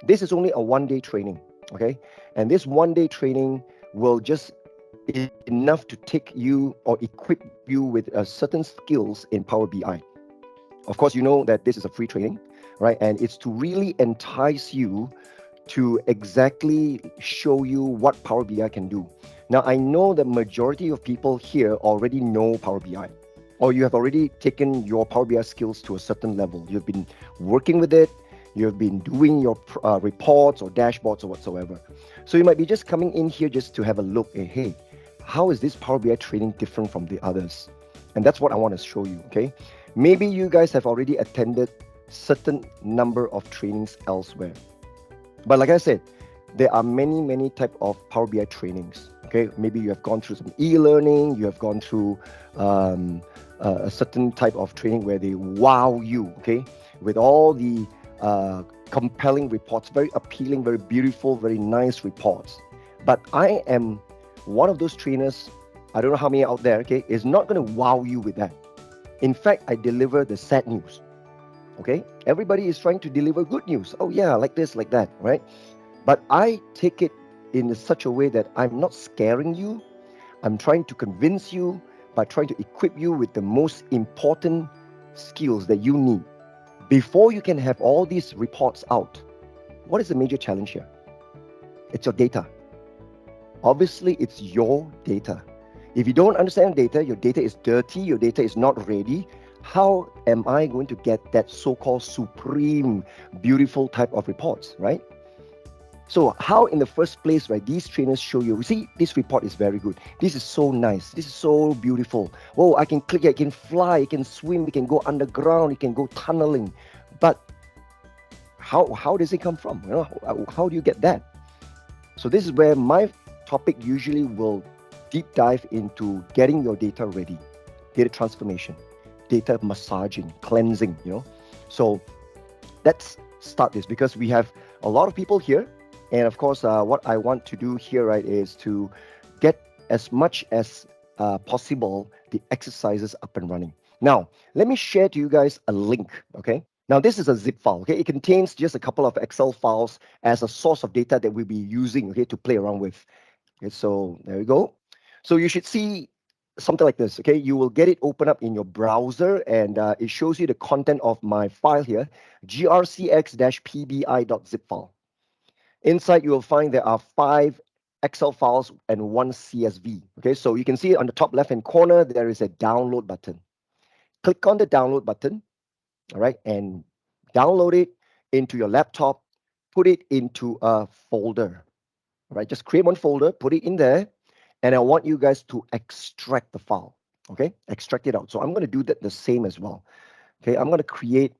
This is only a one-day training, okay? And this one-day training will just enough to take you or equip you with certain skills in Power BI. Of course, you know that this is a free training, right? And it's to really entice you to exactly show you what Power BI can do. Now, I know the majority of people here already know Power BI, or you have already taken your Power BI skills to a certain level. You've been working with it, you've been doing your reports or dashboards or whatsoever. So you might be just coming in here just to have a look. Hey, how is this Power BI training different from the others? And that's what I want to show you, okay? Maybe you guys have already attended certain number of trainings elsewhere. But like I said, there are many type of Power BI trainings. Okay, maybe you have gone through some e-learning, you have gone through a certain type of training where they wow you. Okay, with all the compelling reports, very appealing, very beautiful, very nice reports. But I am one of those trainers. I don't know how many out there. Okay, is not going to wow you with that. In fact, I deliver the sad news. Okay, everybody is trying to deliver good news. Oh yeah, like this, like that, right? But I take it in such a way that I'm not scaring you. I'm trying to convince you by trying to equip you with the most important skills that you need. Before you can have all these reports out, what is the major challenge here? It's your data. Obviously, it's your data. If you don't understand data, your data is dirty, your data is not ready. How am I going to get that so-called supreme, beautiful type of reports, right? So how in the first place, right, these trainers show you, see, this report is very good. This is so nice. This is so beautiful. Oh, I can click, I can fly, I can swim, we can go underground, you can go tunneling. But how does it come from? You know, how do you get that? So this is where my topic usually will deep dive into getting your data ready, data transformation, data massaging, cleansing, you know. So let's start this because we have a lot of people here. And of course, what I want to do here, right, is to get as much as possible the exercises up and running. Now, let me share to you guys a link, okay? Now, this is a zip file, okay? It contains just a couple of Excel files as a source of data that we'll be using, okay, to play around with. Okay, so there we go. So you should see something like this, okay? You will get it open up in your browser and it shows you the content of my file here, grcx-pbi.zip file. Inside, you will find there are 5 Excel files and 1 CSV. Okay, so you can see on the top left-hand corner, there is a download button. Click on the download button, all right, and download it into your laptop, put it into a folder, all right? Just create one folder, put it in there, and I want you guys to extract the file, okay? Extract it out. So I'm going to do that the same as well. Okay, I'm going to create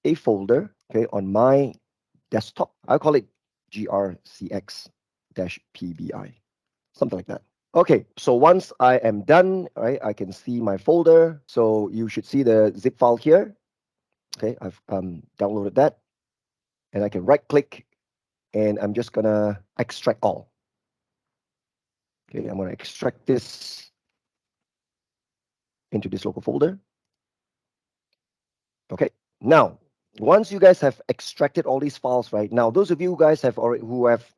a folder, okay, on my desktop. I'll call it GRCX-PBI, something like that. Okay, so once I am done, right, I can see my folder. So you should see the zip file here. Okay, I've downloaded that, and I can right click, and I'm just gonna extract all. Okay, I'm gonna extract this into this local folder. Okay, now once you guys have extracted all these files, right now, those of you guys have already who have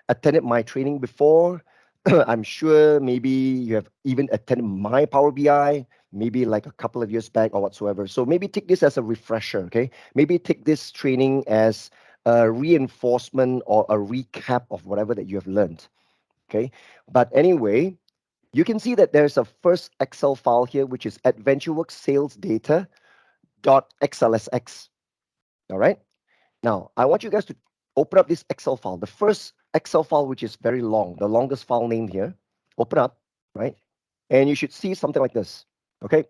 attended my training before, I'm sure maybe you have even attended my Power BI, maybe like a couple of years back or whatsoever. So maybe take this as a refresher, okay? Maybe take this training as a reinforcement or a recap of whatever that you have learned, okay? But anyway, you can see that there's a first Excel file here, which is AdventureWorks sales data .xlsx. All right. Now, I want you guys to open up this Excel file. The first Excel file, which is very long, the longest file name here. Open up, right? And you should see something like this. Okay.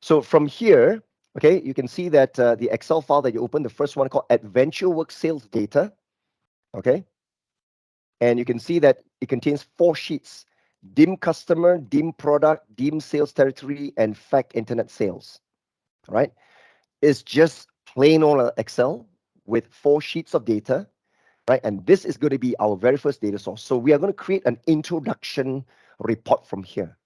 So from here, okay, you can see that the Excel file that you open, the first one called AdventureWorks sales data. Okay. And you can see that it contains 4 sheets: dim customer, dim product, dim sales territory, and fact internet sales. All right. Is just plain old Excel with 4 sheets of data, right? And this is going to be our very first data source. So we are going to create an introduction report from here.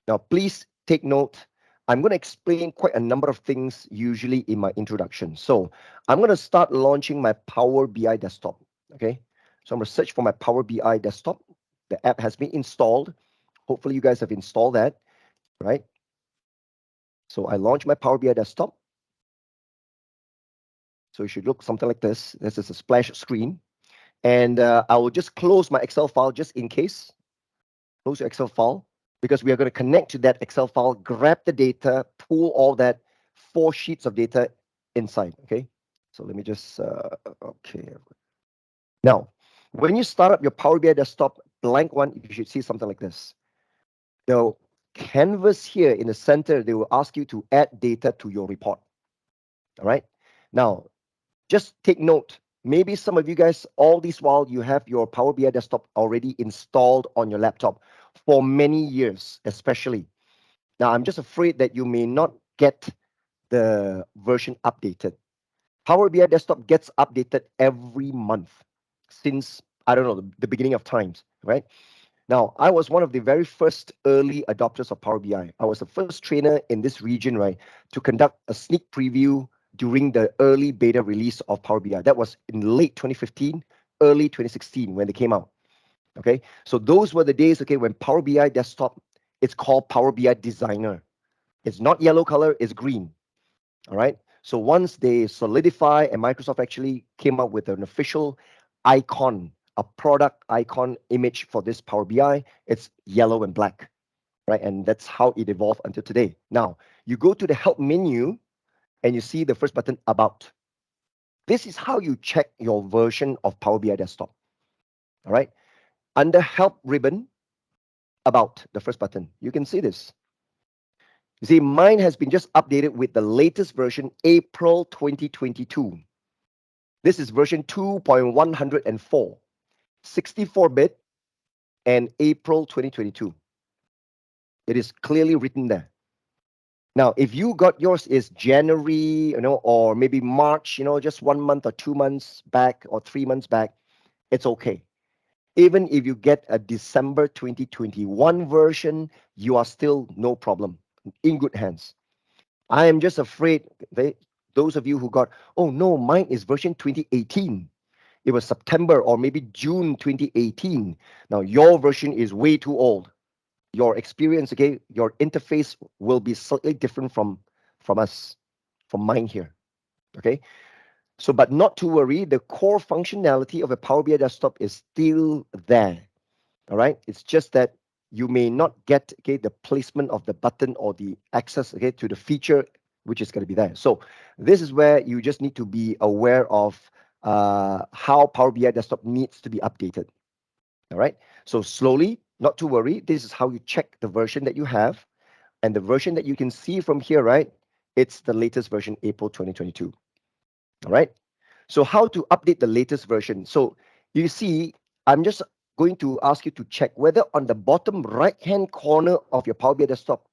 Now, please take note. I'm going to explain quite a number of things usually in my introduction. So I'm going to start launching my Power BI desktop. Okay. So I'm going to search for my Power BI desktop. The app has been installed. Hopefully you guys have installed that, right? So I launch my Power BI desktop. So it should look something like this. This is a splash screen. And I will just close my Excel file just in case. Close your Excel file because we are going to connect to that Excel file, grab the data, pull all that 4 sheets of data inside. Okay. So let me just, okay. Now, when you start up your Power BI desktop, blank one, you should see something like this. The canvas here in the center, they will ask you to add data to your report. All right. Now, just take note. Maybe some of you guys, all this while, you have your Power BI desktop already installed on your laptop for many years, especially. Now, I'm just afraid that you may not get the version updated. Power BI desktop gets updated every month since, I don't know, the beginning of times, right? Now, I was one of the very first early adopters of Power BI. I was the first trainer in this region, right, to conduct a sneak preview during the early beta release of Power BI. That was in late 2015, early 2016 when they came out. Okay, so those were the days, okay, when Power BI desktop, it's called Power BI Designer. It's not yellow color, it's green. All right. So once they solidify and Microsoft actually came up with an official icon, a product icon image for this Power BI, it's yellow and black, right? And that's how it evolved until today. Now, you go to the help menu and you see the first button, About. This is how you check your version of Power BI desktop. All right. Under help ribbon, About, the first button, you can see this. You see, mine has been just updated with the latest version, April 2022. This is version 2.104, 64-bit, and April 2022. It is clearly written there. Now, if you got yours is January, or maybe March, just 1 month or 2 months back or 3 months back, it's okay. Even if you get a December 2021 version, you are still no problem, in good hands. I am just afraid those of you who got, oh no, mine is version 2018. It was September or maybe June 2018. Now, your version is way too old. Your experience, okay, your interface will be slightly different from us, from mine here. Okay. So, but not to worry, the core functionality of a Power BI desktop is still there. All right. It's just that you may not get, okay, the placement of the button or the access, okay, to the feature which is going to be there. So this is where you just need to be aware of how Power BI desktop needs to be updated. All right. So slowly, not to worry. This is how you check the version that you have, and the version that you can see from here, right? It's the latest version, April 2022. All right. So how to update the latest version? So you see, I'm just going to ask you to check whether on the bottom right-hand corner of your Power BI desktop,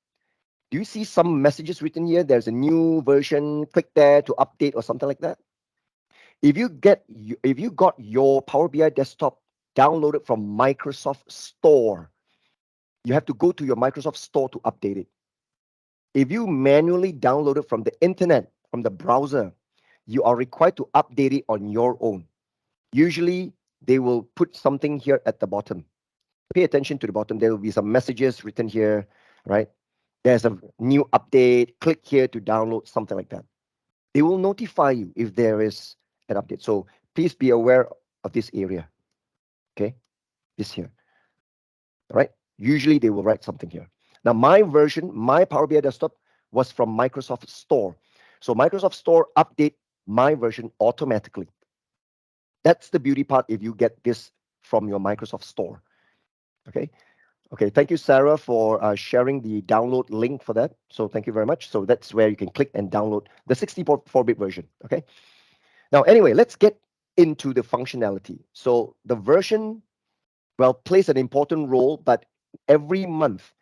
do you see some messages written here? There's a new version, click there to update or something like that. If you got your Power BI desktop downloaded from Microsoft Store, you have to go to your Microsoft Store to update it. If you manually download it from the internet, from the browser, you are required to update it on your own. Usually, they will put something here at the bottom. Pay attention to the bottom. There will be some messages written here, right? There's a new update. Click here to download, something like that. They will notify you if there is an update. So please be aware of this area. Okay, this here. All right. Usually they will write something here. Now, my version, my Power BI desktop was from Microsoft Store. So Microsoft Store update my version automatically. That's the beauty part if you get this from your Microsoft Store. Okay. Okay. Thank you, Sarah, for sharing the download link for that. So thank you very much. So that's where you can click and download the 64-bit version. Okay. Now, anyway, let's get into the functionality. So the version, well, plays an important role, but every month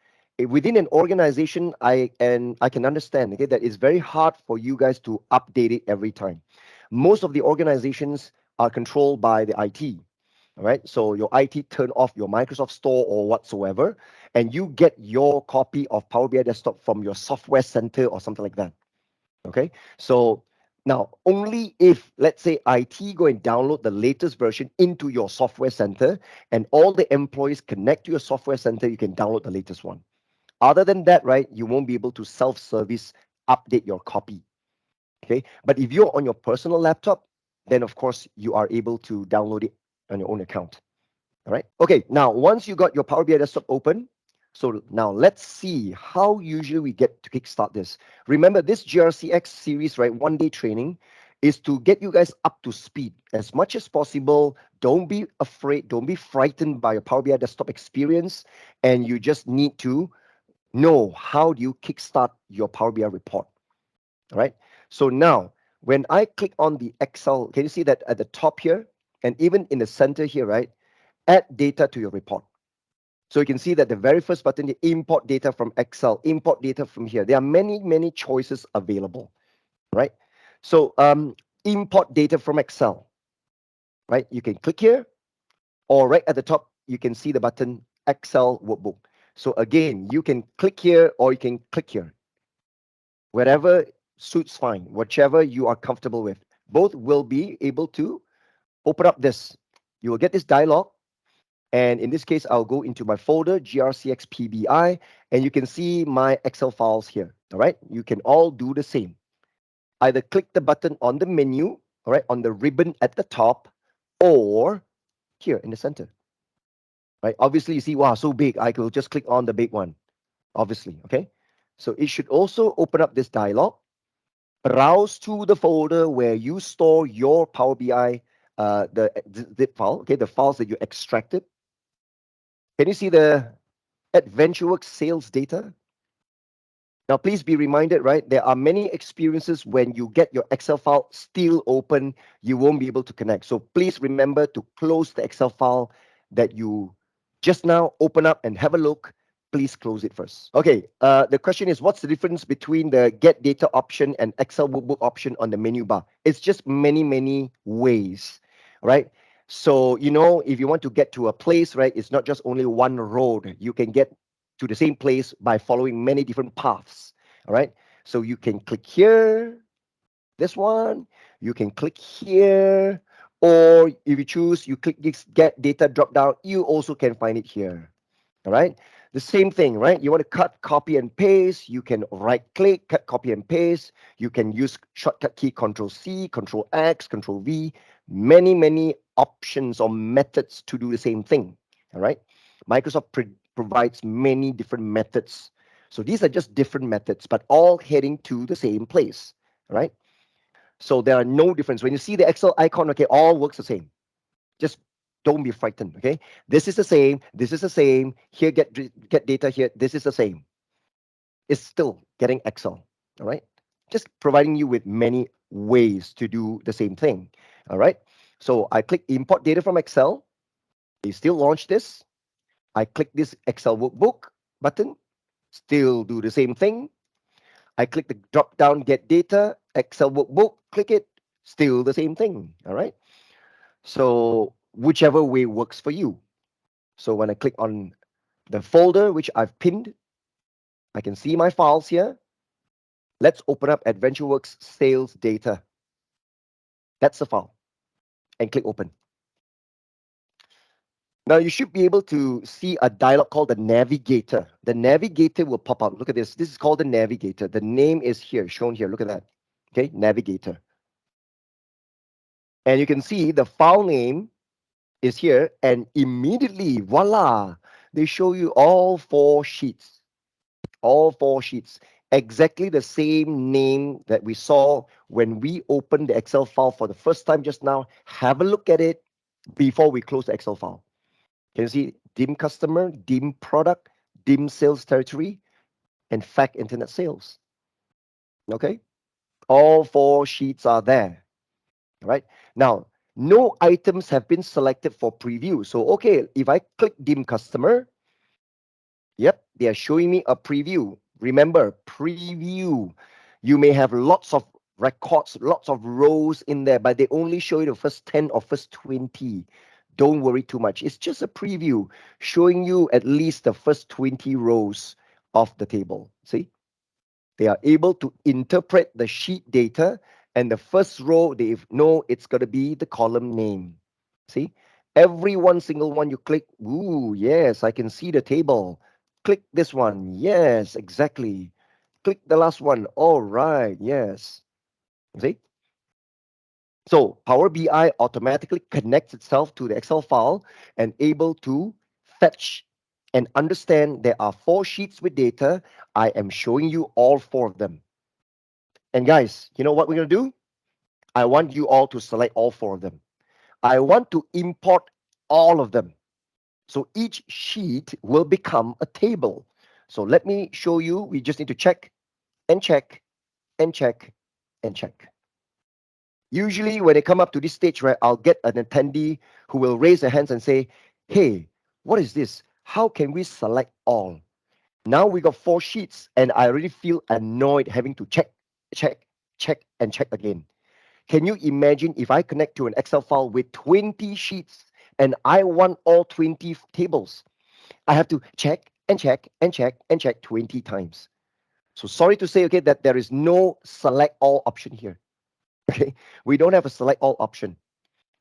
within an organization, I can understand, okay, that it's very hard for you guys to update it every time. Most of the organizations are controlled by the IT. All right. So your IT turn off your Microsoft Store or whatsoever, and you get your copy of Power BI Desktop from your software center or something like that. Okay. So now only if, let's say, IT go and download the latest version into your software center and all the employees connect to your software center, you can download the latest one. Other than that, right, you won't be able to self-service update your copy. Okay. But if you're on your personal laptop, then of course you are able to download it on your own account. All right. Okay. Now, once you got your Power BI desktop open, so now let's see how usually we get to kickstart this. Remember, this GRC-X series, right, 1 day training, is to get you guys up to speed as much as possible. Don't be afraid. Don't be frightened by your Power BI desktop experience. And you just need to know how do you kickstart your Power BI report. All right. So now, when I click on the Excel, can you see that at the top here and even in the center here, right? Add data to your report. So you can see that the very first button, the import data from Excel, import data from here. There are many, many choices available, right? So import data from Excel, right? You can click here, or right at the top, you can see the button Excel workbook. So again, you can click here or you can click here. Wherever suits fine, whichever you are comfortable with. Both will be able to open up this. You will get this dialog. And in this case, I'll go into my folder, GRCX PBI, and you can see my Excel files here. All right. You can all do the same. Either click the button on the menu, all right, on the ribbon at the top, or here in the center. Right. Obviously, you see, wow, so big. I will just click on the big one, obviously. Okay. So it should also open up this dialog. Browse to the folder where you store your Power BI, the zip file, okay, the files that you extracted. Can you see the AdventureWorks sales data? Now, please be reminded, right? There are many experiences when you get your Excel file still open, you won't be able to connect. So please remember to close the Excel file that you just now open up and have a look. Please close it first. Okay, the question is, what's the difference between the get data option and Excel workbook option on the menu bar? It's just many, many ways, right? So, if you want to get to a place, right, it's not just only one road. You can get to the same place by following many different paths. All right. So you can click here, this one, you can click here, or if you choose, you click this get data drop down, you also can find it here. All right. The same thing, right? You want to cut, copy, and paste. You can right click, cut, copy, and paste. You can use shortcut key Control C, Control X, Control V. Many, many options or methods to do the same thing. All right. Microsoft provides many different methods. So these are just different methods, but all heading to the same place. All right. So there are no difference. When you see the Excel icon, okay, all works the same. Just don't be frightened. Okay, this is the same. This is the same. Here, get data here. This is the same. It's still getting Excel. All right, just providing you with many ways to do the same thing. All right. So I click import data from Excel. They still launch this. I click this Excel workbook button. Still do the same thing. I click the drop down get data Excel workbook. Click it. Still the same thing. All right. So whichever way works for you. So when I click on the folder which I've pinned, I can see my files here. Let's open up AdventureWorks sales data. That's the file. And click open. Now you should be able to see a dialog called the navigator. The navigator will pop up. Look at this. This is called the navigator. The name is here, shown here. Look at that. Okay, navigator. And you can see the file name is here. And immediately, voila, they show you all 4 sheets. All 4 sheets, exactly the same name that we saw when we opened the Excel file for the first time just now. Have a look at it before we close the Excel file. Can you see dim customer, dim product, dim sales territory, and fact internet sales? Okay, all 4 sheets are there. All right, now no items have been selected for preview. So okay, if I click dim customer, yep, they are showing me a preview. Remember, preview. You may have lots of records, lots of rows in there, but they only show you the first 10 or first 20. don't worry too much. It's just a preview showing you at least the first 20 rows of the table. See? They are able to interpret the sheet data, and the first row, they know it's going to be the column name. See? Every one single one you click, ooh, yes, I can see the table. Click this one. Yes, exactly. Click the last one. All right, yes. See? So Power BI automatically connects itself to the Excel file and able to fetch and understand there are 4 sheets with data. I am showing you all 4 of them. And guys, you know what we're going to do? I want you all to select all 4 of them. I want to import all of them. So each sheet will become a table. So let me show you. We just need to check and check and check and check. Usually, when they come up to this stage, right, I'll get an attendee who will raise their hands and say, hey, what is this? How can we select all? Now we got 4 sheets, and I really feel annoyed having to check, check, check, and check again. Can you imagine if I connect to an Excel file with 20 sheets and I want all 20 tables? I have to check and check and check and check 20 times. So sorry to say, okay, that there is no select all option here. Okay, we don't have a select all option.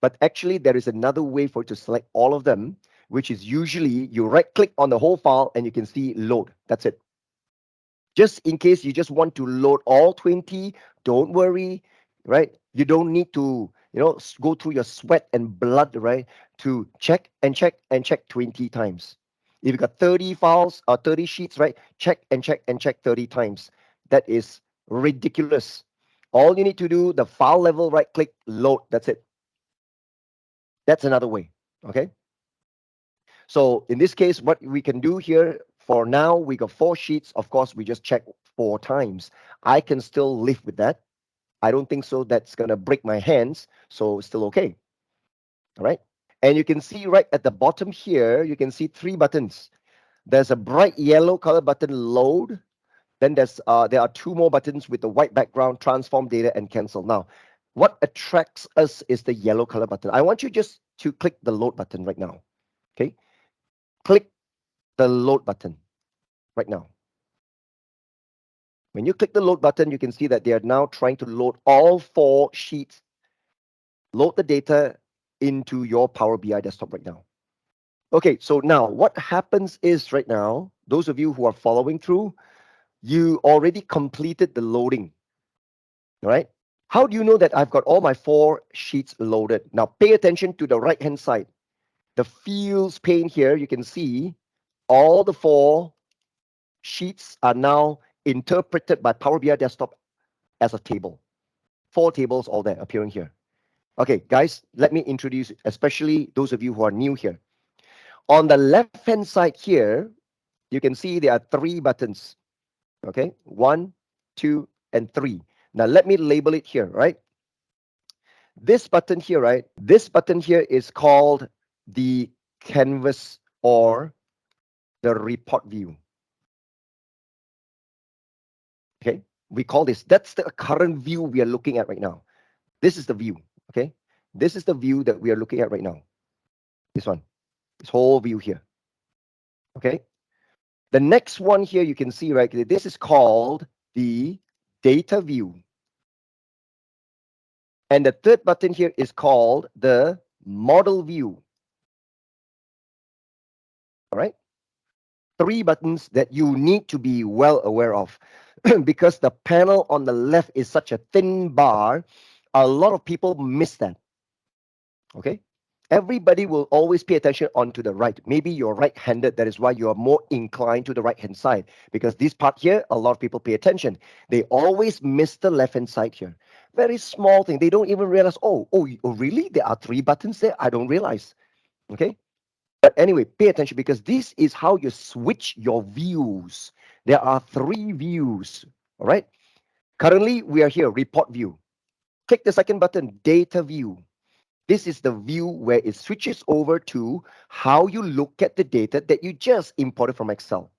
But actually, there is another way for you to select all of them, which is usually you right click on the whole file and you can see load. That's it. Just in case you just want to load all 20, don't worry, right? You don't need to, go through your sweat and blood, right? To check and check and check 20 times. If you got 30 files or 30 sheets, right? Check and check and check 30 times. That is ridiculous. All you need to do, the file level, right click, load. That's it. That's another way. Okay. So in this case, what we can do here for now, we got 4 sheets. Of course, we just check 4 times. I can still live with that. I don't think so. That's going to break my hands. So still okay. All right. And you can see right at the bottom here, you can see 3 buttons. There's a bright yellow color button, load. Then there are 2 more buttons with the white background, transform data and cancel. Now, what attracts us is the yellow color button. I want you just to click the load button right now. Okay. Click the load button right now. When you click the load button, you can see that they are now trying to load all 4 sheets, load the data into your Power BI desktop right now. Okay, so now what happens is right now, those of you who are following through, you already completed the loading, all right? How do you know that I've got all my 4 sheets loaded? Now pay attention to the right-hand side. The fields pane here, you can see all the 4 sheets are now interpreted by Power BI desktop as a table. 4 tables all there appearing here. Okay, guys, let me introduce, especially those of you who are new here. On the left-hand side here, you can see there are 3 buttons. Okay, 1, 2, and 3. Now let me label it here, right? This button here, right? This button here is called the canvas or the report view. Okay, we call this, that's the current view we are looking at right now. This is the view. Okay, this is the view that we are looking at right now. This one, this whole view here. Okay, the next one here you can see, right? This is called the data view. And the third button here is called the model view. All right, 3 buttons that you need to be well aware of. Because the panel on the left is such a thin bar, a lot of people miss that. Okay, everybody will always pay attention onto the right. Maybe you're right-handed, that is why you are more inclined to the right-hand side, because this part here, a lot of people pay attention. They always miss the left-hand side here. Very small thing. They don't even realize, oh, really? There are 3 buttons there? I don't realize. Okay, but anyway, pay attention, because this is how you switch your views. There are 3 views. All right, currently we are here, report view. Click the second button, data view. This is the view where it switches over to how you look at the data that you just imported from Excel,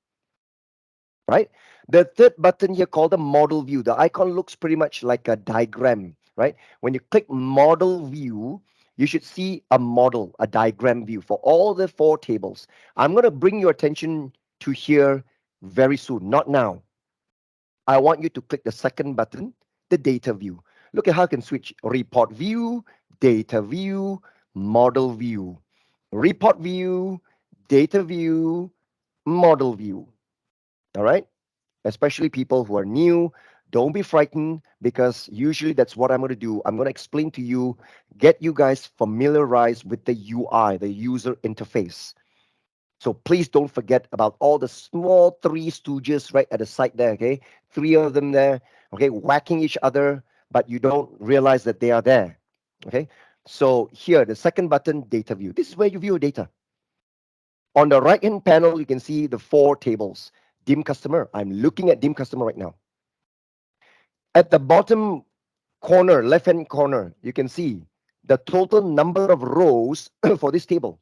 right? The third button here called the model view. The icon looks pretty much like a diagram, right? When you click model view, you should see a model, a diagram view for all the four tables. I'm going to bring your attention to here very soon, not now. I want you to click the second button, the data view. Look at how I can switch report view, data view, model view, report view, data view, model view. All right? Especially people who are new, don't be frightened because usually that's what I'm going to do. I'm going to explain to you, get you guys familiarized with the UI, the user interface. So please don't forget about all the small three stooges right at the side there, okay? Three of them there, okay, whacking each other, but you don't realize that they are there, okay? So here, the second button, data view. This is where you view your data. On the right-hand panel, you can see the four tables. Dim customer. I'm looking at dim customer right now. At the bottom corner, left-hand corner, you can see the total number of rows for this table.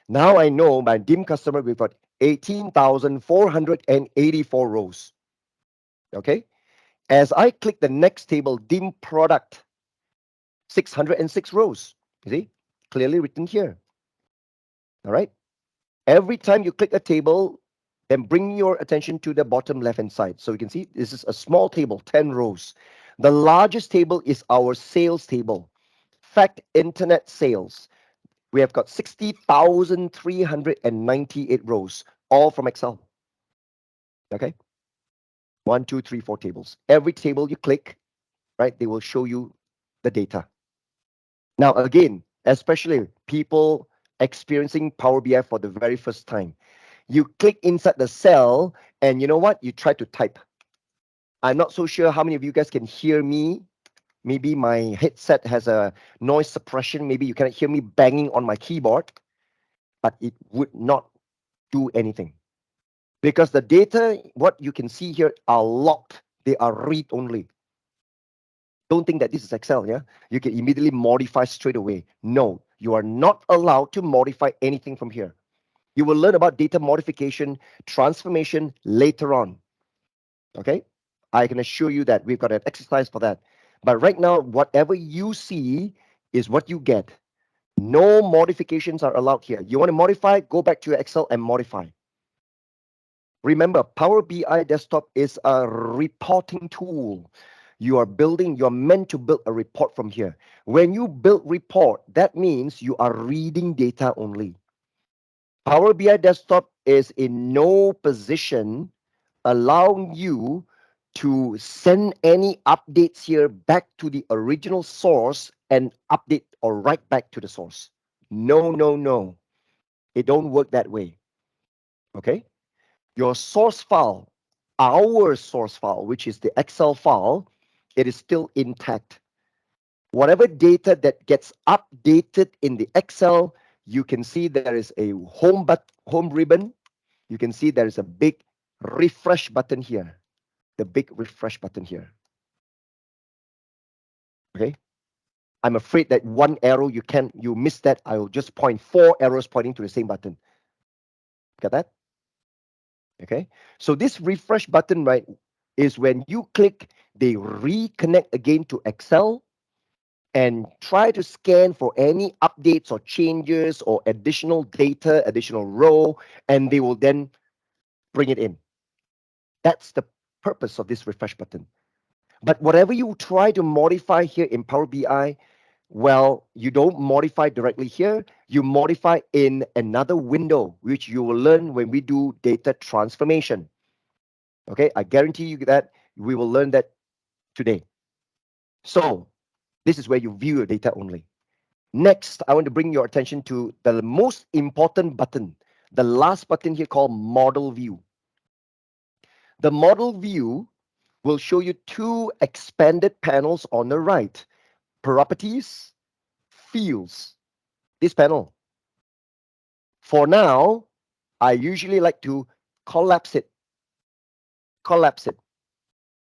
Now I know my dim customer, we've got 18,484 rows. Okay. As I click the next table, dim product, 606 rows. You see, clearly written here. All right. Every time you click a table, then bring your attention to the bottom left-hand side. So you can see this is a small table, 10 rows. The largest table is our sales table. Fact internet sales. We have got 60,398 rows, all from Excel. Okay. One, two, three, four tables. Every table you click, right, they will show you the data. Now, again, especially people experiencing Power BI for the very first time, you click inside the cell and you know what? You try to type. I'm not so sure how many of you guys can hear me. Maybe my headset has a noise suppression. Maybe you cannot hear me banging on my keyboard, but it would not do anything because the data, what you can see here, are locked. They are read only. Don't think that this is Excel, yeah? You can immediately modify straight away. No, you are not allowed to modify anything from here. You will learn about data modification, transformation later on. Okay? I can assure you that we've got an exercise for that. But right now, whatever you see is what you get. No modifications are allowed here. You want to modify, go back to your Excel and modify. Remember, Power BI Desktop is a reporting tool. You're meant to build a report from here. When you build report, that means you are reading data only. Power BI Desktop is in no position allowing you to send any updates here back to the original source and update or write back to the source. No, no, no. It don't work that way. Okay? Your source file, our source file, which is the Excel file, it is still intact. Whatever data that gets updated in the Excel, you can see there is a home ribbon. You can see there is a big refresh button here. The big refresh button here. Okay. I'm afraid that one arrow you miss that. I will just point four arrows pointing to the same button. Got that? Okay. So this refresh button, right, is when you click, they reconnect again to Excel and try to scan for any updates or changes or additional data, additional row, and they will then bring it in. That's the purpose of this refresh button. But whatever you try to modify here in Power BI, well, you don't modify directly here. You modify in another window, which you will learn when we do data transformation. Okay, I guarantee you that we will learn that today. So this is where you view your data only. Next, I want to bring your attention to the most important button, the last button here called Model View. The Model View will show you two expanded panels on the right, Properties, Fields. This panel. For now, I usually like to collapse it. Collapse it.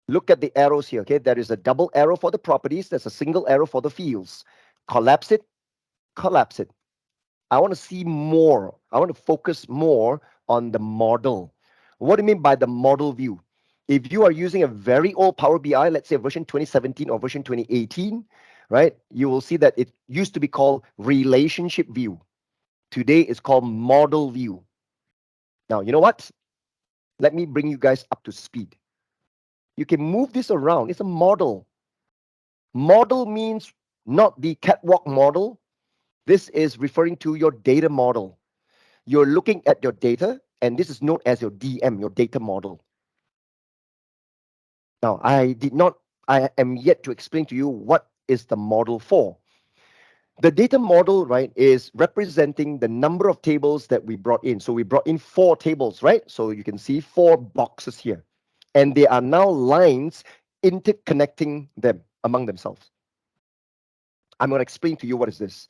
Look at the arrows here, okay? There is a double arrow for the properties. There's a single arrow for the fields. Collapse it, collapse it. I want to see more. I want to focus more on the model. What do you mean by the model view? If you are using a very old Power BI, let's say version 2017 or version 2018, right? You will see that it used to be called relationship view. Today it's called model view. Now, you know what? Let me bring you guys up to speed. You can move this around. It's a model. Model means not the catwalk model. This is referring to your data model. You're looking at your data, and this is known as your DM, your data model. Now, I am yet to explain to you what is the model for. The data model, right, is representing the number of tables that we brought in. So we brought in 4 tables, right? So you can see 4 boxes here. And they are now lines interconnecting them among themselves. I'm going to explain to you what is this.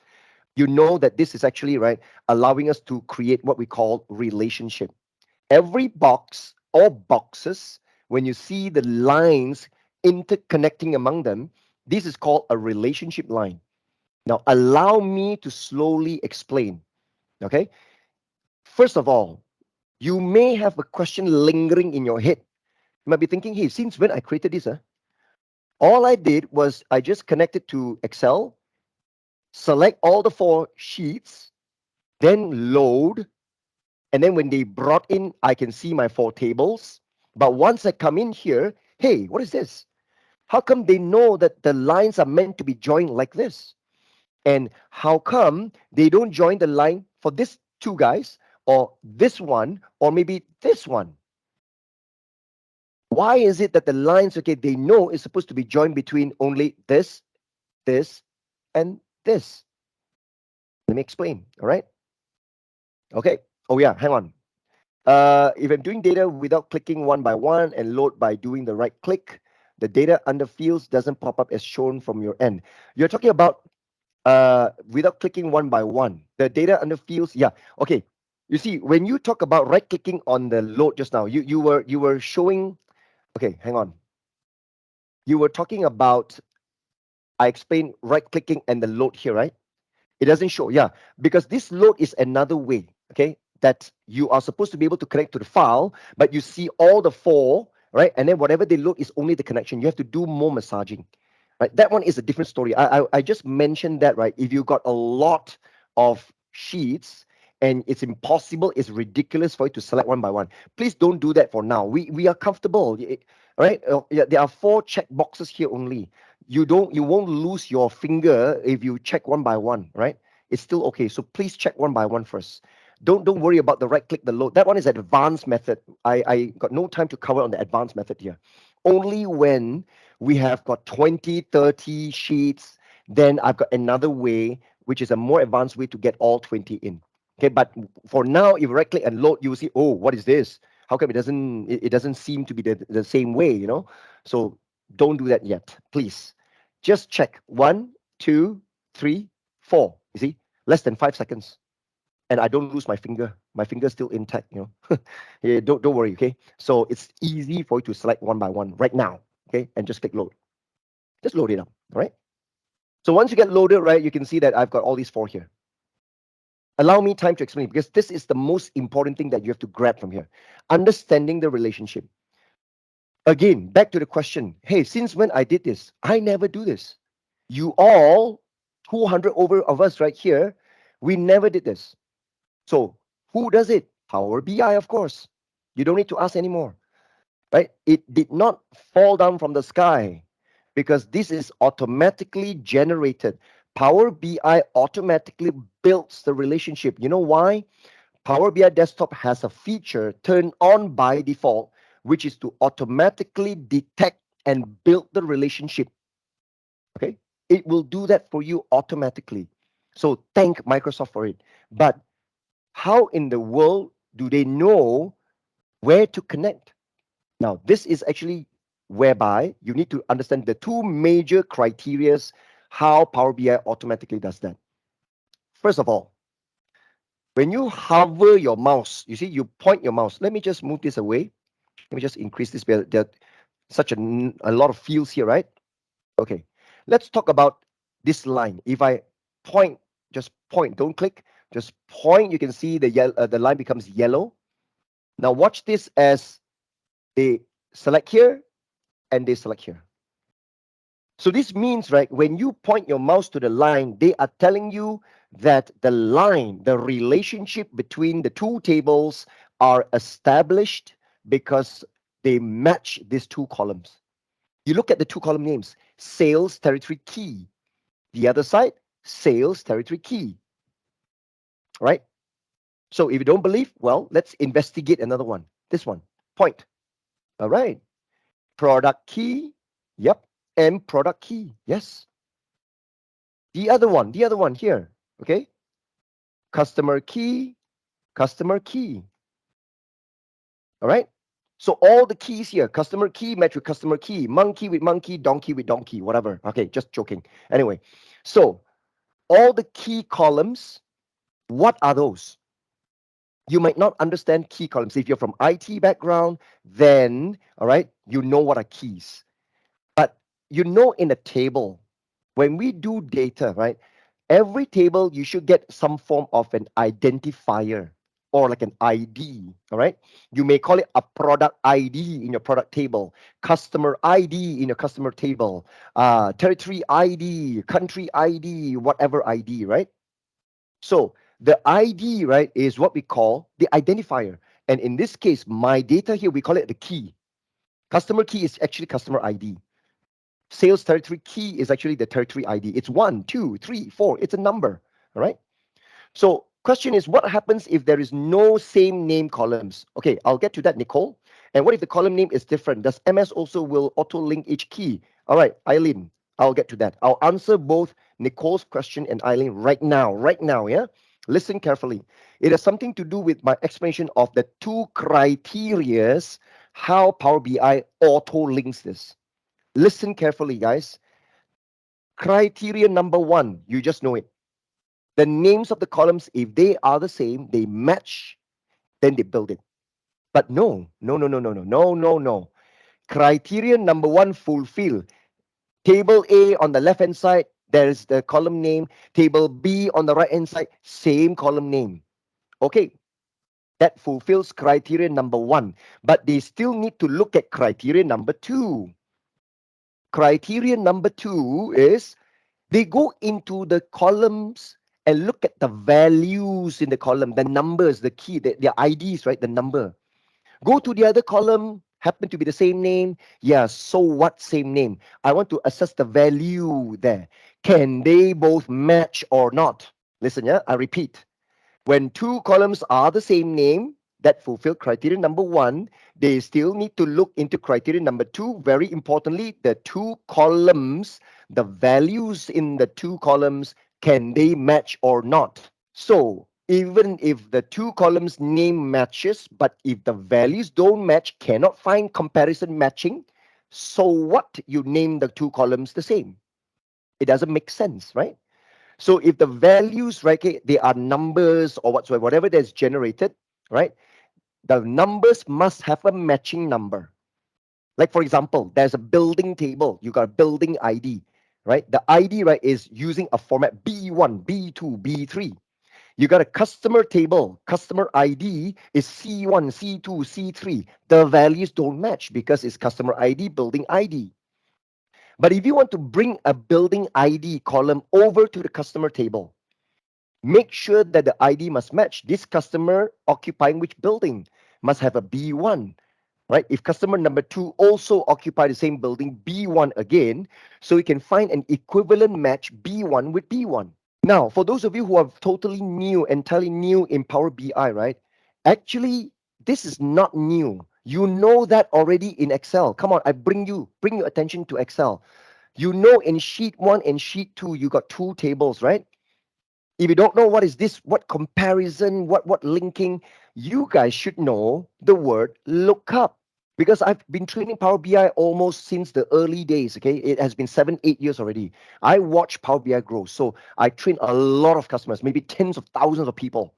You know that this is actually, right, allowing us to create what we call relationship. Every box or boxes, when you see the lines interconnecting among them, this is called a relationship line. Now, allow me to slowly explain. Okay. First of all, you may have a question lingering in your head. You might be thinking, hey, since when I created this, all I did was I just connected to Excel, select all the 4 sheets, then load. And then when they brought in, I can see my 4 tables. But once I come in here, hey, what is this? How come they know that the lines are meant to be joined like this? And how come they don't join the line for this 2 guys or this one or maybe this one? Why is it that the lines, okay, they know is supposed to be joined between only this, this, and this? Let me explain. All right. Okay. Oh, yeah. Hang on. If I'm doing data without clicking one by one and load by doing the right click, the data under fields doesn't pop up as shown from your end. You're talking about without clicking one by one. The data under fields, yeah. Okay. You see, when you talk about right clicking on the load just now, you were showing. Okay, hang on. You were talking about. I explained right clicking and the load here, right? It doesn't show, yeah, because this load is another way, okay, that you are supposed to be able to connect to the file, but you see all the 4, right? And then whatever they load is only the connection. You have to do more massaging, right? That one is a different story. I just mentioned that, right? If you got a lot of sheets and it's impossible, it's ridiculous for you to select one by one. Please don't do that for now. We are comfortable, right? Yeah, there are 4 check boxes here only. You won't lose your finger if you check one by one, right? It's still okay. So please check one by one first. Don't worry about the right click, the load. That one is advanced method. I got no time to cover on the advanced method here. Only when we have got 20, 30 sheets, then I've got another way, which is a more advanced way to get all 20 in. Okay, but for now, if you right click and load, you will see, oh, what is this? How come it doesn't seem to be the same way, you know? So don't do that yet, please. Just check 1, 2, 3, 4. You see, less than 5 seconds, and I don't lose my finger. My finger's still intact. Yeah, don't worry. Okay, so it's easy for you to select one by one right now. Okay, and just click load. Just load it up. All right. So once you get loaded, right, you can see that I've got all these 4 here. Allow me time to explain because this is the most important thing that you have to grab from here. Understanding the relationship. Again, back to the question. Hey, since when I did this? I never do this. You all, 200 over of us right here, we never did this. So who does it? Power BI, of course. You don't need to ask anymore, right? It did not fall down from the sky because this is automatically generated. Power BI automatically builds the relationship. You know why? Power BI Desktop has a feature turned on by default, which is to automatically detect and build the relationship. Okay, it will do that for you automatically. So thank Microsoft for it. But how in the world do they know where to connect? Now, this is actually whereby you need to understand the 2 major criterias how Power BI automatically does that. First of all, when you hover your mouse, you see, you point your mouse. Let me just move this away. Let me just increase this. There are such a lot of fields here, right? Okay, let's talk about this line. If I point, just point, don't click, just point, you can see the line becomes yellow. Now watch this as they select here and they select here. So this means, right, when you point your mouse to the line, they are telling you that the line, the relationship between the two tables are established because they match these two columns. You look at the two column names, sales territory key. The other side, sales territory key, right? So if you don't believe, well, let's investigate another one. This one, point. All right. Product key. Yep. And product key. Yes. The other one here. Okay. Customer key, customer key. All right. So all the keys here, customer key match with customer key, monkey with monkey, donkey with donkey, whatever. Okay, just joking. Anyway, so all the key columns, what are those? You might not understand key columns. If you're from IT background, then, all right, you know what are keys. But you know in a table, when we do data, right, every table you should get some form of an identifier or like an ID, all right? You may call it a product ID in your product table, customer ID in your customer table, territory ID, country ID, whatever ID, right? So the ID, right, is what we call the identifier. And in this case, my data here, we call it the key. Customer key is actually customer ID. Sales territory key is actually the territory ID. It's 1, 2, 3, 4. It's a number. All right. So question is, what happens if there is no same name columns? Okay, I'll get to that, Nicole. And what if the column name is different? Does MS also will auto link each key? All right, Eileen, I'll get to that. I'll answer both Nicole's question and Eileen right now. Right now, yeah. Listen carefully. It has something to do with my explanation of the two criterias how Power BI auto links this. Listen carefully, guys. Criteria number one, you just know it. The names of the columns, if they are the same, they match, then they build it. But no, no, no, no, no, no, no, no, no. Criteria number one, fulfill. Table A on the left hand side, there is the column name. Table B on the right hand side, same column name. Okay, that fulfills criteria number one. But they still need to look at criteria number two. Criteria number two is they go into the columns and look at the values in the column, the numbers, the key, the IDs, right? The number. Go to the other column, happen to be the same name. Yeah, so what same name? I want to assess the value there. Can they both match or not? Listen, yeah, I repeat. When two columns are the same name that fulfill criteria number one, they still need to look into criteria number two. Very importantly, the two columns, the values in the two columns, can they match or not? So even if the two columns name matches, but if the values don't match, cannot find comparison matching, so what you name the two columns the same? It doesn't make sense, right? So if the values, right, okay, they are numbers or whatsoever, whatever that's generated, right, the numbers must have a matching number. Like for example, there's a building table, you got a building ID, right? The ID, right, is using a format B1, B2, B3. You got a customer table, customer ID is C1, C2, C3. The values don't match because it's customer ID, building ID. But if you want to bring a building ID column over to the customer table, make sure that the ID must match. This customer occupying which building must have a B1, right? If customer number two also occupy the same building, B1 again, so you can find an equivalent match B1 with B1. Now, for those of you who are totally new, entirely new in Power BI, right? Actually, this is not new. You know that already in Excel. Come on, I bring your attention to Excel. You know in sheet one and sheet two, you got two tables, right? If you don't know what is this, what comparison, what linking, you guys should know the word lookup. Because I've been training Power BI almost since the early days. Okay, it has been 7 8 years already. I watch Power BI grow, so I train a lot of customers, maybe tens of thousands of people.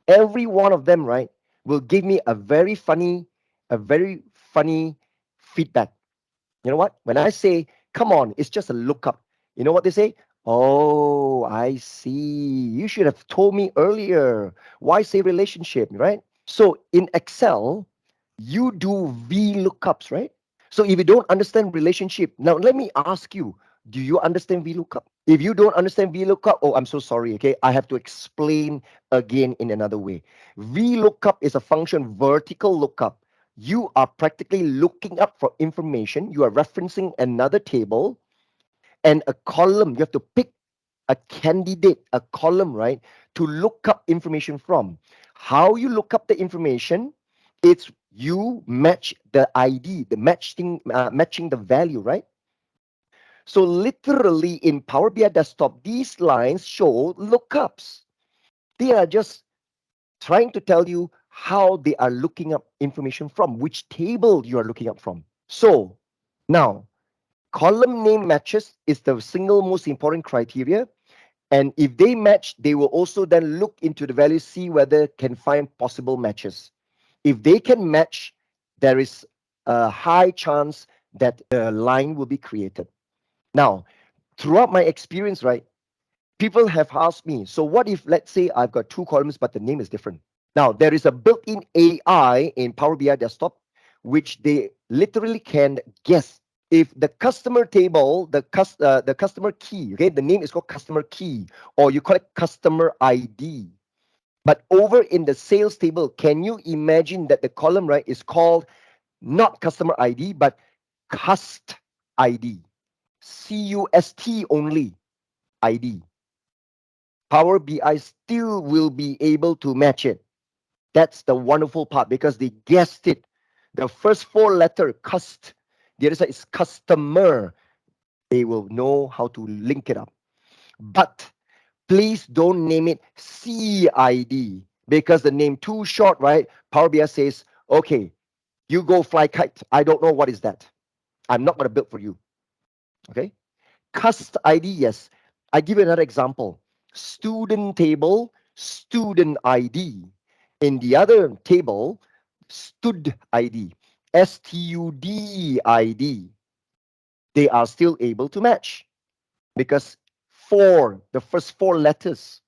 Every one of them, right, will give me a very funny feedback. You know what? When I say, come on, it's just a lookup. You know what they say? Oh, I see. You should have told me earlier. Why say relationship, right? So in Excel, you do V lookups, right? So if you don't understand relationship, now let me ask you, Do you understand VLOOKUP? If you don't understand VLOOKUP, oh, I'm so sorry, okay? I have to explain again in another way. VLOOKUP is a function, vertical lookup. You are practically looking up for information. You are referencing another table and a column. You have to pick a candidate, a column, right, to look up information from. How you look up the information, it's you match the ID, the matching the value, right? So literally in Power BI Desktop, these lines show lookups. They are just trying to tell you how they are looking up information from, which table you are looking up from. So now, column name matches is the single most important criteria. And if they match, they will also then look into the value, see whether can find possible matches. If they can match, there is a high chance that the line will be created. Now, throughout my experience, right, people have asked me, so what if, let's say, I've got two columns, but the name is different? Now, there is a built-in AI in Power BI Desktop, which they literally can guess if the customer table, the customer key, okay, the name is called customer key, or you call it customer ID. But over in the sales table, can you imagine that the column, right, is called not customer ID, but cust ID, CUST only ID? Power BI still will be able to match it. That's the wonderful part because they guessed it. The first four letter cust, the other side is customer. They will know how to link it up. But please don't name it CID because the name too short, right? Power BI says, okay, you go fly kite. I don't know what is that. I'm not going to build for you. Okay. Cust ID, yes. I give you another example. Student table, student ID. In the other table, stud ID, STUD ID. They are still able to match because the first four letters.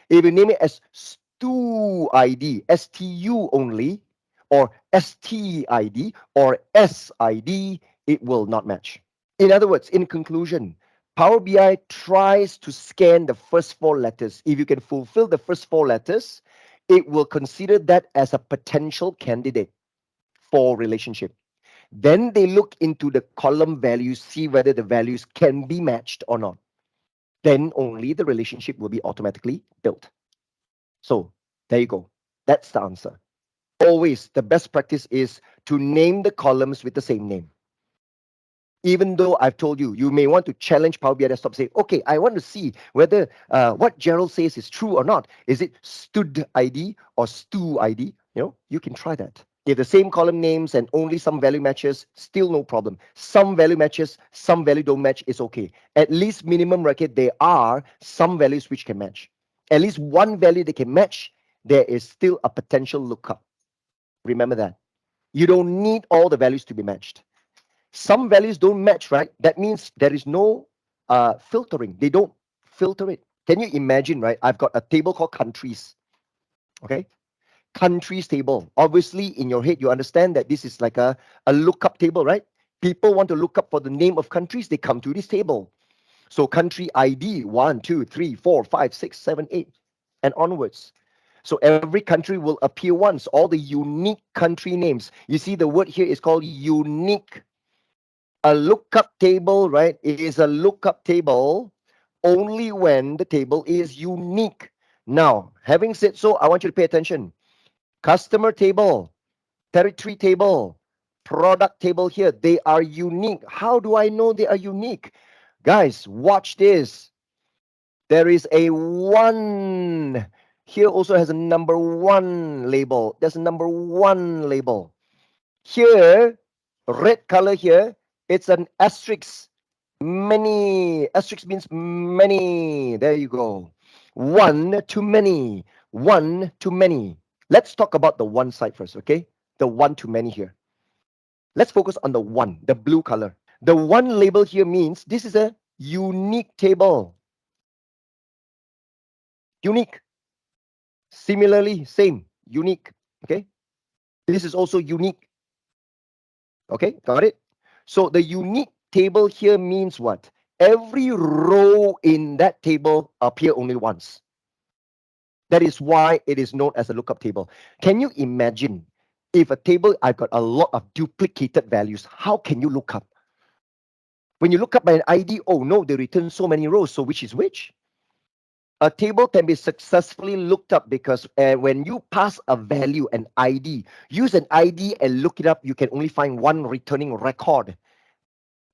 If you name it as stu ID, STU only, or STID, or SID, it will not match. In other words, in conclusion, Power BI tries to scan the first four letters. If you can fulfill the first four letters, it will consider that as a potential candidate for relationship. Then they look into the column values, see whether the values can be matched or not. Then only the relationship will be automatically built. So there you go. That's the answer. Always the best practice is to name the columns with the same name. Even though I've told you, you may want to challenge Power BI Desktop, say, okay, I want to see whether what Gerald says is true or not. Is it stud ID or stu ID? You can try that. If the same column names and only some value matches, still no problem. Some value matches, some value don't match, is okay. At least minimum record, there are some values which can match. At least one value they can match, there is still a potential lookup. Remember that. You don't need all the values to be matched. Some values don't match, right? That means there is no filtering. They don't filter it. Can you imagine, right? I've got a table called countries. Okay. Countries table. Obviously, in your head, you understand that this is like a lookup table, right? People want to look up for the name of countries, they come to this table. So country ID 1, 2, 3, 4, 5, 6, 7, 8, and onwards. So every country will appear once, all the unique country names. You see, the word here is called unique. A lookup table, right? It is a lookup table only when the table is unique. Now, having said so, I want you to pay attention. Customer table, territory table, product table here, they are unique. How do I know they are unique? Guys, watch this. There is a one. Here also has a number one label. There's a number one label. Here, red color here, it's an asterisk. Many. Asterisk means many. There you go. One to many. One to many. Let's talk about the one side first, okay? The one to many here. Let's focus on the one, the blue color. The one label here means this is a unique table. Unique. Similarly, same. Unique. Okay? This is also unique. Okay, got it? So the unique table here means what? Every row in that table appear only once. That is why it is known as a lookup table. Can you imagine if a table I've got a lot of duplicated values? How can you look up? When you look up by an ID, oh no, they return so many rows. So which is which? A table can be successfully looked up because when you pass a value, an ID, use an ID and look it up, you can only find one returning record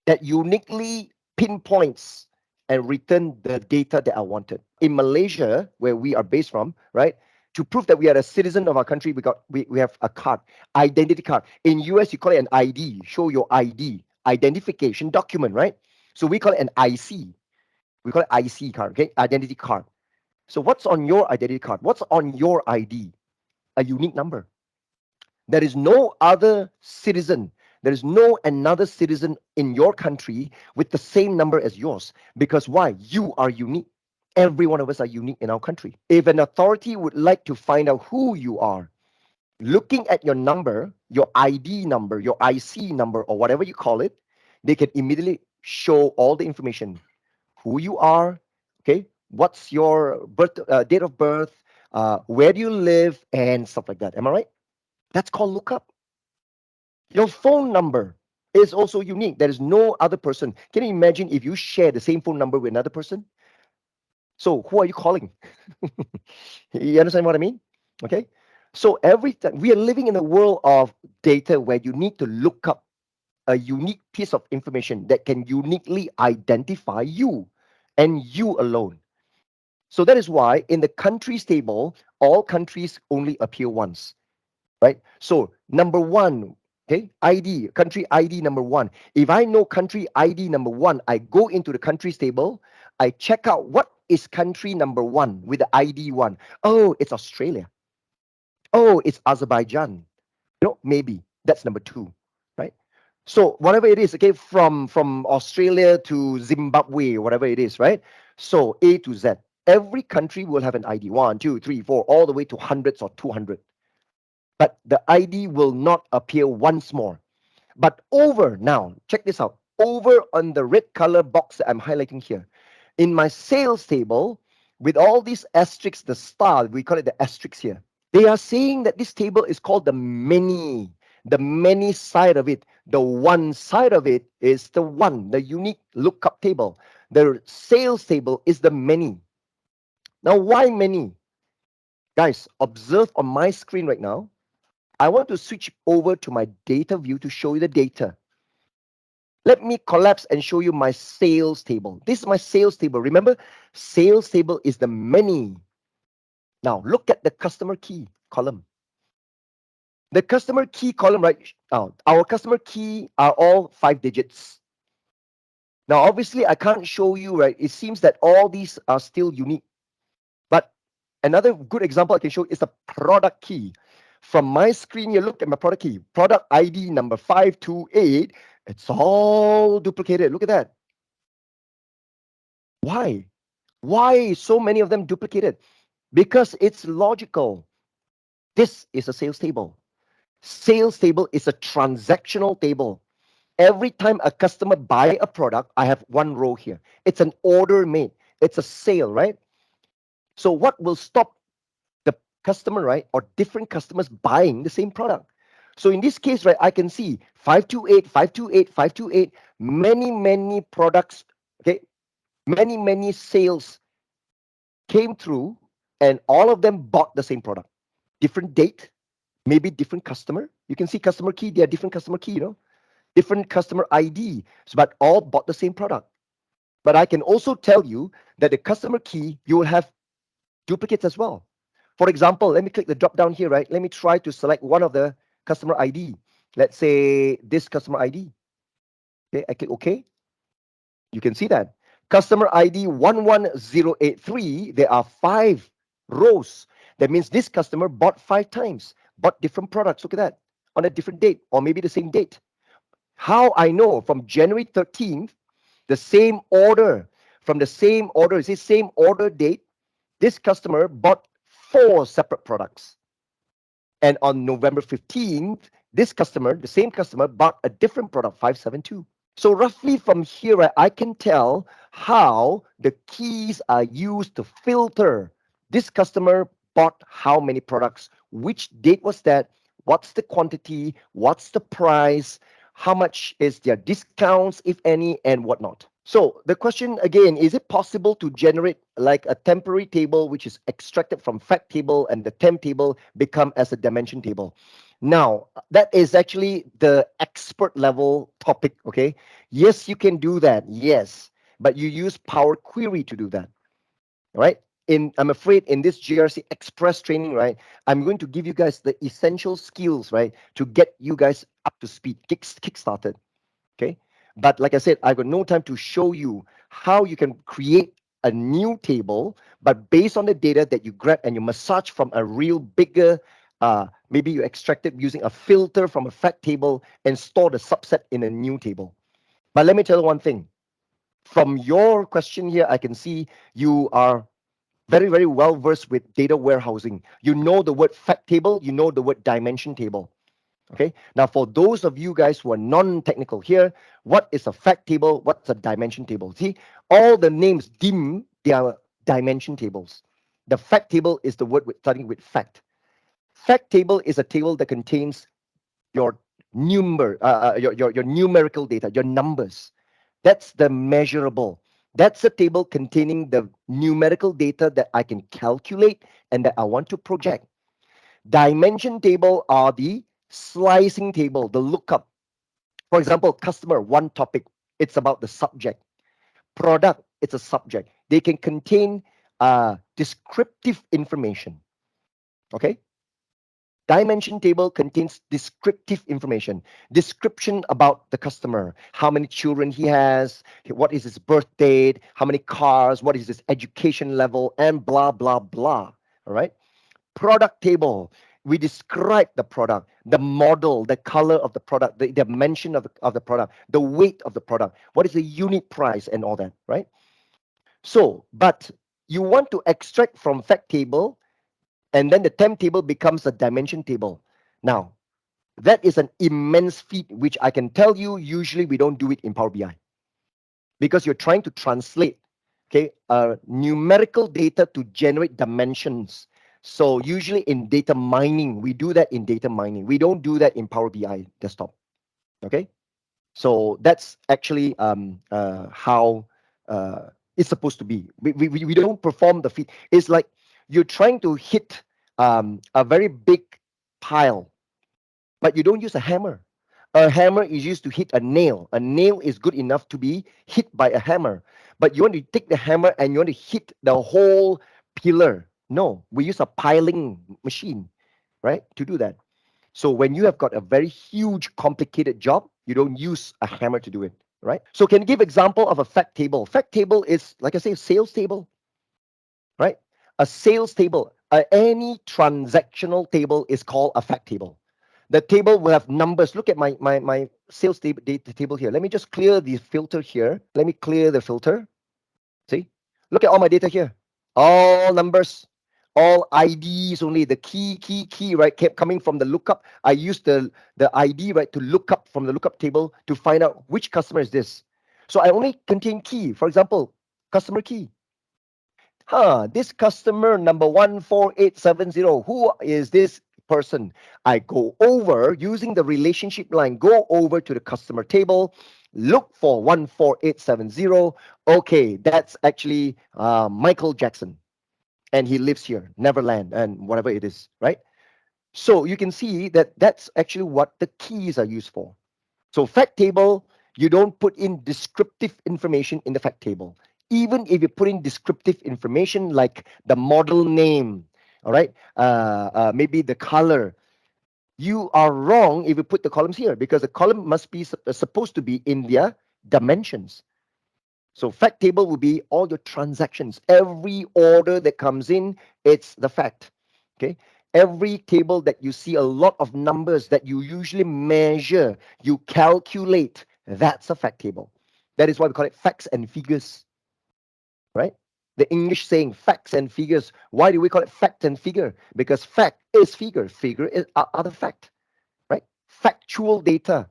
that uniquely pinpoints and return the data that I wanted. In Malaysia, where we are based from, right? To prove that we are a citizen of our country, we have a card, identity card. In US, you call it an ID, show your ID, identification document, right? So we call it an IC. We call it IC card, okay? Identity card. So what's on your identity card? What's on your ID? A unique number. There is no other citizen. There is no another citizen in your country with the same number as yours. Because why? You are unique. Every one of us are unique in our country. If an authority would like to find out who you are, looking at your number, your ID number, your IC number, or whatever you call it, they can immediately show all the information, who you are, okay, what's your date of birth, where do you live, and stuff like that. Am I right? That's called lookup. Your phone number is also unique. There is no other person. Can you imagine if you share the same phone number with another person? So who are you calling? You understand what I mean? Okay. So every time we are living in a world of data where you need to look up a unique piece of information that can uniquely identify you and you alone. So that is why in the countries table, all countries only appear once, right? So number one, okay, ID, country ID number one. If I know country ID number one, I go into the countries table, I check out what is country number one with the ID one. Oh, it's Australia. Oh, it's Azerbaijan. Maybe that's number two, right? So whatever it is, okay, from Australia to Zimbabwe, whatever it is, right? So A to Z, every country will have an ID, one, two, three, four, all the way to hundreds or 200. But the ID will not appear once more. But over now, check this out. Over on the red color box that I'm highlighting here, in my sales table, with all these asterisks, the star, we call it the asterisk here. They are saying that this table is called the many side of it. The one side of it is the one, the unique lookup table. The sales table is the many. Now, why many? Guys, observe on my screen right now. I want to switch over to my data view to show you the data. Let me collapse and show you my sales table. This is my sales table. Remember, sales table is the many. Now, look at the customer key column. The customer key column, right? Our customer key are all 5 digits. Now, obviously, I can't show you, right? It seems that all these are still unique. But another good example I can show is the product key. From my screen, you look at my product key, product ID number 528. It's all duplicated. Look at that. Why? Why so many of them duplicated? Because it's logical. This is a sales table. Sales table is a transactional table. Every time a customer buy a product, I have one row here. It's an order made. It's a sale, right? So what will stop the customer, right, or different customers buying the same product? So in this case, right, I can see 528, 528, 528, many products, okay, many sales came through, and all of them bought the same product. Different date, maybe different customer. You can see customer key, they are different customer key, different customer ID, but all bought the same product. But I can also tell you that the customer key, you will have duplicates as well. For example, let me click the drop down here, right? Let me try to select one of the customer ID. Let's say this customer ID. Okay, I click OK. You can see that. Customer ID 11083, there are 5 rows. That means this customer bought 5 times, bought different products. Look at that, on a different date, or maybe the same date. How I know? From January 13th, the same order, from the same order, it's the same order date, this customer bought 4 separate products. And on November 15th, this customer, the same customer, bought a different product, 572. So roughly from here, right, I can tell how the keys are used to filter this customer bought how many products, which date was that, what's the quantity, what's the price, how much is their discounts, if any, and whatnot. So the question again, is it possible to generate like a temporary table which is extracted from fact table and the temp table become as a dimension table? Now, that is actually the expert level topic, okay? Yes, you can do that, yes, but you use Power Query to do that, right? I'm afraid in this GRC Express training, right, I'm going to give you guys the essential skills, right, to get you guys up to speed, kick started. Okay, but like I said, I've got no time to show you how you can create a new table, but based on the data that you grab and you massage from a real bigger, maybe you extract it using a filter from a fact table and store the subset in a new table. But let me tell you one thing. From your question here, I can see you are very, very well versed with data warehousing. You know the word fact table, you know the word dimension table. Okay. Now, for those of you guys who are non-technical here, what is a fact table? What's a dimension table? See, all the names dim, they are dimension tables. The fact table is the word starting with fact. Fact table is a table that contains your your numerical data, your numbers. That's the measurable. That's a table containing the numerical data that I can calculate and that I want to project. Dimension table are the slicing table, the lookup. For example, customer, one topic, it's about the subject. Product, it's a subject. They can contain descriptive information. Okay. Dimension table contains descriptive information, description about the customer, how many children he has, what is his birth date, how many cars, what is his education level, and blah, blah, blah. All right. Product table, we describe the product, the model, the color of the product, the dimension of the product, the weight of the product, what is the unit price, and all that, right? So, but you want to extract from fact table, and then the temp table becomes a dimension table. Now, that is an immense feat, which I can tell you, usually we don't do it in Power BI because you're trying to translate, okay, numerical data to generate dimensions. So usually in data mining, we do that in data mining. We don't do that in Power BI desktop. Okay, so that's actually how it's supposed to be. We don't perform the feat. It's like you're trying to hit a very big pile, but you don't use a hammer. A hammer is used to hit a nail. A nail is good enough to be hit by a hammer. But you want to take the hammer and you want to hit the whole pillar. No, we use a piling machine, right, to do that. So when you have got a very huge, complicated job, you don't use a hammer to do it, right? So can you give example of a fact table? Fact table is, like I say, sales table, right? A sales table, any transactional table is called a fact table. The table will have numbers. Look at my sales table, data table here. Let me just clear the filter here. Let me clear the filter. See? Look at all my data here. All numbers, all IDs only. The key, right, kept coming from the lookup. I used the ID, right, to look up from the lookup table to find out which customer is this. So I only contain key. For example, customer key. This customer number 14870, who is this person? I go over using the relationship line, go over to the customer table, look for 14870. Okay, that's actually Michael Jackson, and he lives here, Neverland, and whatever it is, right? So you can see that that's actually what the keys are used for. So fact table, you don't put in descriptive information in the fact table. Even if you put in descriptive information like the model name, all right, maybe the color, you are wrong if you put the columns here because the column must be supposed to be in their dimensions. So fact table will be all your transactions. Every order that comes in, it's the fact. Okay. Every table that you see a lot of numbers that you usually measure, you calculate, that's a fact table. That is why we call it facts and figures, right? The English saying facts and figures. Why do we call it fact and figure? Because fact is figure, figure is other fact, right? Factual data.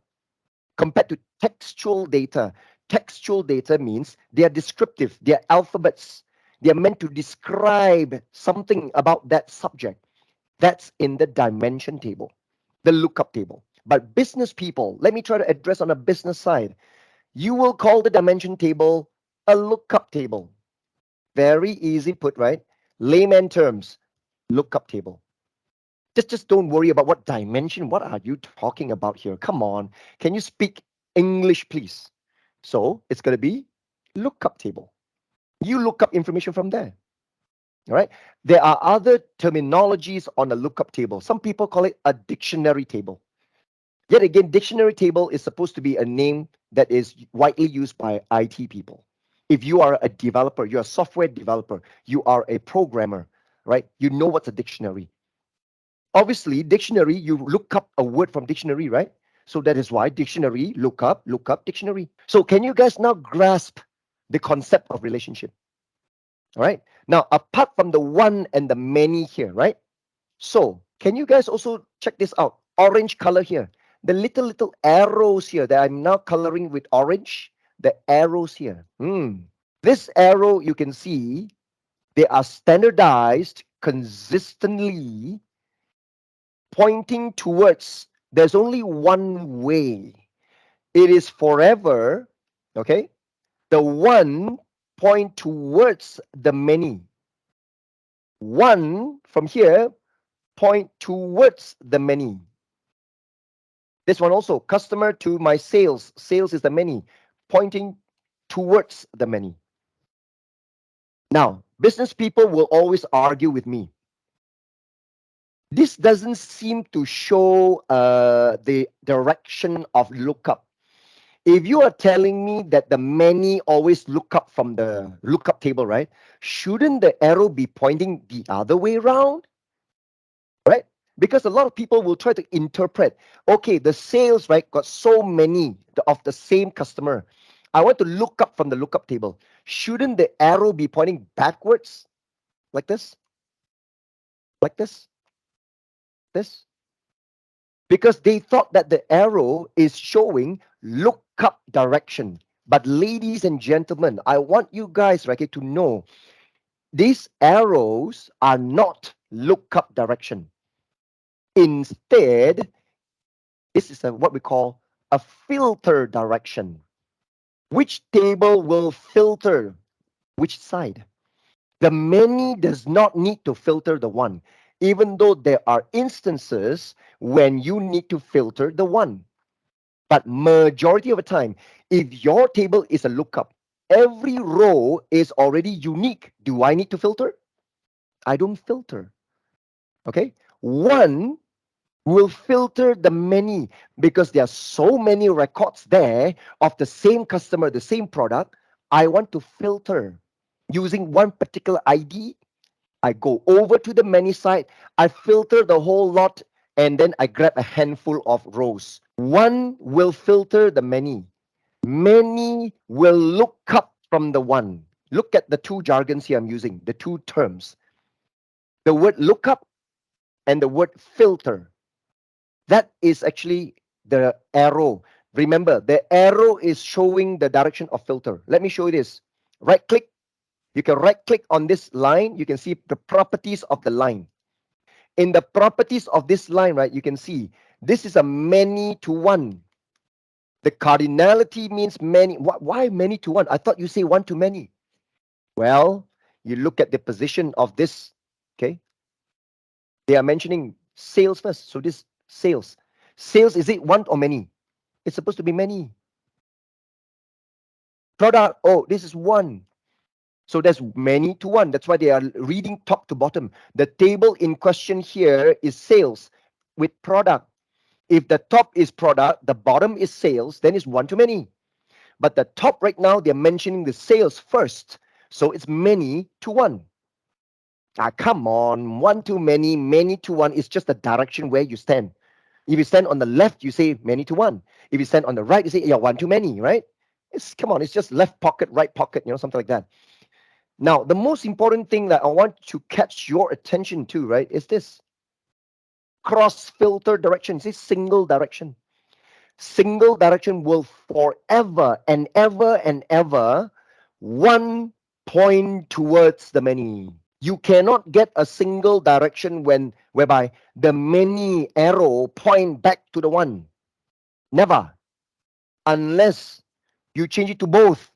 compared to textual data. Textual data means they are descriptive, they are alphabets, they are meant to describe something about that subject. That's in the dimension table, the lookup table. But business people, let me try to address on a business side. You will call the dimension table a lookup table. Very easy put, right? Layman terms, lookup table. Just don't worry about what dimension. What are you talking about here? Come on. Can you speak English, please? So it's going to be lookup table. You look up information from there. All right. There are other terminologies on a lookup table. Some people call it a dictionary table. Yet again, dictionary table is supposed to be a name that is widely used by IT people. If you are a developer, you're a software developer, you are a programmer, right? You know what's a dictionary. Obviously, dictionary, you look up a word from dictionary, right? So that is why dictionary, look up, dictionary. So can you guys now grasp the concept of relationship? All right. Now, apart from the one and the many here, right? So can you guys also check this out? Orange color here. The little arrows here that I'm now coloring with orange, the arrows here. This arrow, you can see, they are standardized consistently pointing towards, there's only one way. It is forever, okay? The one point towards the many. One from here point towards the many. This one also, customer to my sales. Sales is the many, pointing towards the many. Now, business people will always argue with me. This doesn't seem to show the direction of lookup. If you are telling me that the many always look up from the lookup table, right? Shouldn't the arrow be pointing the other way around? Right? Because a lot of people will try to interpret, okay, the sales, right, got so many of the same customer. I want to look up from the lookup table. Shouldn't the arrow be pointing backwards? Like this? Like this? This? Because they thought that the arrow is showing lookup direction. But ladies and gentlemen, I want you guys, right, to know these arrows are not lookup direction. Instead, this is what we call a filter direction. Which table will filter which side? The many does not need to filter the one, even though there are instances when you need to filter the one. But majority of the time, if your table is a lookup, every row is already unique. Do I need to filter? I don't filter. Okay. One will filter the many because there are so many records there of the same customer, the same product. I want to filter using one particular ID. I go over to the many side, I filter the whole lot, and then I grab a handful of rows. One will filter the many. Many will look up from the one. Look at the two jargons here I'm using, the two terms. The word lookup and the word filter. That is actually the arrow. Remember, the arrow is showing the direction of filter. Let me show you this. Right click. You can right click on this line. You can see the properties of the line. In the properties of this line, right, you can see this is a many to one. The cardinality means many. Why many to one? I thought you say one to many. Well, you look at the position of this. Okay. They are mentioning sales first. So this sales. Sales, is it one or many? It's supposed to be many. Product, oh, this is one. So there's many to one. That's why they are reading top to bottom. The table in question here is sales with product. If the top is product, the bottom is sales, then it's one to many. But the top right now, they're mentioning the sales first. So it's many to one. Ah, come on. One to many to one is just the direction where you stand. If you stand on the left, you say many to one. If you stand on the right, you say, yeah, one to many, right? Come on, it's just left pocket, right pocket, something like that. Now, the most important thing that I want to catch your attention to, right, is this cross filter direction. It's single direction. Single direction will forever and ever and ever one point towards the many. You cannot get a single direction whereby the many arrow point back to the one. Never. Unless you change it to both.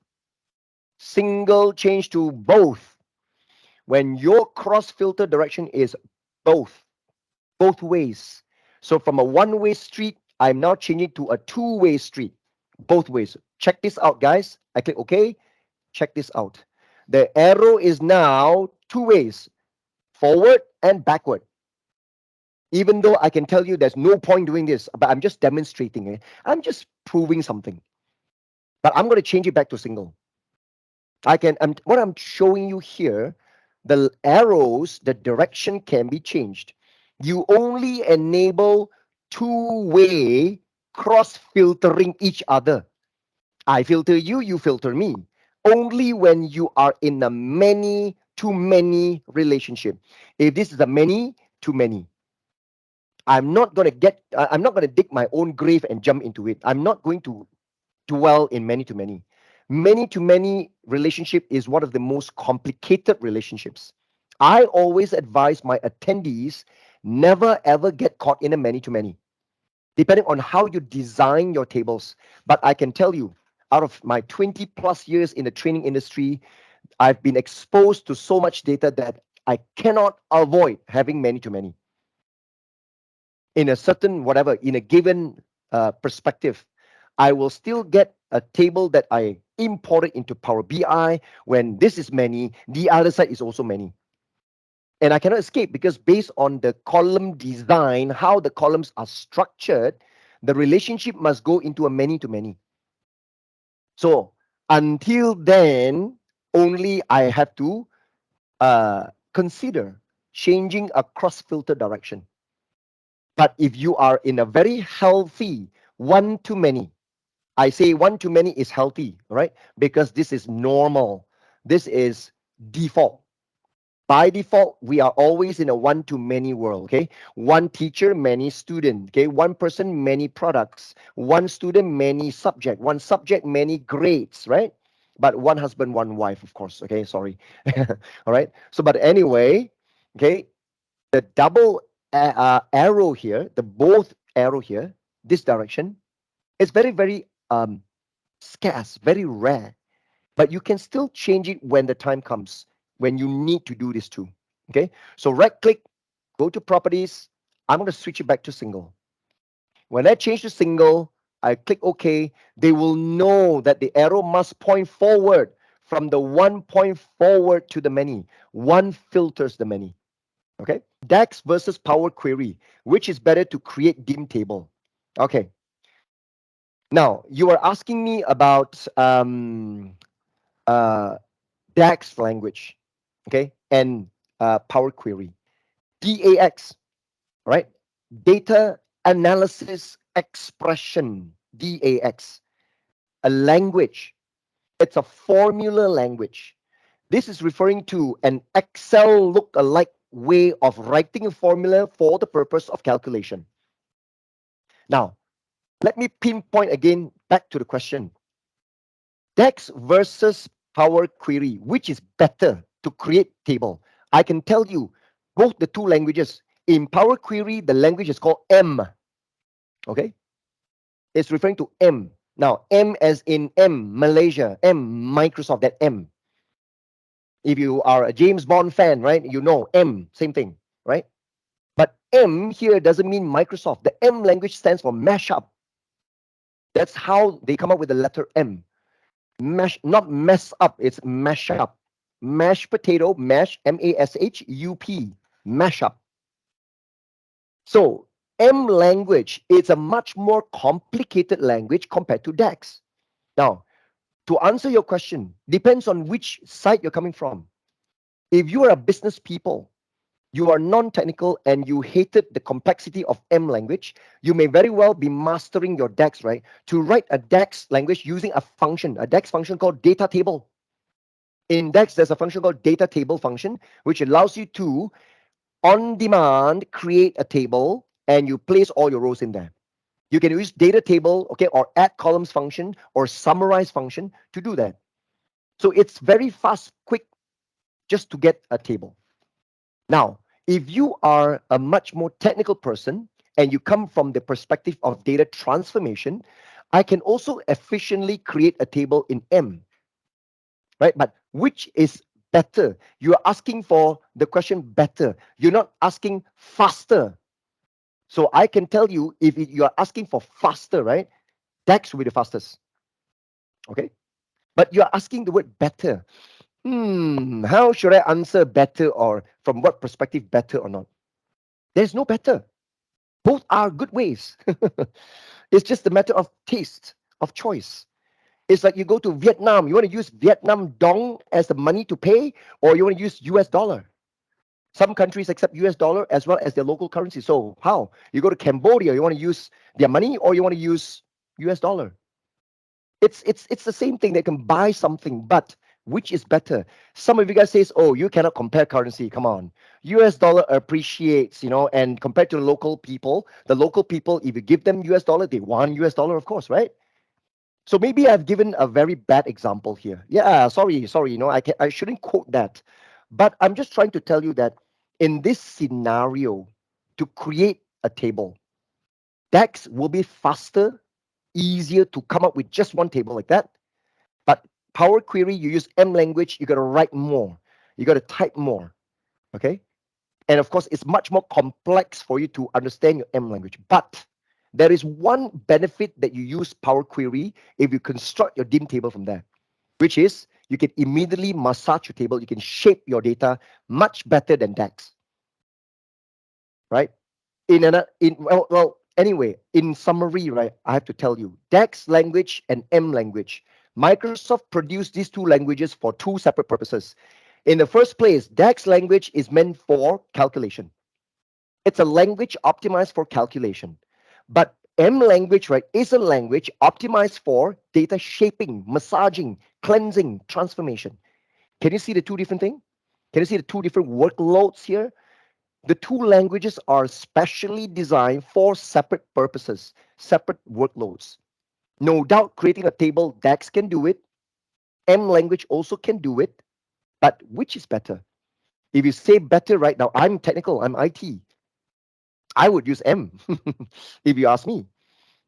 Single change to both. When your cross filter direction is both ways. So from a one-way street, I'm now changing to a two-way street, both ways. Check this out, guys. I click OK. Check this out. The arrow is now two ways, forward and backward. Even though I can tell you there's no point doing this, but I'm just demonstrating it. I'm just proving something. But I'm going to change it back to single. What I'm showing you here, the arrows, the direction can be changed. You only enable two-way cross filtering each other. I filter you, you filter me. Only when you are in a many to many relationship. If this is a many to many, I'm not going to dig my own grave and jump into it. I'm not going to dwell in many to many. Many to many relationship is one of the most complicated relationships. I always advise my attendees never ever get caught in a many to many, depending on how you design your tables. But I can tell you, out of my 20 plus years in the training industry, I've been exposed to so much data that I cannot avoid having many to many in a certain whatever, in a given perspective. I will still get a table that I imported into Power BI. When this is many, the other side is also many. And I cannot escape, because based on the column design, how the columns are structured, the relationship must go into a many to many. So until then, only I have to consider changing a cross filter direction. But if you are in a very healthy one to many, I say one to many is healthy, right? Because this is normal. This is default. By default, we are always in a one to many world, okay? One teacher, many students, okay? One person, many products. One student, many subject. One subject, many grades, right? But one husband, one wife, of course, okay? Sorry. All right? So, but anyway, okay, the double arrow here, the both arrow here, this direction, is very, very scarce, very rare. But you can still change it when the time comes, when you need to do this too. Okay, so right click, go to properties. I'm going to switch it back to single. When I change to single, I click OK. They will know that the arrow must point forward. From the one point forward to the many, one filters the many. Okay, DAX versus Power Query, which is better to create dim table? Okay, now you are asking me about uh, DAX language, okay, and Power Query. DAX, right? Data Analysis Expression, DAX, a language. It's a formula language. This is referring to an Excel look-alike way of writing a formula for the purpose of calculation. Now, let me pinpoint again back to the question. DAX versus Power Query, which is better to create table? I can tell you both the two languages. In Power Query, the language is called M. Okay, it's referring to M. Now, M as in M, Malaysia, M, Microsoft, that M. If you are a James Bond fan, right, you know M, same thing, right? But M here doesn't mean Microsoft. The M language stands for mashup. That's how they come up with the letter M. Mash, not mess up, it's mash up. Mashed potato, mash, MASHUP, mash up. So M language is a much more complicated language compared to DAX. Now, to answer your question, depends on which side you're coming from. If you are a business people, you are non-technical and you hated the complexity of M language, you may very well be mastering your DAX, right? To write a DAX language using a DAX function called data table. In DAX, there's a function called data table function, which allows you to, on demand, create a table and you place all your rows in there. You can use data table, okay, or add columns function or summarize function to do that. So it's very fast, quick, just to get a table. Now, if you are a much more technical person and you come from the perspective of data transformation, I can also efficiently create a table in M, right? But which is better? You are asking for the question better. You're not asking faster. So I can tell you if you are asking for faster, right? DAX will be the fastest. Okay. But you're asking the word better. How should I answer better, or from what perspective better or not? There's no better. Both are good ways. It's just a matter of taste, of choice. It's like you go to Vietnam, you want to use Vietnam dong as the money to pay, or you want to use US dollar. Some countries accept US dollar as well as their local currency. So how? You go to Cambodia, you want to use their money or you want to use US dollar. It's the same thing. They can buy something, but which is better? Some of you guys says, "Oh, you cannot compare currency." Come on, US dollar appreciates, and compared to the local people, if you give them US dollar, they want US dollar, of course, right? So maybe I've given a very bad example here. Yeah, sorry. I shouldn't quote that, but I'm just trying to tell you that in this scenario, to create a table, DAX will be faster, easier to come up with just one table like that. But Power Query, you use M language, you got to write more, you got to type more. Okay. And of course, it's much more complex for you to understand your M language. But there is one benefit that you use Power Query if you construct your dim table from there, which is you can immediately massage your table. You can shape your data much better than DAX, right? Anyway, in summary, right, I have to tell you, DAX language and M language, Microsoft produced these two languages for two separate purposes. In the first place, DAX language is meant for calculation. It's a language optimized for calculation. But M language, right, is a language optimized for data shaping, massaging, cleansing, transformation. Can you see the two different things? Can you see the two different workloads here? The two languages are specially designed for separate purposes, separate workloads. No doubt creating a table, DAX can do it. M language also can do it. But which is better? If you say better right now, I'm technical, I'm IT. I would use M if you ask me.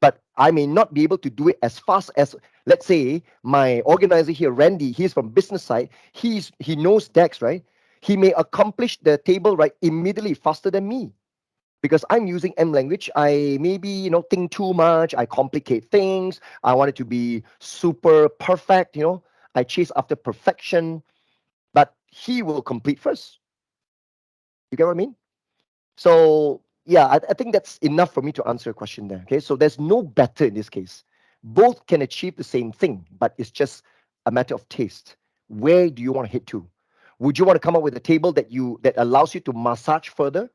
But I may not be able to do it as fast as, let's say, my organizer here, Randy. He's from business side. He knows DAX, right? He may accomplish the table right immediately faster than me because I'm using M language. I maybe think too much. I complicate things. I want it to be super perfect. I chase after perfection, but he will complete first. You get what I mean? So yeah, I think that's enough for me to answer your question there. Okay, so there's no better in this case. Both can achieve the same thing, but it's just a matter of taste. Where do you want to hit to? Would you want to come up with a table that allows you to massage further?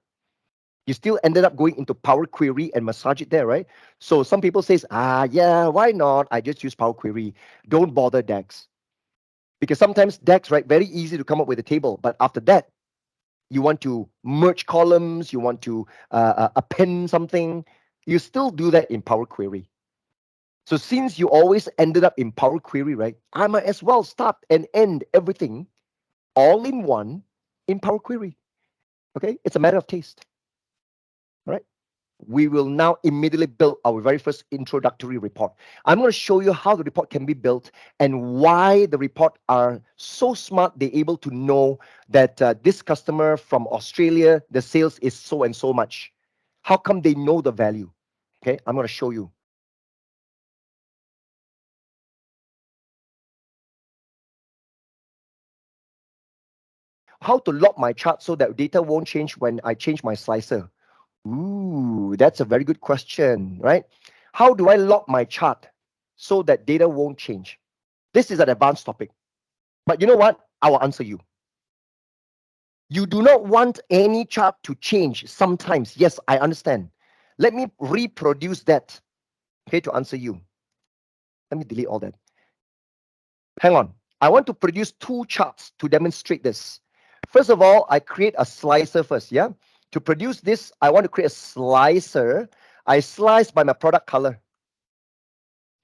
You still ended up going into Power Query and massage it there, right? So some people says, yeah, why not? I just use Power Query. Don't bother DAX. Because sometimes DAX, right, very easy to come up with a table, but after that, you want to merge columns, you want to append something, you still do that in Power Query. So since you always ended up in Power Query, right, I might as well start and end everything all in one in Power Query. Okay, it's a matter of taste. All right. We will now immediately build our very first introductory report. I'm going to show you how the report can be built and why the report are so smart. They're able to know that this customer from Australia, the sales is so and so much. How come they know the value? Okay, I'm going to show you. How to lock my chart so that data won't change when I change my slicer. Ooh, that's a very good question, right? How do I lock my chart so that data won't change? This is an advanced topic. But you know what? I will answer you. You do not want any chart to change sometimes. Yes, I understand. Let me reproduce that, okay, to answer you. Let me delete all that. Hang on. I want to produce two charts to demonstrate this. First of all, I create a slicer first, yeah? To produce this, I want to create a slicer. I slice by my product color.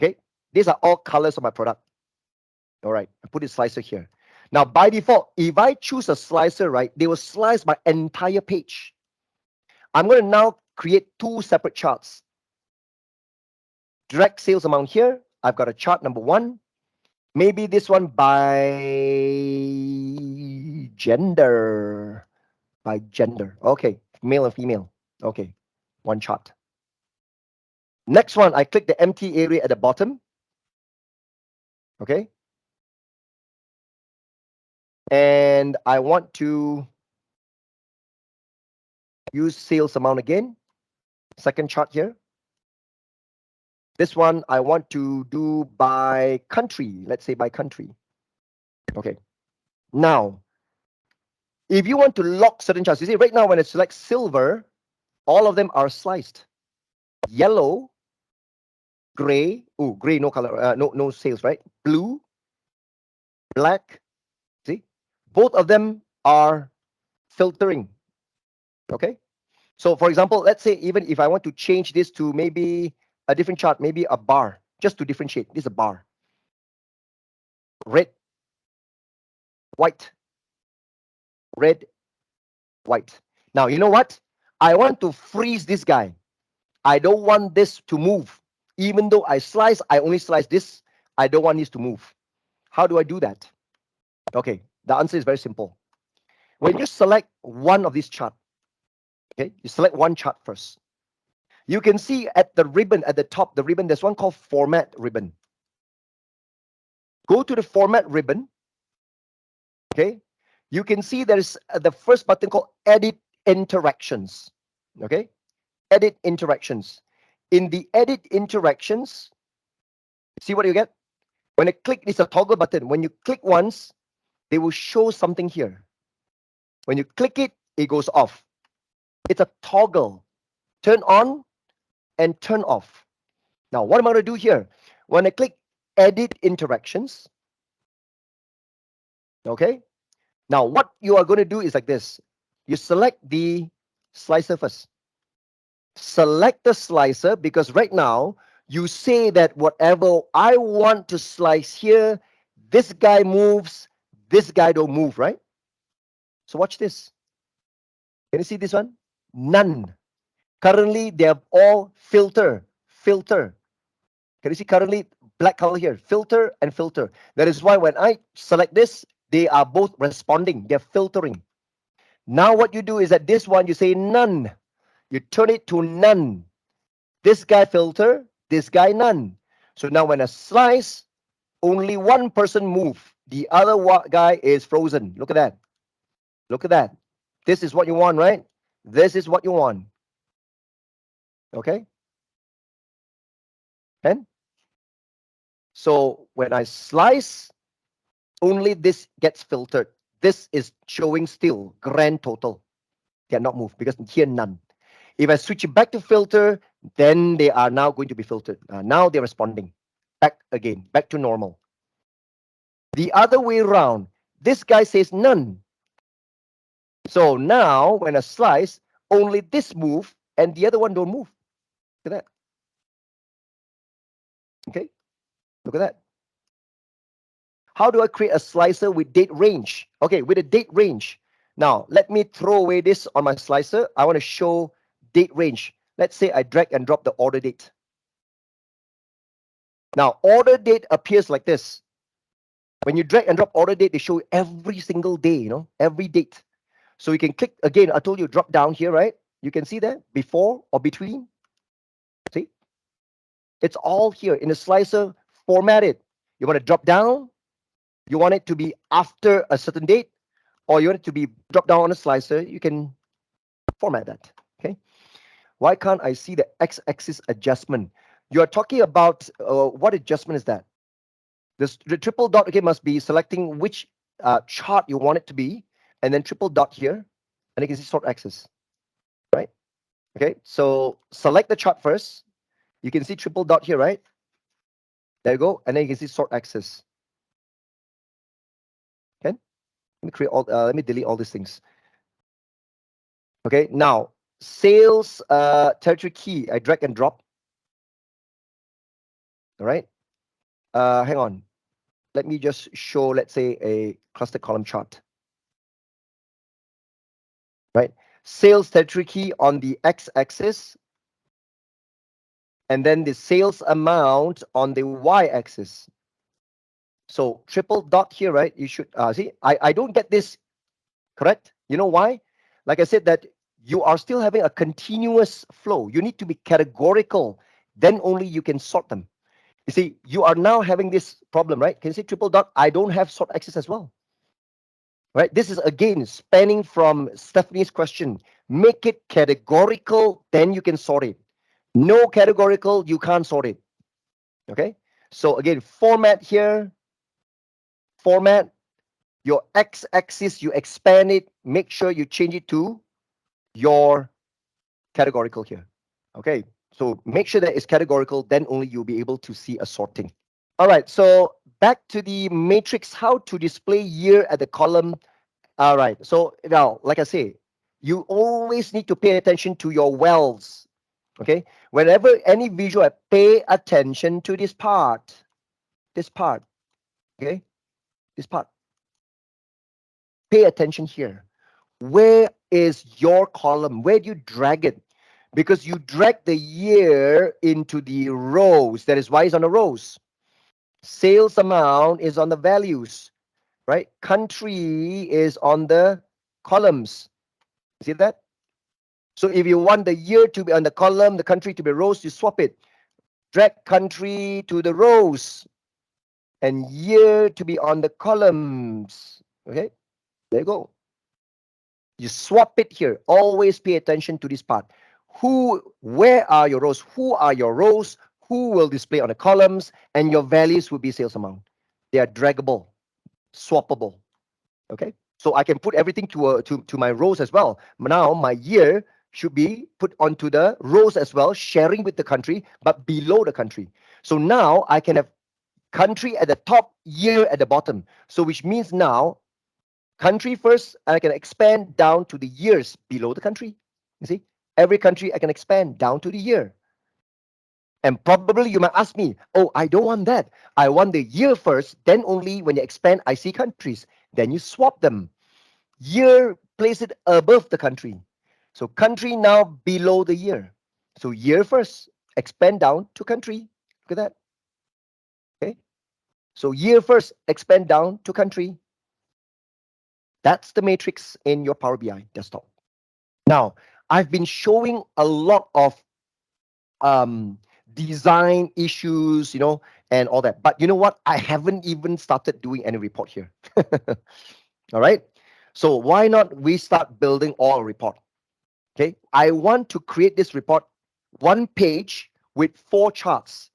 Okay, these are all colors of my product. All right, I put a slicer here. Now, by default, if I choose a slicer, right, they will slice my entire page. I'm going to now create two separate charts. Direct sales amount here. I've got a chart number one. Maybe this one by gender. By gender. Okay, male and female. Okay, one chart. Next one, I click the empty area at the bottom. Okay. And I want to use sales amount again. Second chart here. This one I want to do by country. Let's say by country. Okay. Now, if you want to lock certain charts, you see right now when I select silver, all of them are sliced. Yellow, gray, gray no color, no sales, right? Blue, black, see? Both of them are filtering. Okay. So for example, let's say even if I want to change this to maybe a different chart, maybe a bar, just to differentiate. This is a bar. Red, white, red, white. Now, you know what? I want to freeze this guy. I don't want this to move. Even though I slice, I only slice this. I don't want this to move. How do I do that? Okay, the answer is very simple. When you select one of these charts, okay, you select one chart first. You can see at the ribbon at the top, the ribbon, there's one called Format ribbon. Go to the Format ribbon. Okay, you can see there's the first button called Edit Interactions. Okay, Edit Interactions. In the Edit Interactions, see what you get? When I click, it's a toggle button. When you click once, they will show something here. When you click it, it goes off. It's a toggle. Turn on and turn off. Now, what am I going to do here? When I click Edit Interactions, okay? Now, what you are going to do is like this. You select the slicer first. Select the slicer because right now, you say that whatever I want to slice here, this guy moves, this guy don't move, right? So watch this. Can you see this one? None. Currently, they are all filter, filter. Can you see currently black color here? Filter and filter. That is why when I select this, they are both responding. They're filtering. Now what you do is that this one, you say none. You turn it to none. This guy filter, this guy none. So now when I slice, only one person move. The other guy is frozen. Look at that. Look at that. This is what you want, right? This is what you want. Okay? And so when I slice, only this gets filtered. This is showing still grand total. Cannot move because here none. If I switch it back to filter, then they are now going to be filtered. Now they're responding. Back again, back to normal. The other way around, this guy says none. So now when I slice, only this move and the other one don't move. Look at that. Okay, look at that. How do I create a slicer with date range? Okay, with a date range. Now, let me throw away this on my slicer. I want to show date range. Let's say I drag and drop the order date. Now, order date appears like this. When you drag and drop order date, they show every single day, every date. So you can click again. I told you drop down here, right? You can see that before or between. See? It's all here in the slicer formatted. You want to drop down, you want it to be after a certain date, or you want it to be drop down on a slicer, you can format that. Okay. Why can't I see the x-axis adjustment? You are talking about what adjustment is that? The triple dot, okay, must be selecting which chart you want it to be, and then triple dot here, and you can see sort axis, right? Okay, so select the chart first. You can see triple dot here, right? There you go, and then you can see sort axis. Okay, let me delete all these things. Okay, now sales territory key, I drag and drop. All right. Hang on. Let me just show, let's say, a cluster column chart. Right. Sales territory key on the x-axis, and then the sales amount on the y-axis. So triple dot here, right? You should see. I don't get this correct. You know why? Like I said, that you are still having a continuous flow. You need to be categorical. Then only you can sort them. You see, you are now having this problem, right? Can you see triple dot? I don't have sort access as well, right? This is again spanning from Stephanie's question. Make it categorical, then you can sort it. No categorical, you can't sort it. Okay. So again, format here, format your x-axis, you expand it. Make sure you change it to your categorical here. Okay. So make sure that it's categorical, then only you'll be able to see a sorting. All right, so back to the matrix, how to display year at the column. All right, so now, like I say, you always need to pay attention to your wells, okay? Whenever any visual, pay attention to this part, okay? This part, pay attention here. Where is your column? Where do you drag it? Because you drag the year into the rows. That is why it's on the rows. Sales amount is on the values, right? Country is on the columns. See that? So if you want the year to be on the column, the country to be rows, you swap it. Drag country to the rows and year to be on the columns. Okay, there you go. You swap it here. Always pay attention to this part. Where are your rows? Who are your rows? Who will display on the columns? And your values will be sales amount. They are draggable, swappable. Okay, so I can put everything to my rows as well. Now my year should be put onto the rows as well, sharing with the country, but below the country. So now I can have country at the top, year at the bottom. So which means now country first, I can expand down to the years below the country. You see, every country I can expand down to the year. And probably you might ask me, oh, I don't want that. I want the year first, then only when you expand, I see countries. Then you swap them. Year, place it above the country. So country now below the year. So year first, expand down to country. Look at that. Okay. So year first, expand down to country. That's the matrix in your Power BI desktop. Now, I've been showing a lot of um, design issues, and all that. But you know what? I haven't even started doing any report here. All right. So why not we start building all report? Okay. I want to create this report, one page with 4 charts.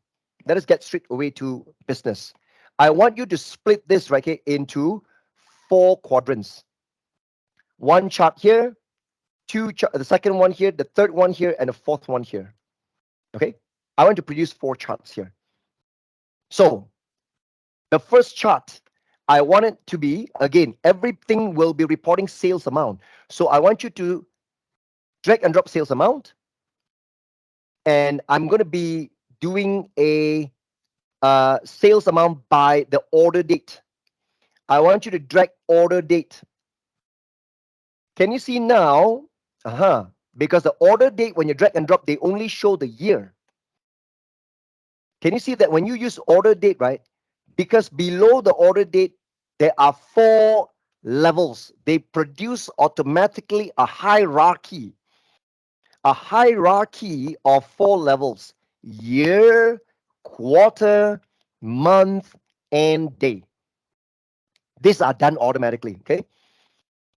Let us get straight away to business. I want you to split this right here into 4 quadrants. One chart here, the second one here, the third one here, and the fourth one here. Okay. I want to produce 4 charts here. So the first chart, I want it to be, again, everything will be reporting sales amount. So I want you to drag and drop sales amount. And I'm going to be doing a sales amount by the order date. I want you to drag order date. Can you see now? Because the order date, when you drag and drop, they only show the year. Can you see that when you use order date, right? Because below the order date, there are 4 levels. They produce automatically a hierarchy of 4 levels: year, quarter, month, and day. These are done automatically. Okay,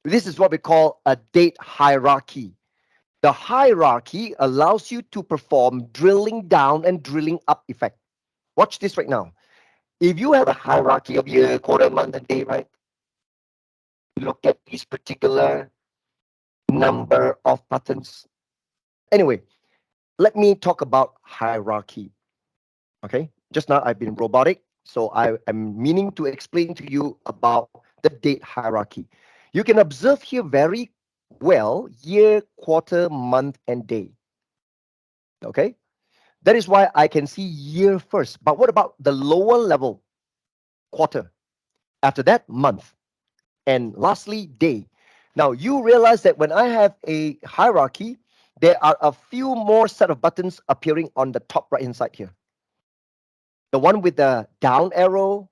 this is what we call a date hierarchy. The hierarchy allows you to perform drilling down and drilling up effect. Watch this right now. If you have a hierarchy of year, quarter, month, and day, right? Look at this particular number of buttons. Anyway, let me talk about hierarchy. Okay, just now I've been robotic, so I am meaning to explain to you about the date hierarchy. You can observe here very well year, quarter, month, and day. Okay, that is why I can see year first. But what about the lower level? Quarter. After that, month. And lastly, day. Now you realize that when I have a hierarchy, there are a few more set of buttons appearing on the top right hand side here. The one with the down arrow,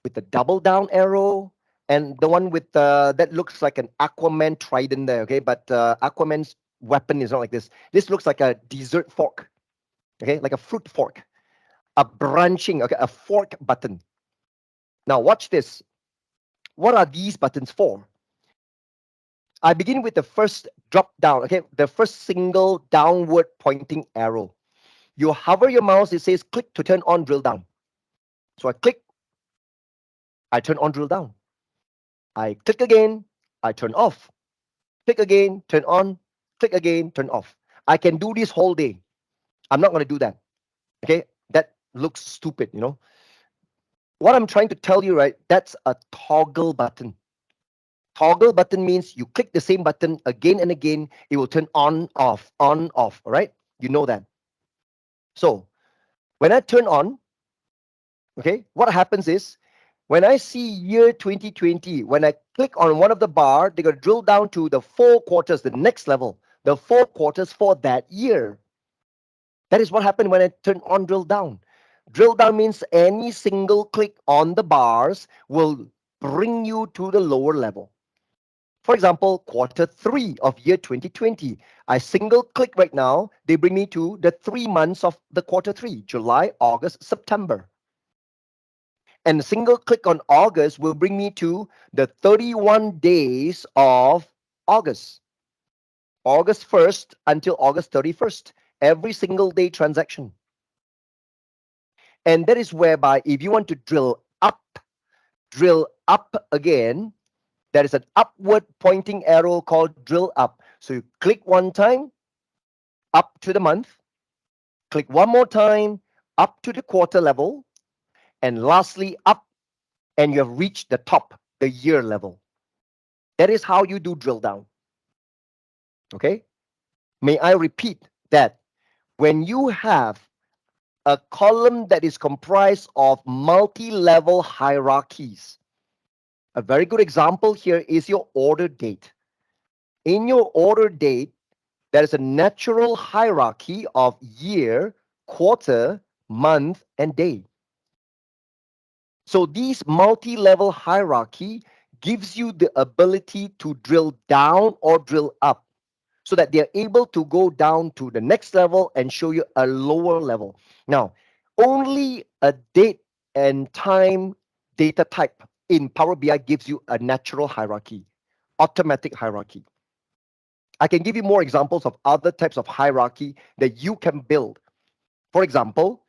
with the double down arrow, and the one with that looks like an Aquaman trident there. Okay, but Aquaman's weapon is not like this. This looks like a dessert fork. Okay, like a fruit fork, a branching. Okay, a fork button. Now watch this. What are these buttons for? I begin with the first drop down. Okay, the first single downward pointing arrow. You hover your mouse. It says click to turn on drill down. So I click. I turn on drill down. I click again, I turn off. Click again, turn on. Click again, turn off. I can do this whole day. I'm not going to do that. Okay, that looks stupid, you know. What I'm trying to tell you, right? That's a toggle button. Toggle button means you click the same button again and again, it will turn on, off, on, off. All right, you know that. So when I turn on, okay, what happens is when I see year 2020, when I click on one of the bar, they're going to drill down to the 4 quarters, the next level, the 4 quarters for that year. That is what happened when I turn on drill down. Drill down means any single click on the bars will bring you to the lower level. For example, quarter 3 of year 2020. I single click right now, they bring me to the 3 months of the quarter 3, July, August, September. And a single click on August will bring me to the 31 days of August, August 1st until August 31st, every single day transaction. And that is whereby if you want to drill up again, there is an upward pointing arrow called drill up. So you click one time up to the month, click one more time up to the quarter level, and lastly up, and you have reached the top, the year level. That is how you do drill down. Okay. May I repeat that when you have a column that is comprised of multi-level hierarchies, a very good example here is your order date. In your order date, there is a natural hierarchy of year, quarter, month, and day. So these multi-level hierarchy gives you the ability to drill down or drill up so that they're able to go down to the next level and show you a lower level. Now, only a date and time data type in Power BI gives you a natural hierarchy, automatic hierarchy. I can give you more examples of other types of hierarchy that you can build. For example,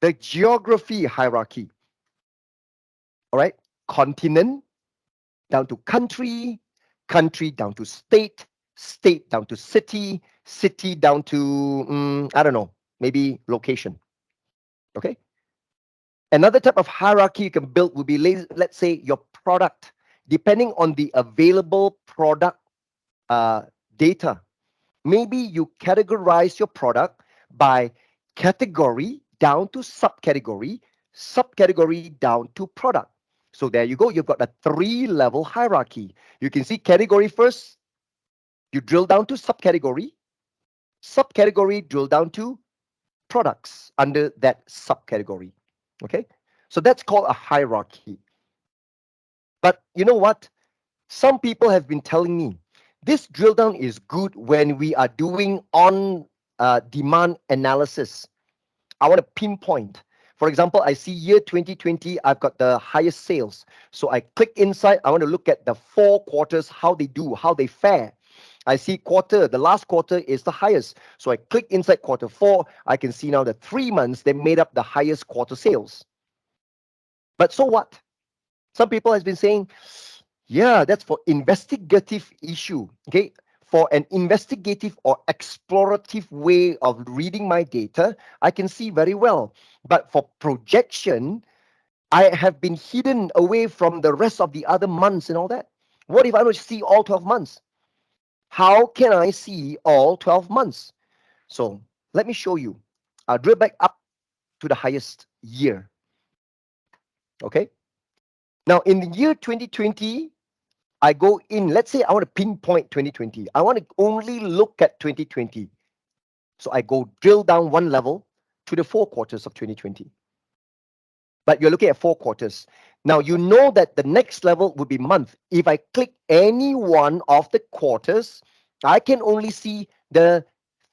the geography hierarchy. All right, continent down to country, country down to state, state down to city, city down to, I don't know, maybe location. Okay. Another type of hierarchy you can build would be, let's say, your product, depending on the available product uh, data. Maybe you categorize your product by category down to subcategory, subcategory down to product. So there you go. You've got a 3-level hierarchy. You can see category first, you drill down to subcategory, subcategory drill down to products under that subcategory. Okay, so that's called a hierarchy. But you know what? Some people have been telling me this drill down is good when we are doing on demand analysis. I want to pinpoint. For example, I see year 2020, I've got the highest sales. So I click inside. I want to look at the 4 quarters, how they do, how they fare. I see quarter, the last quarter is the highest. So I click inside quarter 4. I can see now the 3 months they made up the highest quarter sales. But so what? Some people has been saying, yeah, that's for investigative issue. Okay. For an investigative or explorative way of reading my data, I can see very well. But for projection, I have been hidden away from the rest of the other months and all that. What if I don't see all 12 months? How can I see all 12 months? So let me show you. I'll drill back up to the highest year. Okay. Now in the year 2020, I go in. Let's say I want to pinpoint 2020. I want to only look at 2020. So I go drill down one level to the 4 quarters of 2020. But you're looking at 4 quarters. Now you know that the next level would be month. If I click any one of the quarters, I can only see the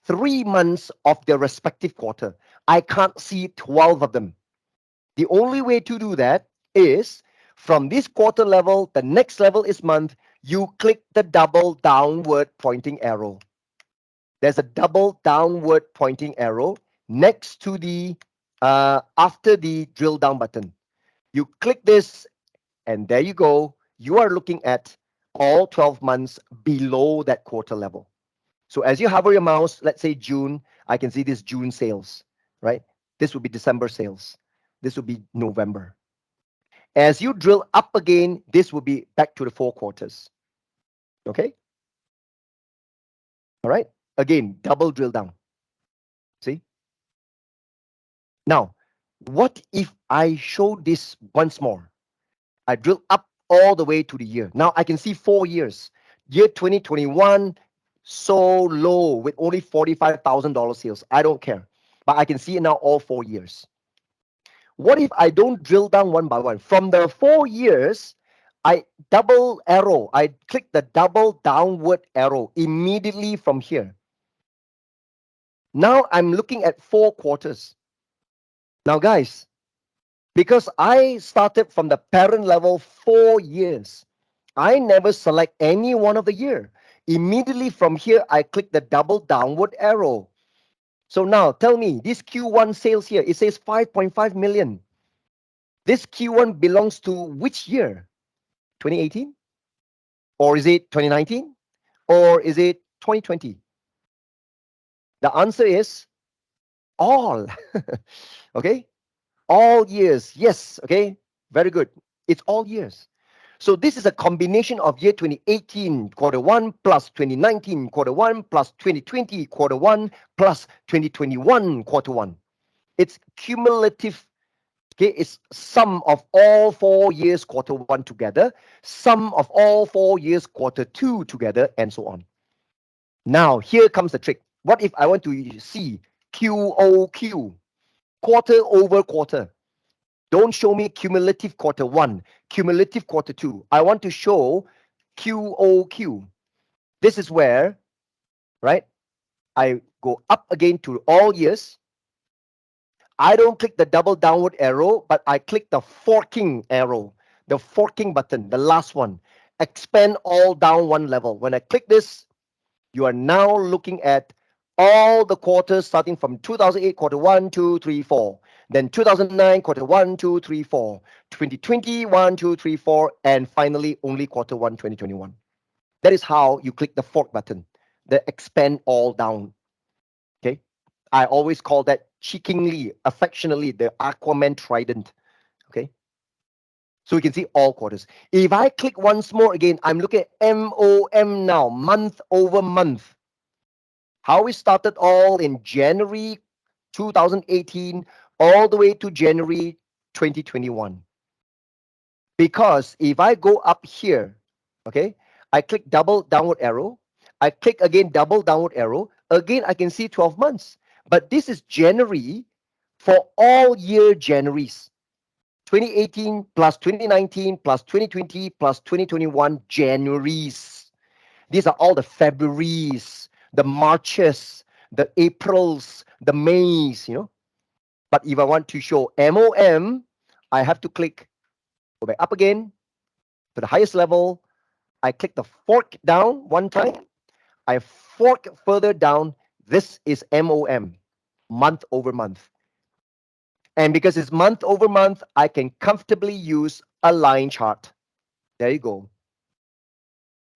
3 months of the respective quarter. I can't see 12 of them. The only way to do that is from this quarter level, the next level is month, you click the double downward pointing arrow. There's a double downward pointing arrow next to the after the drill down button. You click this, and there you go. You are looking at all 12 months below that quarter level. So as you hover your mouse, let's say June, I can see this June sales, right? This would be December sales. This would be November. As you drill up again, this will be back to the 4 quarters. Okay? All right? Again, double drill down. See? Now, what if I show this once more? I drill up all the way to the year. Now I can see 4 years. Year 2021, so low with only $45,000 sales. I don't care. But I can see it now all 4 years. What if I don't drill down one by one? From the 4 years, I double arrow. I click the double downward arrow immediately from here. Now I'm looking at 4 quarters. Now, guys, because I started from the parent level 4 years, I never select any one of the year. Immediately from here, I click the double downward arrow. So now tell me, this Q1 sales here, it says 5.5 million. This Q1 belongs to which year? 2018? Or is it 2019? Or is it 2020? The answer is all. Okay? All years. Yes. Okay? Very good. It's all years. So this is a combination of year 2018 quarter one plus 2019 quarter one plus 2020 quarter one plus 2021 quarter one. It's cumulative. Okay, it's sum of all 4 years quarter one together, sum of all 4 years quarter two together, and so on. Now here comes the trick. What if I want to see QOQ, quarter over quarter? Don't show me cumulative quarter one, cumulative quarter two. I want to show QOQ. This is where, right, I go up again to all years. I don't click the double downward arrow, but I click the forking arrow, the forking button, the last one. Expand all down one level. When I click this, you are now looking at all the quarters starting from 2008 quarter 1, 2, 3, 4. Then 2009 quarter 1, 2, 3, 4. 2020 1, 2, 3, 4, and finally only quarter 1 2021. That is how you click the fork button, the expand all down. Okay, I always call that cheekingly, affectionately, the Aquaman trident. Okay, so we can see all quarters. If I click once more again, I'm looking at MOM now, month over month. How we started all in January 2018 all the way to January 2021. Because if I go up here, okay, I click double downward arrow, I click again double downward arrow, again I can see 12 months. But this is January for all year Januaries. 2018 plus 2019 plus 2020 plus 2021 Januaries. These are all the Februaries, the Marches, the Aprils, the Mays, you know. But if I want to show MOM, I have to click, go back up again to the highest level. I click the fork down one time. I fork further down. This is MOM, month over month. And because it's month over month, I can comfortably use a line chart. There you go.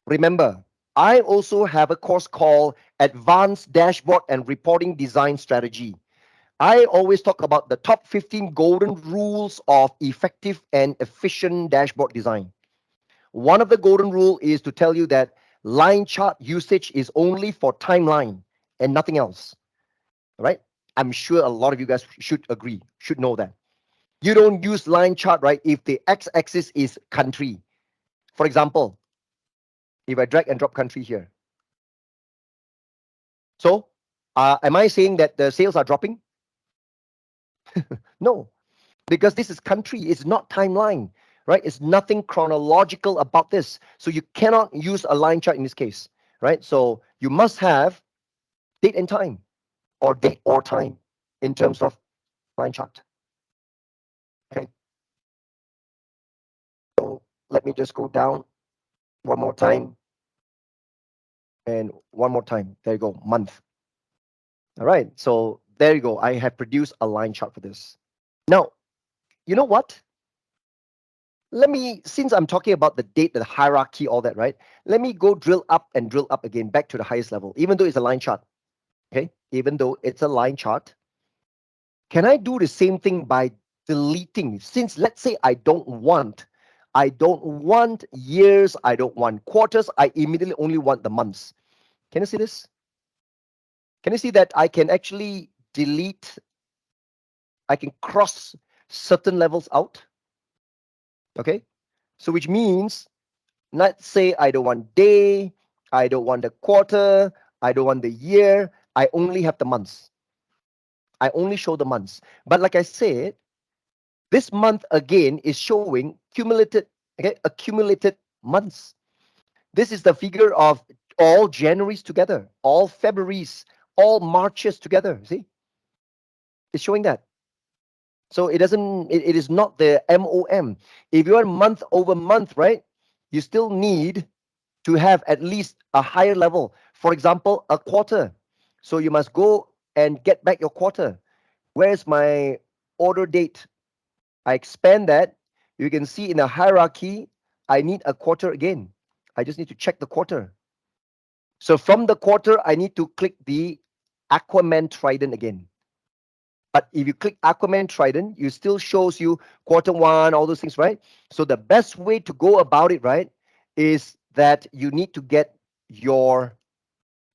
Remember, I also have a course called Advanced Dashboard and Reporting Design Strategy. I always talk about the top 15 golden rules of effective and efficient dashboard design. One of the golden rule is to tell you that line chart usage is only for timeline and nothing else, right? I'm sure a lot of you guys should agree, should know that. You don't use line chart, right, if the x-axis is country. For example, if I drag and drop country here. So, am I saying that the sales are dropping? No, because this is country, it's not timeline, right? It's nothing chronological about this. So you cannot use a line chart in this case, right? So you must have date and time, or date or time in terms of line chart. Okay. So let me just go down one more time and one more time. There you go, month. All right. So there you go. I have produced a line chart for this. Now, you know what? Let me, since I'm talking about the date, the hierarchy, all that, right? Let me go drill up and drill up again back to the highest level, even though it's a line chart. Okay. Even though it's a line chart, can I do the same thing by deleting? Since let's say I don't want years, I don't want quarters, I immediately only want the months. Can you see this? Can you see that I can actually delete, I can cross certain levels out? Okay. So which means, let's say I don't want day, I don't want the quarter, I don't want the year, I only have the months. I only show the months. But like I said, this month again is showing cumulated, okay, accumulated months. This is the figure of all Januaries together, all Februaries, all Marches together. See, it's showing that. So it doesn't, it is not the MOM. If you are month over month, right, you still need to have at least a higher level. For example, a quarter. So you must go and get back your quarter. Where's my order date? I expand that. You can see in the hierarchy, I need a quarter again. I just need to check the quarter. So from the quarter, I need to click the Aquaman Trident again. But if you click Aquaman Trident, you still shows you quarter one, all those things, right? So the best way to go about it, right, is that you need to get your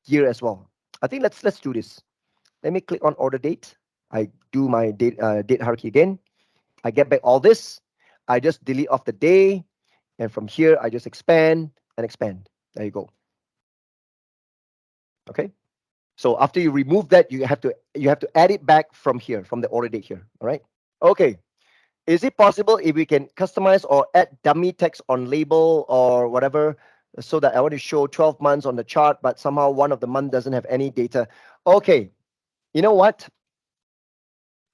year as well. I think let's do this. Let me click on order date. I do my date hierarchy again. I get back all this. I just delete off the day, and from here I just expand and expand. There you go. Okay. So after you remove that, you have to add it back from here, from the order date here. All right. Okay. Is it possible if we can customize or add dummy text on label or whatever, so that I want to show 12 months on the chart, but somehow one of the month doesn't have any data? Okay. You know what?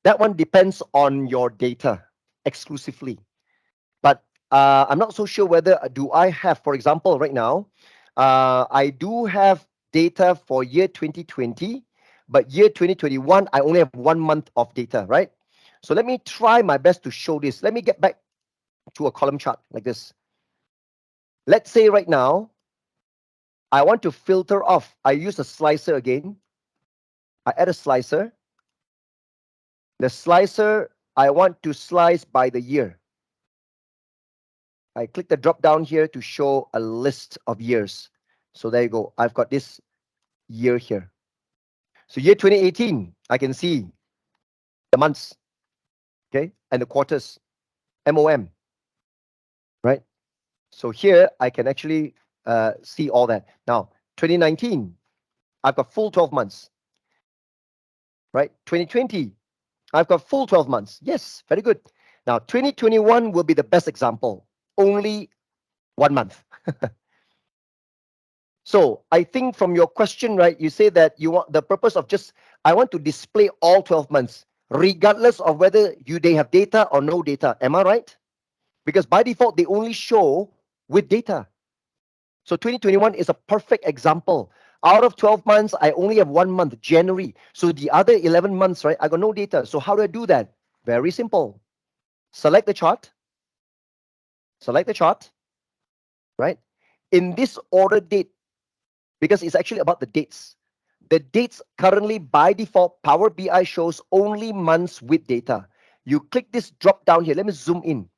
That one depends on your data exclusively. But I'm not so sure whether do I have, for example, right now, I do have data for year 2020, but year 2021, I only have 1 month of data, right? So let me try my best to show this. Let me get back to a column chart like this. Let's say right now, I want to filter off. I use a slicer again. I add a slicer. The slicer, I want to slice by the year. I click the drop down here to show a list of years. So there you go. I've got this year here. So year 2018, I can see the months, okay, and the quarters, MOM, right? So here I can actually see all that. Now, 2019, I've got full 12 months, right? 2020, I've got full 12 months. Yes, very good. Now, 2021 will be the best example. Only 1 month. So I think from your question, right, you say that you want the purpose of just, I want to display all 12 months, regardless of whether they have data or no data. Am I right? Because by default, they only show with data. So 2021 is a perfect example. Out of 12 months, I only have 1 month, January. So the other 11 months, right, I got no data. So how do I do that? Very simple. Select the chart. Select the chart, right? In this order date, because it's actually about the dates. The dates currently by default, Power BI shows only months with data. You click this drop down here. Let me zoom in.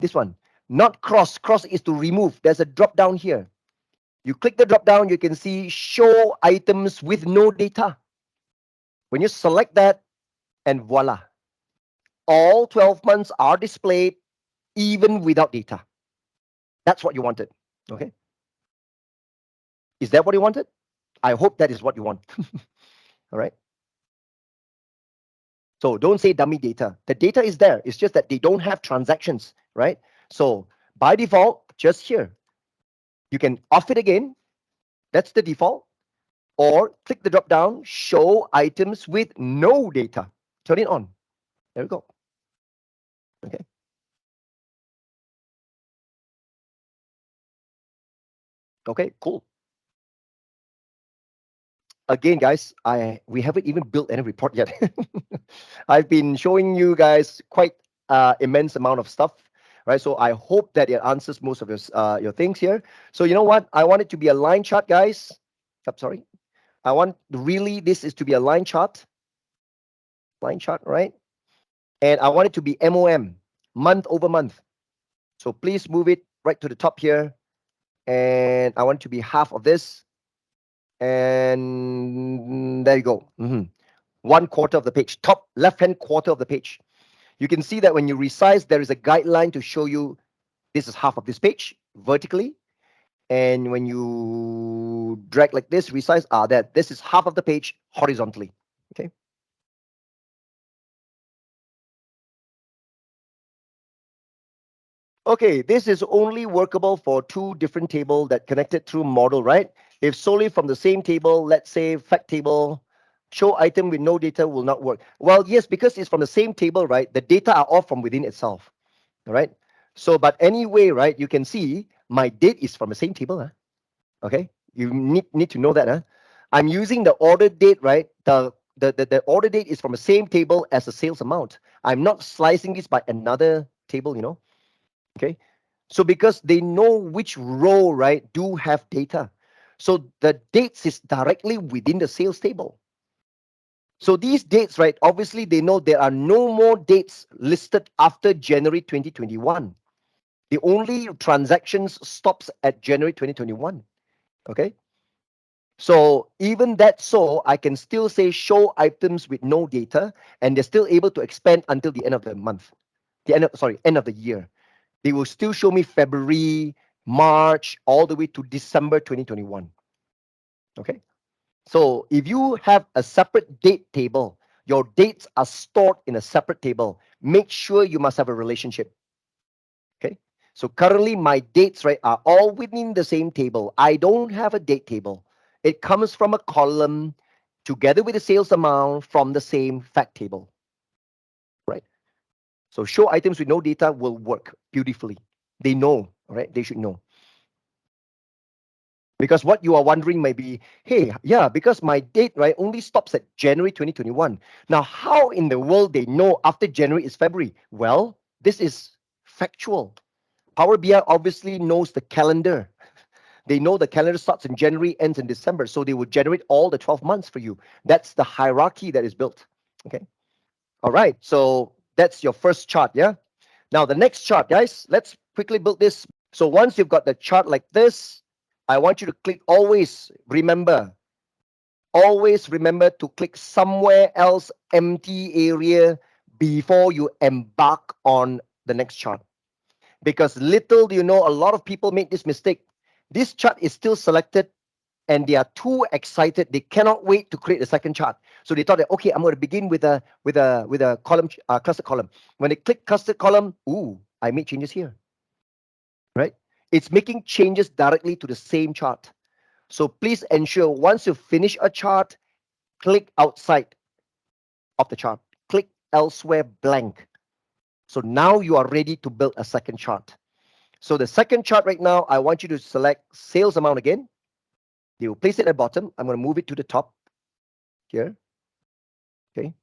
This one, not cross. Cross is to remove. There's a drop down here. You click the drop down, you can see show items with no data. When you select that, and voila, all 12 months are displayed even without data. That's what you wanted. Okay. Is that what you wanted? I hope that is what you want. All right. So don't say dummy data. The data is there. It's just that they don't have transactions, right? So by default, just here, you can off it again. That's the default. Or click the drop down, show items with no data. Turn it on. There we go. Okay. Okay, cool. Again, guys, we haven't even built any report yet. I've been showing you guys quite immense amount of stuff, right? So I hope that it answers most of your things here. So you know what? I want it to be a line chart, guys. I'm sorry. I want really this is to be a line chart, right? And I want it to be MOM, month over month. So please move it right to the top here. And I want it to be half of this. And there you go. 1/4 of the page, top left-hand quarter of the page. You can see that when you resize, there is a guideline to show you this is half of this page vertically. And when you drag like this, resize, that this is half of the page horizontally. Okay. Okay, this is only workable for two different tables that connected through model, right? If solely from the same table, let's say fact table, show item with no data will not work. Well, yes, because it's from the same table, right? The data are all from within itself, all right? So, but anyway, right, you can see my date is from the same table, huh? Okay? You need to know that, huh? I'm using the order date, right? The order date is from the same table as the sales amount. I'm not slicing this by another table, okay? So because they know which row, right, do have data. So the dates is directly within the sales table. So these dates, right, obviously they know there are no more dates listed after January 2021. The only transactions stops at January 2021. Okay. So even that, so I can still say show items with no data, and they're still able to expand until the end of the month, end of the year. They will still show me February, March, all the way to December 2021. Okay. So if you have a separate date table, your dates are stored in a separate table. Make sure you must have a relationship. Okay. So currently my dates, right, are all within the same table. I don't have a date table. It comes from a column together with the sales amount from the same fact table. Right. So show items with no data will work beautifully. They know, all right? They should know. Because what you are wondering may be, hey, yeah, because my date, right, only stops at January 2021. Now, how in the world they know after January is February? Well, this is factual. Power BI obviously knows the calendar. They know the calendar starts in January, ends in December. So they will generate all the 12 months for you. That's the hierarchy that is built. Okay. All right. So that's your first chart. Yeah. Now, the next chart, guys, let's quickly build this. So once you've got the chart like this, I want you to click always remember to click somewhere else empty area before you embark on the next chart. Because little do you know, a lot of people make this mistake. This chart is still selected and they are too excited. They cannot wait to create a second chart. So they thought that, okay, I'm going to begin with a column, cluster column. When they click cluster column, ooh, I made changes here, right? It's making changes directly to the same chart. So please ensure once you finish a chart, click outside of the chart, click elsewhere blank. So now you are ready to build a second chart. So the second chart right now, I want you to select sales amount again. You will place it at the bottom. I'm going to move it to the top here. Okay.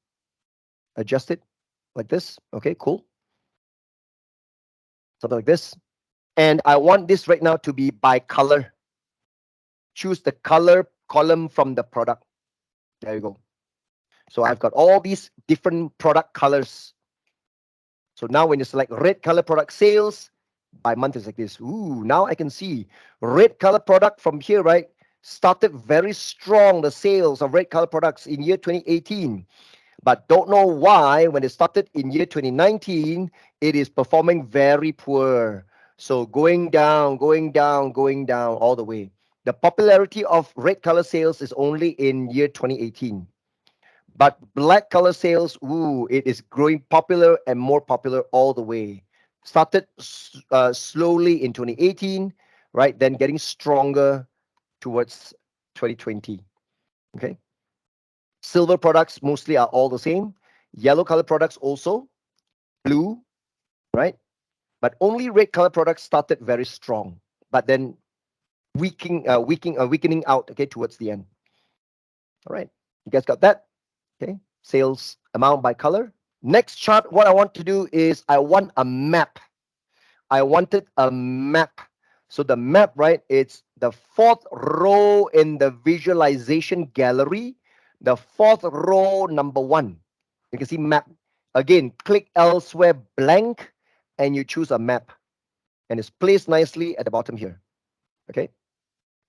Adjust it like this. Okay, cool. Something like this. And I want this right now to be by color. Choose the color column from the product. There you go. So I've got all these different product colors. So now when you select red color product sales, by month is like this. Ooh, now I can see red color product from here, right? Started very strong, the sales of red color products in year 2018. But don't know why when it started in year 2019, it is performing very poor. So going down, going down, going down all the way. The popularity of red color sales is only in year 2018. But black color sales, ooh, it is growing popular and more popular all the way. Started slowly in 2018, right? Then getting stronger towards 2020. Okay. Silver products mostly are all the same. Yellow color products also, blue, right? But only red color products started very strong, but then weakening out. Okay, towards the end. All right, you guys got that? Okay, sales amount by color. Next chart, what I want to do is I want a map. I wanted a map. So the map, right? It's the fourth row in the visualization gallery. The fourth row, number one. You can see map. Again, click elsewhere blank and you choose a map. And it's placed nicely at the bottom here. Okay.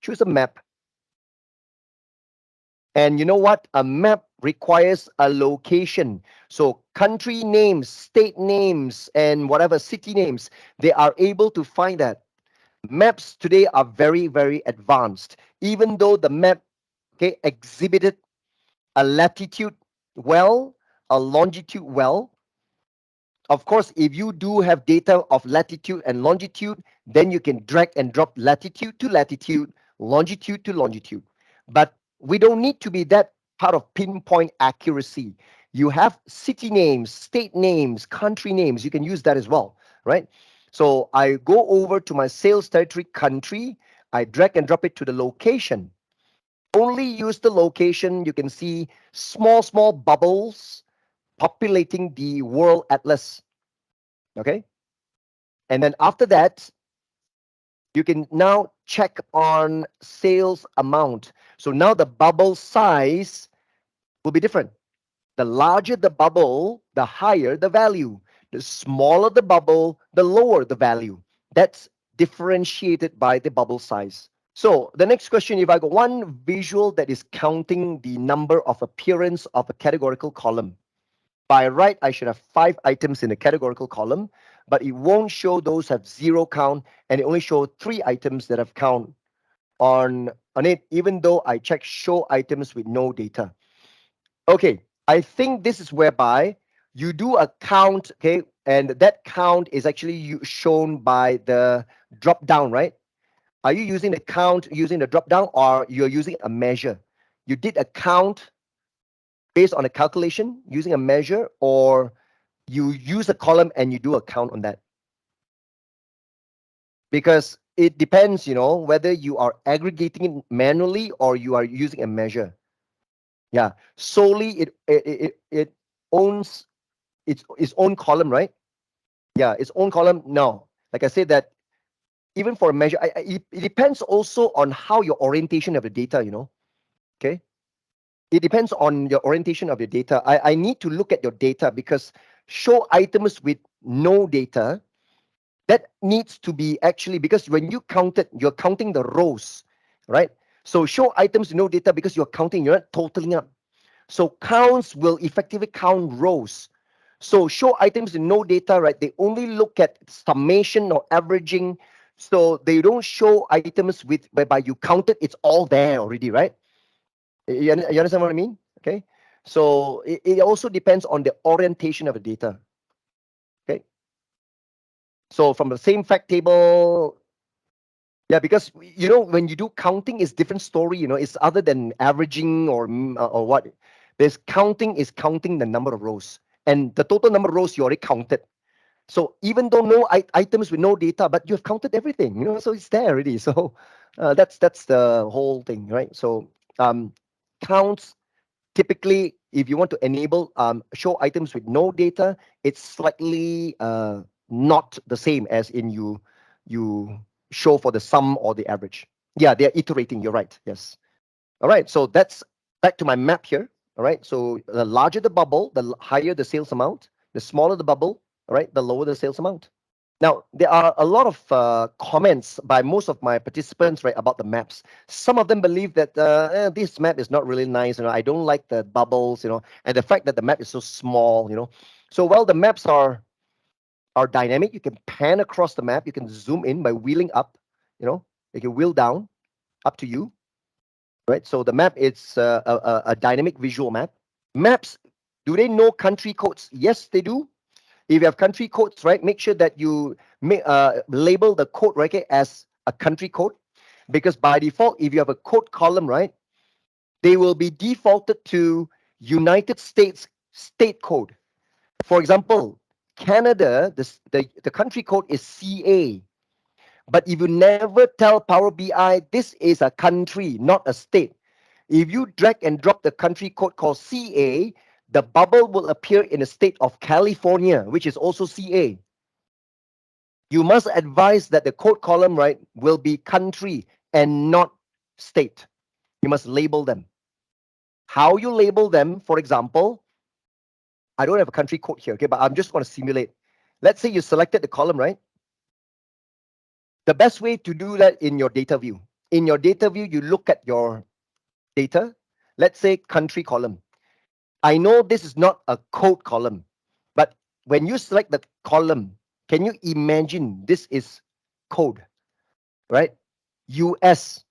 Choose a map. And you know what? A map requires a location. So country names, state names, and whatever city names, they are able to find that. Maps today are very, very advanced. Even though the map, okay, exhibited a latitude well, a longitude well, of course, if you do have data of latitude and longitude, then you can drag and drop latitude to latitude, longitude to longitude. But we don't need to be that part of pinpoint accuracy. You have city names, state names, country names. You can use that as well, right? So I go over to my sales territory country. I drag and drop it to the location. Only use the location. You can see small, small bubbles populating the world atlas. Okay. And then after that, you can now check on sales amount. So now the bubble size will be different. The larger the bubble, the higher the value. The smaller the bubble, the lower the value. That's differentiated by the bubble size. So the next question, if I got one visual that is counting the number of appearance of a categorical column, by right, I should have 5 items in the categorical column, but it won't show those have 0 count, and it only shows 3 items that have count on it, even though I check show items with no data. Okay, I think this is whereby you do a count, okay, and that count is actually shown by the drop down, right? Are you using the count using the drop down, or you're using a measure? You did a count based on a calculation using a measure, or you use a column and you do a count on that? Because it depends, whether you are aggregating it manually or you are using a measure. Yeah, solely it owns its own column, right? Yeah, its own column. No, like I said, that even for a measure, it depends also on how your orientation of the data, okay? It depends on your orientation of your data. I need to look at your data, because show items with no data, that needs to be actually, because when you count it, you're counting the rows, right? So show items with no data, because you're counting, you're not totaling up. So counts will effectively count rows. So show items with no data, right? They only look at summation or averaging. So they don't show items with whereby you counted, it's all there already, right? You understand what I mean? Okay. So it also depends on the orientation of the data. Okay. So from the same fact table, yeah, because when you do counting, it's different story. It's other than averaging or what. There's counting is counting the number of rows, and the total number of rows you already counted. So even though no items with no data, but you have counted everything. So it's there already. So that's the whole thing, right? So counts typically, if you want to enable show items with no data, it's slightly not the same as in you show for the sum or the average. Yeah, they're iterating. You're right. Yes. All right. So that's back to my map here. All right. So the larger the bubble, the higher the sales amount. The smaller the bubble, all right, the lower the sales amount. Now, there are a lot of comments by most of my participants, right, about the maps. Some of them believe that this map is not really nice. I don't like the bubbles, and the fact that the map is so small. So, well, the maps are dynamic. You can pan across the map. You can zoom in by wheeling up. You know, you can wheel down, up to you, right? So the map is a dynamic visual map. Maps, do they know country codes? Yes, they do. If you have country codes, right, make sure that you label the code, right, okay, as a country code, because by default, if you have a code column, right, they will be defaulted to United States state code. For example, Canada, the country code is CA. But if you never tell Power BI this is a country, not a state, if you drag and drop the country code called CA, the bubble will appear in the state of California, which is also CA. You must advise that the code column, right, will be country and not state. You must label them. How you label them, for example, I don't have a country code here, okay, but I'm just going to simulate. Let's say you selected the column, right? The best way to do that in your data view. In your data view, you look at your data. Let's say country column. I know this is not a code column, but when you select the column, can you imagine this is code, right? US,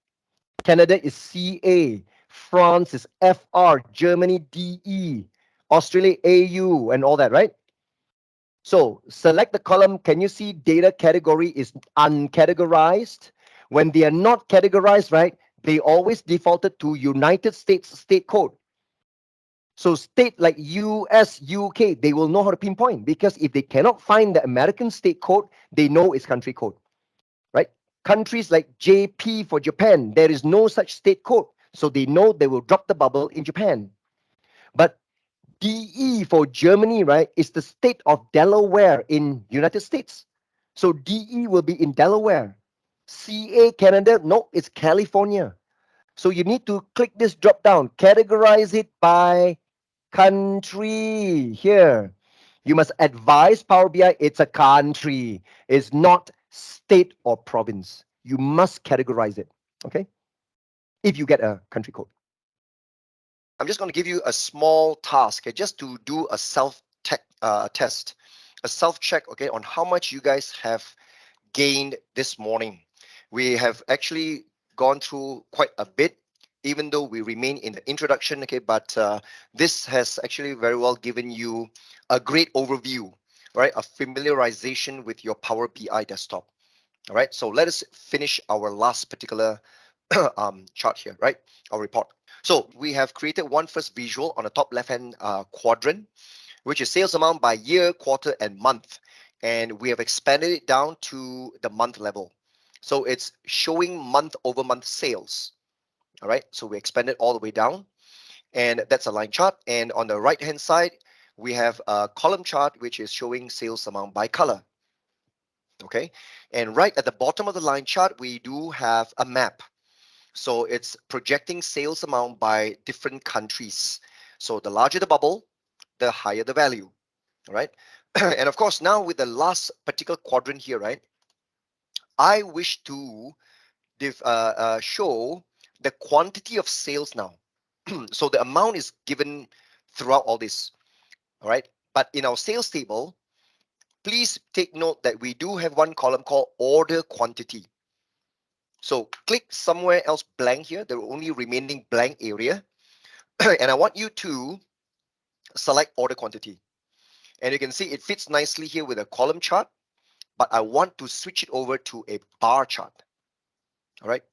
Canada is CA, France is FR, Germany DE, Australia AU, and all that, right? So select the column. Can you see data category is uncategorized? When they are not categorized, right, they always defaulted to United States state code. So state like US, UK, they will know how to pinpoint, because if they cannot find the American state code, they know it's country code, right? Countries like JP for Japan, there is no such state code. So they know they will drop the bubble in Japan. But DE for Germany, right, is the state of Delaware in United States. So DE will be in Delaware. CA Canada, no, it's California. So you need to click this drop down, categorize it by country here. You must advise Power BI it's a country, it's not state or province. You must categorize it, okay? If you get a country code. I'm just going to give you a small task, okay, just to do a test, a self-check, okay, on how much you guys have gained this morning. We have actually gone through quite a bit, even though we remain in the introduction, okay, but this has actually very well given you a great overview, right, a familiarization with your Power BI desktop. All right, so let us finish our last particular chart here, right, our report. So we have created one first visual on the top left-hand quadrant, which is sales amount by year, quarter, and month. And we have expanded it down to the month level. So it's showing month over month sales. All right, so we expanded all the way down, and that's a line chart. And on the right-hand side, we have a column chart, which is showing sales amount by color. Okay, and right at the bottom of the line chart, we do have a map. So it's projecting sales amount by different countries. So the larger the bubble, the higher the value, all right? And of course, now with the last particular quadrant here, right, I wish to show the quantity of sales now. So the amount is given throughout all this, all right? But in our sales table, please take note that we do have one column called order quantity. So click somewhere else blank here, the only remaining blank area. And I want you to select order quantity. And you can see it fits nicely here with a column chart, but I want to switch it over to a bar chart. All right,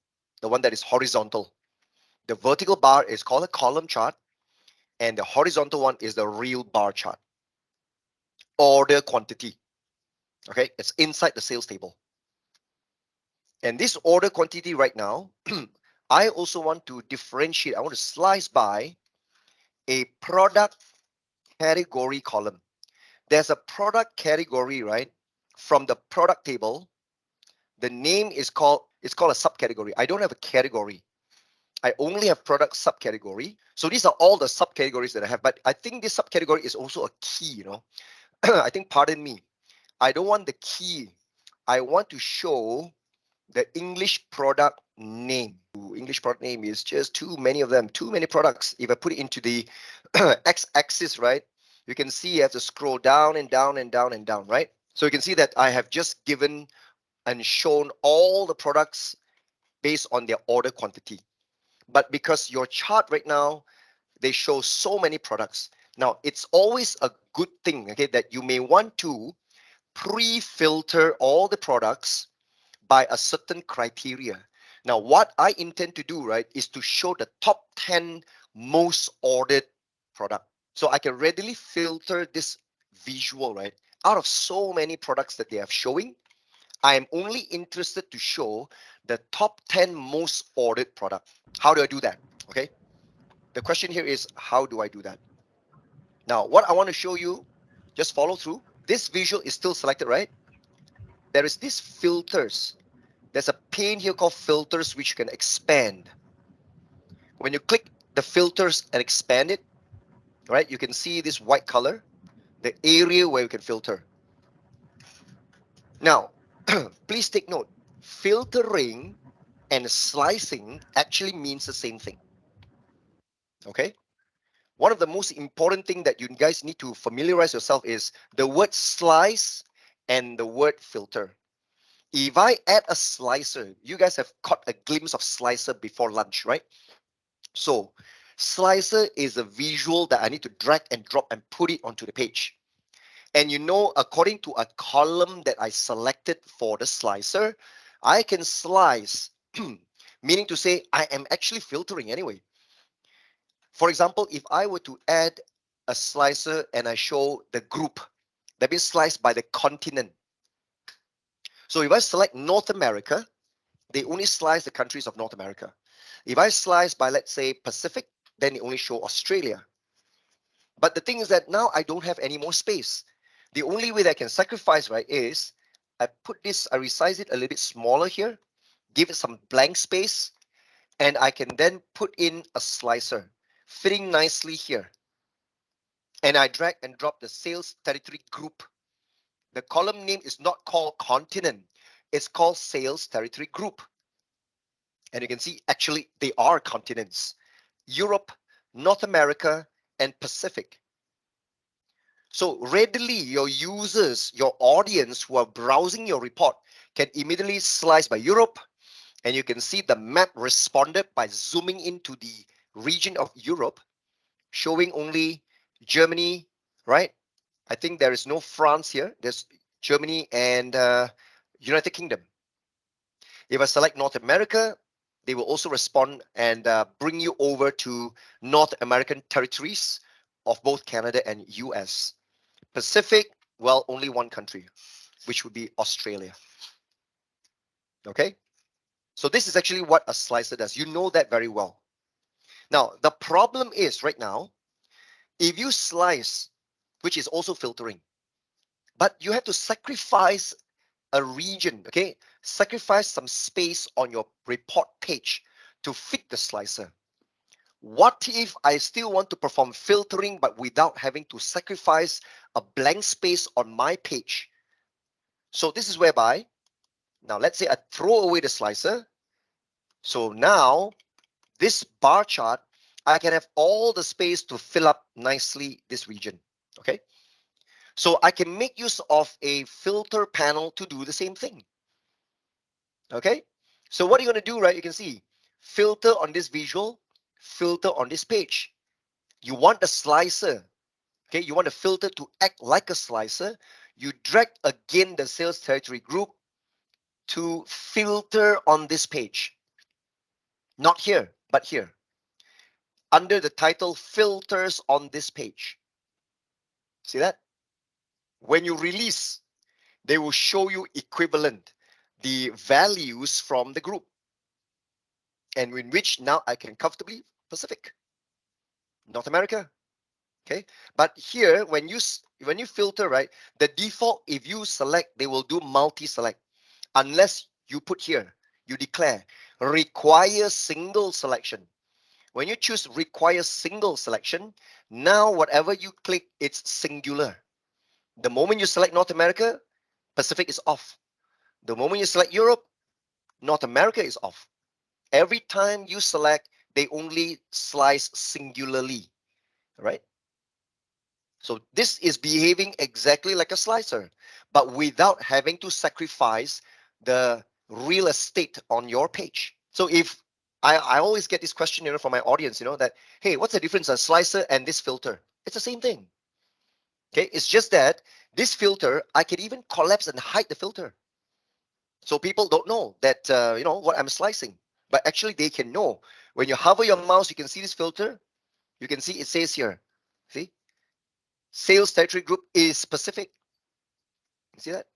the one that is horizontal. The vertical bar is called a column chart, and the horizontal one is the real bar chart. Order quantity. Okay, it's inside the sales table. And this order quantity right now, I also want to differentiate. I want to slice by a product category column. There's a product category, right? From the product table, the name is called, it's called a subcategory. I don't have a category. I only have product subcategory. So these are all the subcategories that I have. But I think this subcategory is also a key, I think, pardon me, I don't want the key I want to show the English product name. English product name is just too many of them, too many products. If I put it into the x-axis, right, you can see you have to scroll down and down and down and down, right? So you can see that I have just given and shown all the products based on their order quantity. But because your chart right now, they show so many products. Now, it's always a good thing, okay, that you may want to pre-filter all the products by a certain criteria. Now, what I intend to do, right, is to show the top 10 most ordered product. So I can readily filter this visual, right, out of so many products that they are showing. I am only interested to show the top 10 most ordered product. How do I do that? Okay. The question here is, how do I do that? Now, what I want to show you, just follow through. This visual is still selected, right? There is this filters. There's a pane here called filters, which you can expand. When you click the filters and expand it, right, you can see this white color, the area where you can filter. Now, please take note, filtering and slicing actually means the same thing. Okay? One of the most important thing that you guys need to familiarize yourself is the word slice and the word filter. If I add a slicer, you guys have caught a glimpse of slicer before lunch, right? So slicer is a visual that I need to drag and drop and put it onto the page. And you know, according to a column that I selected for the slicer, I can slice, meaning to say I am actually filtering anyway. For example, if I were to add a slicer and I show the group, that means sliced by the continent. So if I select North America, they only slice the countries of North America. If I slice by, let's say, Pacific, then they only show Australia. But the thing is that now I don't have any more space. The only way that I can sacrifice, right, is I put this, I resize it a little bit smaller here, give it some blank space, and I can then put in a slicer, fitting nicely here. And I drag and drop the sales territory group. The column name is not called continent, it's called sales territory group. And you can see actually they are continents: Europe, North America, and Pacific. So readily your users, your audience who are browsing your report can immediately slice by Europe, and you can see the map responded by zooming into the region of Europe, showing only Germany, right? I think there is no France here. There's Germany and United Kingdom. If I select North America, they will also respond and bring you over to North American territories of both Canada and US. Pacific, well, only one country, which would be Australia. Okay, so this is actually what a slicer does. You know that very well. Now, the problem is right now, if you slice, which is also filtering, but you have to sacrifice a region, okay? Sacrifice some space on your report page to fit the slicer. What if I still want to perform filtering but without having to sacrifice a blank space on my page? So this is whereby, now let's say I throw away the slicer. So now this bar chart, I can have all the space to fill up nicely this region, okay? So I can make use of a filter panel to do the same thing. Okay, so what are you going to do, right? You can see filter on this visual, filter on this page. You want a slicer, okay? You want the filter to act like a slicer. You drag again the sales territory group to filter on this page. Not here, but here. Under the title filters on this page. See that? When you release, they will show you equivalent, the values from the group. And in which now I can comfortably Pacific, North America, okay? But here, when you filter, right, the default, if you select, they will do multi-select. Unless you put here, you declare require single selection. When you choose require single selection, now whatever you click, it's singular. The moment you select North America, Pacific is off. The moment you select Europe, North America is off. Every time you select, they only slice singularly, right? So this is behaving exactly like a slicer, but without having to sacrifice the real estate on your page. So if I always get this question, from my audience, that, hey, what's the difference, a slicer and this filter? It's the same thing. Okay, it's just that this filter, I can even collapse and hide the filter. So people don't know that, what I'm slicing. But actually they can know. When you hover your mouse, you can see this filter. You can see it says here, see, sales territory group is specific. You see that?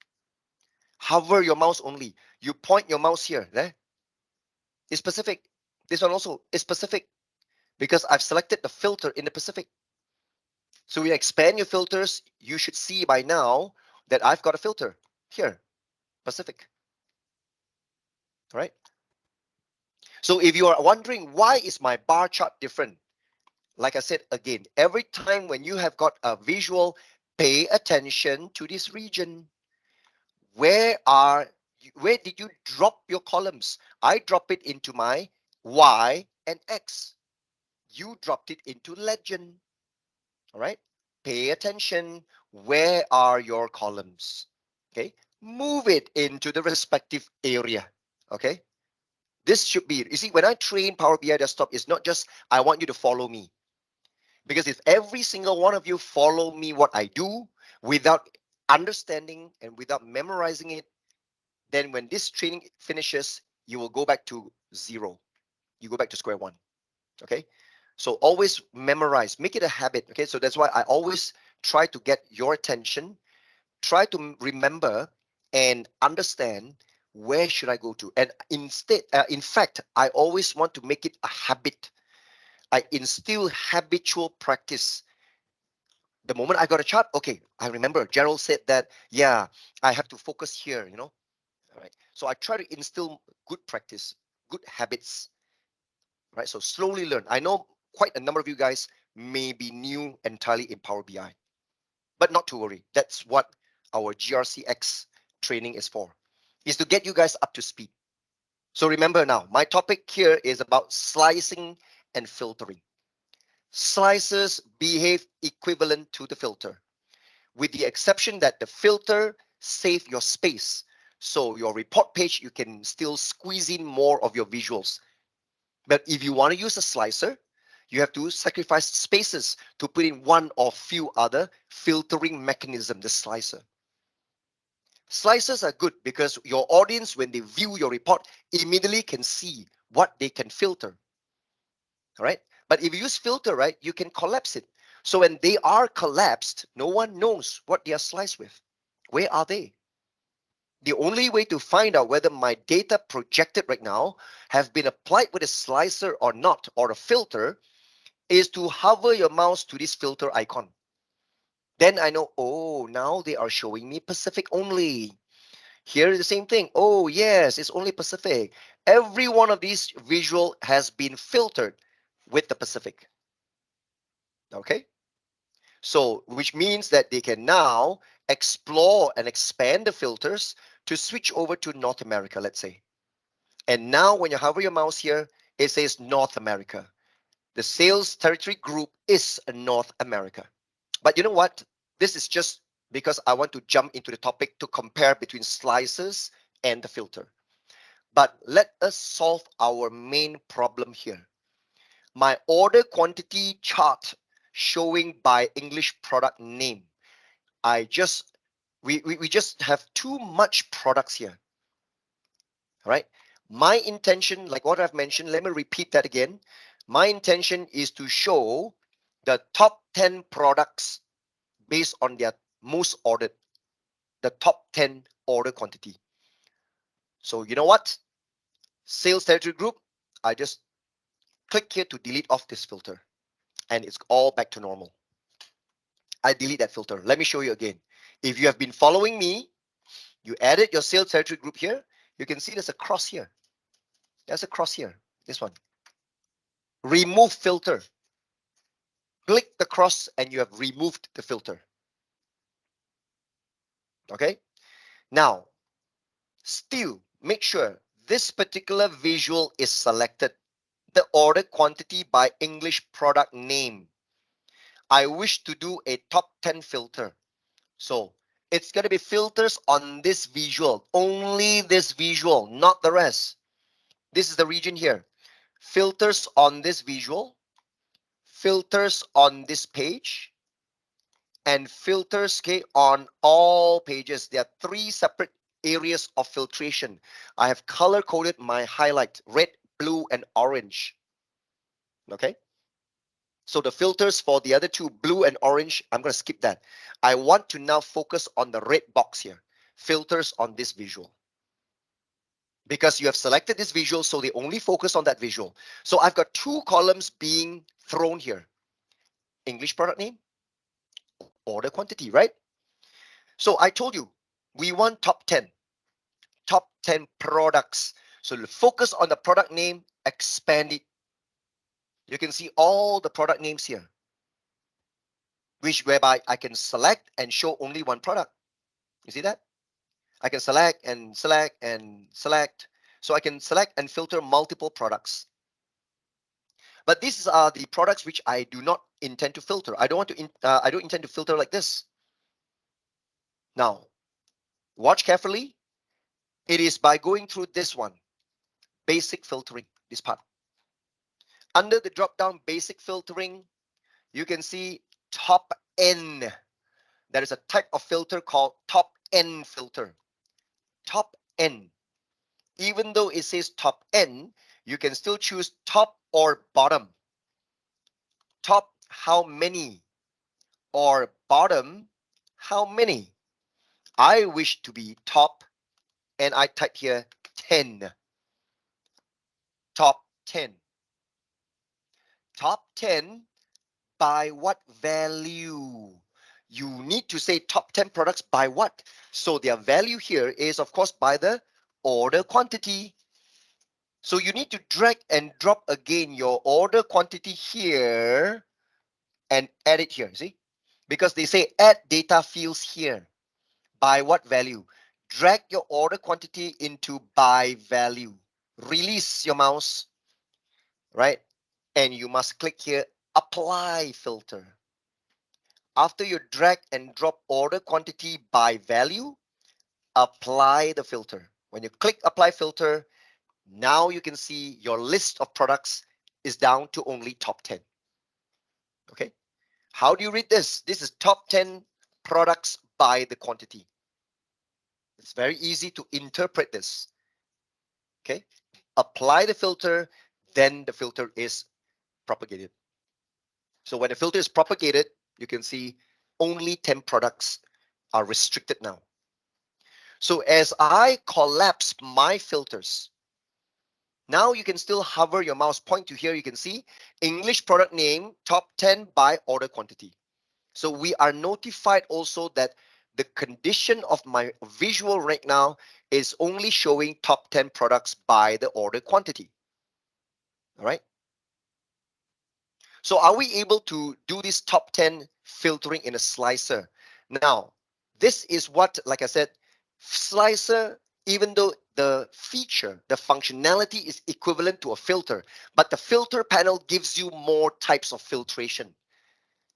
Hover your mouse only. You point your mouse here. There. It's specific. This one also is specific because I've selected the filter in the Pacific. So you expand your filters, you should see by now that I've got a filter here, Pacific. All right. So if you are wondering why is my bar chart different, like I said again, every time when you have got a visual, pay attention to this region. Where did you drop your columns? I drop it into my Y and X. You dropped it into legend. All right. Pay attention. Where are your columns? Okay. Move it into the respective area. Okay. This should be, you see, when I train Power BI Desktop, it's not just I want you to follow me. Because if every single one of you follow me what I do without understanding and without memorizing it, then when this training finishes, you will go back to zero. You go back to square one. Okay. So always memorize, make it a habit. Okay. So that's why I always try to get your attention, try to remember and understand where should I go to. And in fact, I always want to make it a habit. I instill habitual practice. The moment I got a chart, okay, I remember Gerald said that, yeah, I have to focus here. All right. So I try to instill good practice, good habits, right? So slowly learn. I know quite a number of you guys may be new entirely in Power BI, but not to worry. That's what our GRC-X training is for, is to get you guys up to speed. So remember now, my topic here is about slicing and filtering. Slices behave equivalent to the filter, with the exception that the filter save your space. So your report page, you can still squeeze in more of your visuals. But if you want to use a slicer, you have to sacrifice spaces to put in one or few other filtering mechanism, the slicer. Slicers are good because your audience, when they view your report, immediately can see what they can filter. All right. But if you use filter, right, you can collapse it. So when they are collapsed, no one knows what they are sliced with. Where are they? The only way to find out whether my data projected right now have been applied with a slicer or not, or a filter, is to hover your mouse to this filter icon. Then I know, oh, now they are showing me Pacific only. Here is the same thing. Oh, yes, it's only Pacific. Every one of these visual has been filtered with the Pacific. Okay. So, which means that they can now explore and expand the filters to switch over to North America, let's say. And now when you hover your mouse here, it says North America. The sales territory group is North America. But you know what? This is just because I want to jump into the topic to compare between slices and the filter. But let us solve our main problem here. My order quantity chart showing by English product name. We just have too much products here. All right. My intention, like what I've mentioned, let me repeat that again. My intention is to show the top 10 products based on their most ordered, the top 10 order quantity. So you know what? Sales territory group, I just click here to delete off this filter and it's all back to normal. I delete that filter. Let me show you again. If you have been following me, you added your sales territory group here. You can see there's a cross here. There's a cross here. This one. Remove filter. Click the cross and you have removed the filter. Okay. Now, Still, make sure this particular visual is selected. The order quantity by English product name. I wish to do a top 10 filter. So it's going to be filters on this visual, only this visual, not the rest. This is the region here. Filters on this visual, filters on this page, and filters, okay, on all pages. There are three separate areas of filtration. I have color coded my highlight: red, blue, and orange. Okay. So the filters for the other two, blue and orange, I'm going to skip that. I want to now focus on the red box here. Filters on this visual. Because you have selected this visual, so they only focus on that visual. So I've got two columns being thrown here. English product name, order quantity, right? So I told you, we want top 10. Top 10 products. So focus on the product name, expand it. You can see all the product names here, which whereby I can select and show only one product. You see that? I can select and select and select. So I can select and filter multiple products. But these are the products which I do not intend to filter. I don't want to. I don't intend to filter like this. Now, watch carefully. It is by going through this one, basic filtering. This part. Under the drop-down basic filtering, you can see top N. There is a type of filter called top N filter. Top N. Even though it says top N, you can still choose top or bottom. Top how many or bottom how many. I wish to be top, and I type here 10. Top 10. Top 10 by what value? You need to say top 10 products by what? So their value here is, of course, by the order quantity. So you need to drag and drop again your order quantity here and add it here, see? Because they say add data fields here. By what value? Drag your order quantity into by value. Release your mouse, right? And you must click here, apply filter. After you drag and drop order quantity by value, apply the filter. When you click apply filter, now you can see your list of products is down to only top 10. Okay. How do you read this? This is top 10 products by the quantity. It's very easy to interpret this. Okay. Apply the filter, then the filter is propagated. So when the filter is propagated, you can see only 10 products are restricted now. So as I collapse my filters, now you can still hover your mouse point to here. You can see English product name, top 10 by order quantity. So we are notified also that the condition of my visual right now is only showing top 10 products by the order quantity. All right. So are we able to do this top 10 filtering in a slicer? Now, this is what, like I said, slicer, even though the feature, the functionality is equivalent to a filter, but the filter panel gives you more types of filtration.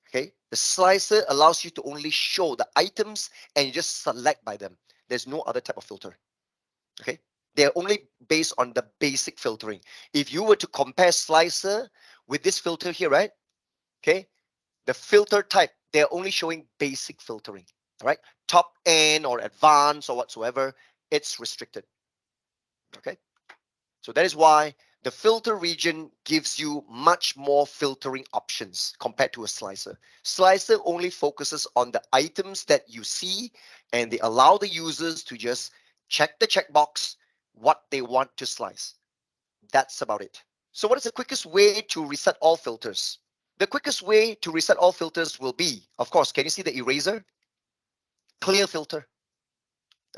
Okay, the slicer allows you to only show the items and you just select by them. There's no other type of filter. Okay, they're only based on the basic filtering. If you were to compare slicer with this filter here, right? Okay, the filter type, they're only showing basic filtering. All right, top end or advanced or whatsoever, it's restricted. Okay, so that is why the filter region gives you much more filtering options compared to a slicer. Slicer only focuses on the items that you see, and they allow the users to just check the checkbox what they want to slice. That's about it. So what is the quickest way to reset all filters? The quickest way to reset all filters will be, of course, can you see the eraser? Clear filter.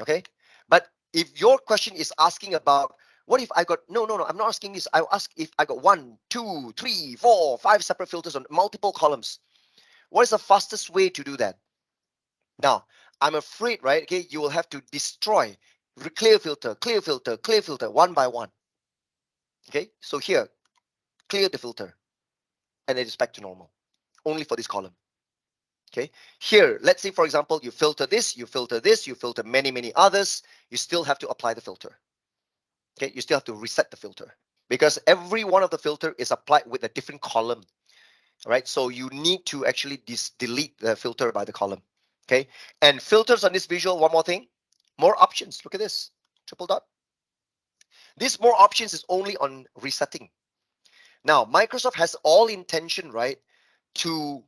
Okay. But if your question is asking about what if I got, no, I'm not asking this. I'll ask if I got 1, 2, 3, 4, 5 separate filters on multiple columns. What is the fastest way to do that? Now, I'm afraid, right? Okay, you will have to destroy, clear filter, clear filter, clear filter, one by one. Okay, so here, clear the filter, and it is back to normal, only for this column. Okay, here, let's say, for example, you filter this, you filter this, you filter many others, you still have to apply the filter. Okay, you still have to reset the filter because every one of the filter is applied with a different column. All right, so you need to actually delete the filter by the column. Okay, and filters on this visual, one more thing, more options. Look at this, triple dot. This more options is only on resetting. Now, Microsoft has all intention, right, to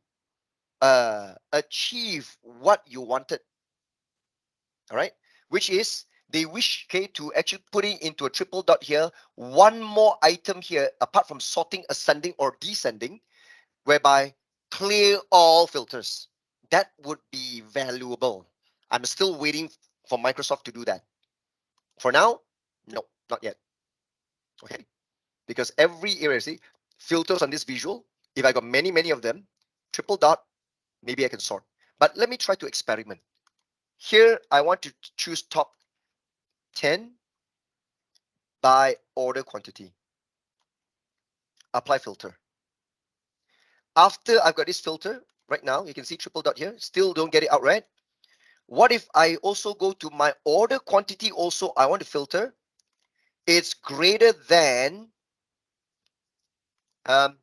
achieve what you wanted. All right, which is they wish, okay, to actually putting into a triple dot here, one more item here, apart from sorting, ascending or descending, whereby clear all filters. That would be valuable. I'm still waiting for Microsoft to do that. For now, no, not yet. Okay, because every area, see, filters on this visual, if I got many of them, triple dot, maybe I can sort. But let me try to experiment. Here, I want to choose top 10 by order quantity. Apply filter. After I've got this filter, right now, you can see triple dot here, still don't get it out right. What if I also go to my order quantity also, I want to filter, it's greater than um,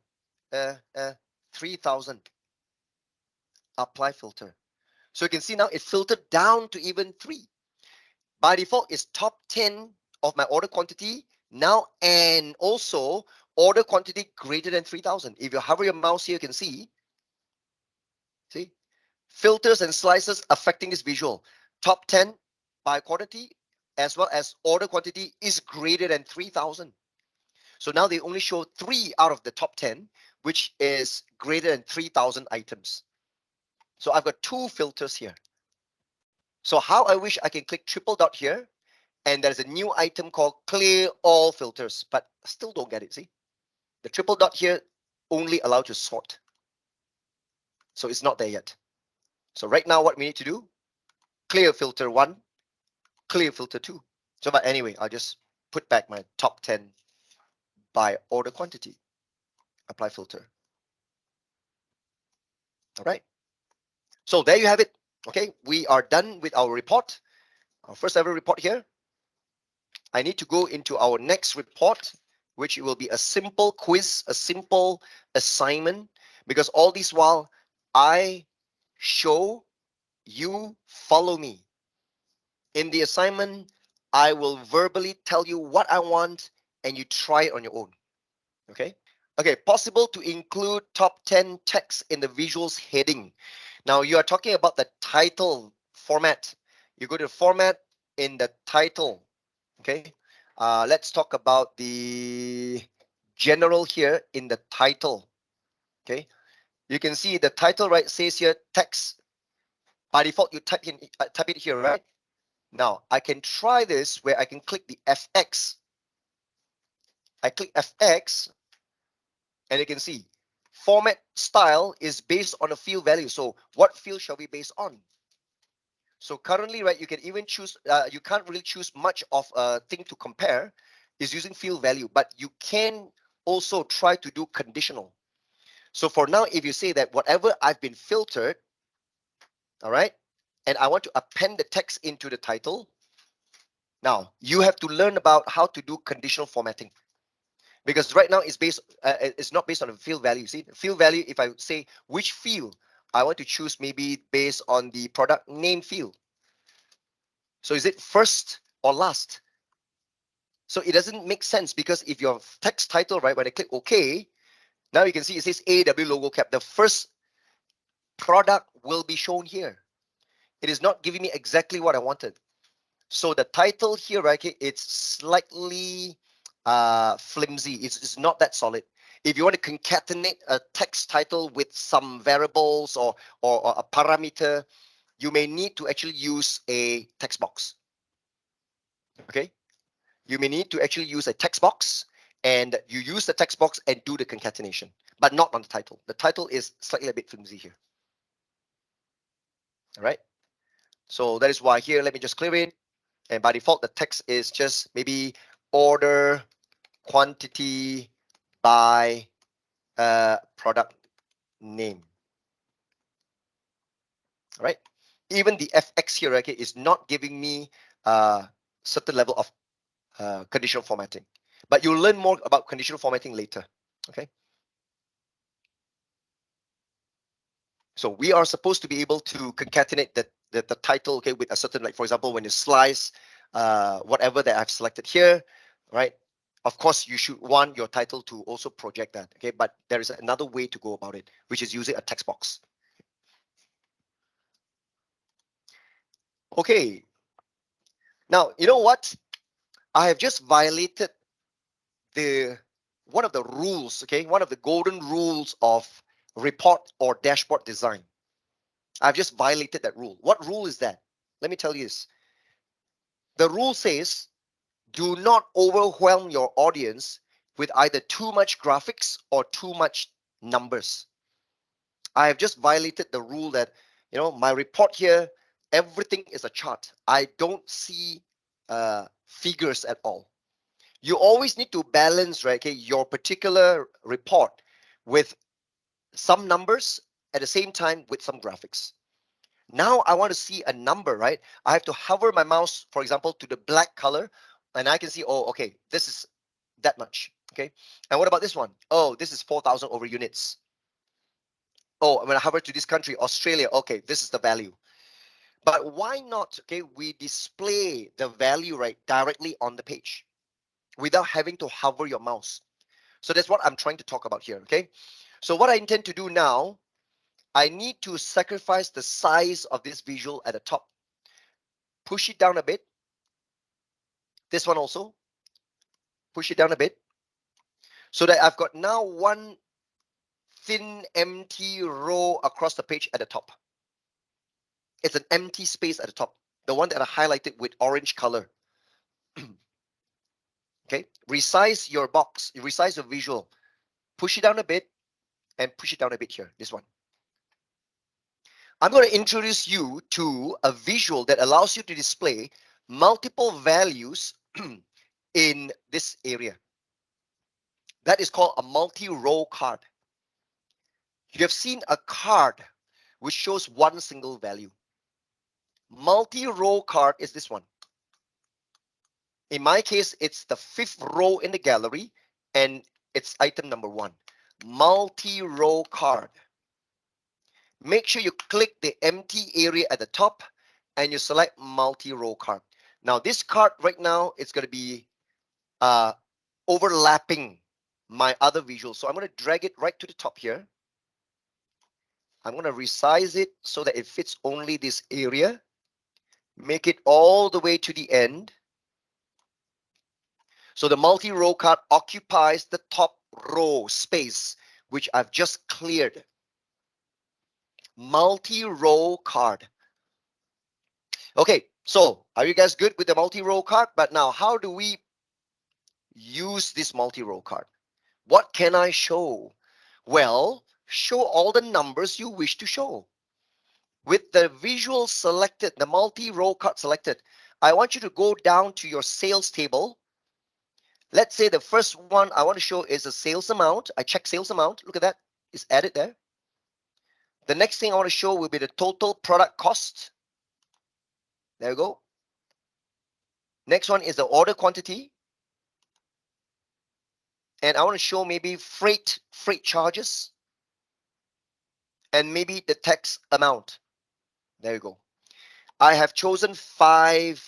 uh, uh, 3000. Apply filter. So you can see now it filtered down to even 3. By default, it's top 10 of my order quantity now, and also order quantity greater than 3000. If you hover your mouse here, you can see filters and slices affecting this visual. Top 10 by quantity as well as order quantity is greater than 3000. So now they only show 3 out of the top 10, which is greater than 3000 items. So I've got 2 filters here. So how I wish I can click triple dot here, and there's a new item called clear all filters, but still don't get it. See, the triple dot here only allow to sort, so it's not there yet. So right now what we need to do, clear filter 1, clear filter 2. So but anyway, I'll just put back my top 10 by order quantity, apply filter. All right, so there you have it. Okay, we are done with our report, our first ever report here. I need to go into our next report, which will be a simple quiz, a simple assignment, because all this while I show, you follow me. In the assignment, I will verbally tell you what I want and you try it on your own. Okay? Okay, possible to include top 10 text in the visuals heading. Now you are talking about the title format. You go to format in the title. Okay, let's talk about the general here in the title. Okay, you can see the title, right, says here text. By default, you type it here, right? Now I can try this where I can click the FX. I click FX, and you can see format style is based on a field value. So what field shall we base on? So currently, right, you can even choose, you can't really choose much of a thing to compare, is using field value, but you can also try to do conditional. So for now, if you say that whatever I've been filtered, all right, and I want to append the text into the title, now you have to learn about how to do conditional formatting. Because right now it's not based on a field value. See, field value, if I say which field I want to choose, maybe based on the product name field. So is it first or last? So it doesn't make sense, because if your text title, right, when I click OK, now you can see it says AW logo cap. The first product will be shown here. It is not giving me exactly what I wanted. So the title here, right, okay, it's slightly flimsy. It's not that solid. If you want to concatenate a text title with some variables or a parameter, you may need to actually use a text box. Okay, you may need to actually use a text box, and you use the text box and do the concatenation, but not on the title. The title is slightly a bit flimsy here. All right, so that is why here, let me just clear it. And by default, the text is just maybe order quantity by product name. All right. Even the FX here, okay, is not giving me a certain level of conditional formatting. But you'll learn more about conditional formatting later. Okay. So we are supposed to be able to concatenate the title, okay, with a certain, like for example, when you slice whatever that I've selected here, right? Of course, you should want your title to also project that, okay? But there is another way to go about it, which is using a text box. Okay. Now, you know what? I have just violated the one of the rules, okay? One of the golden rules of report or dashboard design. I've just violated that rule. What rule is that? Let me tell you this. The rule says do not overwhelm your audience with either too much graphics or too much numbers. I have just violated the rule that, my report here, everything is a chart. I don't see figures at all. You always need to balance, right? Okay, your particular report with some numbers at the same time with some graphics. Now I want to see a number, right? I have to hover my mouse, for example, to the black color, and I can see, oh, okay, this is that much. Okay. And what about this one? Oh, this is 4,000 over units. Oh, when I hover to this country, Australia, okay, this is the value. But why not, okay, we display the value, right, directly on the page without having to hover your mouse. So that's what I'm trying to talk about here, okay? So what I intend to do now, I need to sacrifice the size of this visual at the top. Push it down a bit. This one also. Push it down a bit. So that I've got now one thin empty row across the page at the top. It's an empty space at the top. The one that I highlighted with orange color. Okay. Resize your box. Resize your visual. Push it down a bit and push it down a bit here. This one. I'm going to introduce you to a visual that allows you to display multiple values in this area. That is called a multi-row card. You have seen a card which shows one single value. Multi-row card is this one. In my case, it's the 5th row in the gallery and it's item number 1. Multi-row card. Make sure you click the empty area at the top and you select multi-row card. Now this card right now is going to be overlapping my other visual. So I'm going to drag it right to the top here. I'm going to resize it so that it fits only this area. Make it all the way to the end. So the multi-row card occupies the top row space, which I've just cleared. Multi-row card. Okay, so are you guys good with the multi-row card? But now, how do we use this multi-row card? What can I show? Well, show all the numbers you wish to show. With the visual selected, the multi-row card selected, I want you to go down to your sales table. Let's say the first one I want to show is a sales amount. I check sales amount. Look at that. It's added there. The next thing I want to show will be the total product cost. There we go. Next one is the order quantity. And I want to show maybe freight charges. And maybe the tax amount. There you go. I have chosen five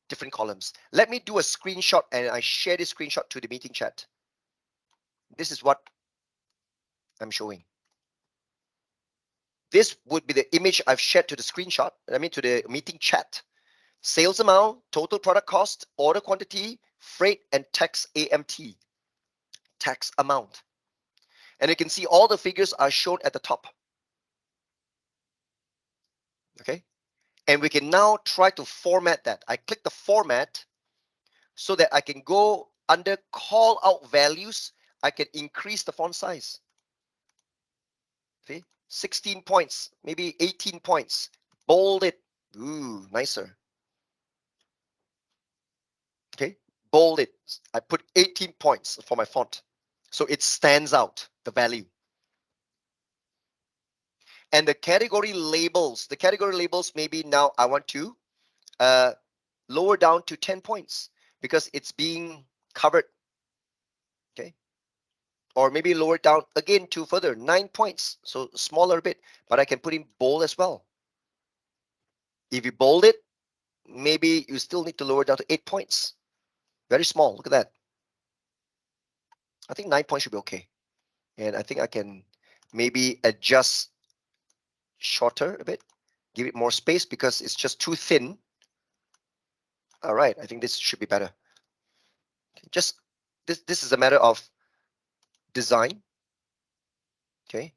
different columns. Let me do a screenshot and I share this screenshot to the meeting chat. This is what I'm showing. This would be the image I've shared to the screenshot, to the meeting chat. Sales amount, total product cost, order quantity, freight, and tax AMT, tax amount. And you can see all the figures are shown at the top. Okay. And we can now try to format that. I click the format so that I can go under call out values. I can increase the font size. Okay. 16 points, maybe 18 points. Bold it. Ooh, nicer. Okay, bold it. I put 18 points for my font. So it stands out, the value. And the category labels, maybe now I want to uh, lower down to 10 points because it's being covered. Okay. Or maybe lower down again to further 9 points. So smaller a bit, but I can put in bold as well. If you bold it, maybe you still need to lower down to 8 points. Very small. Look at that. I think 9 points should be okay. And I think I can maybe adjust shorter a bit, give it more space because it's just too thin. All right, I think this should be better. Just this is a matter of design. Okay,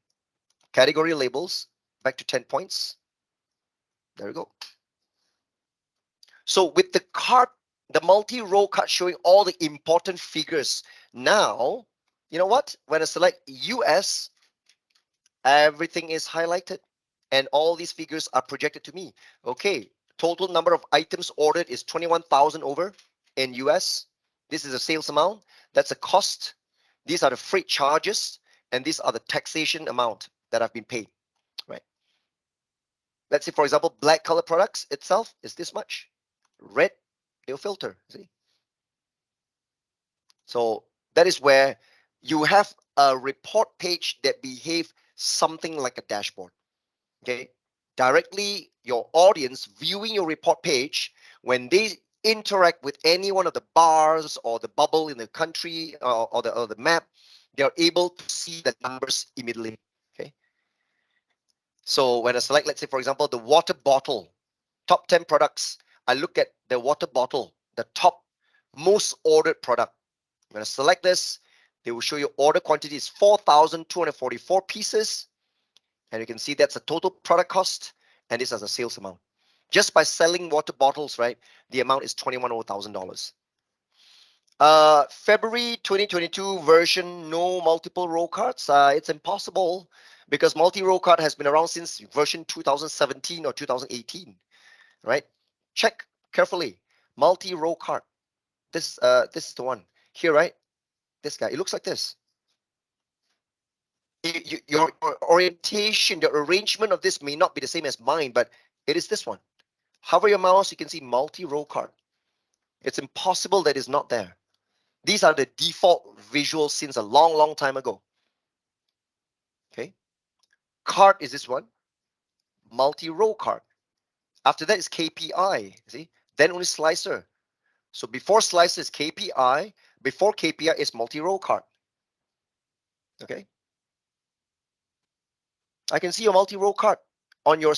category labels back to 10 points. There we go. So with the card, the multi-row card showing all the important figures. Now, you know what? When I select US, everything is highlighted and all these figures are projected to me. Okay, total number of items ordered is 21,000 over in US. This is a sales amount. That's a cost. These are the freight charges, and these are the taxation amount that have been paid, right? Let's say, for example, black color products itself is this much. Red, they'll filter, see? So that is where you have a report page that behave something like a dashboard. Okay, directly your audience viewing your report page, when they interact with any one of the bars or the bubble in the country or the map, they're able to see the numbers immediately. Okay, so when I select, let's say for example, the water bottle, top 10 products, I look at the water bottle, the top most ordered product. When I select this, they will show you order quantity is 4,244 pieces. And you can see that's the total product cost, and this is a sales amount. Just by selling water bottles, right? The amount is $21,000. February 2022 version, no multiple row cards. It's impossible because multi-row card has been around since version 2017 or 2018, right? Check carefully. Multi-row card. This is the one here, right? This guy. It looks like this. Your orientation, the arrangement of this may not be the same as mine, but it is this one. Hover your mouse, you can see multi-row card. It's impossible that it's not there. These are the default visuals since a long, long time ago. Okay. Card is this one. Multi-row card. After that is KPI. See? Then only slicer. So before slicer is KPI. Before KPI is multi-row card. Okay. I can see your multi-row card on your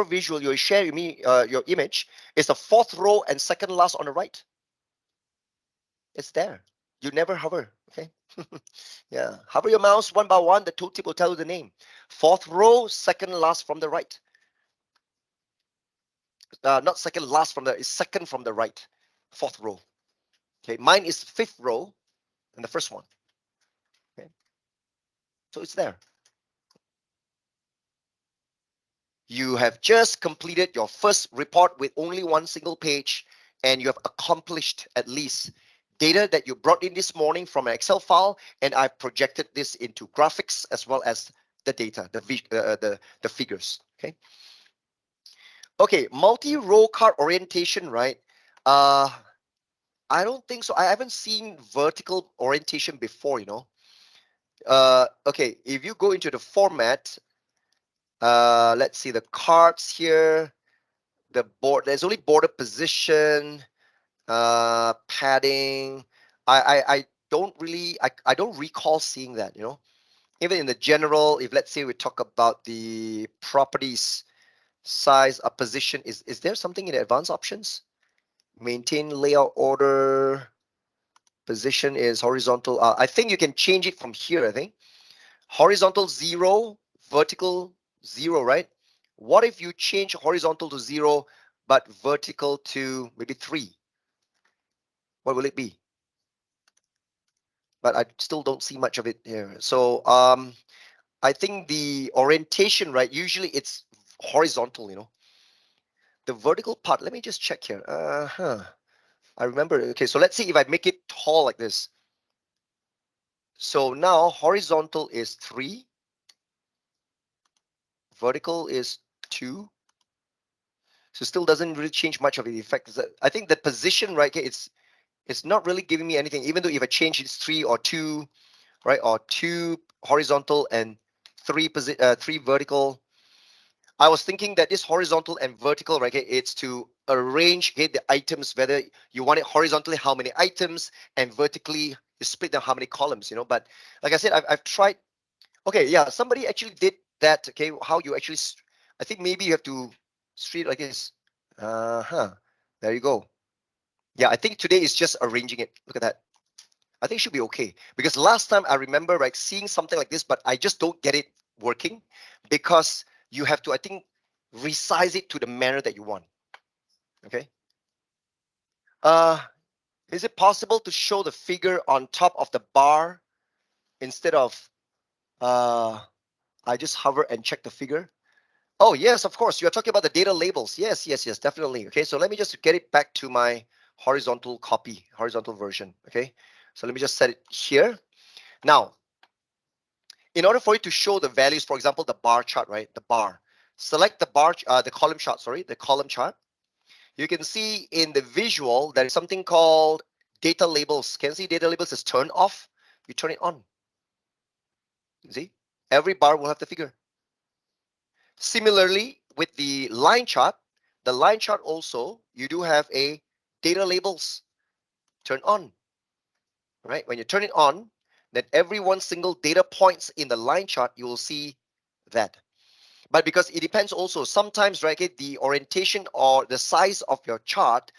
visual. You share me your image. It's the fourth row and second last on the right. It's there. You never hover. Okay. Yeah. Hover your mouse one by one. The tooltip will tell you the name. Fourth row, second last from the right. Not second last from the. It's second from the right. Fourth row. Okay. Mine is fifth row and the first one. Okay. So it's there. You have just completed your first report with only one single page, and you have accomplished at least data that you brought in this morning from an Excel file, and I've projected this into graphics as well as the data, the figures. Okay. Okay, multi-row card orientation, right? Uh, I don't think so. I haven't seen vertical orientation before, you know. Okay, if you go into the format, let's see the cards here. The board, there's only border position, padding. I don't really, I don't recall seeing that, you know. Even in the general, if let's say we talk about the properties, size, a position, is there something in the advanced options? Maintain layout order, position is horizontal. I think you can change it from here, I think. Horizontal 0, vertical 0, right? What if you change horizontal to 0, but vertical to maybe 3? What will it be? But I still don't see much of it here. So I think the orientation, right? Usually it's horizontal, you know. the vertical part, let me just check here. I remember. Okay, so let's see if I make it tall like this. So now horizontal is 3, vertical is 2. So still doesn't really change much of the effect. I think the position, right, okay, it's not really giving me anything, even though if I change it's 3 or 2, right, or 2 horizontal and 3 vertical. I was thinking that this horizontal and vertical, right, okay, it's to arrange, okay, the items, whether you want it horizontally, how many items, and vertically, you split them how many columns, But like I said, I've tried. Okay, yeah, somebody actually did that. Okay, how you actually, I think maybe you have to street like this. There you go. Yeah, I think today is just arranging it. Look at that. I think it should be okay because last time I remember like seeing something like this, but I just don't get it working because you have to, I think, resize it to the manner that you want. Okay. Uh, is it possible to show the figure on top of the bar instead of I just hover and check the figure? Oh yes, of course. You're talking about the data labels. Yes, yes, yes, definitely. Okay, so let me just get it back to my horizontal copy, horizontal version. Okay, so let me just set it here. Now, in order for you to show the values, for example, the bar chart, right? The bar. Select the bar, the column chart. Sorry, the column chart. You can see in the visual there is something called data labels. Can you see data labels is turned off? You turn it on. You see, every bar will have the figure. Similarly, with the line chart also, you do have a data labels turn on, right? When you turn it on, then every one single data points in the line chart, you will see that. But because it depends also, sometimes, right, okay, the orientation or the size of your chart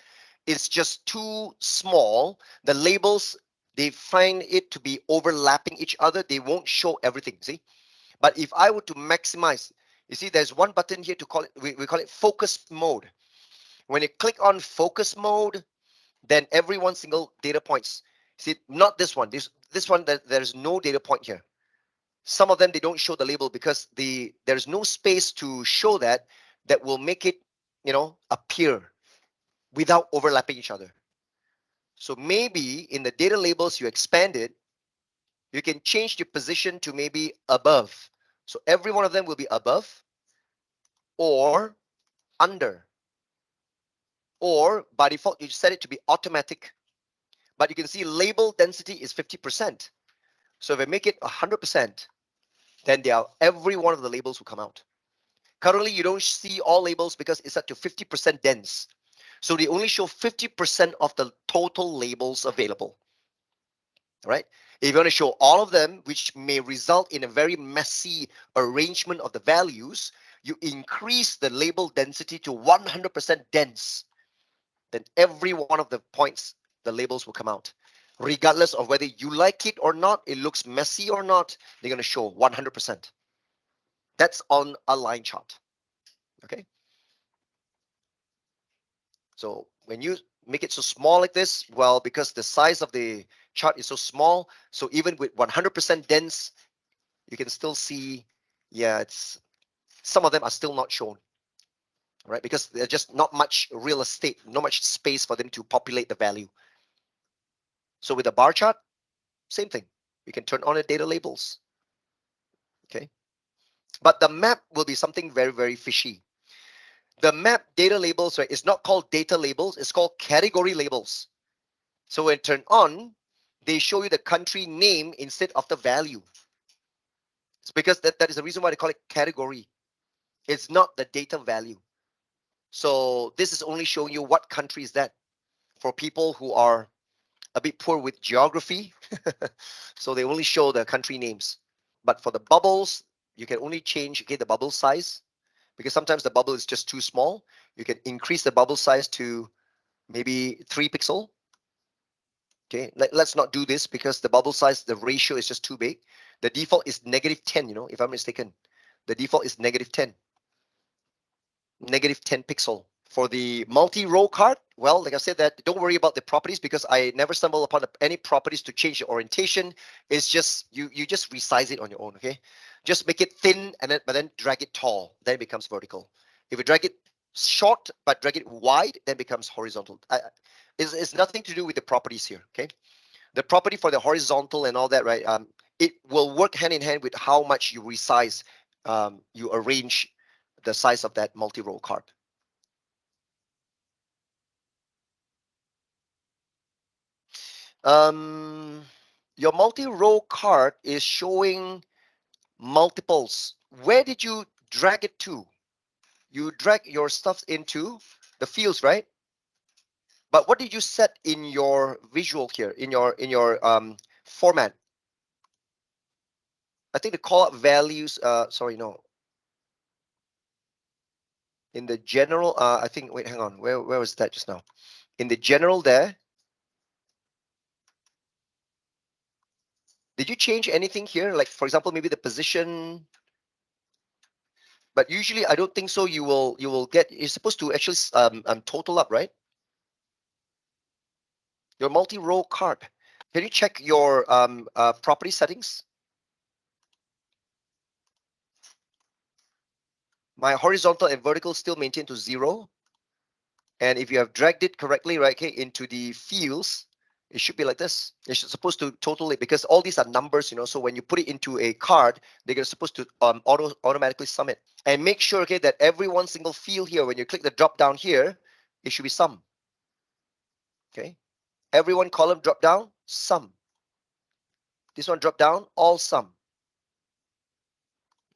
is just too small. The labels, they find it to be overlapping each other. They won't show everything, see? But if I were to maximize, you see, there's one button here to call it, we call it focus mode. When you click on focus mode, then every one single data points. See, not this one. This one, there's no data point here. Some of them, they don't show the label because there's no space to show that will make it, appear without overlapping each other. So maybe in the data labels you expand it, you can change the position to maybe above. So every one of them will be above or under, or by default you set it to be automatic. But you can see label density is 50%. So if I make it 100%, then every one of the labels will come out. Currently you don't see all labels because it's set to 50% dense. So they only show 50% of the total labels available. Right? If you want to show all of them, which may result in a very messy arrangement of the values, you increase the label density to 100% dense. Then every one of the points, the labels will come out. Regardless of whether you like it or not, it looks messy or not, they're going to show 100%. That's on a line chart. Okay. So when you make it so small like this, well, because the size of the chart is so small, so even with 100% dense, you can still see, yeah, it's some of them are still not shown, right? Because there's just not much real estate, not much space for them to populate the value. So with a bar chart, same thing. You can turn on the data labels, okay? But the map will be something very, very fishy. The map data labels, right, is not called data labels, it's called category labels. So when turn on, they show you the country name instead of the value. It's because that is the reason why they call it category. It's not the data value. So this is only showing you what country is that for people who are a bit poor with geography. So they only show the country names. But for the bubbles, you can only change the bubble size because sometimes the bubble is just too small. You can increase the bubble size to maybe 3 pixel. Okay, let's not do this because the bubble size, the ratio is just too big. The default is -10, if I'm mistaken. The default is -10. -10 pixel. For the multi-row card, well, like I said, that don't worry about the properties because I never stumble upon any properties to change the orientation. It's just you just resize it on your own, okay? Just make it thin and then drag it tall, then it becomes vertical. If you drag it short but drag it wide, then becomes horizontal. It's nothing to do with the properties here, okay? The property for the horizontal and all that, right? It will work hand in hand with how much you resize, you arrange the size of that multi-row card. Your multi-row card is showing multiples. Where did you drag it to? You drag your stuff into the fields, right? But what did you set in your visual here, in your format? I think the call up values. Sorry, no. In the general, I think. Wait, hang on. Where was that just now? In the general there. Did you change anything here? Like, for example, maybe the position. But usually, I don't think so. You will get. You're supposed to actually total up, right? Your multi-row card. Can you check your property settings? My horizontal and vertical still maintained to 0. And if you have dragged it correctly, right, okay, into the fields, it should be like this. It's supposed to total it because all these are numbers, so when you put it into a card, they're supposed to automatically sum it. And make sure, okay, that every one single field here, when you click the drop down here, it should be sum. Okay. Every one column drop down, sum. This one drop down, all sum.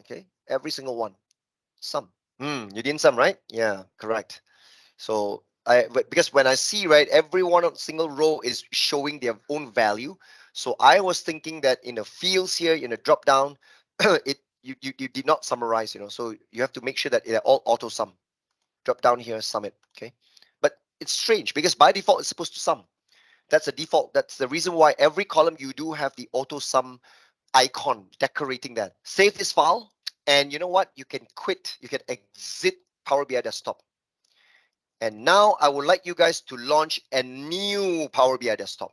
Okay. Every single one, sum. You didn't sum, right? Yeah, correct. So because when I see, right, every one single row is showing their own value. So I was thinking that in the fields here, in the drop down, you did not summarize, so you have to make sure that they're all auto sum. Drop down here, sum it. Okay. But it's strange because by default it's supposed to sum. That's the default. That's the reason why every column you do have the auto sum icon decorating that. Save this file, and you know what? You can quit. You can exit Power BI Desktop. And now I would like you guys to launch a new Power BI Desktop.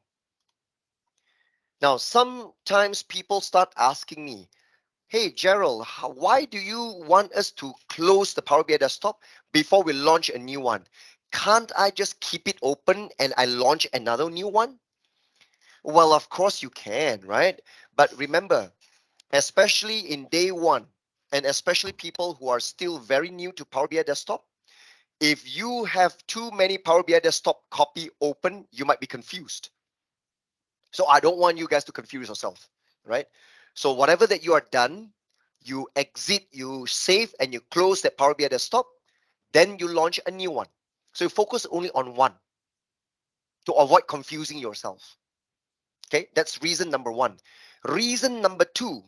Now, sometimes people start asking me, hey, Gerald, why do you want us to close the Power BI Desktop before we launch a new one? Can't I just keep it open and I launch another new one? Well, of course you can, right? But remember, especially in day one, and especially people who are still very new to Power BI Desktop, if you have too many Power BI Desktop copy open, you might be confused. So I don't want you guys to confuse yourself, right? So whatever that you are done, you exit, you save, and you close that Power BI Desktop, then you launch a new one. So you focus only on one to avoid confusing yourself. Okay, that's reason number one. Reason number two,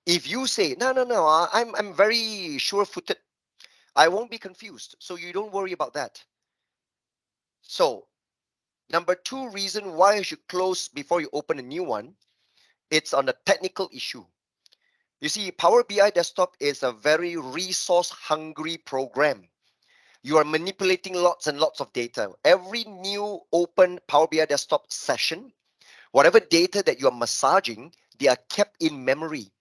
if you say, no, I'm very sure-footed, I won't be confused. So you don't worry about that. So number two reason why you should close before you open a new one, it's on a technical issue. You see, Power BI Desktop is a very resource-hungry program. You are manipulating lots and lots of data. Every new open Power BI Desktop session, whatever data that you are massaging, they are kept in memory.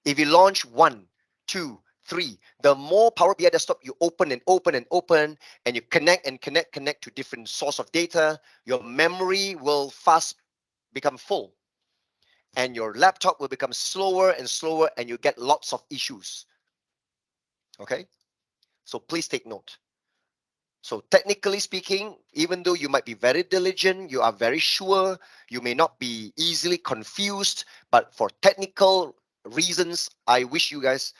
If you launch 1, 2, 3, the more Power BI Desktop you open and open and open, and you connect and connect to different source of data, your memory will fast become full. And your laptop will become slower and slower, and you get lots of issues. Okay? So please take note. So technically speaking, even though you might be very diligent, you are very sure, you may not be easily confused, but for technical reasons, I wish you guys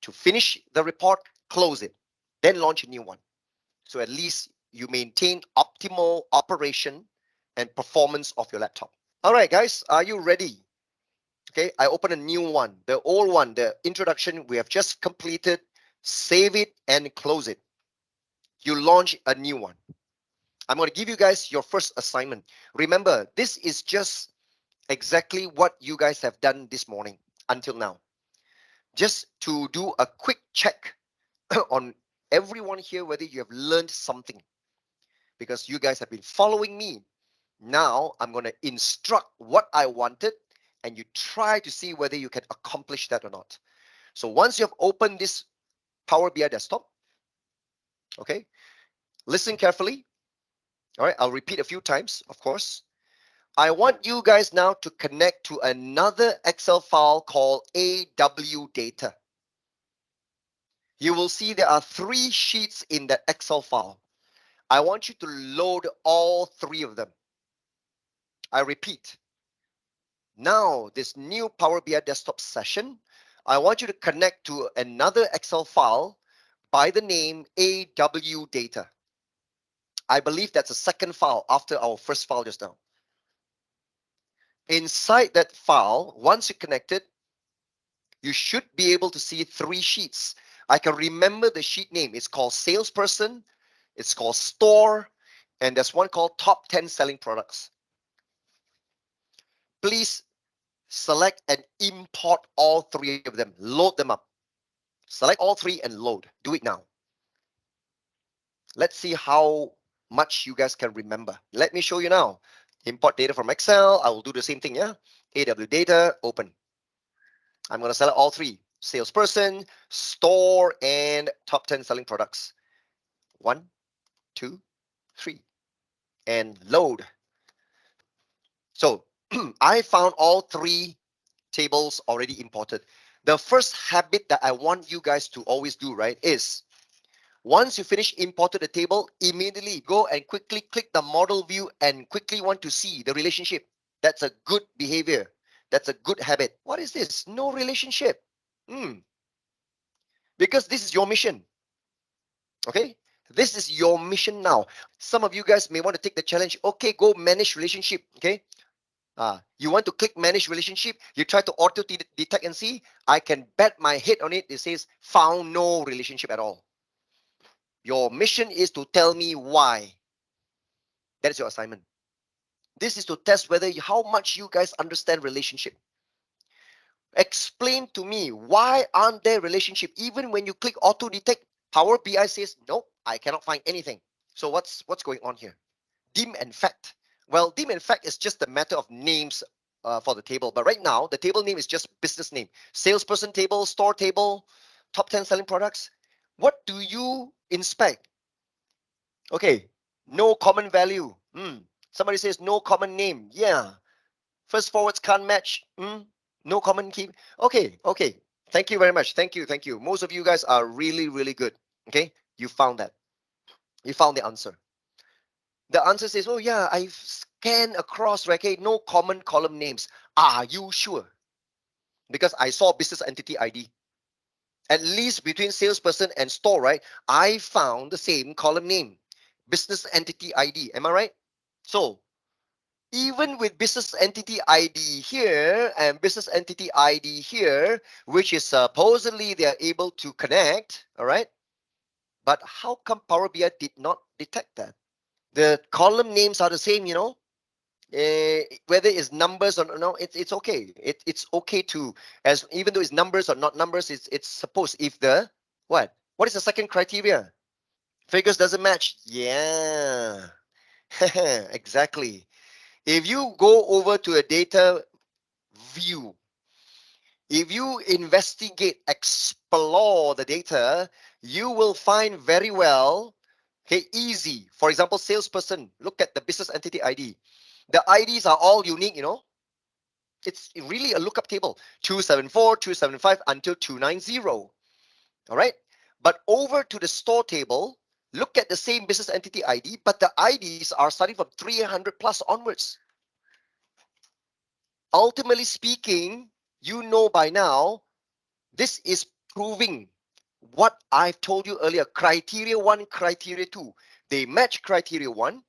to finish the report, close it, then launch a new one. So at least you maintain optimal operation and performance of your laptop. All right, guys, are you ready? Okay, I open a new one. The old one, the introduction, we have just completed. Save it and close it. You launch a new one. I'm going to give you guys your first assignment. Remember, this is just exactly what you guys have done this morning until now. Just to do a quick check on everyone here, whether you have learned something, because you guys have been following me. Now I'm going to instruct what I wanted, and you try to see whether you can accomplish that or not. So once you have opened this Power BI Desktop, Okay, listen carefully. All right, I'll repeat a few times, of course. I want you guys now to connect to another Excel file called AW data. You will see there are 3 sheets in that Excel file. I want you to load all 3 of them. I repeat, now this new Power BI desktop session, I want you to connect to another Excel file by the name AW data. I believe that's the second file after our first file just now. Inside that file, once you connect it, you should be able to see 3 sheets. I can remember the sheet name. It's called salesperson, it's called store, and there's one called top 10 selling products. Please select and import all 3 of them. Load them up. Select all 3 and load. Do it now. Let's see how much you guys can remember. Let me show you now. Import data from Excel. I will do the same thing, yeah? AW data, open. I'm going to select all 3. Salesperson, store, and top 10 selling products. 1, 2, 3. And load. So I found all 3 tables already imported. The first habit that I want you guys to always do, right, is once you finish imported the table, immediately go and quickly click the model view and quickly want to see the relationship. That's a good behavior. That's a good habit. What is this? No relationship. Because this is your mission. Okay? This is your mission now. Some of you guys may want to take the challenge. Okay, go manage relationship. Okay? You want to click manage relationship, you try to auto detect and see, I can bet my head on it, it says found no relationship at all. Your mission is to tell me why. That is your assignment. This is to test whether how much you guys understand relationship. Explain to me why aren't there relationship even when you click auto detect. Power BI says no, I cannot find anything. So what's going on here? Dim and fact. Well, dim and fact is just a matter of names for the table. But right now, the table name is just business name. Salesperson table, store table, top 10 selling products. What do you inspect? Okay, no common value. Somebody says no common name. Yeah. First forwards can't match. No common key. Okay. Thank you very much. Thank you. Most of you guys are really, really good. Okay, you found that. You found the answer. The answer says, oh yeah, I've scanned across, right? Okay, no common column names. Are you sure? Because I saw business entity ID. At least between salesperson and store, right? I found the same column name, business entity ID. Am I right? So even with business entity ID here and business entity ID here, which is supposedly they are able to connect, all right? But how come Power BI did not detect that? The column names are the same, whether it's numbers or no, it's okay. It's okay to, as even though it's numbers or not numbers, it's supposed if the what is the second criteria? Figures doesn't match. Yeah, exactly. If you go over to a data view, if you investigate, explore the data, you will find very well, okay, easy. For example, salesperson, look at the business entity ID. The IDs are all unique. It's really a lookup table. 274, 275 until 290. All right. But over to the store table, look at the same business entity ID, but the IDs are starting from 300 plus onwards. Ultimately speaking, you know by now, this is proving what I've told you earlier. Criteria 1, criteria 2. They match criteria 1.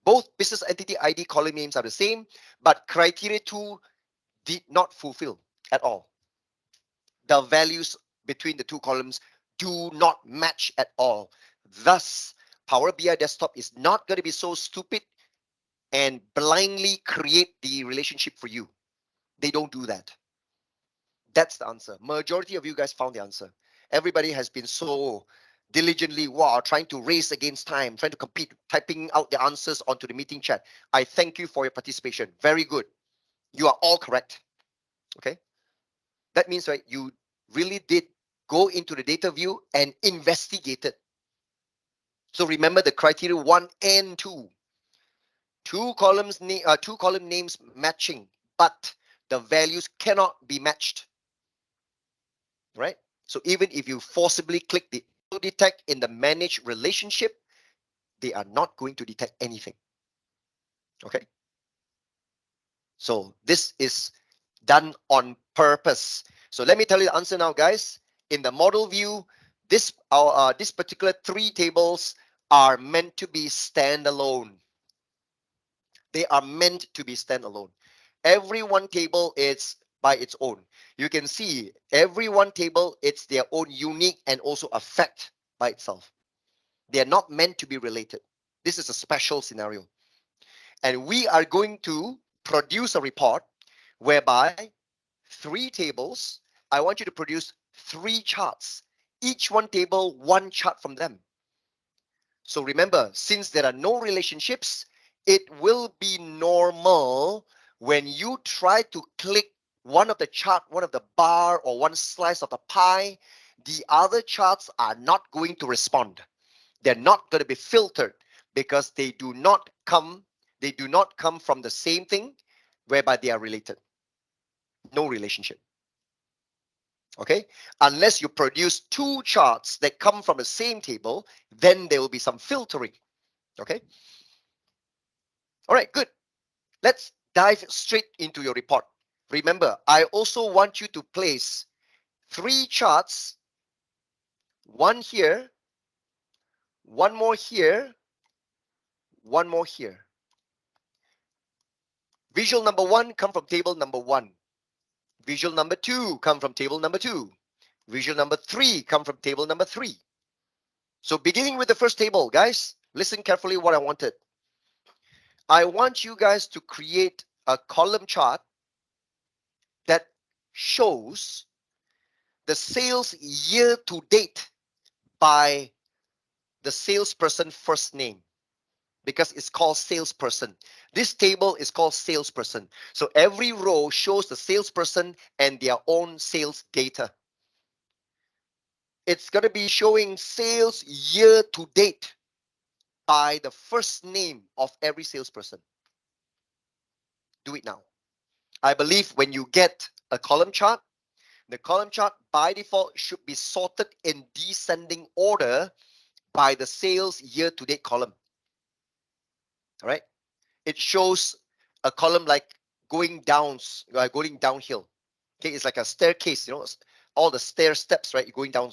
Both business entity ID column names are the same, but criteria 2 did not fulfill at all. The values between the 2 columns do not match at all. Thus, Power BI Desktop is not going to be so stupid and blindly create the relationship for you. They don't do that. That's the answer. Majority of you guys found the answer. Everybody has been so diligently trying to race against time, trying to compete, typing out the answers onto the meeting chat. I thank you for your participation. Very good. You are all correct. Okay. That means, right, you really did go into the data view and investigated. So remember the criteria 1 and 2. Two column names matching, but the values cannot be matched, right? So even if you forcibly click the auto detect in the manage relationship, they are not going to detect anything. Okay. So this is done on purpose. So let me tell you the answer now, guys. In the model view, this particular 3 tables are meant to be standalone. They are meant to be standalone. Every one table is by its own. You can see every one table, it's their own unique and also a fact by itself. They are not meant to be related. This is a special scenario. And we are going to produce a report whereby 3 tables, I want you to produce 3 charts. Each one table, one chart from them. So remember, since there are no relationships, it will be normal when you try to click one of the chart, one of the bar, or one slice of the pie, the other charts are not going to respond. They're not going to be filtered because they do not come from the same thing whereby they are related. No relationship. Okay, unless you produce 2 charts that come from the same table, then there will be some filtering. Okay, all right, good. Let's dive straight into your report. Remember, I also want you to place 3 charts, one here, one more here, one more here. Visual number 1 come from table number 1. Visual number 2 come from table number 2. Visual number 3 come from table number 3. So beginning with the first table, guys, listen carefully what I wanted. I want you guys to create a column chart that shows the sales year to date by the salesperson first name, because it's called salesperson. This table is called salesperson. So every row shows the salesperson and their own sales data. It's going to be showing sales year to date by the first name of every salesperson. Do it now. I believe when you get a column chart, the column chart by default should be sorted in descending order by the sales year to date column. All right. It shows a column like going downhill. Okay, it's like a staircase, all the stair steps, right? You're going down.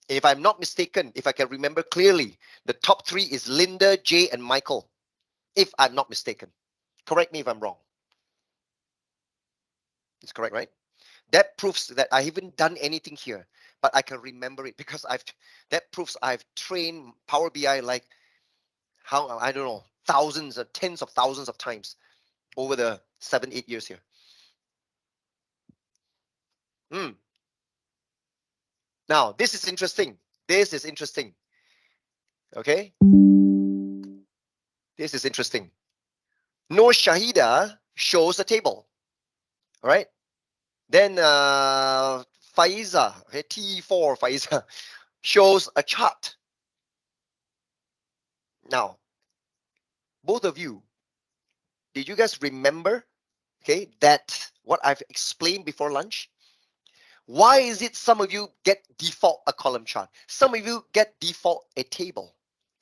If I'm not mistaken, if I can remember clearly, the top 3 is Linda, Jay, and Michael. If I'm not mistaken, correct me if I'm wrong. It's correct, right? That proves that I haven't done anything here, but I can remember it because that proves I've trained Power BI like how, I don't know, thousands or tens of thousands of times over the 7-8 years here. Now this is interesting. This is interesting. Okay, this is interesting. Noor Shahida shows a table. All right. Then Faiza, okay, T4 Faiza shows a chart. Now, both of you, did you guys remember, okay, that what I've explained before lunch? Why is it some of you get default a column chart? Some of you get default a table.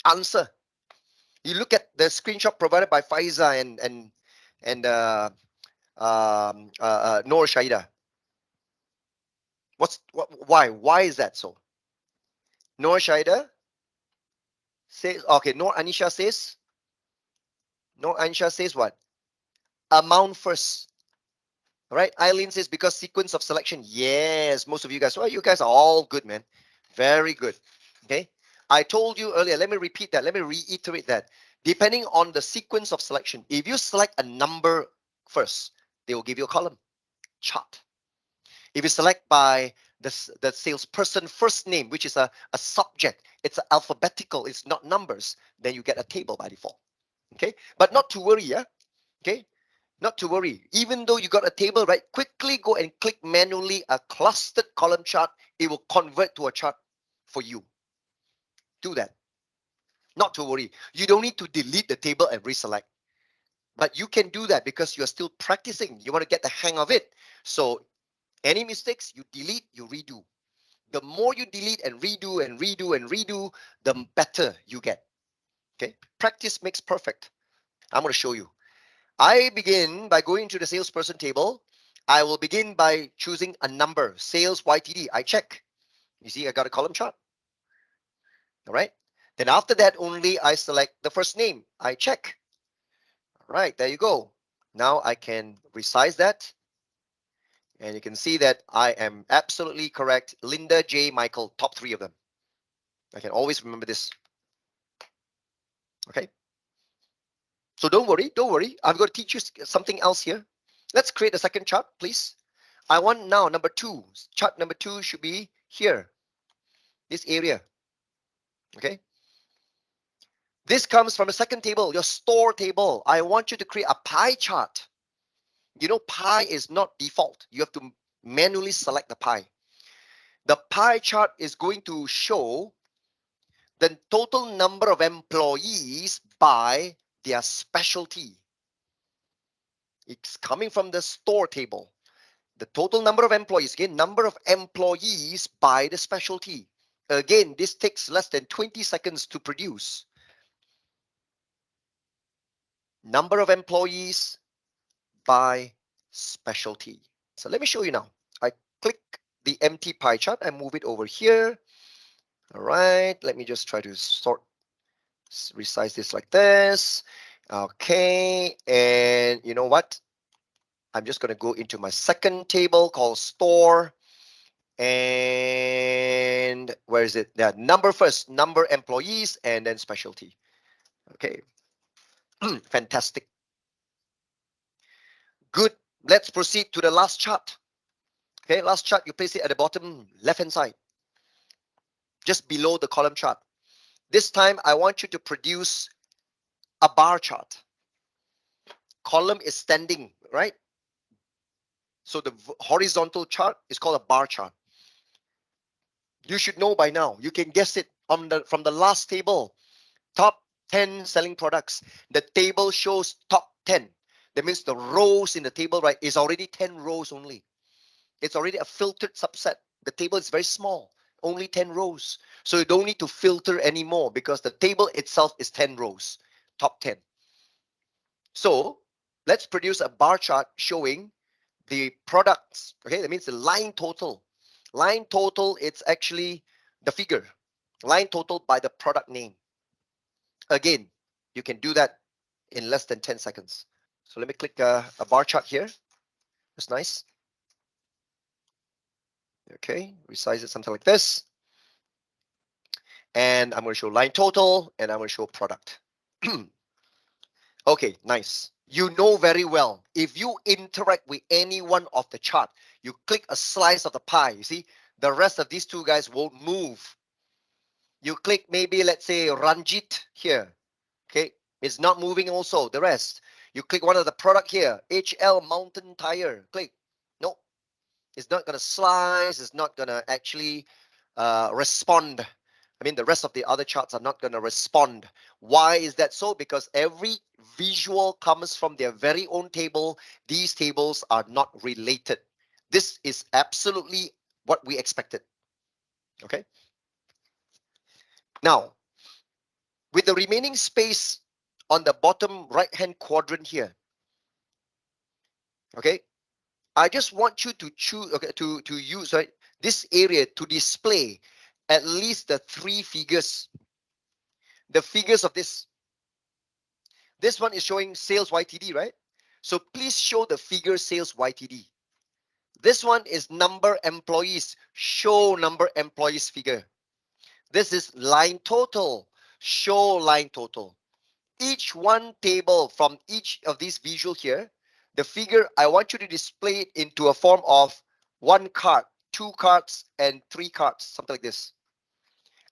Answer. You look at the screenshot provided by Faiza and Noor Shaida. Why is that so? Noor Shaida says, okay, Noor Anisha says what? Amount first. All right. Eileen says because sequence of selection. Yes, most of you guys. Well, you guys are all good, man. Very good. Okay. I told you earlier. Let me repeat that. Let me reiterate that. Depending on the sequence of selection, if you select a number first, they will give you a column chart. If you select by the salesperson first name, which is a subject, it's alphabetical, it's not numbers, then you get a table by default. Okay. But not to worry, yeah. Okay. Not to worry. Even though you got a table, right? Quickly go and click manually a clustered column chart. It will convert to a chart for you. Do that. Not to worry. You don't need to delete the table and reselect. But you can do that because you're still practicing. You want to get the hang of it. So any mistakes, you delete, you redo. The more you delete and redo and redo and redo, the better you get. Okay? Practice makes perfect. I'm going to show you. I begin by going to the salesperson table. I will begin by choosing a number, sales YTD. I check. You see, I got a column chart. All right. Then after that, only I select the first name. I check. All right, there you go. Now I can resize that. And you can see that I am absolutely correct. Linda, J, Michael, top three of them. I can always remember this. Okay. So don't worry, don't worry. I'm going to teach you something else here. Let's create a second chart, please. I want now number 2. Chart number 2 should be here, this area. Okay. This comes from a second table, your store table. I want you to create a pie chart. You know, pie is not default. You have to manually select the pie. The pie chart is going to show the total number of employees by their specialty. It's coming from the store table. The total number of employees, again, number of employees by the specialty. Again, this takes less than 20 seconds to produce. Number of employees by specialty. So let me show you now. I click the empty pie chart and move it over here. All right, let me just try to resize this like this. Okay, and you know what? I'm just going to go into my second table called store. And where is it? Yeah, number first, number employees, and then specialty. Okay, fantastic. Good. Let's proceed to the last chart. Okay, last chart, you place it at the bottom left-hand side, just below the column chart. This time, I want you to produce a bar chart. Column is standing, right? So the horizontal chart is called a bar chart. You should know by now. You can guess it from the last table. Top 10 selling products. The table shows top 10. That means the rows in the table, right, is already 10 rows only. It's already a filtered subset. The table is very small, only 10 rows. So you don't need to filter anymore because the table itself is 10 rows, top 10. So let's produce a bar chart showing the products. Okay, that means the line total. Line total, it's actually the figure. Line total by the product name. Again, you can do that in less than 10 seconds. So let me click a bar chart here. That's nice. Okay, resize it something like this. And I'm going to show line total and I'm going to show product. Okay, nice. You know very well, if you interact with any one of the chart, you click a slice of the pie, you see, the rest of these two guys won't move. You click maybe, let's say, Ranjit here. Okay, it's not moving also, the rest. You click one of the product here, HL Mountain Tire. Click. No, it's not going to slice. It's not going to actually respond. I mean, the rest of the other charts are not going to respond. Why is that so? Because every visual comes from their very own table. These tables are not related. This is absolutely what we expected. Okay. Now, with the remaining space on the bottom right-hand quadrant here, okay, I just want you to choose, okay, to use, right, this area to display at least the 3 figures. The figures of this. This one is showing sales YTD, right? So please show the figure sales YTD. This one is number employees. Show number employees figure. This is line total. Show line total. Each one table from each of these visual here, the figure, I want you to display it into a form of 1 card, 2 cards, and 3 cards, something like this.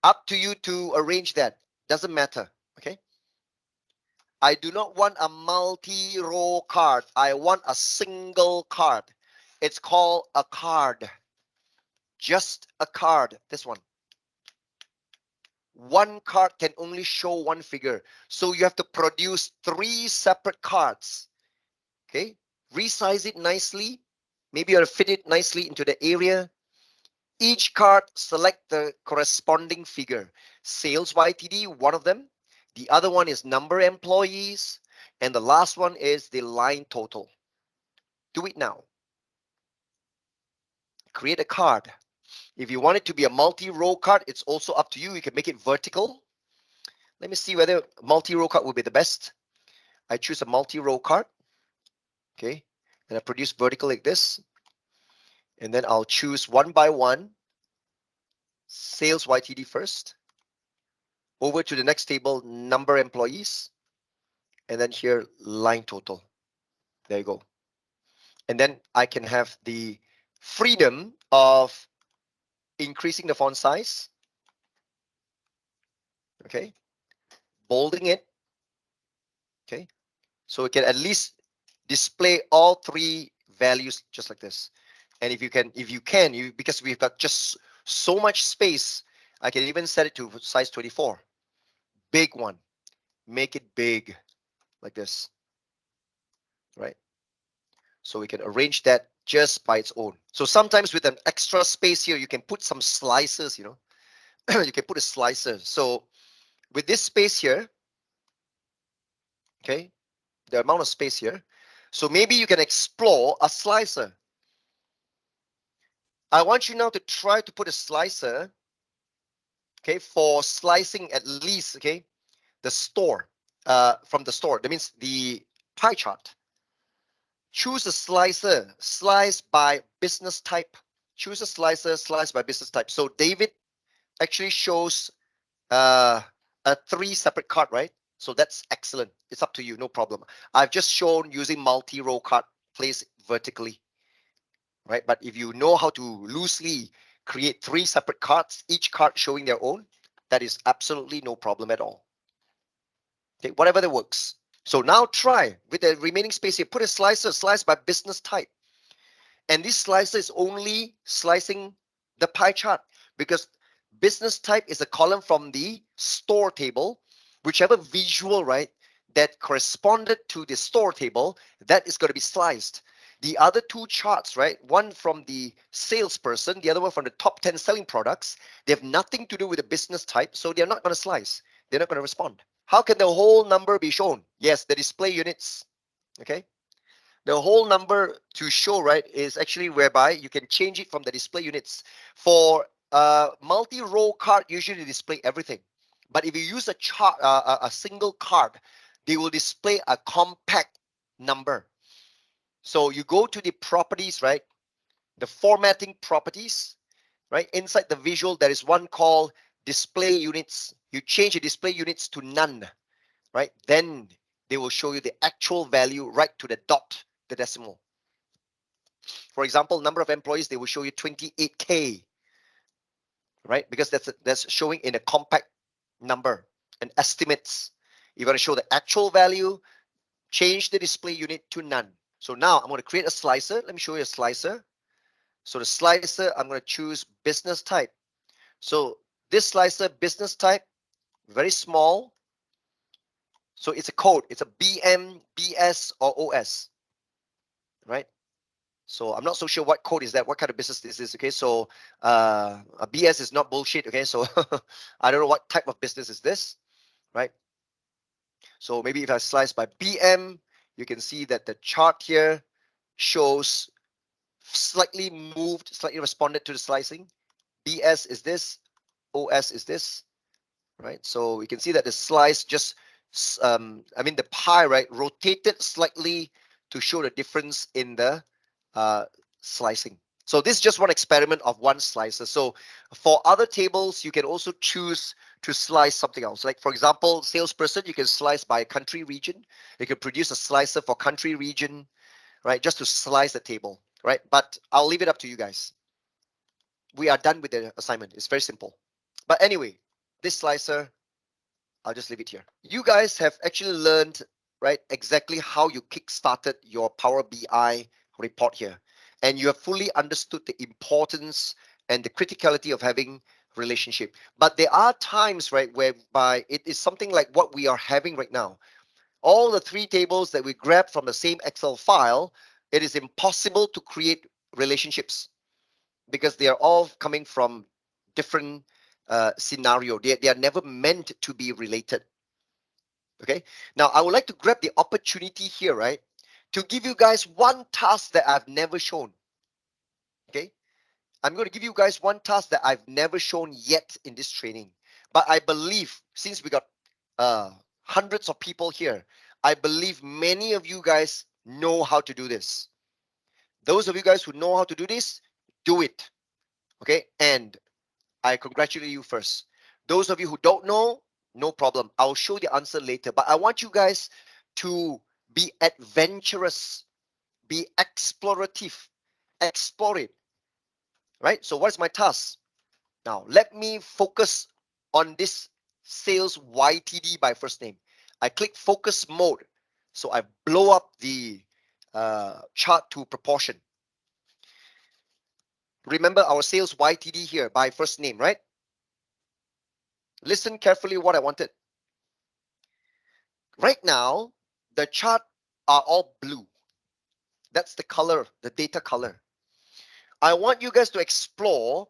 Up to you to arrange that. Doesn't matter. Okay. I do not want a multi-row card. I want a single card. It's called a card. Just a card. This one. one card can only show one figure. So you have to produce 3 separate cards. Okay, resize it nicely. Maybe you want to fit it nicely into the area. Each card, select the corresponding figure. Sales YTD, one of them. The other one is number of employees. And the last one is the line total. Do it now. Create a card. If you want it to be a multi-row card, it's also up to you. You can make it vertical. Let me see whether multi-row card will be the best. I choose a multi-row card. Okay. And I produce vertical like this. And then I'll choose one by one. Sales YTD first. Over to the next table, number employees. And then here, line total. There you go. And then I can have the freedom of increasing the font size. Okay. Bolding it. Okay. So it can at least display all 3 values just like this. And if you can, because we've got just so much space, I can even set it to size 24. Big one. Make it big like this. Right. So we can arrange that just by its own. So sometimes with an extra space here, you can put some slices, you can put a slicer. So with this space here, okay, the amount of space here, so maybe you can explore a slicer. I want you now to try to put a slicer, okay, for slicing at least, okay, the store, from the store. That means the pie chart. Choose a slicer, slice by business type. Choose a slicer, slice by business type. So David actually shows a 3 separate card, right? So that's excellent. It's up to you, no problem. I've just shown using multi-row card placed vertically, right? But if you know how to loosely create 3 separate cards, each card showing their own, that is absolutely no problem at all. Okay, whatever that works. So now try with the remaining space here, put a slicer, slice by business type. And this slicer is only slicing the pie chart because business type is a column from the store table. Whichever visual, right, that corresponded to the store table, that is going to be sliced. The other 2 charts, right, one from the salesperson, the other one from the top 10 selling products, they have nothing to do with the business type, so they're not going to slice. They're not going to respond. How can the whole number be shown? Yes, the display units. Okay. The whole number to show, right, is actually whereby you can change it from the display units. For multi-row card, usually display everything. But if you use a chart, a single card, they will display a compact number. So you go to the properties, right? The formatting properties, right? Inside the visual, there is one called display units. You change the display units to none, right? Then they will show you the actual value right to the dot, the decimal. For example, number of employees, they will show you 28K, right? Because that's showing in a compact number and estimates. You want to show the actual value, change the display unit to none. So now I'm going to create a slicer. Let me show you a slicer. So the slicer, I'm going to choose business type. So this slicer, business type, very small. So it's a code. It's a BM, BS, or OS, right? So I'm not so sure what code is that, what kind of business this is, okay? So a BS is not bullshit, okay? So I don't know what type of business is this, right? So maybe if I slice by BM, you can see that the chart here shows slightly moved, slightly responded to the slicing. BS is this, OS is this, right? So we can see that the slice just, the pie, right, rotated slightly to show the difference in the slicing. So this is just one experiment of one slicer. So for other tables, you can also choose to slice something else. Like for example, salesperson, you can slice by country region. You can produce a slicer for country region, right? Just to slice the table, right? But I'll leave it up to you guys. We are done with the assignment. It's very simple. But anyway, this slicer, I'll just leave it here. You guys have actually learned, right, exactly how you kick-started your Power BI report here. And you have fully understood the importance and the criticality of having relationship. But there are times, right, whereby it is something like what we are having right now. All the three tables that we grab from the same Excel file, it is impossible to create relationships because they are all coming from different scenario. They are never meant to be related. Okay. Now I would like to grab the opportunity here, right, to give you guys one task that I've never shown. Okay. I'm going to give you guys one task that I've never shown yet in this training. But I believe since we got uh, hundreds of people here, I believe many of you guys know how to do this. Those of you guys who know how to do this, do it. Okay. And I congratulate you first. Those of you who don't know, no problem. I'll show the answer later. But I want you guys to be adventurous, be explorative, explore it. Right? So what's my task? Now, let me focus on this sales YTD by first name. I click focus mode. So I blow up the chart to proportion. Remember our sales YTD here by first name, right? Listen carefully what I wanted. Right now, the chart are all blue. That's the color, the data color. I want you guys to explore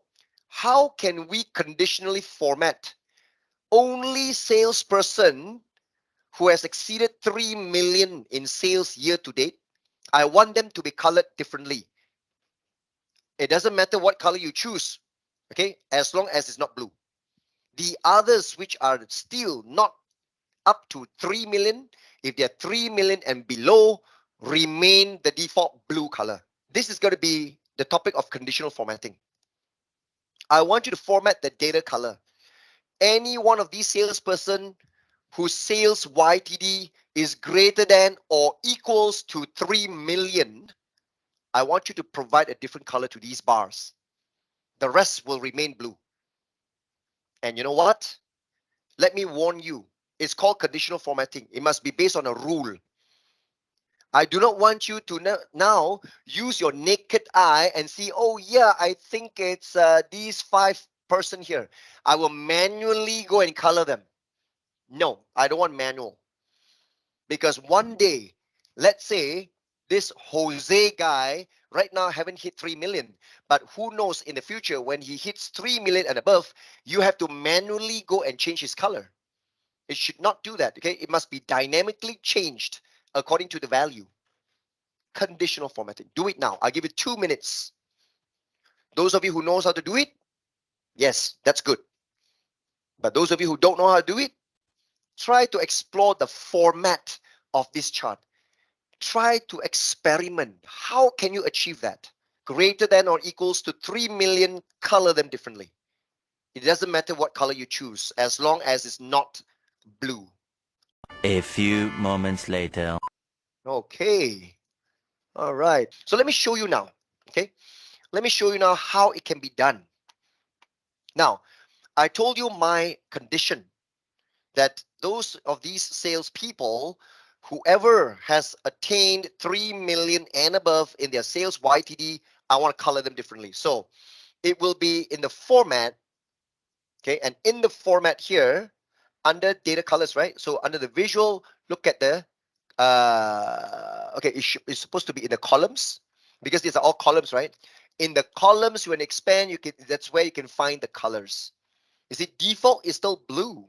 how can we conditionally format only salesperson who has exceeded 3 million in sales year to date. I want them to be colored differently. It doesn't matter what color you choose, okay, as long as it's not blue. The others which are still not up to 3 million, if they're 3 million and below, remain the default blue color. This is going to be the topic of conditional formatting. I want you to format the data color. Any one of these salesperson whose sales YTD is greater than or equals to 3 million, I want you to provide a different color to these bars. The rest will remain blue. And you know what? Let me warn you. It's called conditional formatting. It must be based on a rule. I do not want you to now use your naked eye and see, oh yeah, I think it's these 5 person here. I will manually go and color them. No, I don't want manual. Because one day, let's say this Jose guy right now haven't hit 3 million, but who knows in the future when he hits 3 million and above, you have to manually go and change his color. It should not do that, okay? It must be dynamically changed according to the value. Conditional formatting. Do it now. I'll give you 2 minutes. Those of you who knows how to do it, yes, that's good. But those of you who don't know how to do it, try to explore the format of this chart. Try to experiment. How can you achieve that? Greater than or equals to 3 million, color them differently. It doesn't matter what color you choose, as long as it's not blue. A few moments later. Okay. All right. So let me show you now. Okay. Let me show you now how it can be done. Now, I told you my condition that those of these salespeople, whoever has attained 3 million and above in their sales YTD, I want to color them differently. So it will be in the format, okay, and in the format here, under data colors, right? So under the visual, look at the, okay, it's supposed to be in the columns because these are all columns, right? In the columns, when you expand, you can, that's where you can find the colors. You see, default is still blue,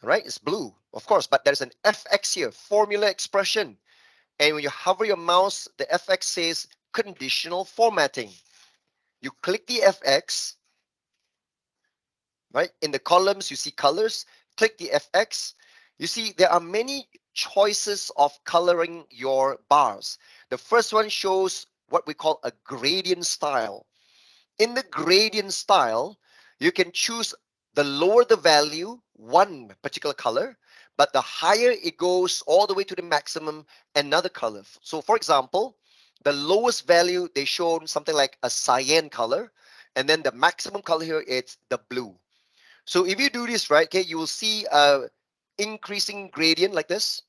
right? It's blue, of course, but there's an FX here, formula expression. And when you hover your mouse, the FX says conditional formatting. You click the FX, right? In the columns, you see colors. Click the FX. You see there are many choices of coloring your bars. The first one shows what we call a gradient style. In the gradient style, you can choose the lower the value, one particular color, but the higher it goes all the way to the maximum, another color. So for example, the lowest value, they shown something like a cyan color, and then the maximum color here, it's the blue. So if you do this right, okay, you will see a increasing gradient like this,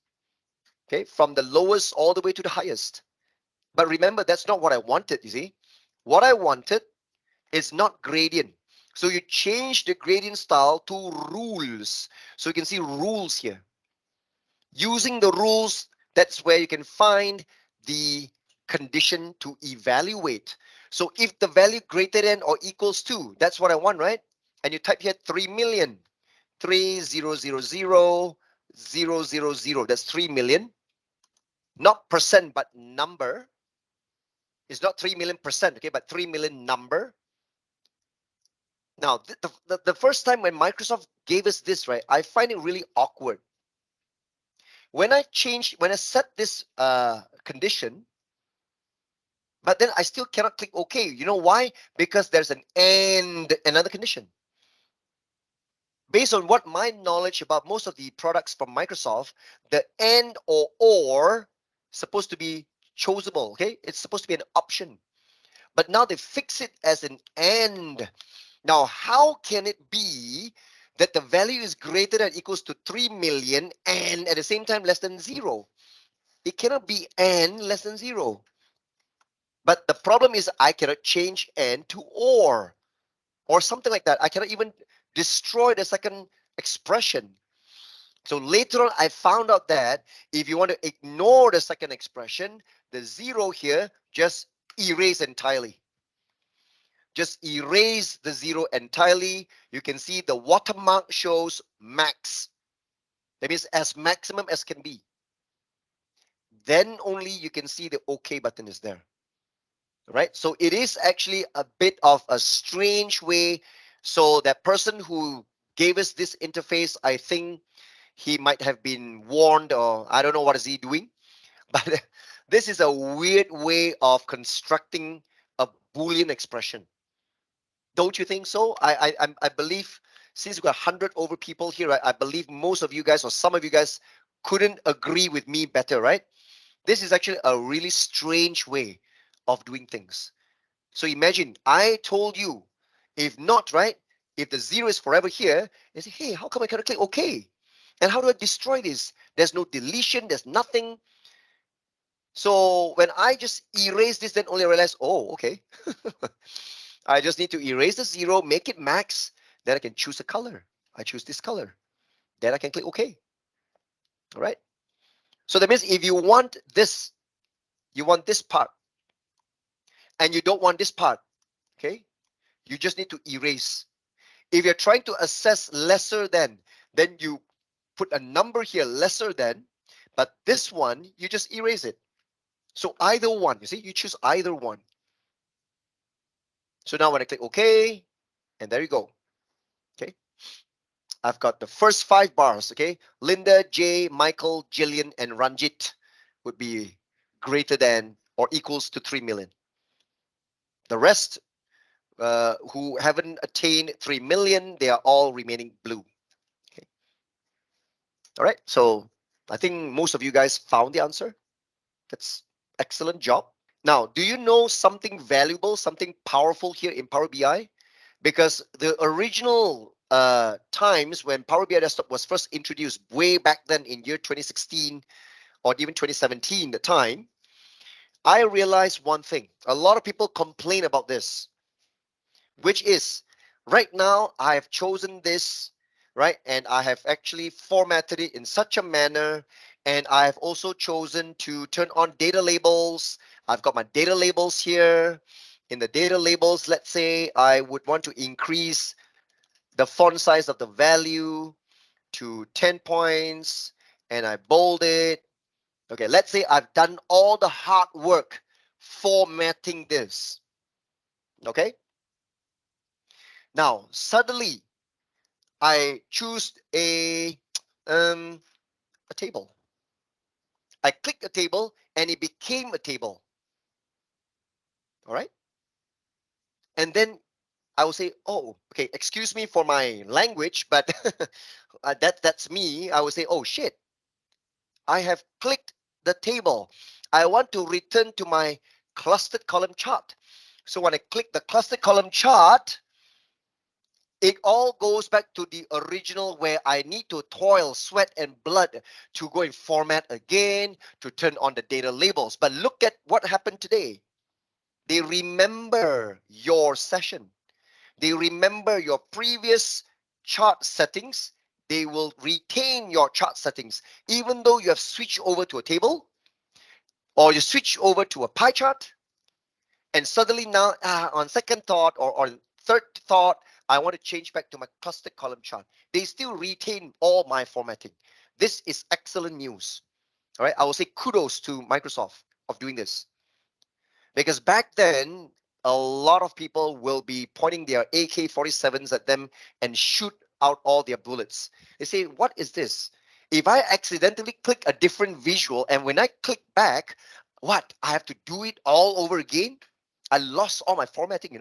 okay, from the lowest all the way to the highest. But remember, that's not what I wanted, you see. What I wanted is not gradient. So you change the gradient style to rules. So you can see rules here. Using the rules, that's where you can find the condition to evaluate. So if the value greater than or equals to, that's what I want, right? And you type here 3 million, 3,000,000. That's 3 million, not percent, but number. It's not 3 million percent, okay, but 3 million number. Now, the first time when Microsoft gave us this, right, I find it really awkward. When I set this condition, but then I still cannot click OK. You know why? Because there's an and another condition. Based on what my knowledge about most of the products from Microsoft, the and or supposed to be choosable. Okay, it's supposed to be an option, but now they fix it as an and. Now, how can it be that the value is greater than equals to 3 million and at the same time less than 0? It cannot be and less than 0. But the problem is I cannot change and to or something like that. I cannot even destroy the second expression. So later on, I found out that if you want to ignore the second expression, the 0 here, just erase entirely. Just erase the 0 entirely. You can see the watermark shows max. That means as maximum as can be. Then only you can see the OK button is there. Right? So it is actually a bit of a strange way. So that person who gave us this interface, I think he might have been warned, or I don't know what is he doing. But this is a weird way of constructing a Boolean expression. Don't you think so? I believe since we've got 100 over people here, I believe most of you guys or some of you guys couldn't agree with me better, right? This is actually a really strange way of doing things. So imagine I told you, if not, right, if the 0 is forever here, you say, hey, how come I cannot click OK? And how do I destroy this? There's no deletion, there's nothing. So when I just erase this, then only realize, oh, okay. I just need to erase the 0, make it max, then I can choose a color. I choose this color. Then I can click OK. All right. So that means if you want this part, and you don't want this part, okay, you just need to erase. If you're trying to assess lesser than, then you put a number here lesser than, but this one, you just erase it. So either one, you see, you choose either one. So now when I click OK, and there you go. Okay. I've got the first 5 bars, okay? Linda, Jay, Michael, Jillian, and Ranjit would be greater than or equals to 3 million. The rest who haven't attained 3 million, they are all remaining blue. Okay. All right. So I think most of you guys found the answer. That's excellent job. Now, do you know something valuable, something powerful here in Power BI? Because the original times when Power BI Desktop was first introduced way back then in year 2016 or even 2017, the time, I realized one thing. A lot of people complain about this, which is right now I have chosen this, right? And I have actually formatted it in such a manner. And I have also chosen to turn on data labels. I've got my data labels here. In the data labels, let's say I would want to increase the font size of the value to 10 points and I bold it. Okay, let's say I've done all the hard work formatting this. Okay. Now, suddenly I choose a table. I click a table and it became a table. All right. And then I will say, oh, okay, excuse me for my language, but that's me. I will say, oh shit, I have clicked the table. I want to return to my clustered column chart. So when I click the clustered column chart, it all goes back to the original where I need to toil, sweat, and blood to go and format again, to turn on the data labels. But look at what happened today. They remember your session. They remember your previous chart settings. They will retain your chart settings, even though you have switched over to a table or you switch over to a pie chart. And suddenly now, on second thought or on third thought, I want to change back to my clustered column chart. They still retain all my formatting. This is excellent news. All right, I will say kudos to Microsoft of doing this, because back then a lot of people will be pointing their AK-47s at them and shoot out all their bullets. They say, what is this? If I accidentally click a different visual and when I click back, what, I have to do it all over again? I lost all my formatting,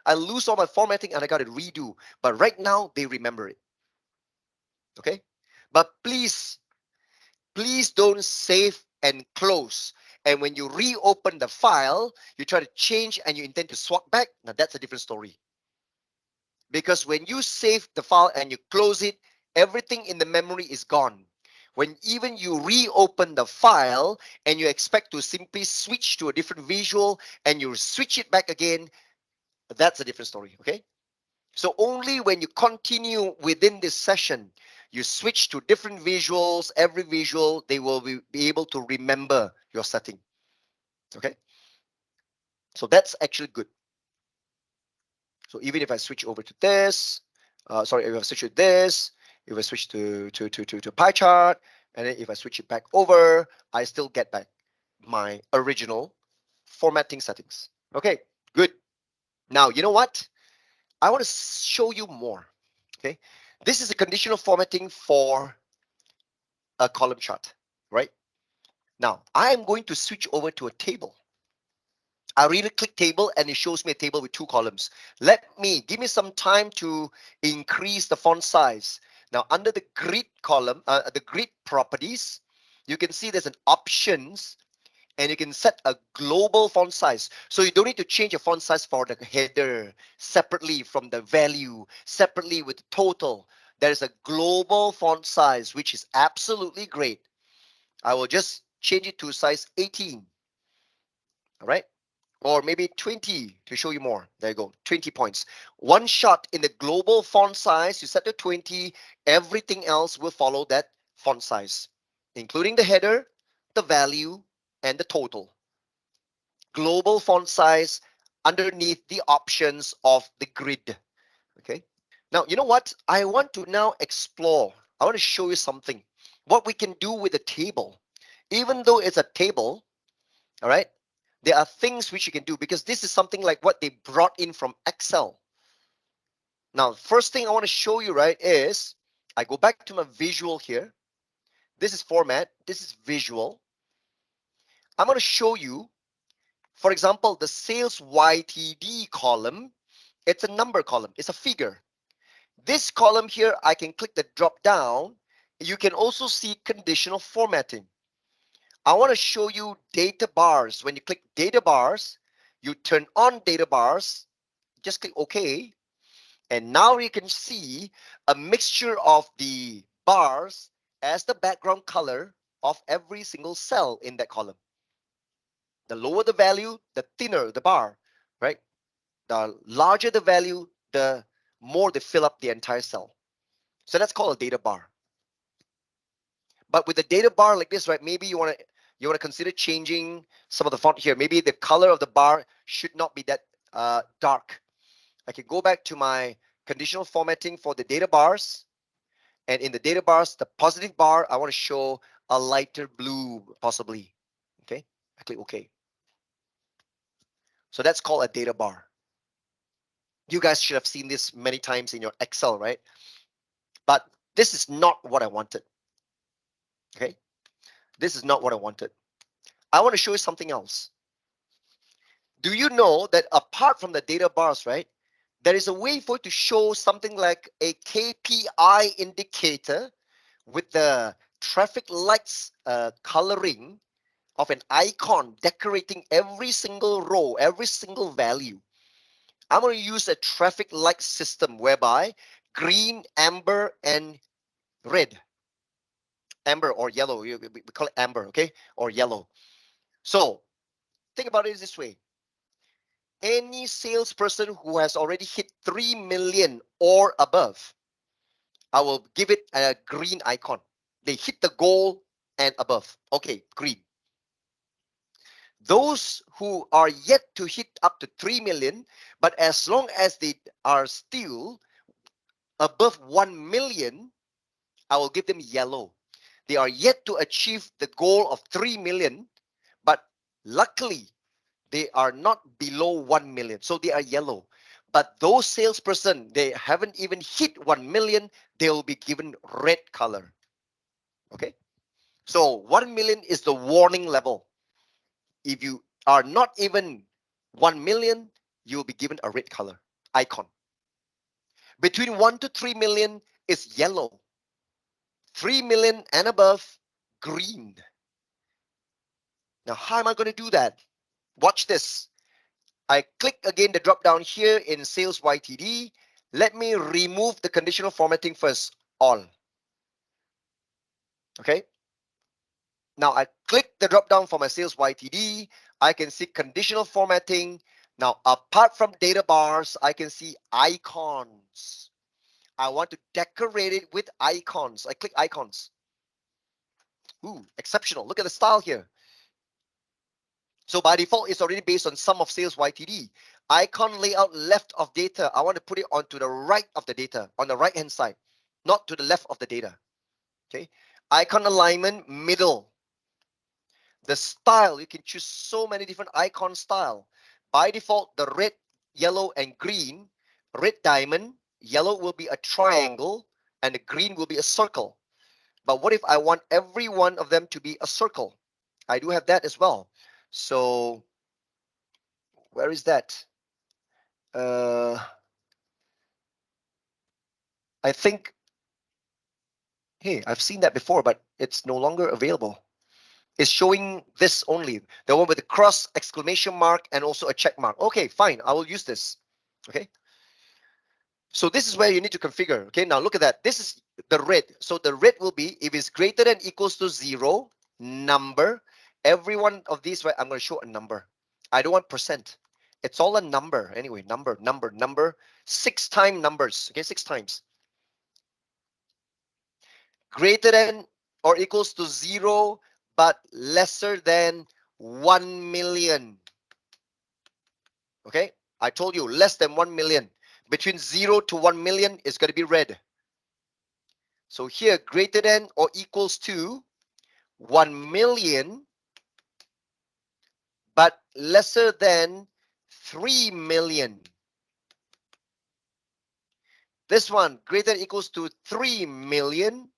I lose all my formatting and I got to redo. But right now they remember it. Okay, but please don't save and close. And when you reopen the file, you try to change and you intend to swap back. Now that's a different story. Because when you save the file and you close it, everything in the memory is gone. When even you reopen the file and you expect to simply switch to a different visual and you switch it back again, that's a different story. Okay. So only when you continue within this session, you switch to different visuals, every visual, they will be able to remember your setting. Okay. So that's actually good. So even if I switch over to this, sorry, if I switch to this, if I switch to pie chart, and then if I switch it back over, I still get back my original formatting settings. Okay, good. Now, you know what? I want to show you more. Okay, this is a conditional formatting for a column chart, right? Now, I am going to switch over to a table. I really click table and it shows me a table with two columns. Give me some time to increase the font size. Now, under the grid column, the grid properties, you can see there's an options and you can set a global font size. So you don't need to change your font size for the header separately from the value, separately with the total. There's a global font size, which is absolutely great. I will just change it to size 18. All right. Or maybe 20 to show you more. There you go, 20 points. One shot in the global font size, you set to 20. Everything else will follow that font size, including the header, the value, and the total. Global font size underneath the options of the grid. Okay. Now, you know what? I want to now explore. I want to show you something. What we can do with a table. Even though it's a table, all right, there are things which you can do because this is something like what they brought in from Excel. Now, first thing I want to show you, right, is I go back to my visual here. This is format. This is visual. I'm going to show you, for example, the sales YTD column. It's a number column. It's a figure. This column here, I can click the drop down. You can also see conditional formatting. I want to show you data bars. When you click data bars, you turn on data bars, just click OK. And now you can see a mixture of the bars as the background color of every single cell in that column. The lower the value, the thinner the bar, right? The larger the value, the more they fill up the entire cell. So that's called a data bar. But with a data bar like this, right, maybe you want to consider changing some of the font here. Maybe the color of the bar should not be that dark. I can go back to my conditional formatting for the data bars. And in the data bars, the positive bar, I want to show a lighter blue, possibly. Okay, I click OK. So that's called a data bar. You guys should have seen this many times in your Excel, right? But this is not what I wanted. Okay, this is not what I wanted. I want to show you something else. Do you know that apart from the data bars, right, there is a way for it to show something like a KPI indicator with the traffic lights coloring of an icon decorating every single row, every single value. I'm going to use a traffic light system whereby green, amber, and red. Amber or yellow, we call it amber, okay? Or yellow. So think about it this way. any salesperson who has already hit 3 million or above, I will give it a green icon. They hit the goal and above. Okay, green. Those who are yet to hit up to 3 million, but as long as they are still above 1 million, I will give them yellow. They are yet to achieve the goal of 3 million, but luckily they are not below 1 million, so they are yellow. But those salesperson, they haven't even hit 1 million, they will be given red color. Okay, so 1 million is the warning level. If you are not even 1 million, you will be given a red color icon. Between 1 to 3 million is yellow. 3 million and above, green. Now, how am I going to do that? Watch this. I click again the drop down here in sales YTD. Let me remove the conditional formatting first. All. Okay. Now I click the drop down for my sales YTD. I can see conditional formatting. Now, apart from data bars, I can see icons. I want to decorate it with icons. I click icons. Ooh, exceptional. Look at the style here. So by default, it's already based on sum of sales YTD. Icon layout left of data. I want to put it onto the right of the data, on the right hand side, not to the left of the data. Okay. Icon alignment middle. The style, you can choose so many different icon style. By default, the red, yellow, and green. Red diamond, yellow will be a triangle, and the green will be a circle. But what if I want every one of them to be a circle? I do have that as well. So where is that? I think, hey, I've seen that before, but it's no longer available. It's showing this only, the one with the cross, exclamation mark, and also a check mark. Okay, fine, I will use this. Okay, so this is where you need to configure. Okay, now look at that. This is the red. So the red will be if it's greater than equals to 0, number. Every one of these, right, I'm going to show a number. I don't want percent. It's all a number anyway. Number. 6 time numbers. Okay, 6 times. Greater than or equals to 0, but lesser than 1 million. Okay, I told you less than 1 million. Between 0 to 1 million is going to be red. So here, greater than or equals to 1 million, but lesser than 3 million. This one, greater than or equals to 3 million,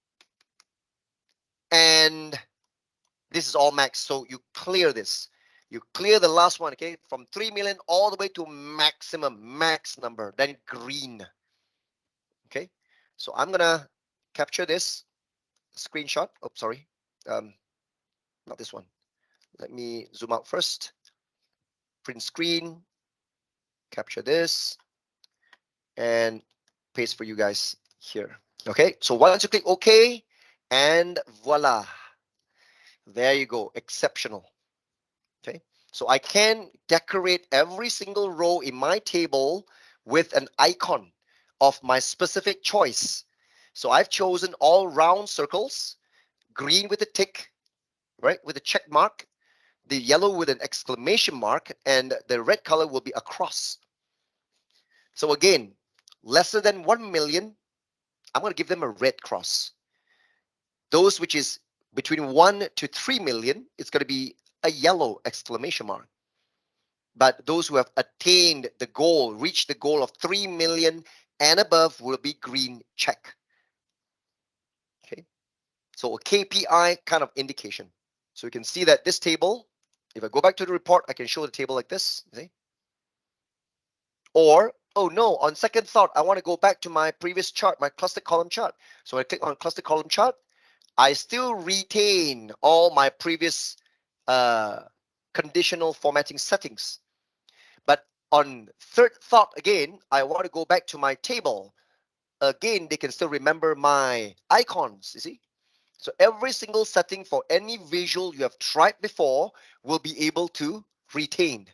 and this is all max. So you clear this. You clear the last one, okay, from 3 million all the way to maximum, max number, then green. Okay, so I'm gonna capture this screenshot. Oh, sorry, not this one. Let me zoom out first. Print screen, capture this, and paste for you guys here. Okay, so once you click OK, and voila, there you go, exceptional. Okay, so I can decorate every single row in my table with an icon of my specific choice. So I've chosen all round circles, green with a tick, right, with a check mark, the yellow with an exclamation mark, and the red color will be a cross. So again, lesser than 1 million, I'm going to give them a red cross. Those which is between 1 to 3 million, it's going to be a yellow exclamation mark. But those who have attained the goal, reached the goal of 3 million and above will be green check. Okay, so a KPI kind of indication. So you can see that this table, if I go back to the report, I can show the table like this. See? Or, oh no, on second thought, I want to go back to my previous chart, my cluster column chart. So I click on cluster column chart. I still retain all my previous conditional formatting settings. But on third thought again, I want to go back to my table. Again, they can still remember my icons, you see? So every single setting for any visual you have tried before will be able to retain.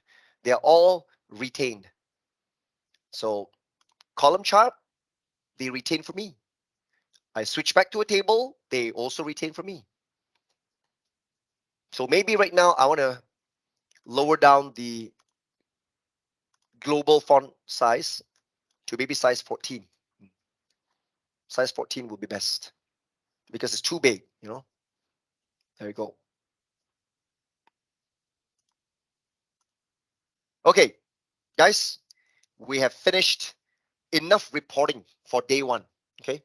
They are all retained. So column chart, they retain for me. I switch back to a table, they also retain for me. So maybe right now I want to lower down the global font size to maybe size 14. Size 14 will be best because it's too big, you know. There you go. Okay, guys, we have finished enough reporting for day one. Okay.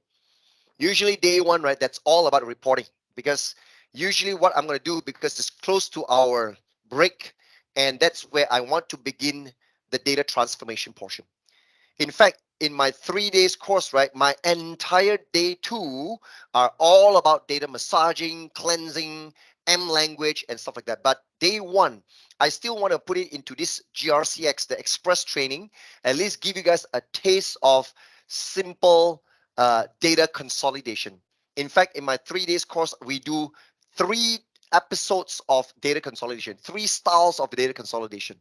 Usually day one, right? That's all about reporting because usually what I'm going to do, because it's close to our break, and that's where I want to begin the data transformation portion. In fact, in my 3 days course, right, my entire day two are all about data massaging, cleansing, M language, and stuff like that. But day one, I still want to put it into this GRC-X, the express training, at least give you guys a taste of simple data consolidation. In fact, in my 3 days course, we do 3 episodes of data consolidation, 3 styles of data consolidation,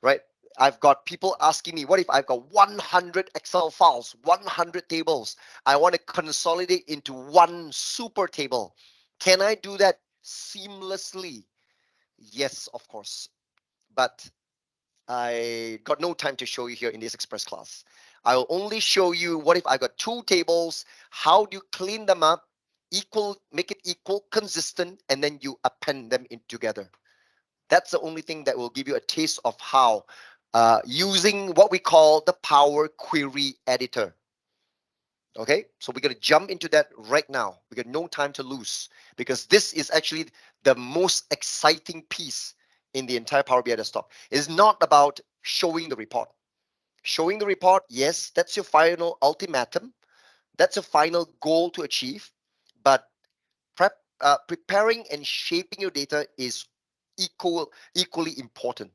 right? I've got people asking me, what if I've got 100 Excel files, 100 tables? I want to consolidate into one super table. Can I do that seamlessly? Yes, of course. But I got no time to show you here in this express class. I will only show you what if I got 2 tables, how do you clean them up, make it equal, consistent, and then you append them in together. That's the only thing that will give you a taste of how using what we call the Power Query Editor. Okay, so we're going to jump into that right now. We got no time to lose because this is actually the most exciting piece in the entire Power BI desktop. It's not about showing the report. Showing the report, yes, that's your final ultimatum. That's a final goal to achieve. But preparing and shaping your data is equally important.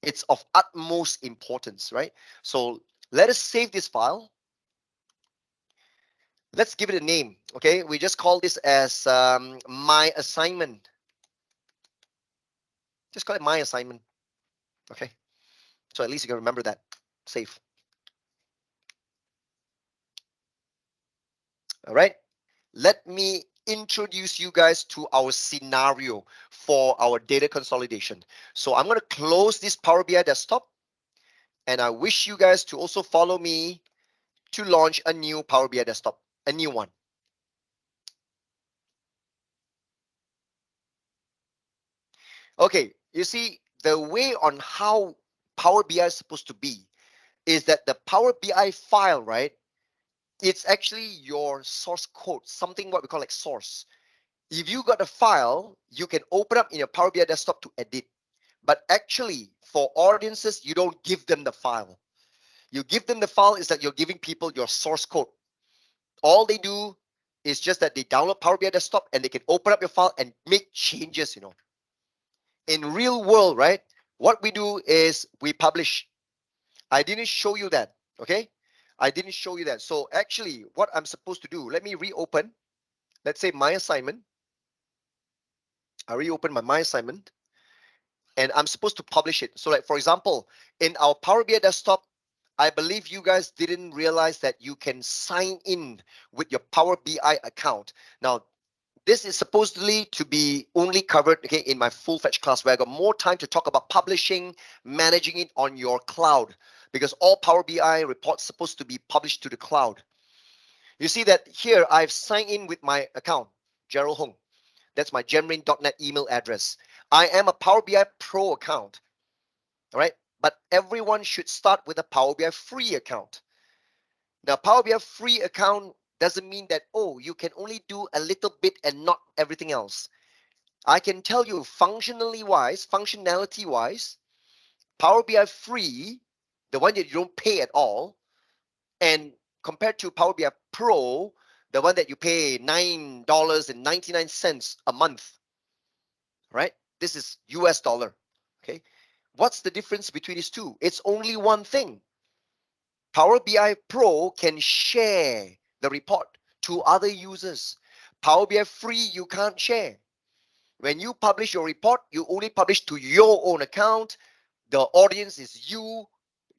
It's of utmost importance, right? So let us save this file. Let's give it a name. Okay, we just call this as my assignment. Just call it my assignment. Okay, so at least you can remember that. Save. All right, let me introduce you guys to our scenario for our data consolidation. So I'm going to close this Power BI desktop, and I wish you guys to also follow me to launch a new Power BI desktop, a new one. Okay, you see, the way on how Power BI is supposed to be is that the Power BI file, right? It's actually your source code, something what we call like source. If you got a file, you can open up in your Power BI desktop to edit. But actually, for audiences, you don't give them the file. You give them the file is that you're giving people your source code. All they do is just that they download Power BI desktop and they can open up your file and make changes, you know. In real world, right? What we do is we publish. I didn't show you that, okay? I didn't show you that. So actually, what I'm supposed to do, let me reopen. Let's say my assignment. I reopen my assignment, and I'm supposed to publish it. So like, for example, in our Power BI desktop, I believe you guys didn't realize that you can sign in with your Power BI account. Now, this is supposedly to be only covered, okay, in my full-fledged class where I got more time to talk about publishing, managing it on your cloud, because all Power BI reports supposed to be published to the cloud. You see that here I've signed in with my account, Gerald Hong. That's my gemrain.net email address. I am a Power BI Pro account, all right? But everyone should start with a Power BI free account. Now, Power BI free account doesn't mean that, oh, you can only do a little bit and not everything else. I can tell you functionality wise, Power BI free, the one that you don't pay at all, and compared to Power BI Pro, the one that you pay $9.99 a month, right? This is US dollar. Okay. What's the difference between these two? It's only one thing. Power BI Pro can share the report to other users. Power BI free, you can't share. When you publish your report, you only publish to your own account. The audience is you,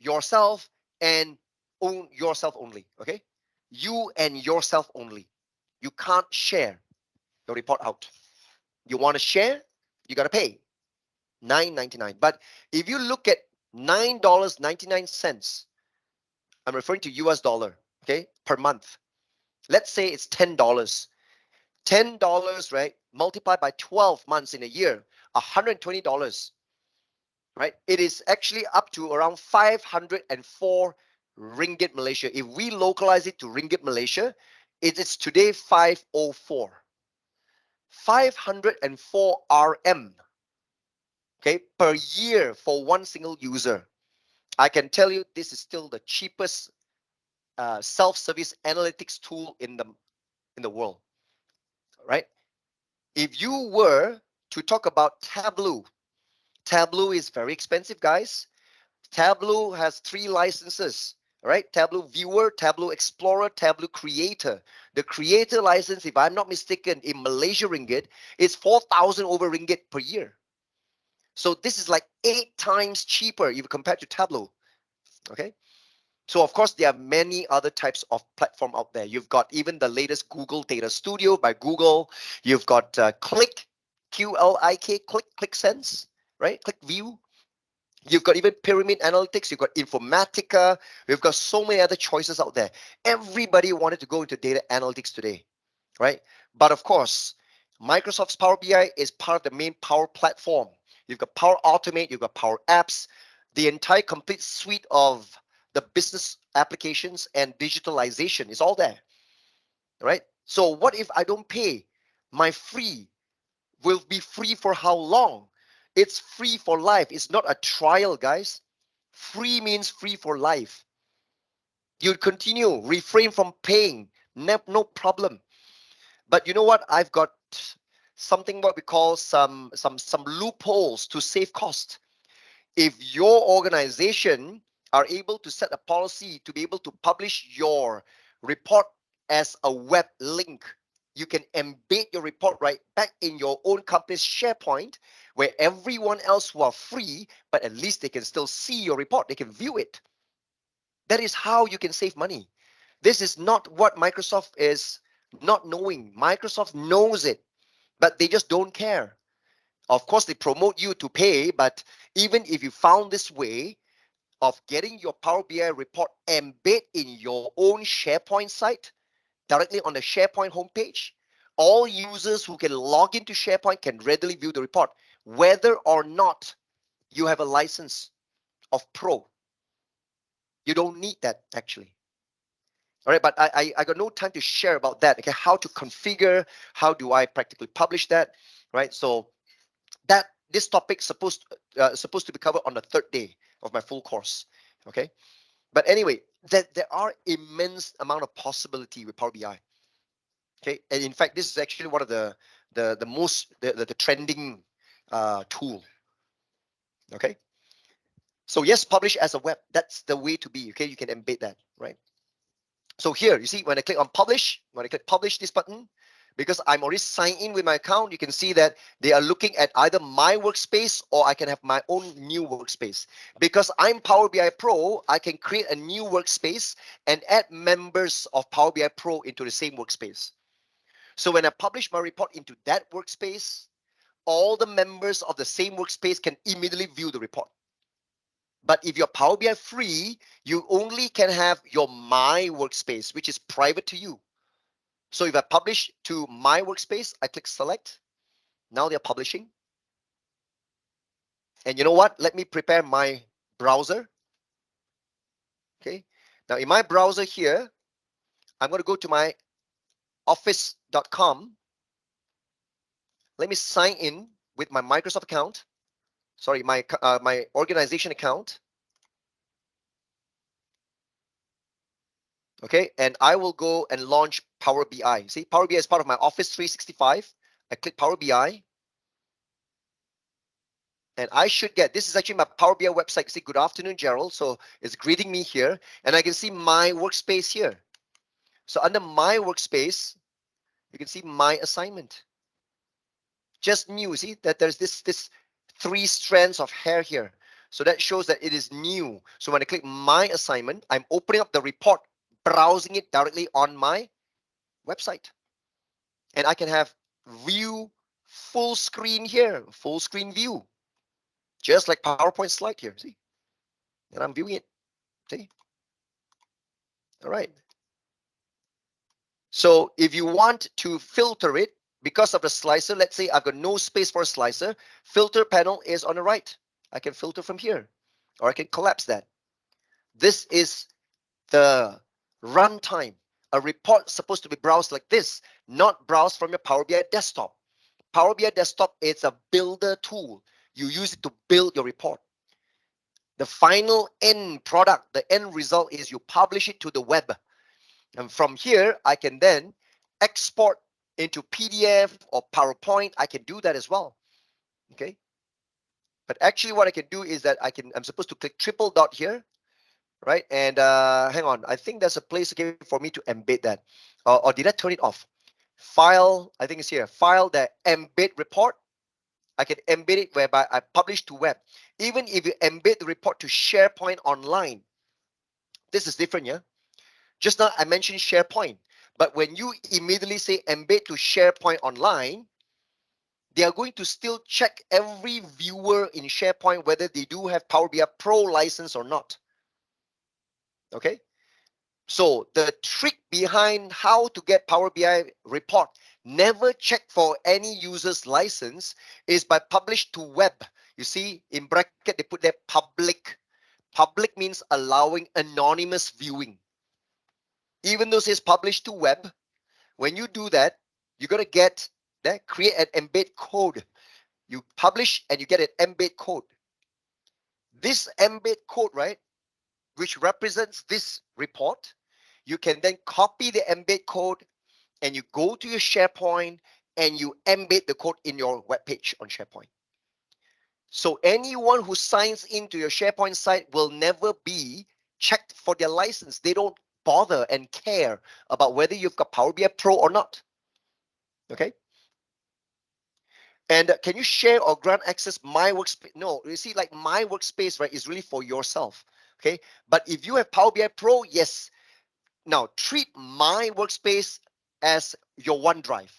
yourself and own yourself only. Okay, you and yourself only. You can't share your report out. You want to share, you got to pay $9.99. But if you look at $9.99, I'm referring to US dollar, okay, per month. Let's say it's $10. $10, right? Multiplied by 12 months in a year, $120, right? It is actually up to around 504 ringgit Malaysia. If we localize it to ringgit Malaysia, it is today 504. 504 RM, okay, per year for one single user. I can tell you this is still the cheapest self-service analytics tool in the world, right? If you were to talk about Tableau, Tableau is very expensive, guys. Tableau has 3 licenses, right? Tableau Viewer, Tableau Explorer, Tableau Creator. The Creator license, if I'm not mistaken, in Malaysia ringgit, is 4,000 over ringgit per year. So this is like 8 times cheaper if compared to Tableau. Okay. So of course, there are many other types of platform out there. You've got even the latest Google Data Studio by Google. You've got Click, QLIK, ClickSense, right? ClickView. You've got even Pyramid Analytics. You've got Informatica. We've got so many other choices out there. Everybody wanted to go into data analytics today, right? But of course, Microsoft's Power BI is part of the main Power Platform. You've got Power Automate. You've got Power Apps. The entire complete suite of the business applications and digitalization is all there, right? So what if I don't pay? My free will be free for how long? It's free for life. It's not a trial, guys. Free means free for life. You continue, refrain from paying, no problem. But you know what? I've got something what we call some loopholes to save cost. If your organization are able to set a policy to be able to publish your report as a web link, you can embed your report right back in your own company's SharePoint, where everyone else who are free, but at least they can still see your report, they can view it. That is how you can save money. This is not what Microsoft is not knowing. Microsoft knows it, but they just don't care. Of course, they promote you to pay, but even if you found this way of getting your Power BI report embed in your own SharePoint site, directly on the SharePoint homepage, all users who can log into SharePoint can readily view the report, whether or not you have a license of Pro. You don't need that actually. All right, but I got no time to share about that. Okay, how to configure, how do I practically publish that, right? So that this topic supposed to be covered on the 3rd day of my full course. Okay, but anyway, there are immense amount of possibility with Power BI. Okay, and in fact, this is actually one of the most the trending tool. Okay, so yes, publish as a web. That's the way to be. Okay, you can embed that, right? So here, you see, when I click on publish, when I click publish this button, because I'm already signed in with my account, you can see that they are looking at either my workspace or I can have my own new workspace. Because I'm Power BI Pro, I can create a new workspace and add members of Power BI Pro into the same workspace. So when I publish my report into that workspace, all the members of the same workspace can immediately view the report. But if you're Power BI free, you only can have your My Workspace, which is private to you. So if I publish to My Workspace, I click Select. Now they're publishing. And you know what? Let me prepare my browser. Okay. Now in my browser here, I'm going to go to my office.com. Let me sign in with my Microsoft account. Sorry, my organization account. Okay, and I will go and launch Power BI. See, Power BI is part of my Office 365. I click Power BI. And I should get, this is actually my Power BI website. See, good afternoon, Gerald. So it's greeting me here. And I can see my workspace here. So under my workspace, you can see my assignment. Just new, see that there's this 3 strands of hair here. So that shows that it is new. So when I click my assignment, I'm opening up the report, browsing it directly on my website. And I can have view full screen here, full screen view, just like PowerPoint slide here. See? And I'm viewing it. See? All right. So if you want to filter it because of the slicer, let's say I've got no space for a slicer, filter panel is on the right. I can filter from here, or I can collapse that. This is the runtime. A report is supposed to be browsed like this, not browsed from your Power BI desktop. Power BI desktop is a builder tool. You use it to build your report. The final end product, the end result is you publish it to the web. And from here, I can then export into PDF or PowerPoint. I can do that as well. Okay. But actually what I can do is that I'm supposed to click triple dot here, right? And hang on, I think there's a place again for me to embed that. Or did I turn it off? File, I think it's here. File the embed report. I can embed it whereby I publish to web. Even if you embed the report to SharePoint online, this is different, yeah? Just now I mentioned SharePoint, but when you immediately say embed to SharePoint online, they are going to still check every viewer in SharePoint whether they do have Power BI Pro license or not. Okay? So the trick behind how to get Power BI report, never check for any user's license, is by publish to web. You see, in bracket, they put there public. Public means allowing anonymous viewing. Even though it says publish to web, when you do that, you're going to get that, create an embed code. You publish and you get an embed code. This embed code, right, which represents this report, you can then copy the embed code and you go to your SharePoint and you embed the code in your web page on SharePoint. So anyone who signs into your SharePoint site will never be checked for their license. They don't bother and care about whether you've got Power BI Pro or not. Okay. And can you share or grant access my workspace? No, you see, like my workspace, right, is really for yourself. Okay. But if you have Power BI Pro, yes. Now treat my workspace as your OneDrive.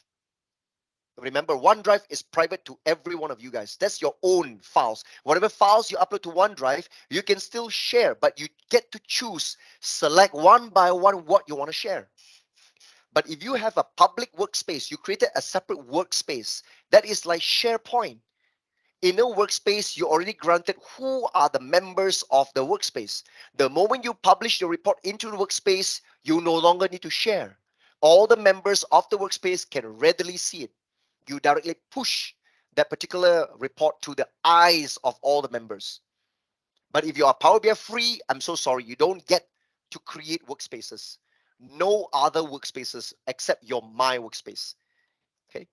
Remember, OneDrive is private to every one of you guys. That's your own files. Whatever files you upload to OneDrive, you can still share, but you get to choose, select one by one what you want to share. But if you have a public workspace, you created a separate workspace that is like SharePoint. In a workspace, you already granted who are the members of the workspace. The moment you publish your report into the workspace, you no longer need to share. All the members of the workspace can readily see it. You directly push that particular report to the eyes of all the members. But if you are Power BI free, I'm so sorry, you don't get to create workspaces. No other workspaces except your My Workspace. Okay.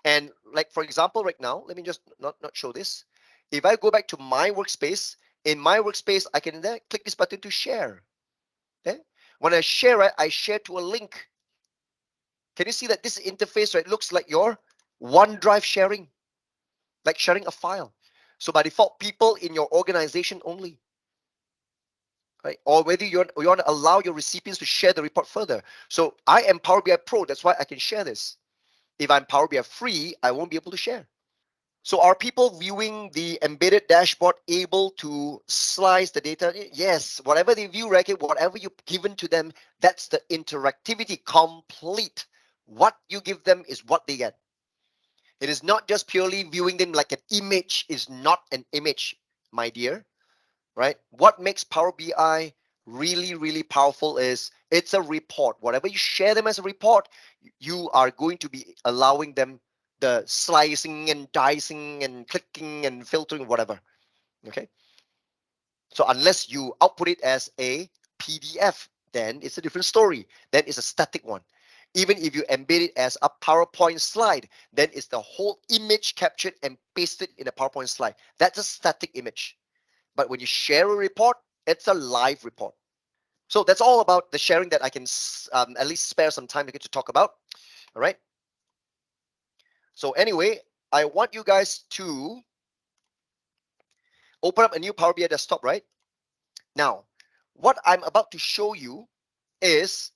And like, for example, right now, let me just not show this. If I go back to my workspace, in my workspace, I can then click this button to share. Okay. When I share it, I share to a link. Can you see that this interface, right, looks like your OneDrive sharing, like sharing a file. So by default, people in your organization only, right? Or whether you want to allow your recipients to share the report further. So I am Power BI Pro, that's why I can share this. If I'm Power BI free, I won't be able to share. So are people viewing the embedded dashboard able to slice the data? Yes, whatever they view, right, whatever you've given to them, that's the interactivity complete. What you give them is what they get. It is not just purely viewing them like an image is not an image, my dear, right? What makes Power BI really, really powerful is it's a report. Whatever you share them as a report, you are going to be allowing them the slicing and dicing and clicking and filtering, whatever. Okay. So unless you output it as a PDF, then it's a different story. Then it's a static one. Even if you embed it as a PowerPoint slide, then it's the whole image captured and pasted in a PowerPoint slide. That's a static image. But when you share a report, it's a live report. So that's all about the sharing that I can at least spare some time to get to talk about. All right. So anyway, I want you guys to Open up a new Power BI desktop, right? Now, what I'm about to show you is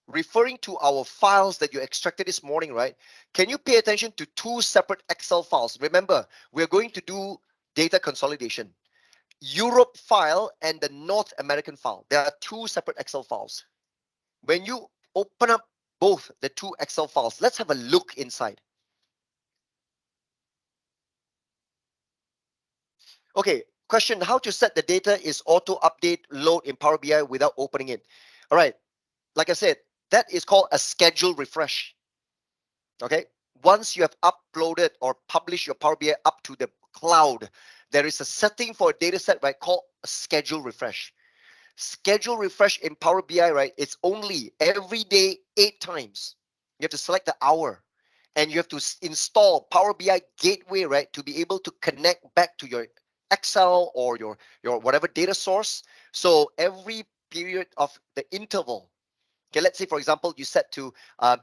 referring to our files that you extracted this morning, right? Can you pay attention to two separate Excel files? Remember, we're going to do data consolidation. Europe file and the North American file. There are two separate Excel files. When you open up both the two Excel files, let's have a look inside. Okay, question, how to set the data is auto update load in Power BI without opening it. All right, like I said, that is called a schedule refresh. Okay, once you have uploaded or published your Power BI up to the cloud, there is a setting for a data set, right, called a schedule refresh. Schedule refresh in Power BI, right, it's only every day 8 times. You have to select the hour and you have to install Power BI gateway, right, to be able to connect back to your Excel or your whatever data source. So every period of the interval, okay, let's say for example you set to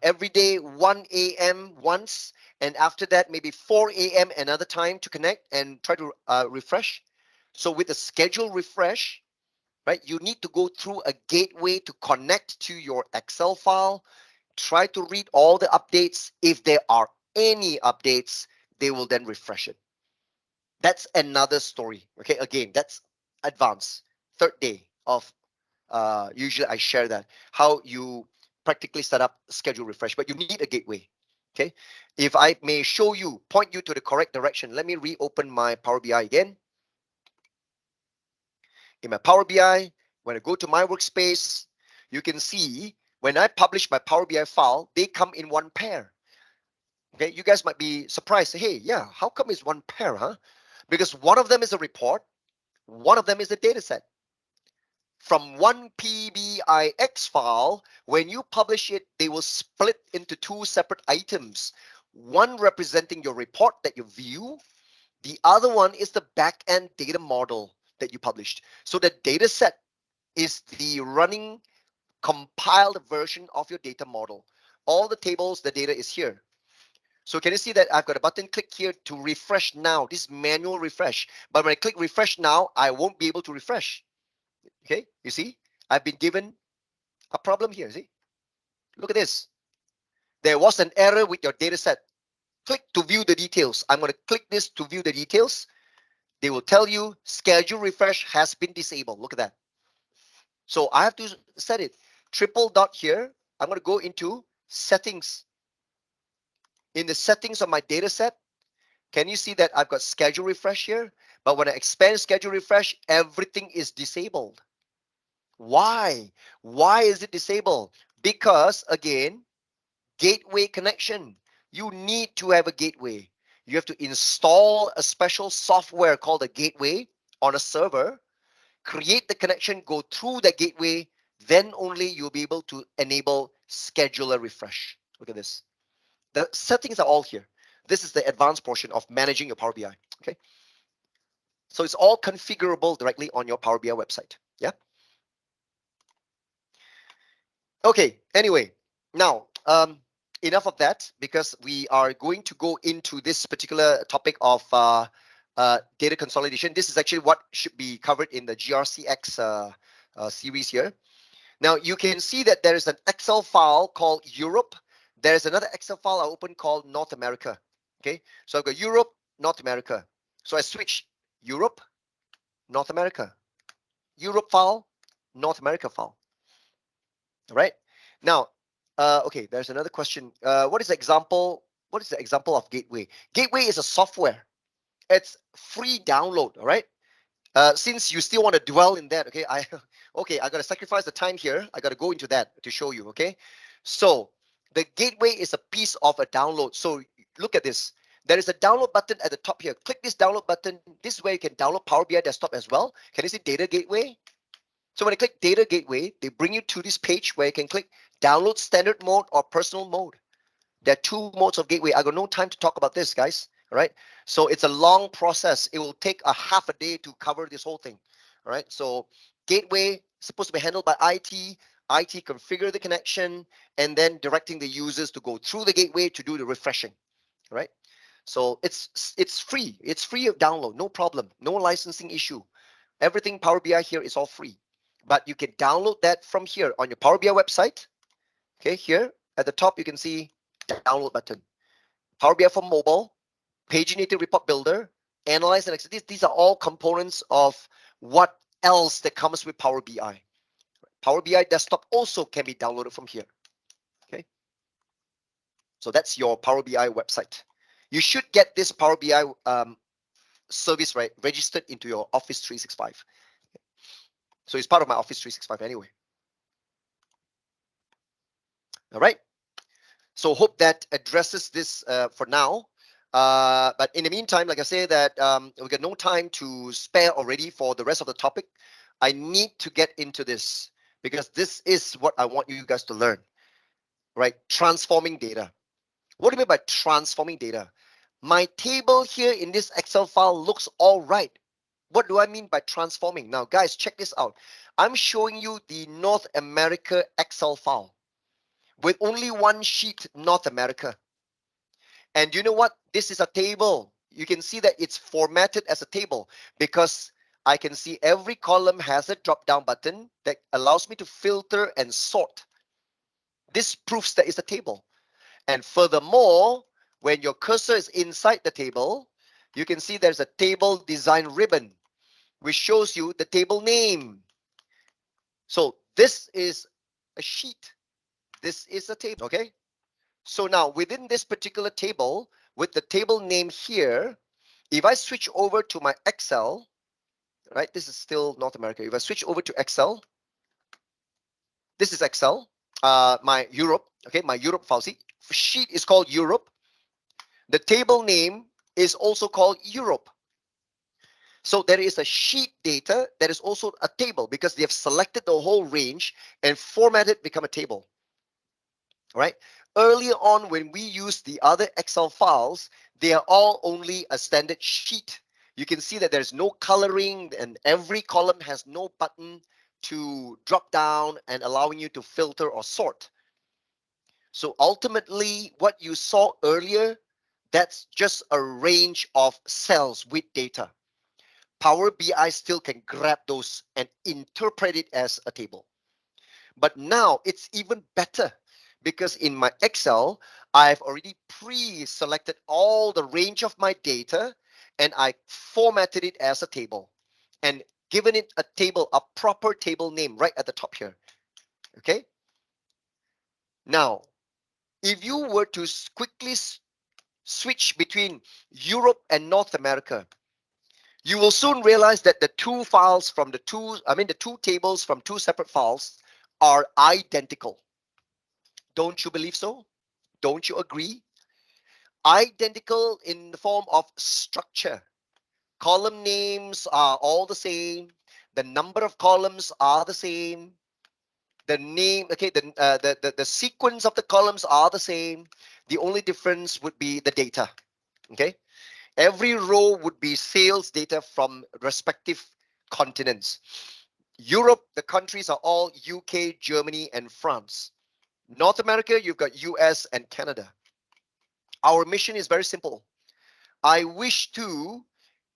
every day 1 a.m. once, and after that maybe 4 a.m. another time to connect and try to refresh. So with the schedule refresh, right, you need to go through a gateway to connect to your Excel file, try to read all the updates. If there are any updates, they will then refresh it. That's another story. Okay, again, that's advanced. Third day of usually I share that how you practically set up schedule refresh, but you need a gateway. Okay, if I may show you, point you to the correct direction, let me reopen my Power BI again. In my Power BI, when I go to my workspace, you can see when I publish my Power BI file, they come in one pair. Okay, you guys might be surprised. Hey, yeah, how come it's one pair, huh? Because one of them is a report, one of them is a data set. From one PBIX file, when you publish it, they will split into two separate items. One representing your report that you view, the other one is the back-end data model that you published. So the data set is the running compiled version of your data model. All the tables, the data is here. So can you see that I've got a button, click here to refresh now. This is manual refresh. But when I click refresh now, I won't be able to refresh. Okay, you see, I've been given a problem here. See, look at this. There was an error with your data set. Click to view the details. I'm going to click this to view the details. They will tell you schedule refresh has been disabled. Look at that. So I have to set it. Triple dot here. I'm going to go into settings. In the settings of my data set, can you see that I've got schedule refresh here? But when I expand schedule refresh, everything is disabled. Why? Why is it disabled? Because again, gateway connection. You need to have a gateway. You have to install a special software called a gateway on a server, create the connection, go through the gateway, then only you'll be able to enable scheduler refresh. Look at this. The settings are all here. This is the advanced portion of managing your Power BI. Okay. So it's all configurable directly on your Power BI website. Yeah. Okay. Anyway, now enough of that, because we are going to go into this particular topic of data consolidation. This is actually what should be covered in the GRC-X series here. Now you can see that there is an Excel file called Europe. There is another Excel file I opened called North America. Okay, so I've got Europe, North America. So I switch Europe, North America, Europe file, North America file. All right. Now, okay, there's another question. What is the example? What is the example of Gateway? Gateway is a software. It's free download. All right. Since you still want to dwell in that, okay, okay, I gotta sacrifice the time here. I gotta go into that to show you, okay. So the gateway is a piece of a download. So look at this. There is a download button at the top here. Click this download button. This is where you can download Power BI Desktop as well. Can you see Data Gateway? So when I click Data Gateway, they bring you to this page where you can click Download Standard Mode or Personal Mode. There are two modes of gateway. I got no time to talk about this, guys. All right. So it's a long process. It will take a half a day to cover this whole thing. All right. So gateway is supposed to be handled by IT. IT configure the connection and then directing the users to go through the gateway to do the refreshing. All right. So it's free. It's free of download, no problem, no licensing issue. Everything Power BI here is all free. But you can download that from here on your Power BI website. Okay, here at the top you can see download button. Power BI for mobile, paginated report builder, analyze and exit. These are all components of what else that comes with Power BI. Power BI desktop also can be downloaded from here. Okay, so that's your Power BI website. You should get this Power BI service right registered into your Office 365. So it's part of my Office 365 anyway. All right. So hope that addresses this for now. But in the meantime, like I say, that we got no time to spare already for the rest of the topic. I need to get into this because this is what I want you guys to learn, right? Transforming data. What do you mean by transforming data? My table here in this Excel file looks all right. What do I mean by transforming? Now, guys, check this out. I'm showing you the North America Excel file with only one sheet, North America. And you know what? This is a table. You can see that it's formatted as a table because I can see every column has a drop-down button that allows me to filter and sort. This proves that it's a table. And furthermore, when your cursor is inside the table, you can see there's a table design ribbon, which shows you the table name. So this is a sheet. This is a table, okay? So now within this particular table, with the table name here, if I switch over to my Excel, right? This is still North America. If I switch over to Excel, this is Excel, my Europe, okay, my Europe file. See, sheet is called Europe. The table name is also called Europe. So there is a sheet data that is also a table because they have selected the whole range and formatted become a table. All right. Earlier on, when we use the other Excel files, they are all only a standard sheet. You can see that there's no coloring and every column has no button to drop down and allowing you to filter or sort. So ultimately, what you saw earlier, that's just a range of cells with data. Power BI still can grab those and interpret it as a table. But now it's even better because in my Excel, I've already pre-selected all the range of my data and I formatted it as a table and given it a table, a proper table name right at the top here. Okay. Now, if you were to quickly switch between Europe and North America, you will soon realize that the two files from the two tables from two separate files are identical. Don't you believe so? Don't you agree? Identical in the form of structure. Column names are all the same. The number of columns are the same. The name, okay, the sequence of the columns are the same. The only difference would be the data. Okay, every row would be sales data from respective continents. Europe, the countries are all UK, Germany, and France. North America, you've got US and Canada. Our mission is very simple. I wish to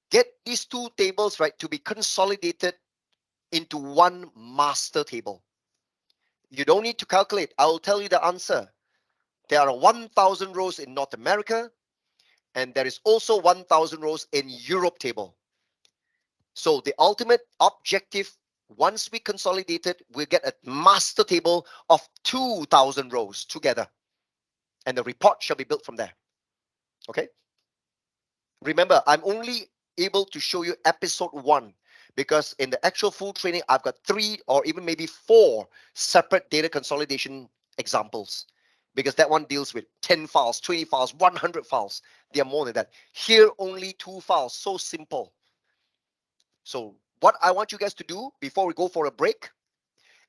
get these two tables right to be consolidated into one master table. You don't need to calculate. I'll tell you the answer. There are 1,000 rows in North America, and there is also 1,000 rows in Europe table. So the ultimate objective, once we consolidate it, we'll get a master table of 2,000 rows together. And the report shall be built from there. Okay. Remember, I'm only able to show you episode 1 because in the actual full training, I've got 3 or even maybe 4 separate data consolidation examples because that one deals with 10 files, 20 files, 100 files. They are more than that. Here, only 2 files. So simple. So what I want you guys to do before we go for a break,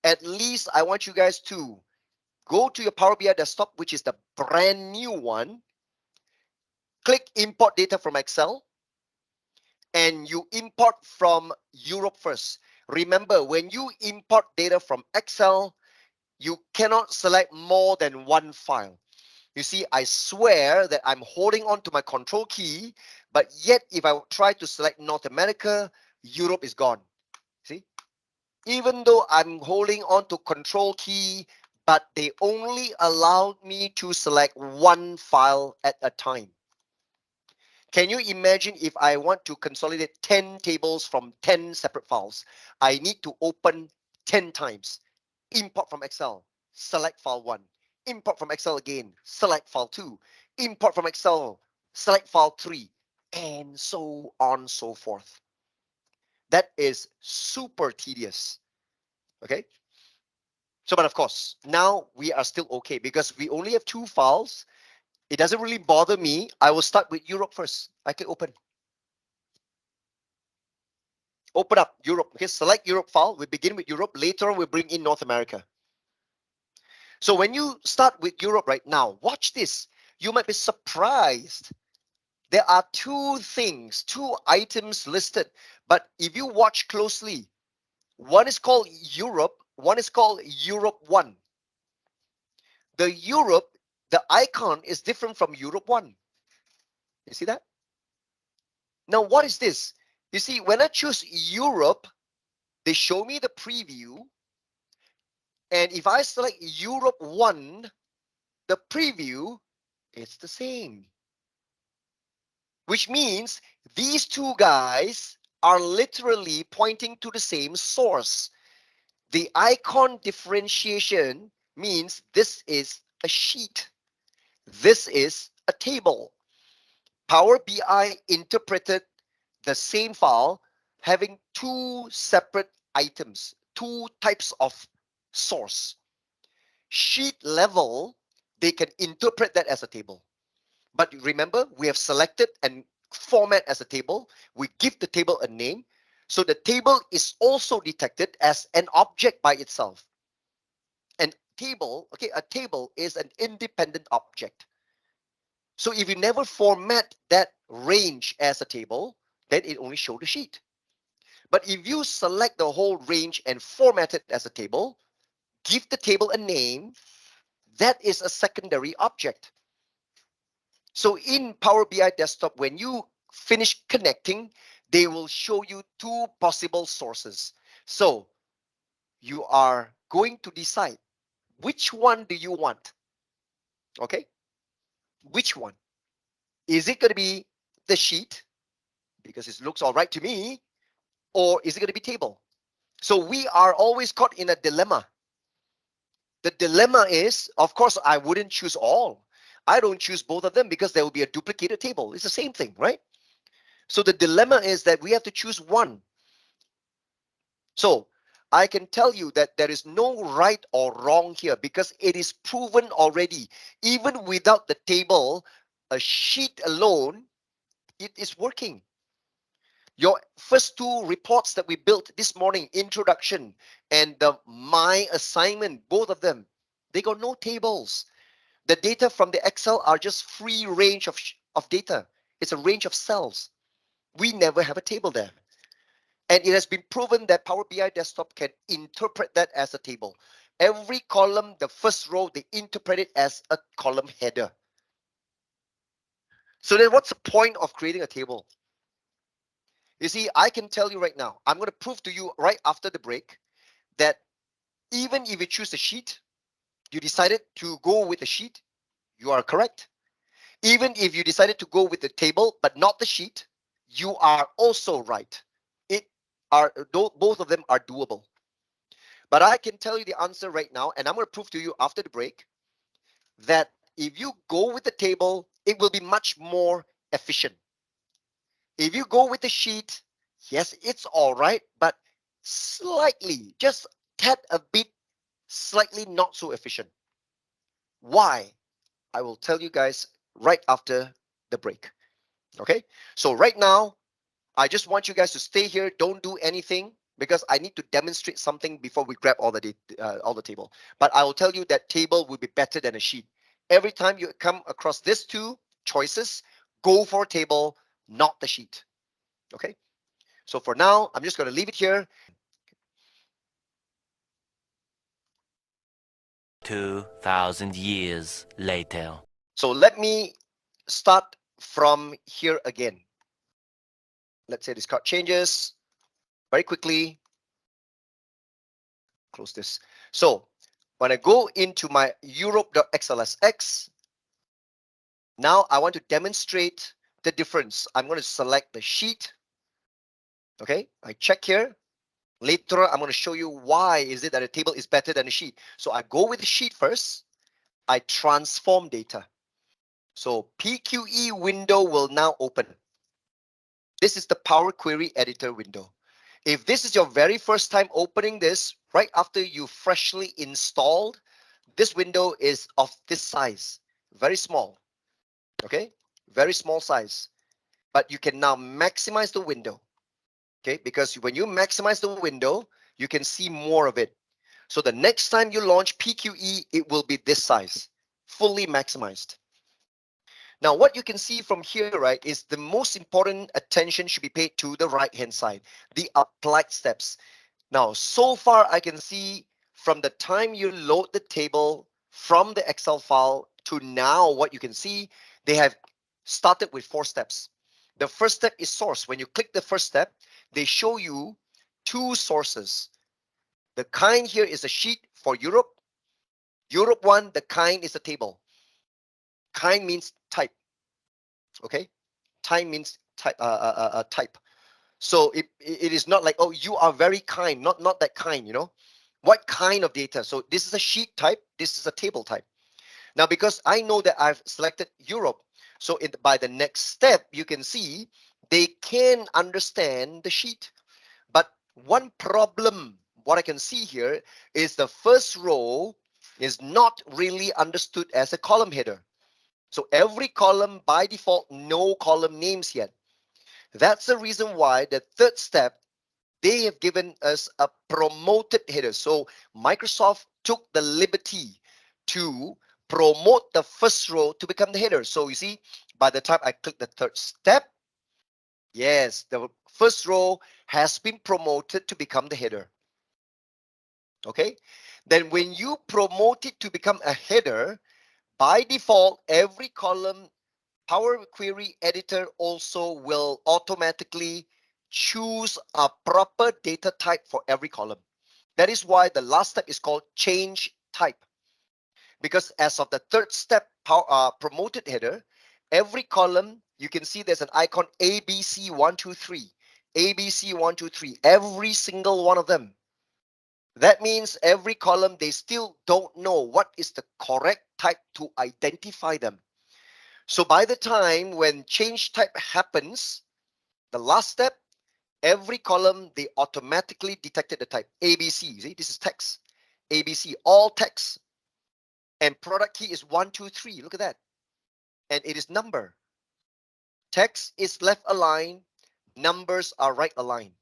at least I want you guys to go to your Power BI desktop, which is the brand new one. Click import data from Excel. And you import from Europe first. Remember, when you import data from Excel, you cannot select more than one file. You see, I swear that I'm holding on to my control key, but yet if I try to select North America, Europe is gone. See? Even though I'm holding on to control key, but they only allowed me to select one file at a time. Can you imagine if I want to consolidate 10 tables from 10 separate files? I need to open 10 times. Import from Excel, select file 1. Import from Excel again, select file 2. Import from Excel, select file 3. And so on so forth. That is super tedious. Okay? So, but of course, now we are still okay because we only have 2 files. It doesn't really bother me. I will start with Europe first. I can open up Europe. Okay, select Europe file. We begin with Europe. Later on, we bring in North America. So when you start with Europe right now, watch this. You might be surprised. There are 2 things, 2 items listed. But if you watch closely, one is called Europe, one is called Europe 1. The Europe, the icon is different from Europe 1. You see that? Now, what is this? You see, when I choose Europe, they show me the preview. And if I select Europe 1, the preview, it's the same. Which means these 2 guys are literally pointing to the same source. The icon differentiation means this is a sheet. This is a table. Power BI interpreted the same file having 2 separate items, 2 types of source. Sheet level, they can interpret that as a table. But remember, we have selected and format as a table. We give the table a name. So the table is also detected as an object by itself. And table, okay, a table is an independent object. So if you never format that range as a table, then it only shows the sheet. But if you select the whole range and format it as a table, give the table a name, that is a secondary object. So in Power BI Desktop, when you finish connecting, they will show you 2 possible sources. So you are going to decide which one do you want? Okay? Which one? Is it going to be the sheet because it looks all right to me, or is it going to be table? So we are always caught in a dilemma. The dilemma is, of course, I wouldn't choose all. I don't choose both of them because there will be a duplicated table. It's the same thing, right? So the dilemma is that we have to choose one. So I can tell you that there is no right or wrong here because it is proven already. Even without the table, a sheet alone, it is working. Your first 2 reports that we built this morning, introduction and the my assignment, both of them, they got no tables. The data from the Excel are just free range of data. It's a range of cells. We never have a table there. And it has been proven that Power BI Desktop can interpret that as a table. Every column, the first row, they interpret it as a column header. So then what's the point of creating a table? You see, I can tell you right now, I'm going to prove to you right after the break that even if you choose a sheet, you decided to go with a sheet, you are correct. Even if you decided to go with the table but not the sheet, you are also right. Both of them are doable. But I can tell you the answer right now, and I'm going to prove to you after the break that if you go with the table, it will be much more efficient. If you go with the sheet, yes, it's all right, but slightly, just tad a bit, slightly not so efficient. Why? I will tell you guys right after the break. Okay? So right now, I just want you guys to stay here. Don't do anything because I need to demonstrate something before we grab all the table. But I will tell you that table will be better than a sheet. Every time you come across these 2 choices, go for a table, not the sheet. Okay? So for now, I'm just going to leave it here. 2,000 years later. So let me start from here again. Let's say this card changes very quickly. Close this. So when I go into my Europe.xlsx, now I want to demonstrate the difference. I'm going to select the sheet. Okay, I check here. Later, I'm going to show you why is it that a table is better than a sheet. So I go with the sheet first. I transform data. So PQE window will now open. This is the Power Query Editor window. If this is your very first time opening this, right after you freshly installed, this window is of this size, very small, okay? Very small size. But you can now maximize the window, okay? Because when you maximize the window, you can see more of it. So the next time you launch PQE, it will be this size, fully maximized. Now, what you can see from here, right, is the most important attention should be paid to the right-hand side, the applied steps. Now, so far, I can see from the time you load the table from the Excel file to now, what you can see, they have started with 4 steps. The first step is source. When you click the first step, they show you 2 sources. The kind here is a sheet for Europe. Europe 1, the kind is a table. Kind means type. Okay, time means type. So it is not like, oh, you are very kind, not that kind, you know. What kind of data? So this is a sheet type, this is a table type. Now, because I know that I've selected Europe, so by the next step, you can see they can understand the sheet. But one problem, what I can see here is the first row is not really understood as a column header. So every column by default, no column names yet. That's the reason why the third step, they have given us a promoted header. So Microsoft took the liberty to promote the first row to become the header. So you see, by the time I click the third step, yes, the first row has been promoted to become the header. Okay, then when you promote it to become a header, by default, every column Power Query Editor also will automatically choose a proper data type for every column. That is why the last step is called change type. Because as of the third step, promoted header, every column, you can see there's an icon ABC123. ABC123, every single one of them. That means every column, they still don't know what is the correct type to identify them. So by the time when change type happens, the last step, every column, they automatically detected the type ABC. See, this is text. ABC, all text. And product key is 123. Look at that. And it is number. Text is left aligned. Numbers are right aligned.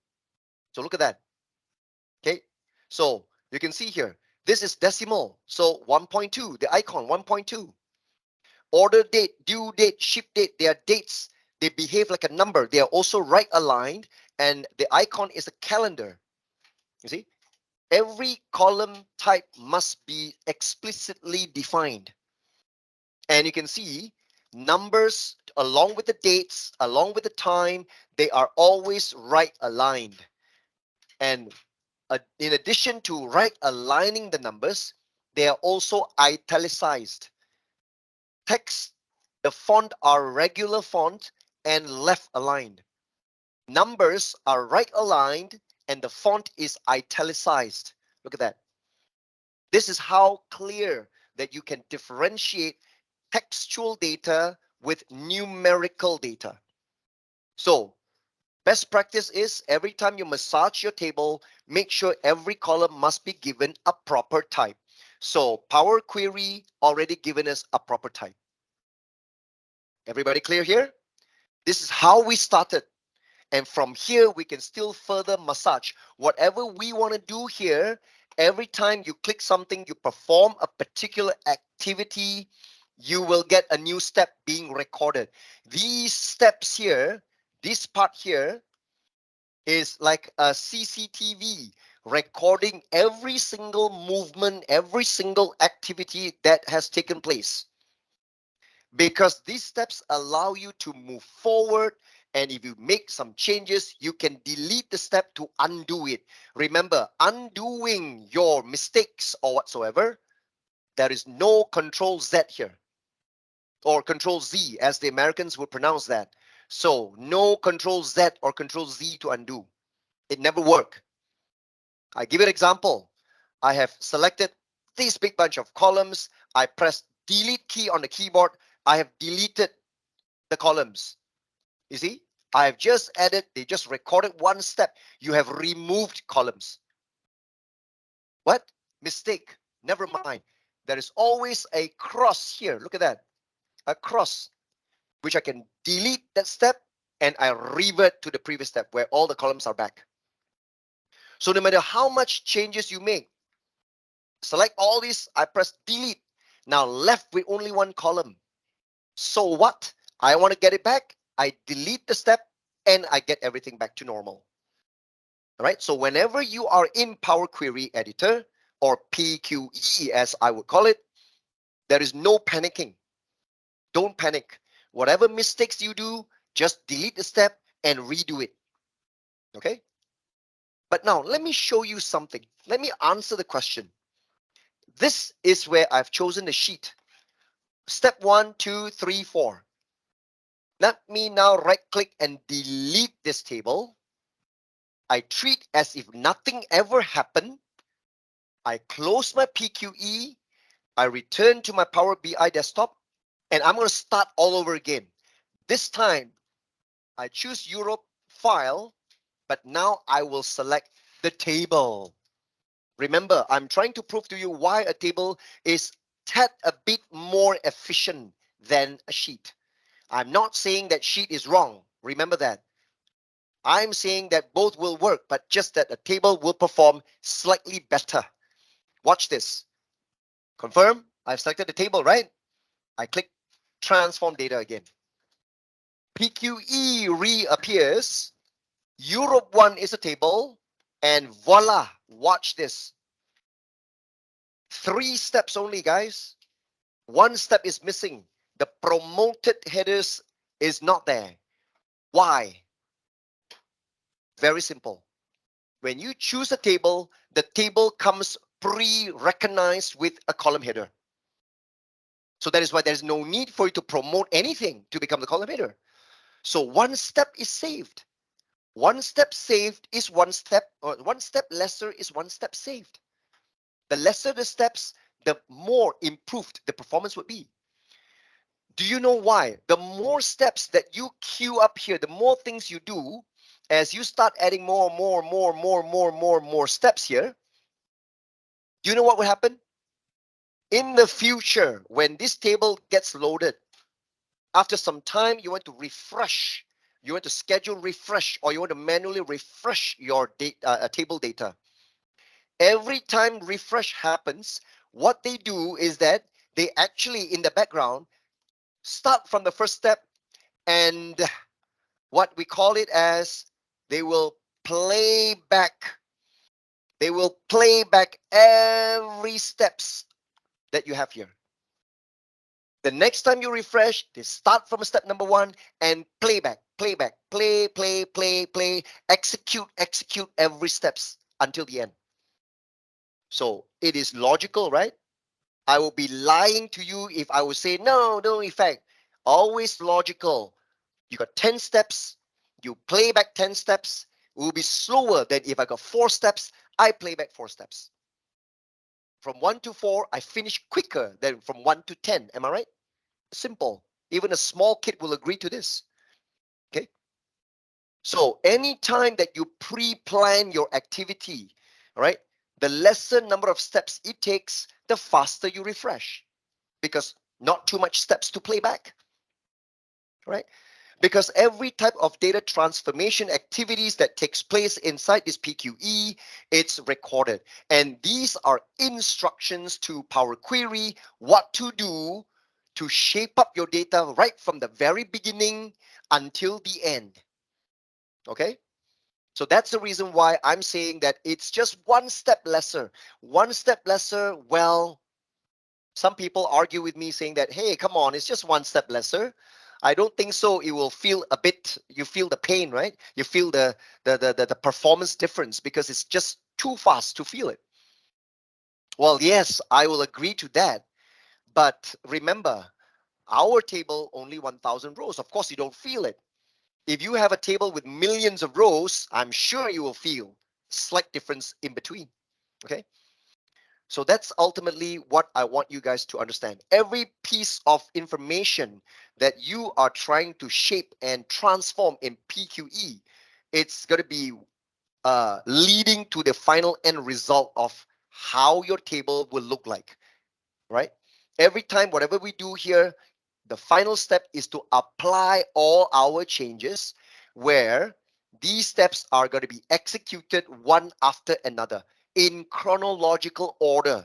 So look at that. Okay. So you can see here, this is decimal. So 1.2, the icon 1.2. Order date, due date, ship date, they are dates. They behave like a number. They are also right aligned, and the icon is a calendar. You see, every column type must be explicitly defined. And you can see numbers along with the dates, along with the time, they are always right aligned. And in addition to right aligning the numbers, they are also italicized. Text, the font are regular font and left aligned. Numbers are right aligned and the font is italicized. Look at that. This is how clear that you can differentiate textual data with numerical data. So best practice is every time you massage your table, make sure every column must be given a proper type. So Power Query already given us a proper type. Everybody clear here? This is how we started. And from here, we can still further massage. Whatever we want to do here, every time you click something, you perform a particular activity, you will get a new step being recorded. These steps here, this part here, is like a CCTV recording every single movement, every single activity that has taken place. because these steps allow you to move forward. And if you make some changes, you can delete the step to undo it. Remember, undoing your mistakes or whatsoever, there is no control Z here, or control Z as the Americans would pronounce that. So no control Z or control Z to undo. It never work. I give you an example. I have selected this big bunch of columns. I press delete key on the keyboard. I have deleted the columns. You see, I have just added, they just recorded one step. You have removed columns. What? Mistake. Never mind. There is always a cross here. Look at that. A cross, which I can delete that step and I revert to the previous step where all the columns are back. So no matter how much changes you make, select all these, I press delete. Now left with only one column. So what? I want to get it back. I delete the step and I get everything back to normal. All right. So whenever you are in Power Query Editor, or PQE as I would call it, there is no panicking. Don't panic. Whatever mistakes you do, just delete the step and redo it. Okay. But now let me show you something. Let me answer the question. This is where I've chosen the sheet. Step 1, 2, 3, 4. Let me now right click and delete this table. I treat as if nothing ever happened. I close my PQE. I return to my Power BI desktop and I'm going to start all over again. This time I choose Europe file, but now I will select the table. Remember, I'm trying to prove to you why a table is tad a bit more efficient than a sheet. I'm not saying that sheet is wrong. Remember that. I'm saying that both will work, but just that a table will perform slightly better. Watch this. Confirm. I've selected the table, right? I click transform data again. PQE reappears. Europe 1 is a table. And voila, watch this. 3 steps only, guys. 1 step is missing. The promoted headers is not there. Why? Very simple. When you choose a table, the table comes pre-recognized with a column header. So that is why there's no need for you to promote anything to become the column header. So 1 step is saved. 1 step saved is 1 step, or 1 step lesser is 1 step saved. The lesser the steps, the more improved the performance would be. Do you know why? The more steps that you queue up here, the more things you do, as you start adding more steps here, do you know what will happen? In the future, when this table gets loaded, after some time, you want to refresh, you want to schedule refresh, or you want to manually refresh your table data. Every time refresh happens, what they do is that they actually, in the background, start from the first step, and what we call it as they will play back. They will play back every steps that you have here. The next time you refresh, they start from step number 1 and playback, playback, play, execute every steps until the end. So it is logical, right? I will be lying to you if I would say, no effect. Always logical. You got 10 steps, you play back 10 steps. It will be slower than if I got 4 steps, I play back 4 steps. From 1 to 4, I finish quicker than from 1 to 10. Am I right? Simple. Even a small kid will agree to this. Okay. So anytime that you pre-plan your activity, right, the lesser number of steps it takes, the faster you refresh, because not too much steps to play back, right? Because every type of data transformation activities that takes place inside this PQE, it's recorded. And these are instructions to Power Query, what to do to shape up your data right from the very beginning until the end. Okay? So that's the reason why I'm saying that it's just 1 step lesser. 1 step lesser, well, Some people argue with me saying that, hey, come on, it's just one step lesser. I don't think so. It will feel a bit, you feel the pain, right? You feel the performance difference because it's just too fast to feel it. Well, yes, I will agree to that. But remember, our table only 1,000 rows. Of course, you don't feel it. If you have a table with millions of rows, I'm sure you will feel slight difference in between. Okay. So that's ultimately what I want you guys to understand. Every piece of information that you are trying to shape and transform in PQE, it's going to be leading to the final end result of how your table will look like, right? Every time, whatever we do here, the final step is to apply all our changes where these steps are going to be executed one after another in chronological order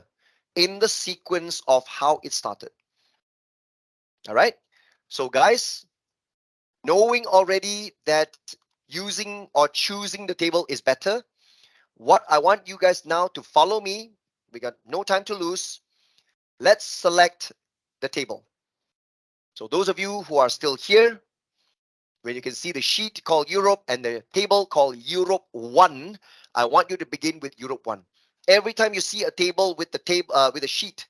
in the sequence of how it started. All right. So guys, knowing already that using or choosing the table is better, what I want you guys now to follow me. We got no time to lose. Let's select the table. So those of you who are still here, when you can see the sheet called Europe and the table called Europe 1, I want you to begin with Europe 1. Every time you see a table with the with a sheet,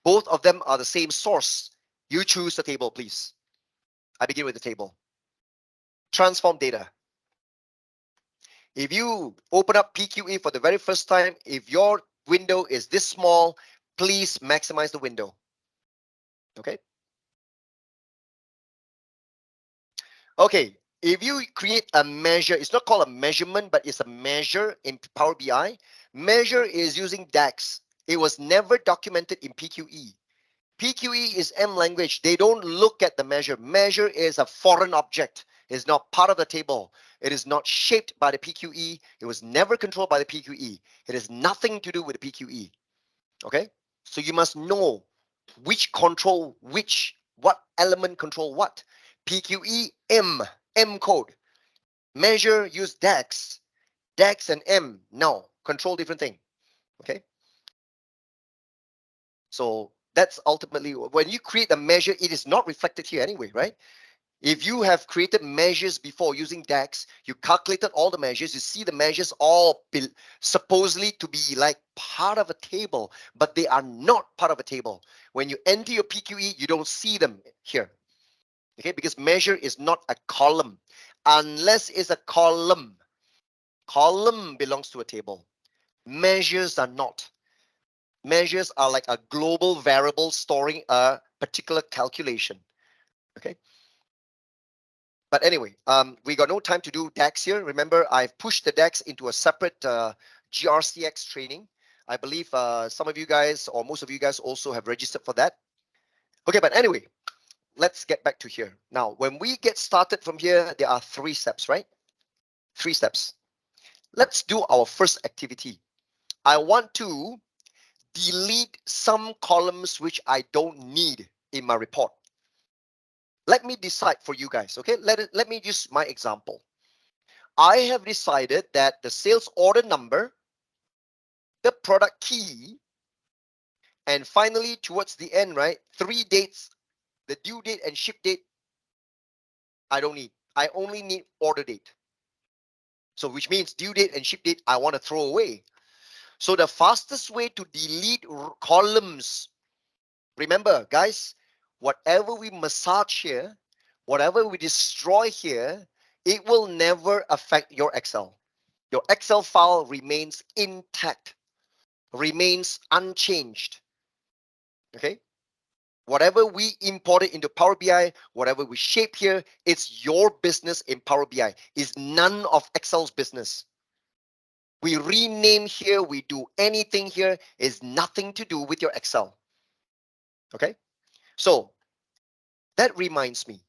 both of them are the same source. You choose the table, please. I begin with the table. Transform data. If you open up PQE for the very first time, if your window is this small, please maximize the window. Okay. Okay, if you create a measure, it's not called a measurement, but it's a measure in Power BI. Measure is using DAX. It was never documented in PQE. PQE is M language. They don't look at the measure. Measure is a foreign object. It's not part of the table. It is not shaped by the PQE. It was never controlled by the PQE. It has nothing to do with the PQE. Okay? So you must know which control which, what element control what. PQE, M code. Measure, use DAX. DAX and M, no, control different thing. Okay. So that's ultimately when you create a measure, it is not reflected here anyway, right? If you have created measures before using DAX, you calculated all the measures, you see the measures all supposedly to be like part of a table, but they are not part of a table. When you enter your PQE, you don't see them here. Okay, because measure is not a column. Unless it's a column. Column belongs to a table. Measures are not. Measures are like a global variable storing a particular calculation. Okay. But anyway, we got no time to do DAX here. Remember, I've pushed the DAX into a separate GRC-X training. I believe some of you guys or most of you guys also have registered for that. Okay, but anyway, let's get back to here. Now, when we get started from here, there are 3 steps, right? 3 steps. Let's do our first activity. I want to delete some columns which I don't need in my report. Let me decide for you guys, okay? Let me use my example. I have decided that the sales order number, the product key, and finally towards the end, right? 3 dates, the due date and ship date, I don't need. I only need order date. So which means due date and ship date, I want to throw away. So the fastest way to delete columns, remember guys, whatever we massage here, whatever we destroy here, it will never affect your Excel. Your Excel file remains intact, remains unchanged. Okay. Whatever we imported into Power BI, whatever we shape here, it's your business in Power BI. It's none of Excel's business. We rename here, we do anything here, is nothing to do with your Excel. Okay. So that reminds me,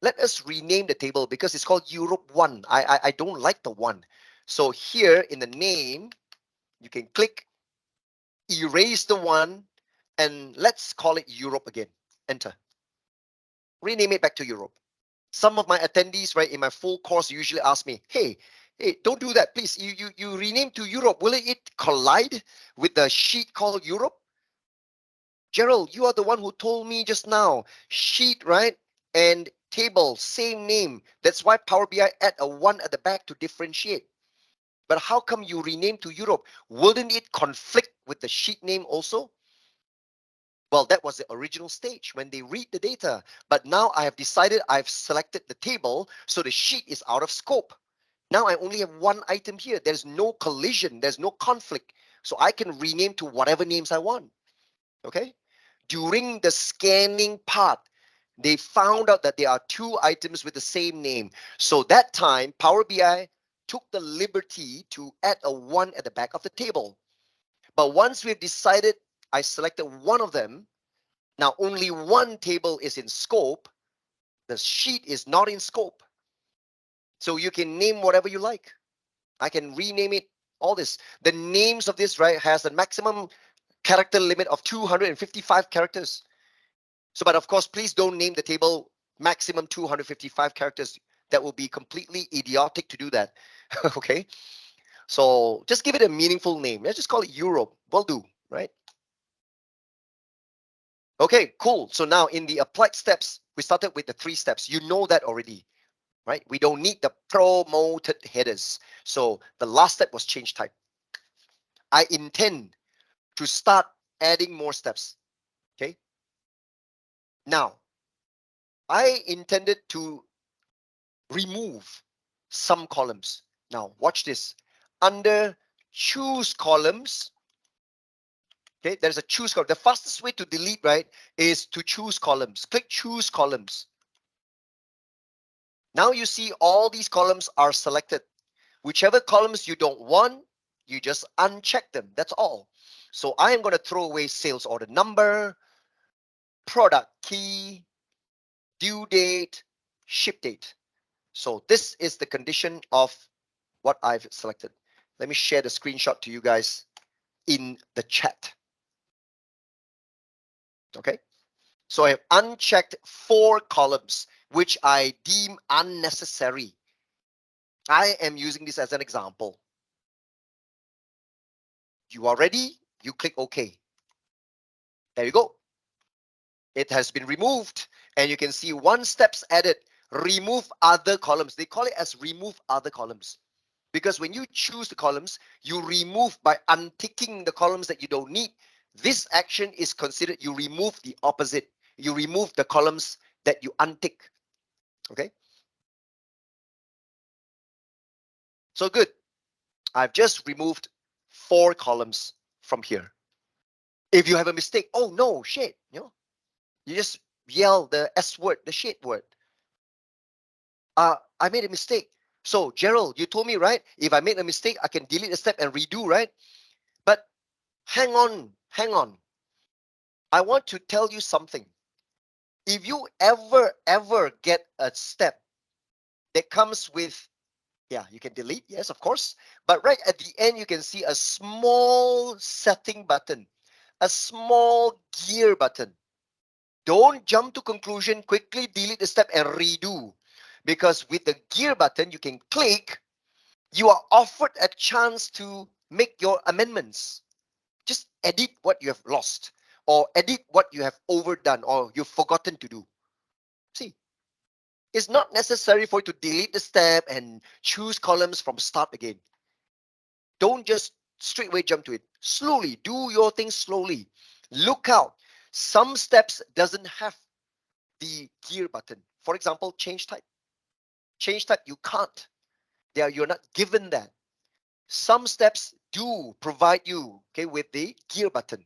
let us rename the table because it's called Europe 1. I don't like the 1. So here in the name, you can click, erase the 1, and let's call it Europe again. Enter. Rename it back to Europe. Some of my attendees, right, in my full course usually ask me, hey, don't do that, please. You rename to Europe. Will it collide with the sheet called Europe? Gerald, you are the one who told me just now. Sheet, right? And table, same name. That's why Power BI add a 1 at the back to differentiate. But how come you rename to Europe? Wouldn't it conflict with the sheet name also? Well, that was the original stage when they read the data. But now I have decided I've selected the table, so the sheet is out of scope. Now I only have one item here. There's no collision. There's no conflict. So I can rename to whatever names I want. Okay? During the scanning part, they found out that there are two items with the same name. So that time, Power BI took the liberty to add a 1 at the back of the table. But once we've decided, I selected one of them. Now only one table is in scope. The sheet is not in scope. So you can name whatever you like. I can rename it, all this. The names of this, right, has a maximum character limit of 255 characters. So, but of course, please don't name the table maximum 255 characters. That will be completely idiotic to do that. Okay. So just give it a meaningful name. Let's just call it Europe. Will do, right? Okay, cool. So now in the applied steps, we started with the 3 steps. You know that already, right? We don't need the promoted headers. So the last step was change type. I intend to start adding more steps. Okay. Now, I intended to remove some columns. Now, watch this. Under choose columns, okay, there's a choose column. The fastest way to delete, right, is to choose columns. Click choose columns. Now you see all these columns are selected. Whichever columns you don't want, you just uncheck them. That's all. So I am going to throw away sales order number, product key, due date, ship date. So this is the condition of what I've selected. Let me share the screenshot to you guys in the chat. Okay. So I have unchecked 4 columns, which I deem unnecessary. I am using this as an example. You are ready? You click OK. There you go. It has been removed, and you can see 1 steps added. Remove other columns. They call it as remove other columns. Because when you choose the columns, you remove by unticking the columns that you don't need. This action is considered you remove the opposite. You remove the columns that you untick. Okay. So good. I've just removed 4 columns from here. If you have a mistake, oh no, shit, you just yell the S word, the shit word. I made a mistake. So Gerald, you told me, right? If I made a mistake, I can delete a step and redo, right? But hang on. I want to tell you something. If you ever get a step that comes with, yeah, you can delete, yes, of course. But right at the end, you can see a small setting button, a small gear button. Don't jump to conclusion, quickly delete the step and redo. Because with the gear button, you can click, you are offered a chance to make your amendments. Just edit what you have lost, or edit what you have overdone or you've forgotten to do. See, it's not necessary for you to delete the step and choose columns from start again. Don't just straight away jump to it. Slowly, do your thing slowly. Look out. Some steps doesn't have the gear button. For example, change type. Change type, you can't. You're not given that. Some steps do provide you, okay, with the gear button.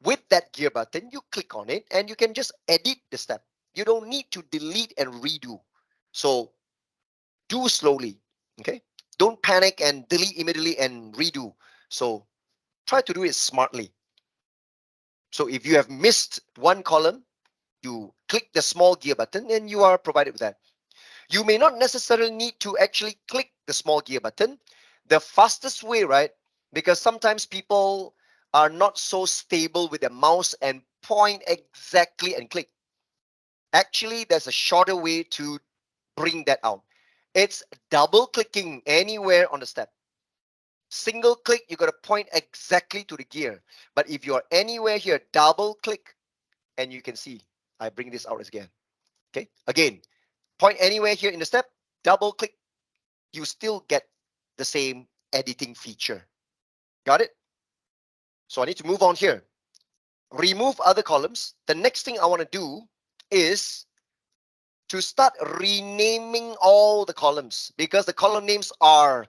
With that gear button, you click on it and you can just edit the step. You don't need to delete and redo. So do slowly, okay? Don't panic and delete immediately and redo. So try to do it smartly. So if you have missed one column, you click the small gear button and you are provided with that. You may not necessarily need to actually click the small gear button. The fastest way, right? Because sometimes people are not so stable with their mouse and point exactly and click. Actually, there's a shorter way to bring that out. It's double clicking anywhere on the step. Single click, you got to point exactly to the gear. But if you're anywhere here, double click And you can see, I bring this out again. Okay, again, point anywhere here in the step, double click, you still get the same editing feature. Got it? So I need to move on here. Remove other columns. The next thing I want to do is to start renaming all the columns, because the column names are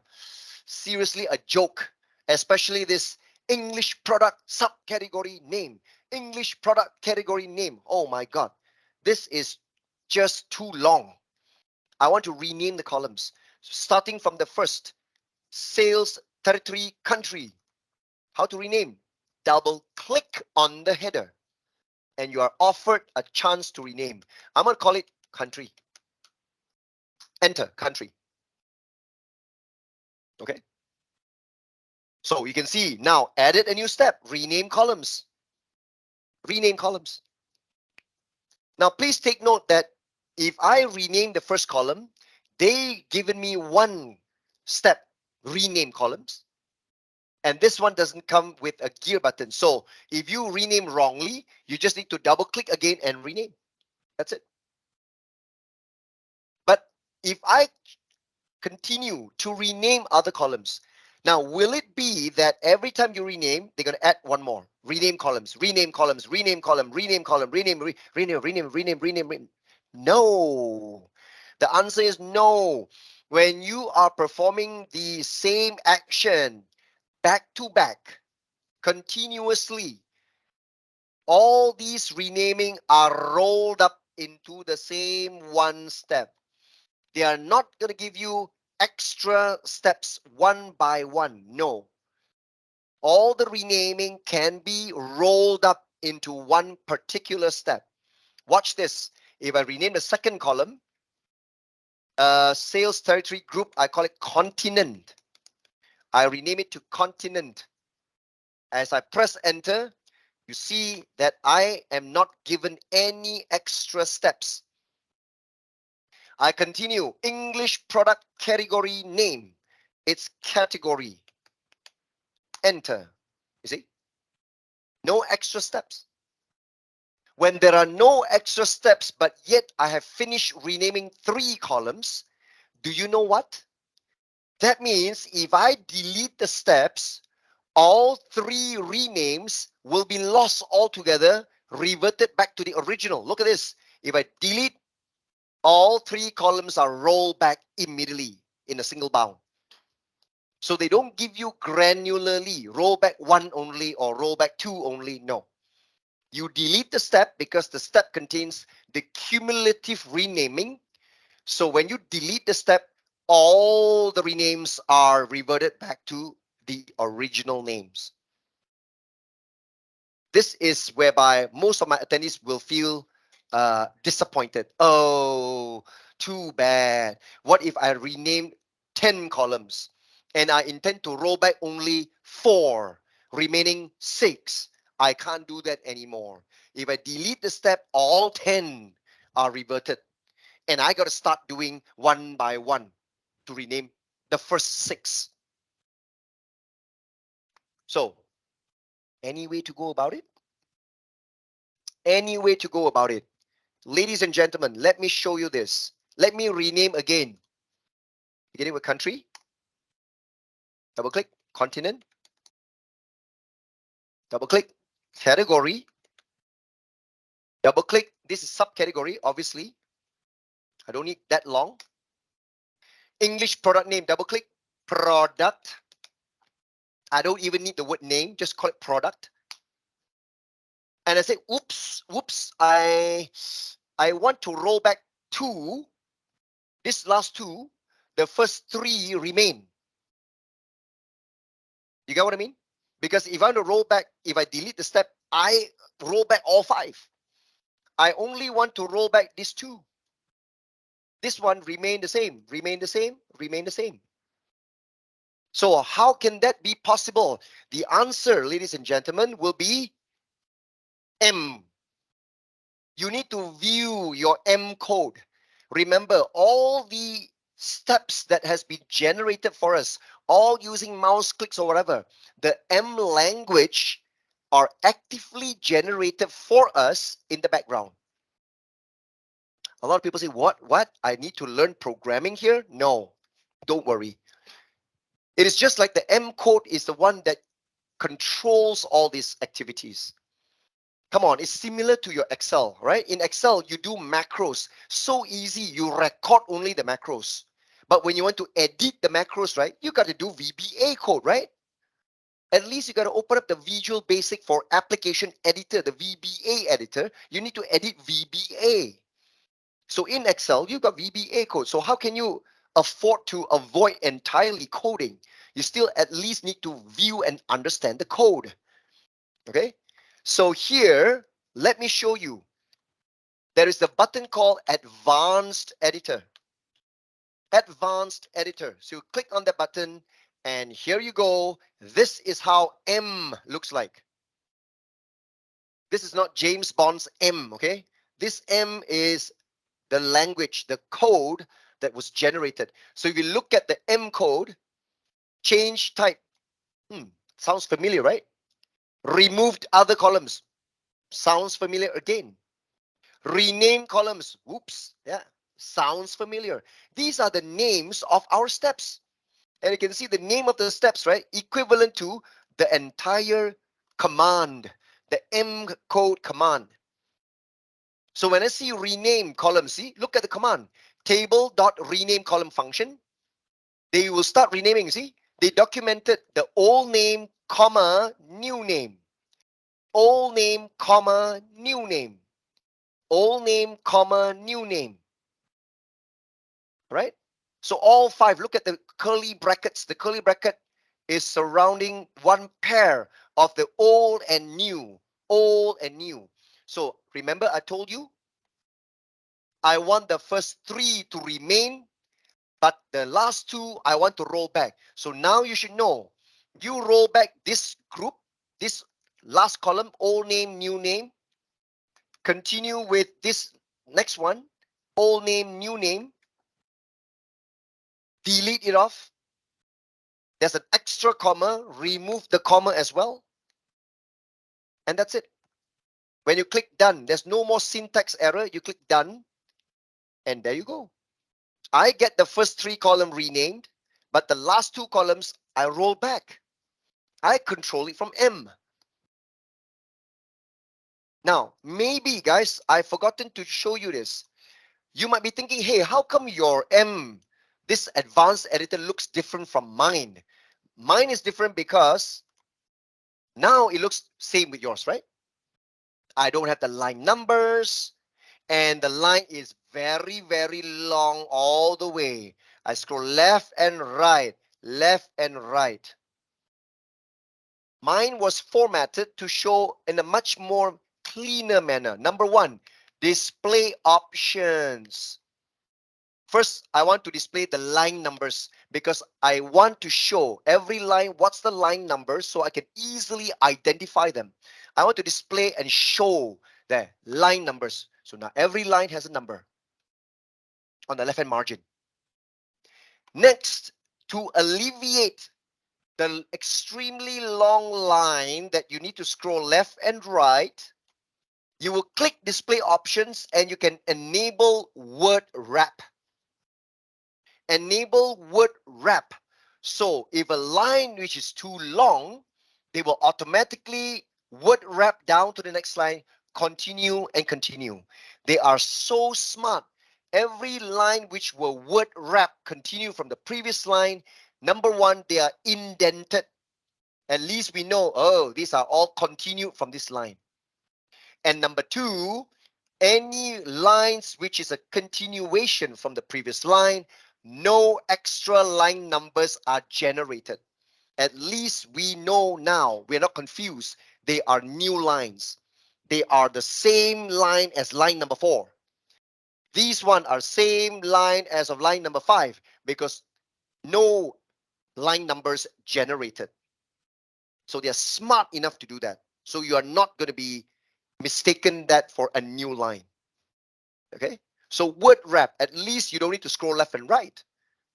seriously a joke, especially this English product subcategory name, English product category name. Oh my God, this is just too long. I want to rename the columns, starting from the first, sales territory country. How to rename? Double click on the header and you are offered a chance to rename. I'm going to call it country. Enter country. Okay. So you can see now added a new step, rename columns. Rename columns. Now please take note that if I rename the first column, they given me one step, rename columns. And this one doesn't come with a gear button. So if you rename wrongly, you just need to double click again and rename. That's it. But if I continue to rename other columns, now will it be that every time you rename, they're going to add one more? Rename columns, rename columns, rename column, rename column, rename. No. The answer is no. When you are performing the same action back to back, continuously, all these renaming are rolled up into the same one step. They are not going to give you extra steps one by one. No. All the renaming can be rolled up into one particular step. Watch this. If I rename the second column, sales territory group, I call it continent. I rename it to continent. As I press enter, you see that I am not given any extra steps. I continue. English product category name. It's category. Enter. You see? No extra steps. When there are no extra steps, but yet I have finished renaming 3 columns, do you know what? That means if I delete the steps, all 3 renames will be lost altogether, reverted back to the original. Look at this. If I delete, all 3 columns are rolled back immediately in a single bound. So they don't give you granularly, roll back 1 only or roll back 2 only. No. You delete the step because the step contains the cumulative renaming. So when you delete the step, all the renames are reverted back to the original names. This is whereby most of my attendees will feel disappointed. Oh, too bad. What if I rename 10 columns and I intend to roll back only 4, remaining 6? I can't do that anymore. If I delete the step, all 10 are reverted. And I got to start doing one by one to rename the first 6. So, any way to go about it? Any way to go about it? Ladies and gentlemen, let me show you this. Let me rename again. Beginning with country. Double click. Continent. Double click. Category. Double click. This is subcategory, obviously. I don't need that long. English product name. Double click. Product. I don't even need the word name. Just call it product. And I say, whoops. I want to roll back 2. This last 2. The first 3 remain. You get what I mean? Because if I want to roll back, if I delete the step, I roll back all 5. I only want to roll back these 2. This one remain the same, remain the same, remain the same. So how can that be possible? The answer, ladies and gentlemen, will be M. You need to view your M code. Remember, all the steps that has been generated for us, all using mouse clicks or whatever, the M language are actively generated for us in the background. A lot of people say, what? I need to learn programming here? No, don't worry. It is just like the M code is the one that controls all these activities. Come on, it's similar to your Excel, right? In Excel, you do macros. So easy, you record only the macros. But when you want to edit the macros, right, you got to do VBA code, right? At least you got to open up the Visual Basic for Application Editor, the VBA editor. You need to edit VBA. So in Excel, you got VBA code. So how can you afford to avoid entirely coding? You still at least need to view and understand the code. Okay? So here, let me show you. There is the button called Advanced Editor. Advanced Editor. So you click on the button and here you go. This is how M looks like. This is not James Bond's M, okay? This M is the language, the code that was generated. So if you look at the M code, change type. Sounds familiar, right? Removed other columns. Sounds familiar again. Rename columns. Whoops. Yeah. Sounds familiar. These are the names of our steps. And you can see the name of the steps, right? Equivalent to the entire command, the M code command. So when I see rename column, see, look at the command. Table.rename column function. They will start renaming, see? They documented the old name, comma, new name. Old name, comma, new name. Old name, comma, new name. Right? So all five, look at the curly brackets. The curly bracket is surrounding one pair of the old and new. Old and new. So remember I told you, I want the first three to remain, but the last two, I want to roll back. So now you should know, you roll back this group, this last column, old name, new name. Continue with this next one, old name, new name. Delete it off. There's an extra comma, remove the comma as well. And that's it. When you click done, there's no more syntax error. You click done, and there you go. I get the first three columns renamed, but the last two columns, I roll back. I control it from M. Now, maybe, guys, I've forgotten to show you this. You might be thinking, hey, how come your M, this advanced editor, looks different from mine? Mine is different because now it looks same with yours, right? I don't have the line numbers, and the line is very, very long all the way. I scroll left and right, left and right. Mine was formatted to show in a much more cleaner manner. Number one, display options. First, I want to display the line numbers because I want to show every line what's the line number so I can easily identify them. I want to display and show the line numbers. So now every line has a number on the left-hand margin. Next, to alleviate the extremely long line that you need to scroll left and right, you will click display options and you can enable word wrap. Enable word wrap. So if a line which is too long, they will automatically word wrap down to the next line, continue and continue. They are so smart. Every line which will word wrap continue from the previous line, number one, they are indented. At least we know, oh, these are all continued from this line. And number two, any lines which is a continuation from the previous line, no extra line numbers are generated. At least we know now, we're not confused. They are new lines. They are the same line as line number 4. These one are same line as of line number 5 because no line numbers generated. So they're smart enough to do that. So you are not going to be mistaken that for a new line. Okay, so word wrap, at least you don't need to scroll left and right.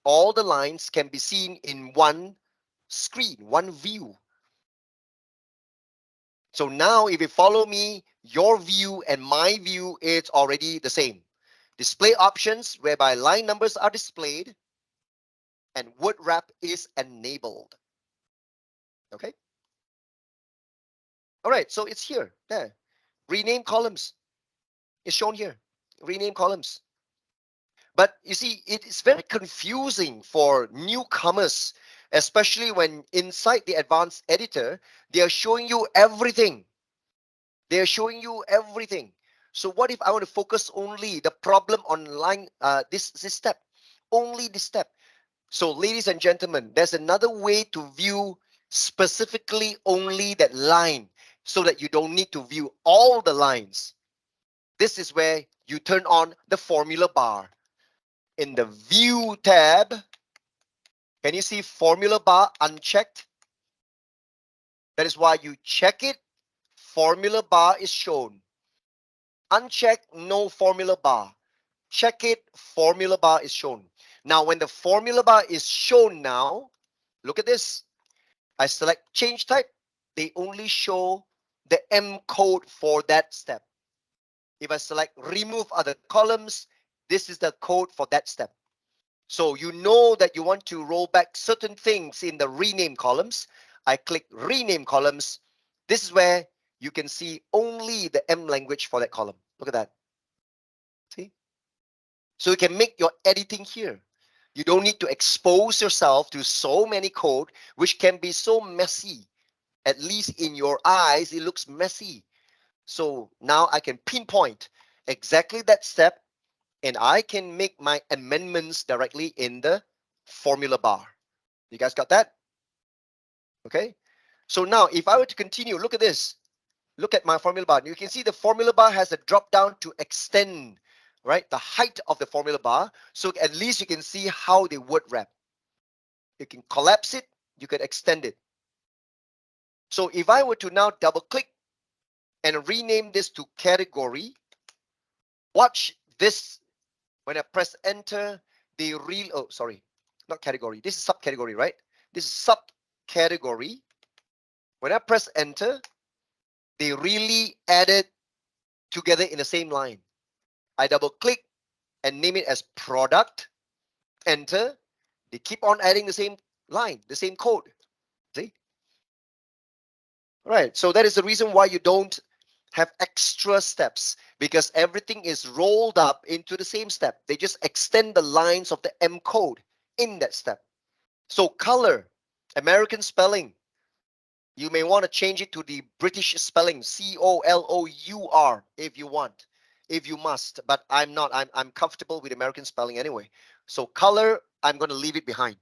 All the lines can be seen in one screen, one view. So now if you follow me, your view and my view, it's already the same. Display options whereby line numbers are displayed and word wrap is enabled. Okay. All right. So it's here. There. Rename columns is shown here. Rename columns. But you see, it is very confusing for newcomers, especially when inside the advanced editor, they are showing you everything. They are showing you everything. So what if I want to focus only the problem on line, this step, only this step? So ladies and gentlemen, there's another way to view specifically only that line so that you don't need to view all the lines. This is where you turn on the formula bar. In the view tab, can you see formula bar unchecked? That is why you check it. Formula bar is shown. Uncheck, no formula bar. Check it, formula bar is shown. Now, when the formula bar is shown now, look at this. I select change type. They only show the M code for that step. If I select remove other columns, this is the code for that step. So you know that you want to roll back certain things in the rename columns. I click rename columns. This is where you can see only the M language for that column. Look at that. See? So you can make your editing here. You don't need to expose yourself to so many code, which can be so messy. At least in your eyes, it looks messy. So now I can pinpoint exactly that step, and I can make my amendments directly in the formula bar. You guys got that? Okay. So now if I were to continue, look at this. Look at my formula bar. You can see the formula bar has a drop down to extend, right? The height of the formula bar. So at least you can see how they word wrap. You can collapse it. You can extend it. So if I were to now double click and rename this to category, watch this. When I press enter, they oh, sorry, not category. This is subcategory, right? This is subcategory. When I press enter, they really added together in the same line. I double click and name it as product, enter. They keep on adding the same line, the same code. See? All right. So that is the reason why you don't have extra steps, because everything is rolled up into the same step. They just extend the lines of the M code in that step. So color, American spelling, you may want to change it to the British spelling, COLOUR, if you want, if you must, but I'm not. I'm comfortable with American spelling anyway. So color, I'm going to leave it behind.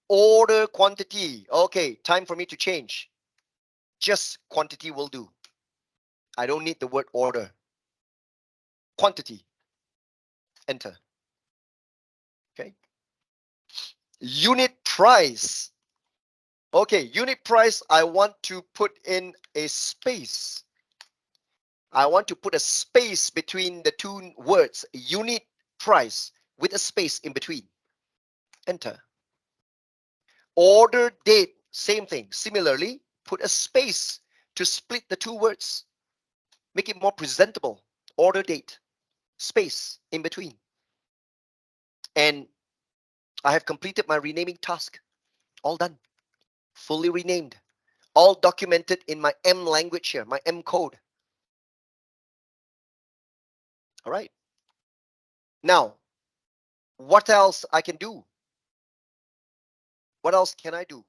Order quantity. Okay, time for me to change. Just quantity will do. I don't need the word order. Quantity. Enter. Okay. Unit price. Okay, unit price, I want to put in a space. I want to put a space between the two words, unit price, with a space in between. Enter. Order date, same thing. Similarly, put a space to split the two words. Make it more presentable. Order date, space in between. And I have completed my renaming task. All done. Fully renamed. All documented in my M language here, my M code. All right. Now, what else I can do? What else can I do?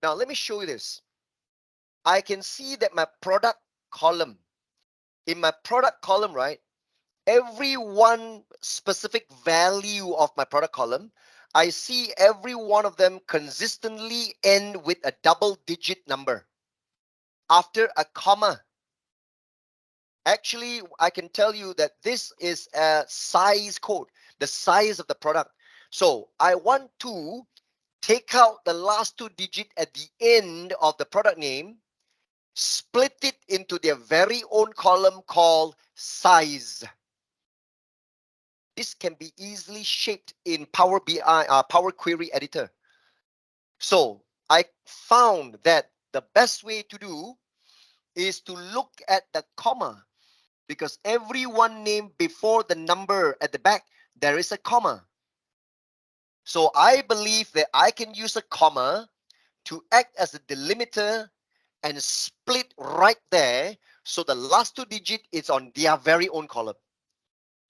Now, let me show you this. I can see that my product column, in my product column, right, every one specific value of my product column, I see every one of them consistently end with a double-digit number after a comma. Actually, I can tell you that this is a size code, the size of the product. So I want to take out the last two digits at the end of the product name, split it into their very own column called size. This can be easily shaped in Power BI, Power Query Editor. So I found that the best way to do is to look at the comma, because every one name before the number at the back, there is a comma. So I believe that I can use a comma to act as a delimiter and split right there, so the last two digits is on their very own column.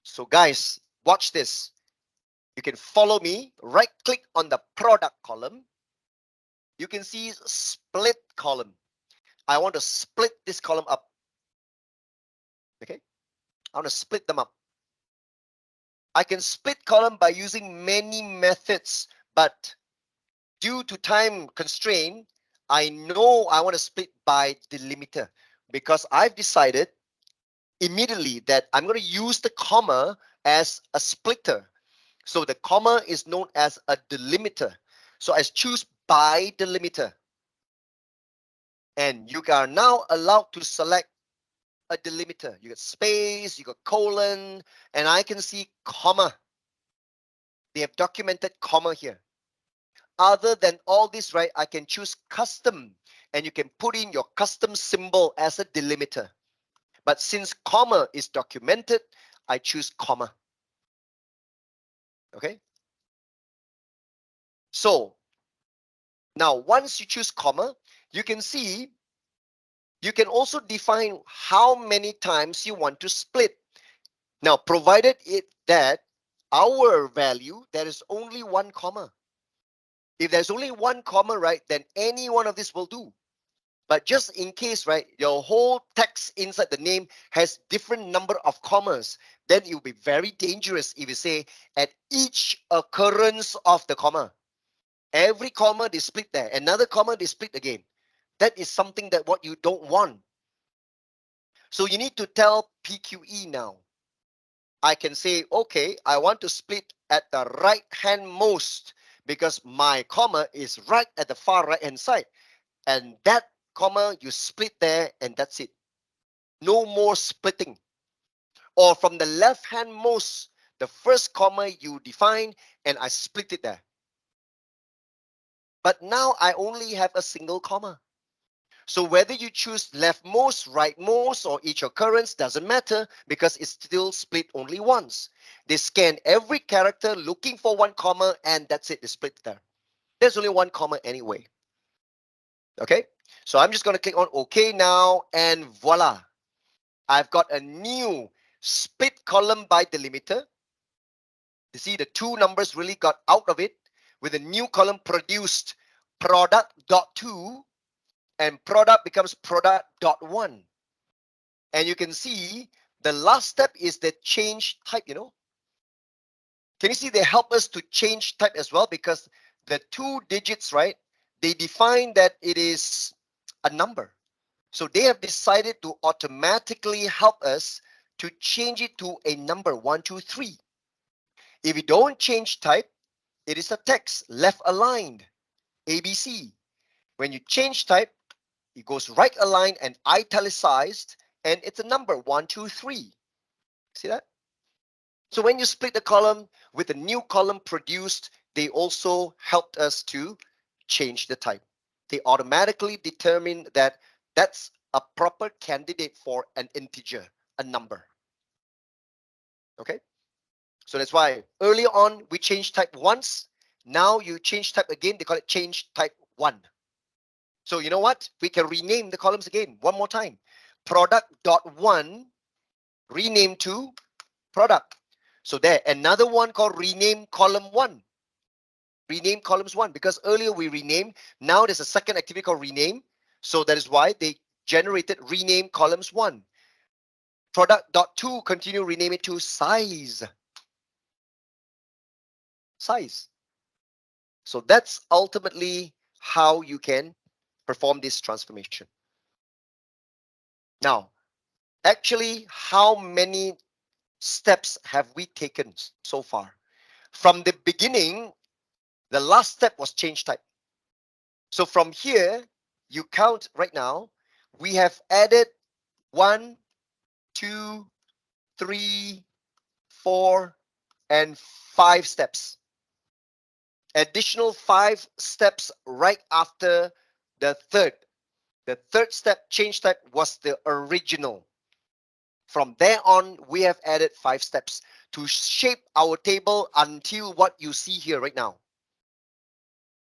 So guys, watch this. You can follow me. Right click on the product column. You can see split column. I want to split this column up. Okay, I want to split them up. I can split column by using many methods, but due to time constraint, I know I want to split by delimiter, because I've decided immediately that I'm going to use the comma as a splitter. So the comma is known as a delimiter. So I choose by delimiter. And you are now allowed to select a delimiter. You got space, you got colon, and I can see comma. They have documented comma here. Other than all this, right, I can choose custom, and you can put in your custom symbol as a delimiter. But since comma is documented, I choose comma. Okay. So now once you choose comma, you can see you can also define how many times you want to split. Now, provided it that our value, there is only one comma. If there's only one comma, right, then any one of this will do. But just in case, right, your whole text inside the name has different number of commas, then it will be very dangerous if you say at each occurrence of the comma. Every comma they split there, another comma they split again. That is something that what you don't want. So you need to tell PQE now. I can say, okay, I want to split at the right hand most, because my comma is right at the far right hand side. And that comma, you split there and that's it. No more splitting. Or from the left hand most, the first comma you define and I split it there. But now I only have a single comma. So whether you choose leftmost, rightmost, or each occurrence doesn't matter, because it's still split only once. They scan every character looking for one comma, and that's it. They split there. There's only one comma anyway. Okay, so I'm just going to click on OK now, and voila. I've got a new split column by delimiter. You see the two numbers really got out of it, with a new column produced product.2, and product becomes product.1. And you can see the last step is the change type, Can you see they help us to change type as well? Because the two digits, right, they define that it is a number. So they have decided to automatically help us to change it to a number 1, 2, 3. If you don't change type, it is a text left aligned, ABC. When you change type, it goes right aligned and italicized, and it's a number 1, 2, 3. See that? So when you split the column with a new column produced, they also helped us to change the type. They automatically determine that that's a proper candidate for an integer, a number. Okay? So that's why earlier on we changed type once. Now you change type again. They call it change type 1. So you know what? We can rename the columns again one more time. Product.1 rename to product. So there, another one called rename column 1. Rename columns 1, because earlier we renamed. Now there's a second activity called rename. So that is why they generated rename columns 1. Product.2, continue rename it to size. Size. So that's ultimately how you can perform this transformation. Now, actually, how many steps have we taken so far? From the beginning, the last step was change type. So from here, you count right now, we have added 1, 2, 3, 4, and 5 steps. Additional 5 steps right after the third. The third step, change type, was the original. From there on, we have added 5 steps to shape our table until what you see here right now.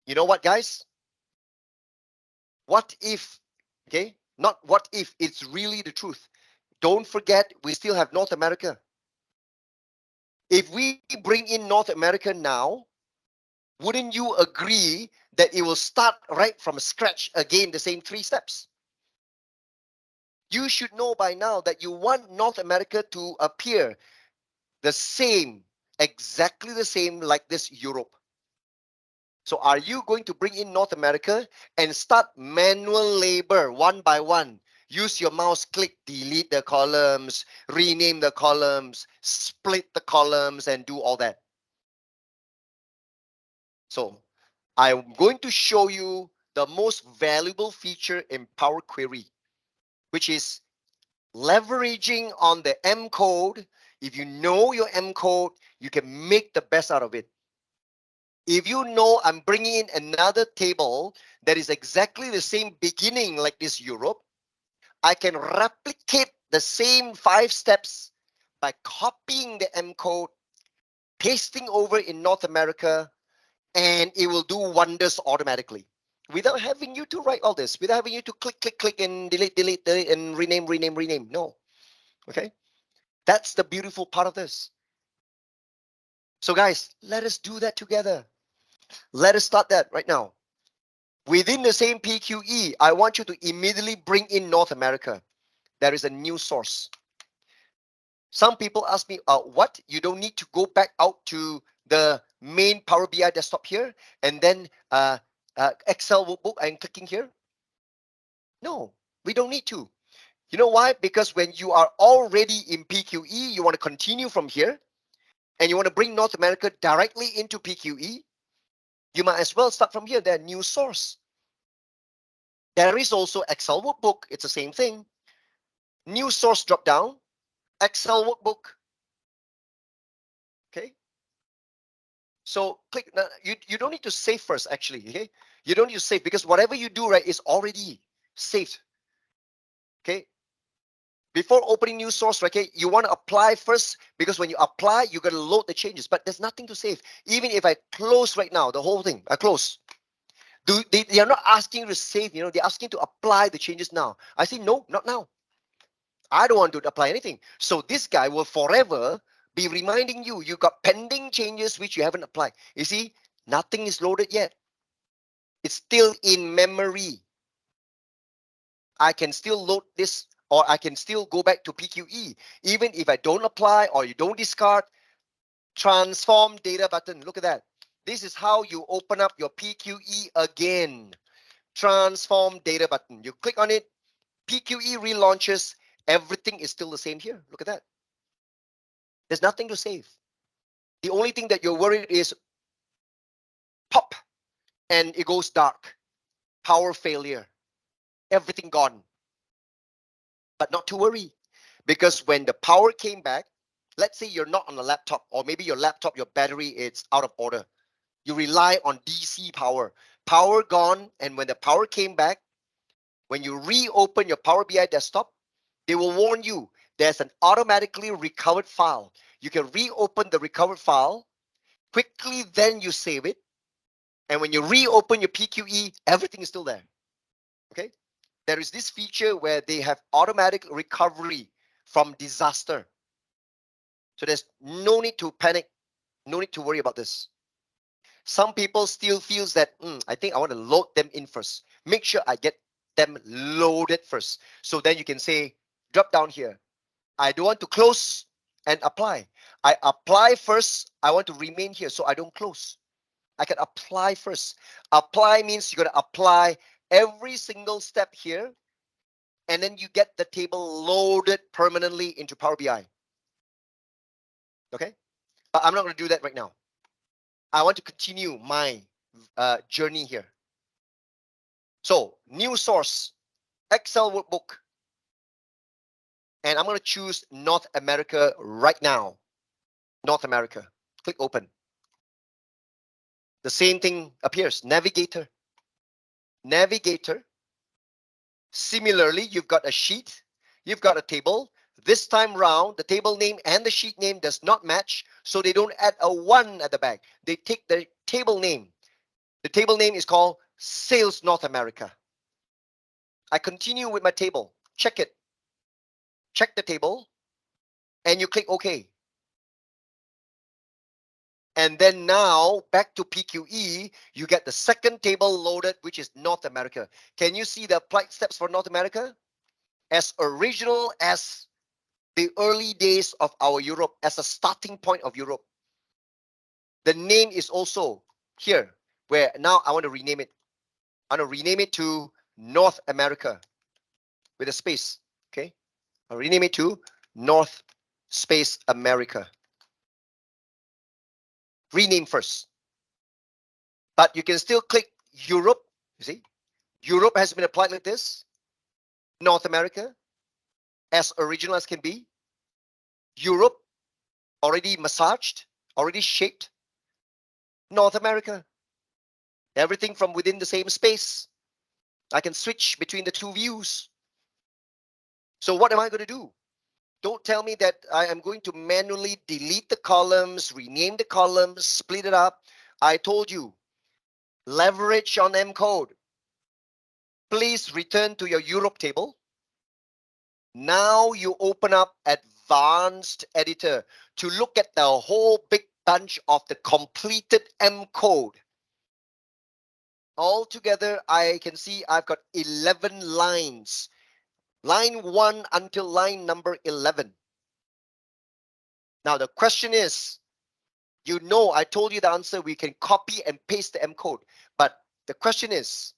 You know what, guys? What if, okay? Not what if, it's really the truth. Don't forget, we still have North America. If we bring in North America now, wouldn't you agree that it will start right from scratch again, the same 3 steps? You should know by now that you want North America to appear the same, exactly the same like this Europe. So are you going to bring in North America and start manual labor one by one? Use your mouse click, delete the columns, rename the columns, split the columns, and do all that. So I'm going to show you the most valuable feature in Power Query, which is leveraging on the M code. If you know your M code, you can make the best out of it. If you know I'm bringing in another table that is exactly the same beginning like this Europe, I can replicate the same 5 steps by copying the M code, pasting over in North America, and it will do wonders automatically without having you to write all this, without having you to click, click, click, and delete, delete, delete, and rename, rename, rename. No. Okay. That's the beautiful part of this. So guys, let us do that together. Let us start that right now. Within the same PQE, I want you to immediately bring in North America. There is a new source. Some people ask me, what? You don't need to go back out to the main Power BI desktop here and then Excel workbook and clicking here? No, we don't need to. You know why? Because when you are already in PQE, you want to continue from here and you want to bring North America directly into PQE, you might as well start from here, the new source. There is also Excel workbook. It's the same thing. New source drop down, Excel workbook. Okay. So click. You don't need to save first, actually. Okay. You don't need to save because whatever you do, right, is already saved. Okay. Before opening new source, right, okay, you want to apply first because when you apply, you're going to load the changes, but there's nothing to save. Even if I close right now, the whole thing, I close. They are not asking you to save, they're asking to apply the changes now. I say, no, not now. I don't want to apply anything. So this guy will forever be reminding you, you got pending changes which you haven't applied. You see, nothing is loaded yet. It's still in memory. I can still load this or I can still go back to PQE. Even if I don't apply or you don't discard, transform data button. Look at that. This is how you open up your PQE again. Transform data button. You click on it, PQE relaunches. Everything is still the same here. Look at that. There's nothing to save. The only thing that you're worried is pop and it goes dark. Power failure. Everything gone. But not to worry. Because when the power came back, let's say you're not on a laptop or maybe your laptop, your battery is out of order. You rely on DC power. Power gone. And when the power came back, when you reopen your Power BI desktop, they will warn you there's an automatically recovered file. You can reopen the recovered file quickly, then you save it. And when you reopen your PQE, everything is still there. Okay. There is this feature where they have automatic recovery from disaster. So there's no need to panic, no need to worry about this. Some people still feels that I think I want to load them in first. Make sure I get them loaded first. So then you can say, drop down here. I don't want to close and apply. I apply first. I want to remain here so I don't close. I can apply first. Apply means you're going to apply every single step here, and then you get the table loaded permanently into Power BI. Okay? But I'm not going to do that right now. I want to continue my journey here. So, new source, Excel workbook. And I'm going to choose North America right now. North America. Click open. The same thing appears. Navigator. Navigator. Similarly, you've got a sheet, you've got a table. This time round, the table name and the sheet name does not match, so they don't add a 1 at the back. They take the table name. The table name is called Sales North America. I continue with my table. Check it. Check the table, and you click OK. And then now, back to PQE, you get the second table loaded, which is North America. Can you see the applied steps for North America? As original as the early days of our Europe, as a starting point of Europe. The name is also here, where now I want to rename it. I want to rename it to North America with a space. Okay, I'll rename it to North Space America. Rename first. But you can still click Europe. You see, Europe has been applied like this. North America, as original as can be. Europe, already massaged, already shaped. North America, everything from within the same space. I can switch between the two views. So what am I going to do? Don't tell me that I am going to manually delete the columns, rename the columns, split it up. I told you, leverage on M code. Please return to your Europe table. Now you open up advanced editor to look at the whole big bunch of the completed M code. Altogether, I can see I've got 11 lines. Line 1 until line number 11. Now the question is, you know, I told you the answer. We can copy and paste the M code. But the question is,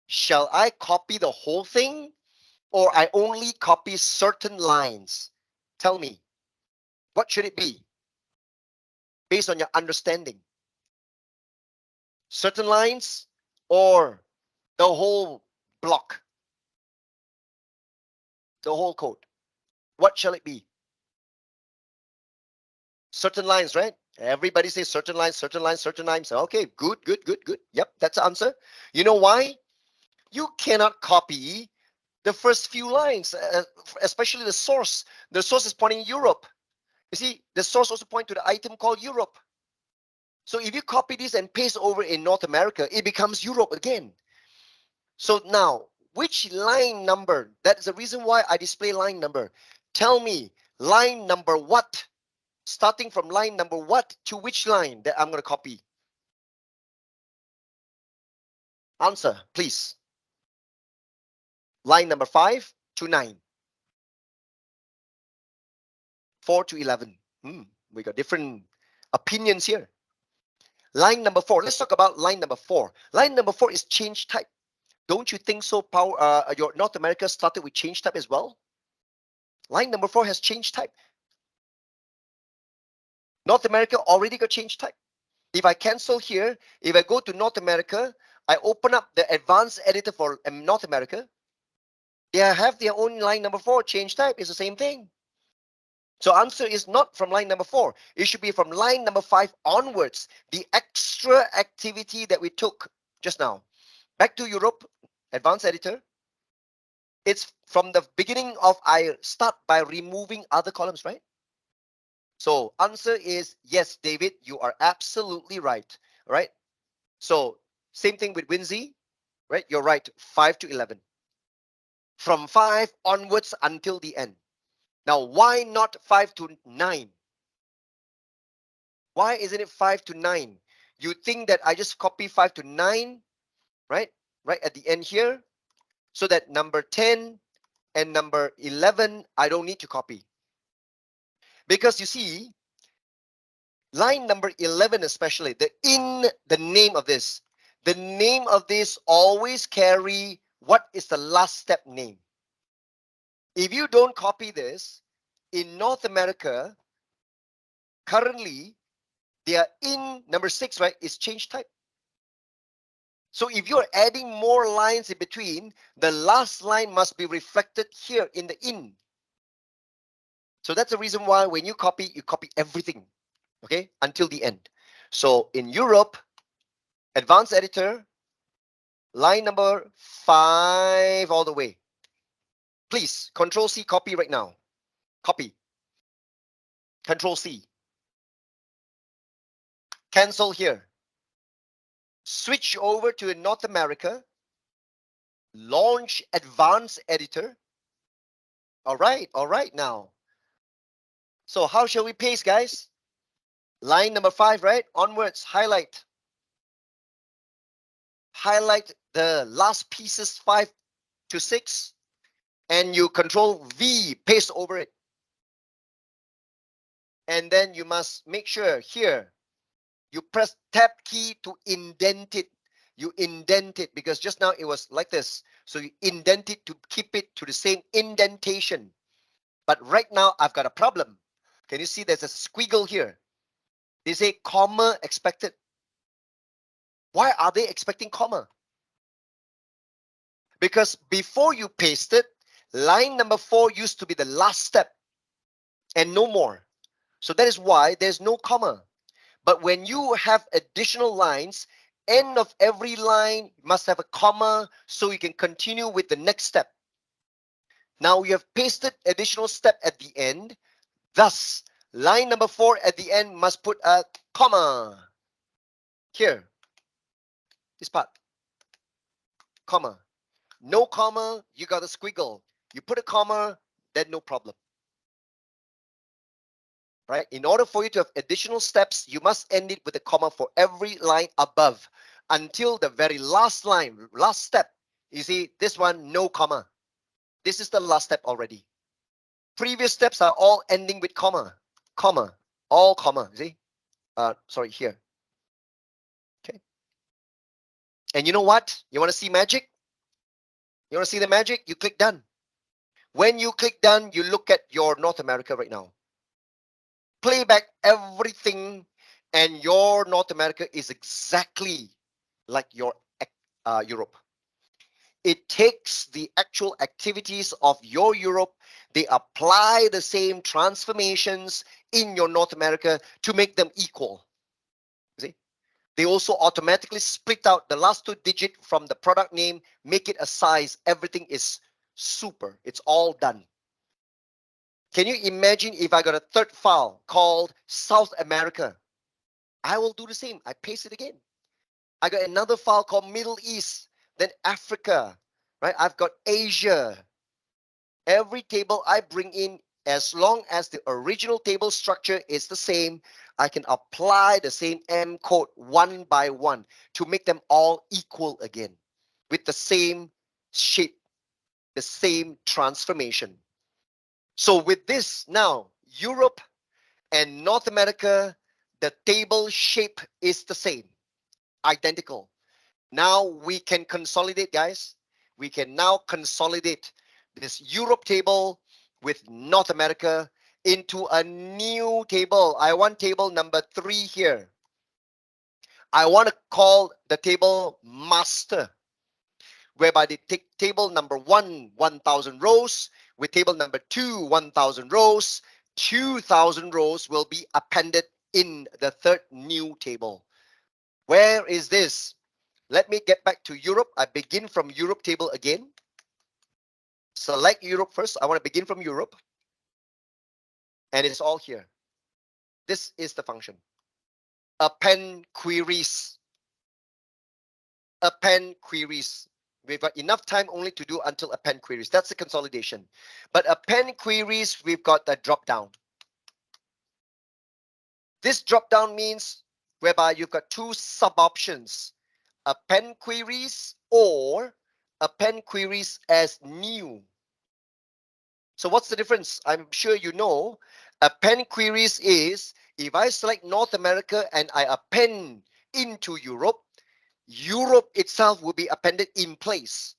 shall I copy the whole thing or I only copy certain lines? Tell me, what should it be based on your understanding? Certain lines or the whole block? The whole code? What shall it be? Certain lines, right? Everybody says certain lines, certain lines, certain lines. Okay, good, good, good, good. Yep, that's the answer. You know why? You cannot copy the first few lines, especially the source. The source is pointing Europe. You see, the source also points to the item called Europe. So if you copy this and paste over in North America, it becomes Europe again. So now, which line number? That is the reason why I display line number. Tell me, line number what? Starting from line number what to which line that I'm going to copy? Answer, please. Line number 5 to 9. 4 to 11. We got different opinions here. Line number 4. Let's talk about line number 4. Line number 4 is change type. Don't you think so? Your North America started with change type as well. Line number 4 has change type. North America already got change type. If I cancel here, if I go to North America, I open up the advanced editor for North America. They have their own line number 4 change type. It's the same thing. So answer is not from line number 4. It should be from line number 5 onwards. The extra activity that we took just now. Back to Europe, advanced editor. It's from the beginning of I start by removing other columns, right? So answer is yes, David, you are absolutely right, right? So same thing with Winzy, right? You're right, 5 to 11. From 5 onwards until the end. Now, why not 5 to 9? Why isn't it 5 to 9? You think that I just copy 5 to 9, right? Right at the end here, so that number 10 and number 11, I don't need to copy. Because you see, line number 11 especially, the name of this, the name of this always carry what is the last step name. If you don't copy this, in North America, currently, they are in number 6, right? Is change type. So if you're adding more lines in between, the last line must be reflected here in the in. So that's the reason why when you copy everything, okay, until the end. So in Europe, advanced editor, line number 5 all the way. Please, Control C, copy right now. Copy. Control C. Cancel here. Switch over to North America. Launch Advanced Editor. All right now. So how shall we paste, guys? Line number 5, right? Onwards, highlight. Highlight the last pieces 5 to 6. And you Control V, paste over it. And then you must make sure here, you press Tab key to indent it. You indent it because just now it was like this. So you indent it to keep it to the same indentation. But right now I've got a problem. Can you see there's a squiggle here? They say comma expected. Why are they expecting comma? Because before you paste it, line number 4 used to be the last step and no more. So that is why there's no comma. But when you have additional lines, end of every line must have a comma so you can continue with the next step. Now we have pasted additional step at the end. Thus, line number 4 at the end must put a comma. Here, this part, comma. No comma, you got a squiggle. You put a comma, then no problem. Right? In order for you to have additional steps, you must end it with a comma for every line above until the very last line, last step. You see, this one, no comma. This is the last step already. Previous steps are all ending with comma, comma, all comma. See? Sorry, here. Okay. And you know what? You want to see magic? You want to see the magic? You click done. When you click done, you look at your North America right now. Play back everything, and your North America is exactly like your Europe. It takes the actual activities of your Europe, they apply the same transformations in your North America to make them equal. See? They also automatically split out the last 2 digits from the product name, make it a size. Everything is super. It's all done. Can you imagine if I got a third file called South America? I will do the same. I paste it again. I got another file called Middle East, then Africa, right? I've got Asia. Every table I bring in, as long as the original table structure is the same, I can apply the same M code one by one to make them all equal again with the same shape, the same transformation. So with this now, Europe and North America, the table shape is the same, identical. Now we can consolidate, guys. We can now consolidate this Europe table with North America into a new table. I want table number 3 here. I want to call the table master, whereby they take table number 1, 1,000 rows, with table number 2, 1,000 rows. 2,000 rows will be appended in the third new table. Where is this? Let me get back to Europe. I begin from Europe table again. Select Europe first. I want to begin from Europe. And it's all here. This is the function. Append queries. Append queries. We've got enough time only to do until append queries. That's the consolidation. But append queries, we've got the drop down. This drop down means whereby you've got 2 sub options. Append queries or append queries as new. So what's the difference? I'm sure you know. Append queries is if I select North America and I append into Europe, Europe itself will be appended in place.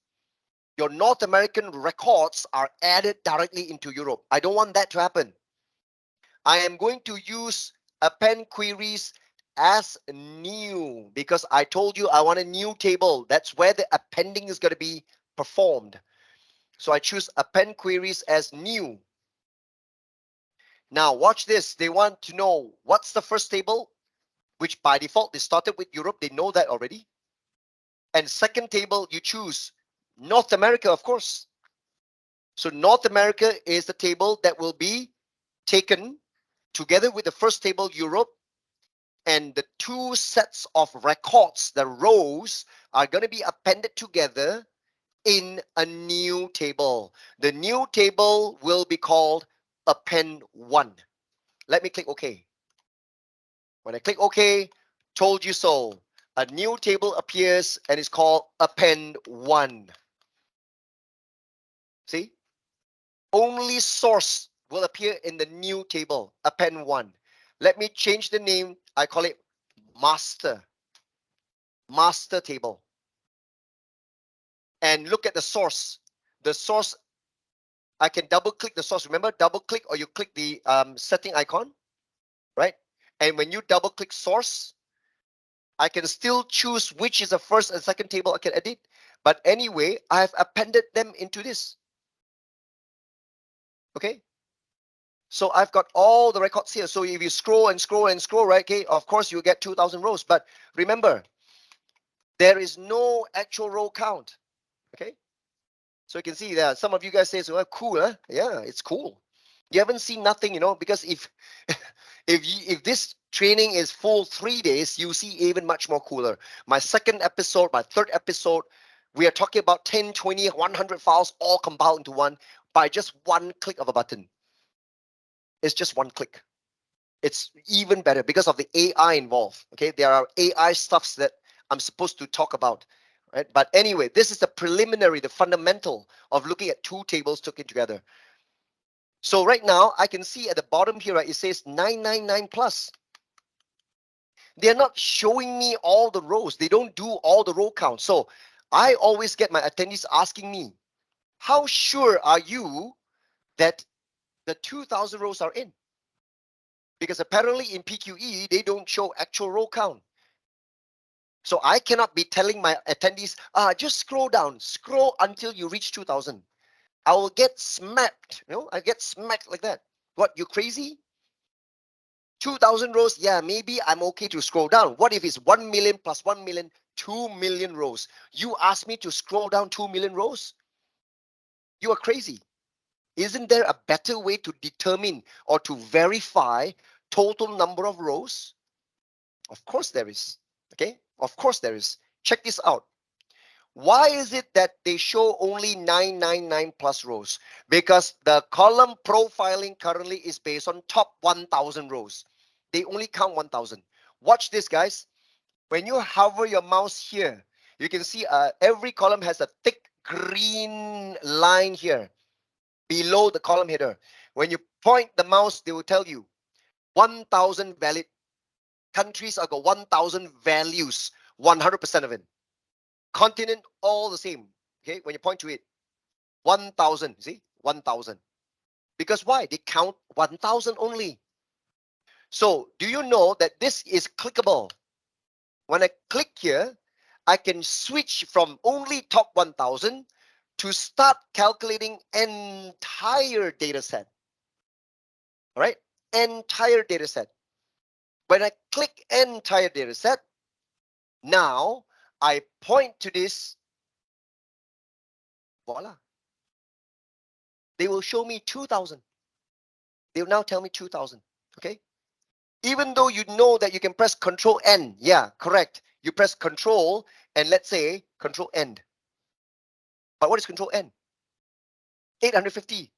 Your North American records are added directly into Europe. I don't want that to happen. I am going to use append queries as new because I told you I want a new table. That's where the appending is going to be performed. So I choose append queries as new. Now watch this. They want to know what's the first table, which by default they started with Europe. They know that already. And second table, you choose North America, of course. So North America is the table that will be taken together with the first table, Europe, and the two sets of records, the rows, are going to be appended together in a new table. The new table will be called append 1. Let me click OK. When I click OK, told you so. A new table appears and it's called append 1. See? Only source will appear in the new table, append 1. Let me change the name. I call it master table. And look at the source. The source, I can double click the source. Remember, double click or you click the setting icon, right? And when you double click source, I can still choose which is the first and second table I can edit. But anyway, I have appended them into this. Okay. So I've got all the records here. So if you scroll and scroll and scroll, right, okay, of course you get 2,000 rows. But remember, there is no actual row count. Okay. So you can see that some of you guys say, well, cool, huh? Yeah, it's cool. You haven't seen nothing, because if if this training is full 3 days, you see even much more cooler. My second episode, my third episode, we are talking about 10, 20, 100 files all compiled into one by just one click of a button. It's just one click. It's even better because of the AI involved. Okay, there are AI stuffs that I'm supposed to talk about, right? But anyway, this is the preliminary, the fundamental of looking at two tables taken together. So right now, I can see at the bottom here, right, it says 999 plus. They're not showing me all the rows. They don't do all the row count. So I always get my attendees asking me, how sure are you that the 2,000 rows are in? Because apparently in PQE, they don't show actual row count. So I cannot be telling my attendees, just scroll down, scroll until you reach 2,000. I will get smacked, I get smacked like that. What, you crazy? 2,000 rows, yeah, maybe I'm okay to scroll down. What if it's 1 million plus 1 million, 2 million rows? You ask me to scroll down 2 million rows? You are crazy. Isn't there a better way to determine or to verify total number of rows? Of course there is. Okay, of course there is. Check this out. Why is it that they show only 999 plus rows? Because the column profiling currently is based on top 1,000 rows. They only count 1,000. Watch this, guys. When you hover your mouse here, you can see every column has a thick green line here below the column header. When you point the mouse, they will tell you 1,000 valid countries are got 1,000 values, 100% of it. Continent, all the same. Okay, when you point to it, 1,000, see, 1,000. Because why? They count 1,000 only. So do you know that this is clickable? When I click here, I can switch from only top 1,000 to start calculating entire data set. All right, entire data set. When I click entire data set, now I point to this, voila. They will show me 2,000. They will now tell me 2,000. Okay. Even though you know that you can press Control N. Yeah, correct. You press Control and let's say Control End. But what is Control N? 850.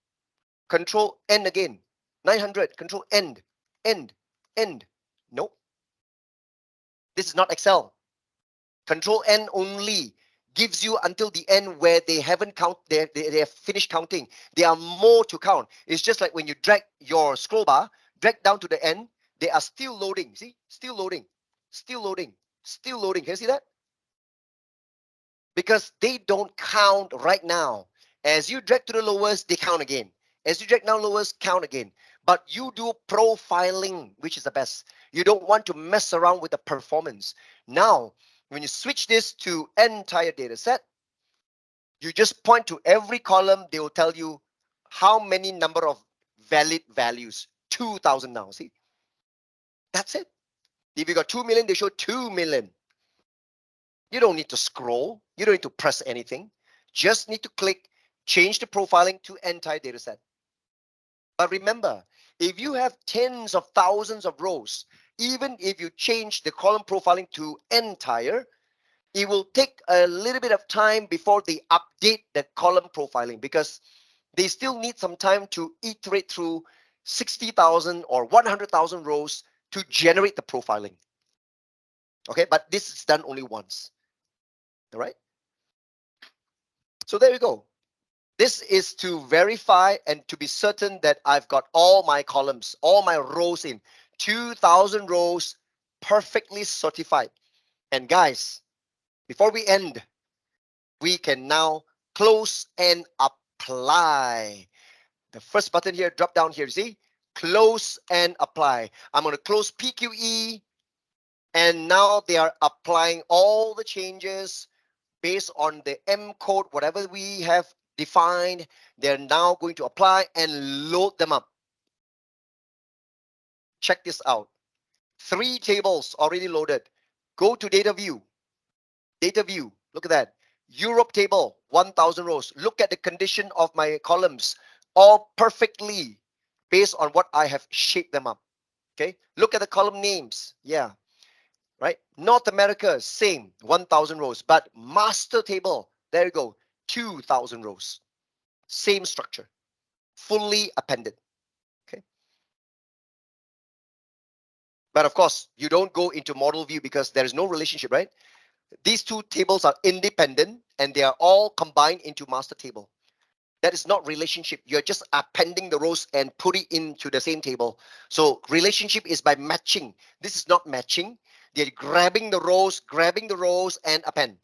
Control N again. 900. Control End. End. End. No. This is not Excel. Control N only gives you until the end where they haven't count. They have finished counting. There are more to count. It's just like when you drag your scroll bar, drag down to the end, they are still loading. See? Still loading. Still loading. Still loading. Can you see that? Because they don't count right now. As you drag to the lowest, they count again. As you drag down lowest, count again. But you do profiling, which is the best. You don't want to mess around with the performance. Now, when you switch this to entire data set, you just point to every column. They will tell you how many number of valid values. 2,000 now, see? That's it. If you got 2 million, they show 2 million. You don't need to scroll. You don't need to press anything. Just need to click change the profiling to entire data set. But remember, if you have tens of thousands of rows, even if you change the column profiling to entire, it will take a little bit of time before they update the column profiling, because they still need some time to iterate through 60,000 or 100,000 rows to generate the profiling. Okay, but this is done only once. All right. So there you go. This is to verify and to be certain that I've got all my columns, all my rows in 2,000 rows perfectly certified. And guys, before we end, we can now close and apply. The first button here, drop down here, see? Close and apply. I'm going to close PQE, and now they are applying all the changes based on the M code, whatever we have defined. They're now going to apply and load them up. Check this out. 3 tables already loaded. Go to data view. Data view. Look at that. Europe table, 1,000 rows. Look at the condition of my columns, all perfectly based on what I have shaped them up. Okay. Look at the column names. Yeah. Right. North America, same, 1,000 rows. But master table, there you go, 2,000 rows. Same structure, fully appended. Okay. But of course, you don't go into model view because there is no relationship, right? These 2 tables are independent and they are all combined into master table. That is not relationship. You're just appending the rows and put it into the same table. So relationship is by matching. This is not matching. They're grabbing the rows and append.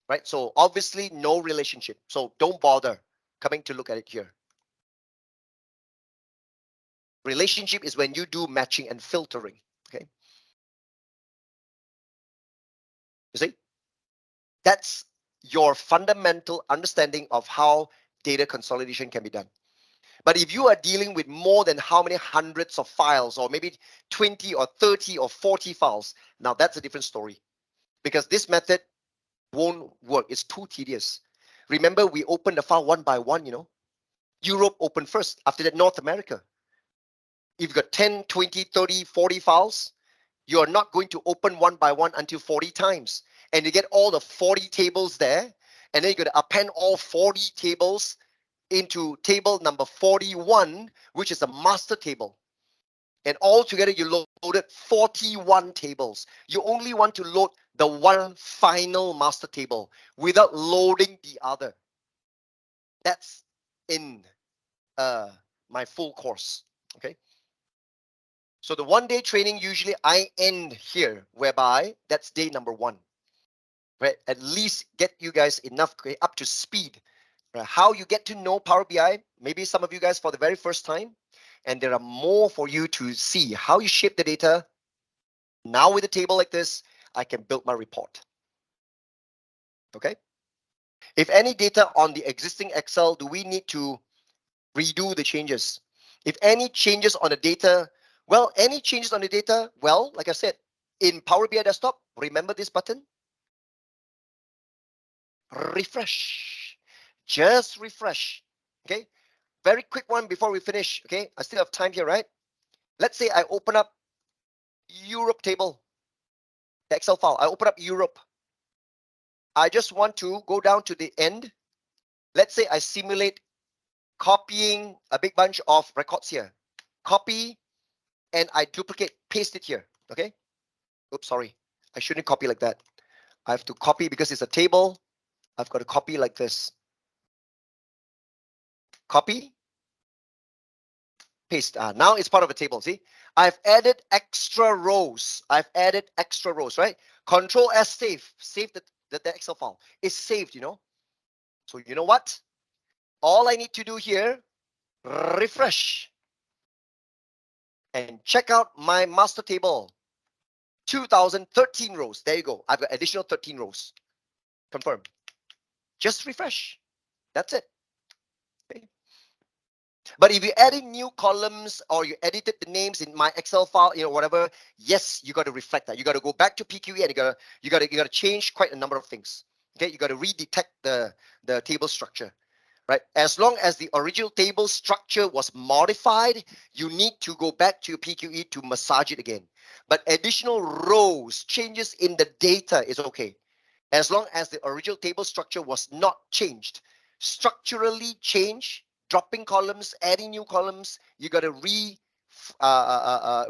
Right? So obviously no relationship. So don't bother coming to look at it here. Relationship is when you do matching and filtering. Okay. You see? That's your fundamental understanding of how data consolidation can be done. But if you are dealing with more than how many hundreds of files, or maybe 20 or 30 or 40 files, now that's a different story, because this method won't work. It's too tedious. Remember, we open the file one by one, Europe open first, after that North America. If you've got 10, 20, 30, 40 files, you are not going to open one by one until 40 times. And you get all the 40 tables there, and then you're going to append all 40 tables into table number 41, which is a master table. And altogether, you loaded 41 tables. You only want to load the one final master table without loading the other. That's in my full course. Okay. So the 1-day training, usually I end here, whereby that's day number 1. Right? At least get you guys enough, okay, up to speed. Right? How you get to know Power BI, maybe some of you guys for the very first time, and there are more for you to see how you shape the data. Now with a table like this, I can build my report. Okay. If any data on the existing Excel, do we need to redo the changes? If any changes on the data, well, any changes on the data, well, like I said, in Power BI Desktop, remember this button? Refresh. Just refresh. Okay. Very quick one before we finish. Okay. I still have time here, right? Let's say I open up Europe table, the Excel file. I open up Europe. I just want to go down to the end. Let's say I simulate copying a big bunch of records here. Copy, and I duplicate, paste it here. Okay. Oops, sorry. I shouldn't copy like that. I have to copy because it's a table. I've got to copy like this. Copy, paste. Now it's part of a table. See, I've added extra rows. Right? Control S, save. Save the Excel file. It's saved, So you know what? All I need to do here, refresh. And check out my master table. 2013 rows. There you go. I've got additional 13 rows. Confirm. Just refresh. That's it. Okay. But if you're adding new columns or you edited the names in my Excel file, whatever, yes, you got to reflect that. You got to go back to PQE and you got to change quite a number of things. Okay, you got to redetect the table structure. right? As long as the original table structure was modified, you need to go back to your PQE to massage it again. But additional rows, changes in the data is okay. As long as the original table structure was not changed. Structurally change, dropping columns, adding new columns, you got to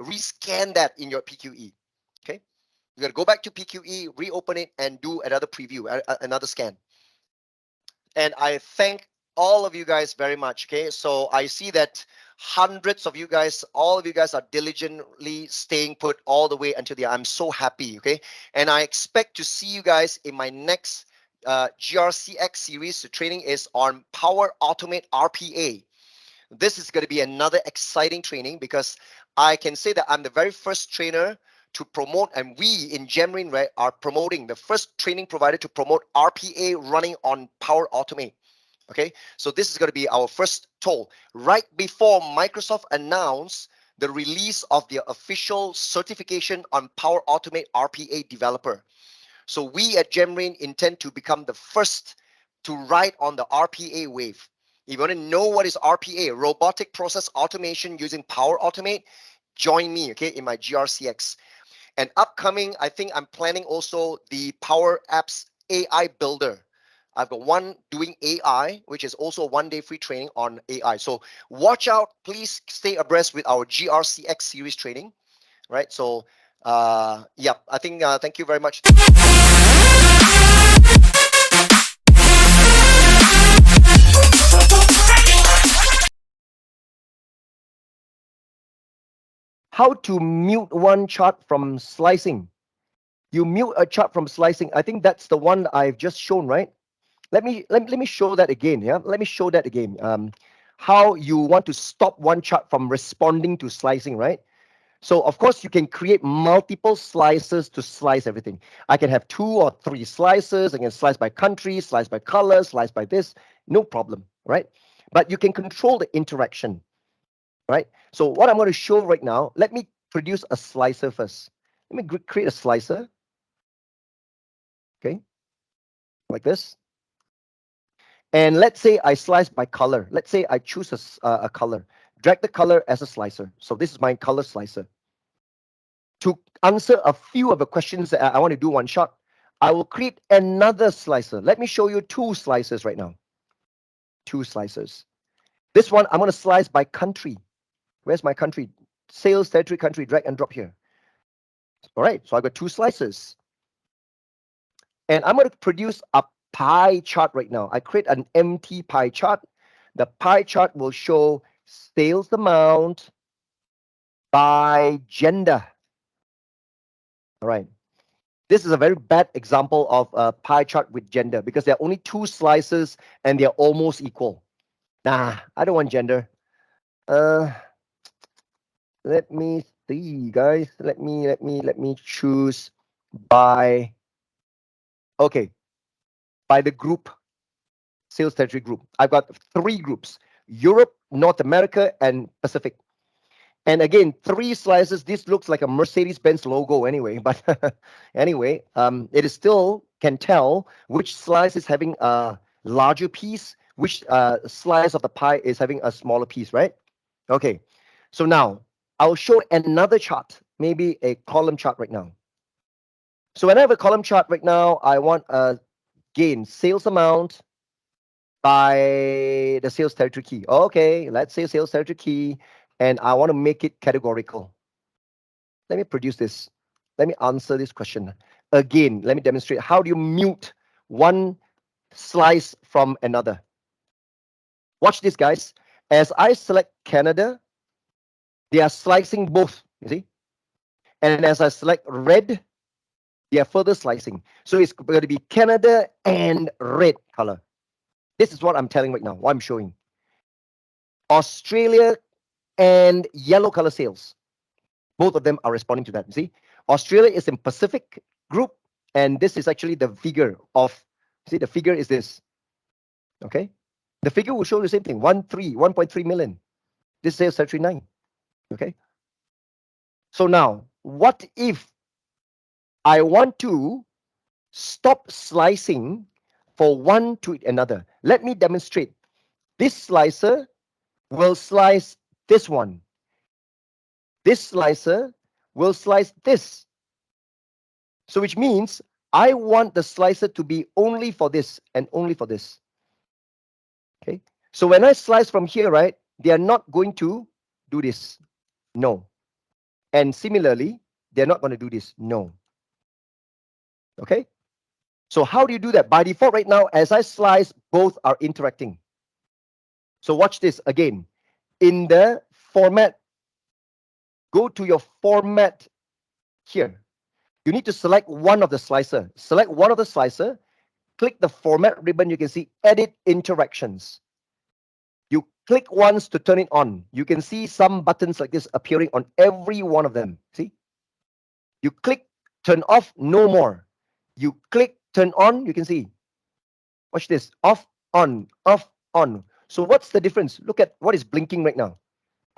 rescan that in your PQE. Okay, you got to go back to PQE, reopen it, and do another preview, another scan. And I thank all of you guys very much. Okay, so I see that hundreds of you guys, all of you guys are diligently staying put all the way until the end. I'm so happy. Okay, and I expect to see you guys in my next GRC-X series. The training is on Power Automate RPA. This is going to be another exciting training because I can say that I'm the very first trainer to promote, and we in Gemrin, right, are promoting the first training provider to promote RPA running on Power Automate. Okay, so this is going to be our first toll right before Microsoft announced the release of their official certification on Power Automate RPA developer. So we at Gemrin intend to become the first to ride on the RPA wave. If you want to know what is RPA, robotic process automation using Power Automate, join me, okay, in my GRCX. And upcoming, I think I'm planning also the Power Apps AI Builder. I've got one doing AI, which is also a one-day free training on AI. So watch out, please stay abreast with our GRCX series training, right? So yeah, I think thank you very much. How to mute one chart from slicing. You mute a chart from slicing. I think that's the one I've just shown, right? Let me show that again. Yeah, let me show that again. How you want to stop one chart from responding to slicing, right? So of course you can create multiple slices to slice everything. I can have 2 or 3 slices. I can slice by country, slice by color, slice by this. No problem, right? But you can control the interaction, right? So what I'm going to show right now, let me produce a slicer first. Let me create a slicer, okay, like this. And let's say I slice by color. Let's say I choose a color. Drag the color as a slicer. So this is my color slicer. To answer a few of the questions that I want to do one shot, I will create another slicer. Let me show you 2 slicers right now. 2 slicers. This one, I'm going to slice by country. Where's my country? Sales territory country. Drag and drop here. All right, so I've got 2 slices. And I'm going to produce a pie chart right now. I create an empty pie chart. The pie chart will show sales amount by gender. All right. This is a very bad example of a pie chart with gender because there are only 2 slices and they're almost equal. Nah, I don't want gender. Let me see, guys. Let me choose by, okay, by the group, sales territory group. I've got 3 groups: Europe, North America, and Pacific. And again, 3 slices. This looks like a Mercedes-Benz logo anyway, but anyway, it is still can tell which slice is having a larger piece, which slice of the pie is having a smaller piece, right? Okay, so now I'll show another chart, maybe a column chart right now. So when I have a column chart right now, I want again sales amount by the sales territory key. Okay, let's say sales territory key, and I want to make it categorical. Let me produce this. Let me answer this question. Again, let me demonstrate how do you mute one slice from another. Watch this, guys. As I select Canada, they are slicing both, you see? And as I select red, they are further slicing. So it's going to be Canada and red color. This is what I'm telling right now, what I'm showing. Australia and yellow color sales. Both of them are responding to that. You see, Australia is in Pacific group, and this is actually the figure of, see, the figure is this. Okay, the figure will show the same thing: 1.3 million. This says territory 9. Okay, so now what if I want to stop slicing for one to another? Let me demonstrate. This slicer will slice this one. This slicer will slice this. So which means I want the slicer to be only for this and only for this. Okay. So when I slice from here, right, they are not going to do this. No. And similarly, they're not going to do this. No. Okay. So how do you do that? By default right now, as I slice, both are interacting. So watch this again. In the format, go to your format here. You need to select one of the slicer. Select one of the slicer, click the format ribbon. You can see edit interactions. You click once to turn it on. You can see some buttons like this appearing on every one of them. See? You click turn off, no more. You click turn on, you can see. Watch this. Off, on, off, on. So what's the difference? Look at what is blinking right now.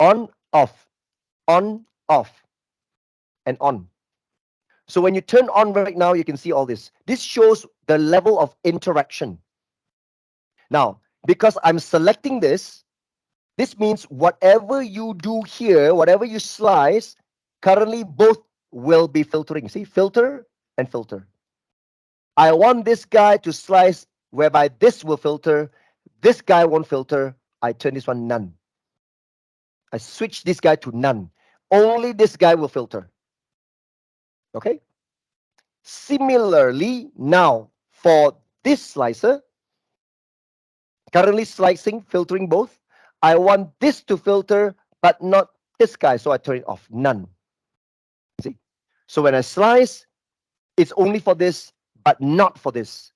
On, off, and on. So when you turn on right now, you can see all this. This shows the level of interaction. Now, because I'm selecting this, this means whatever you do here, whatever you slice, currently both will be filtering. See, filter and filter. I want this guy to slice whereby this will filter, this guy won't filter. I turn this one none. I switch this guy to none. Only this guy will filter. Okay? Similarly, now for this slicer, currently slicing, filtering both, I want this to filter, but not this guy. So I turn it off, none. See? So when I slice, it's only for this, but not for this.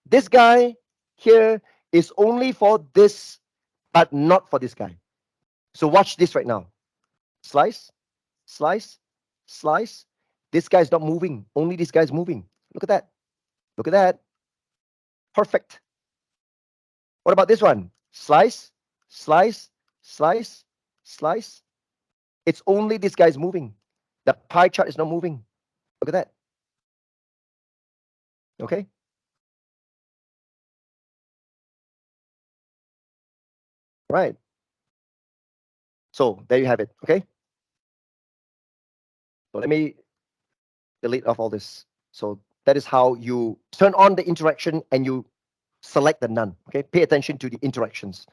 This guy here is only for this, but not for this guy. So watch this right now. Slice, slice, slice. This guy's not moving. Only this guy's moving. Look at that. Look at that. Perfect. What about this one? Slice, slice, slice, slice. It's only this guy's moving. The pie chart is not moving. Look at that. Okay. Right. So there you have it. Okay. So let me delete off all this. So that is how you turn on the interaction and you select the none. Okay. Pay attention to the interactions.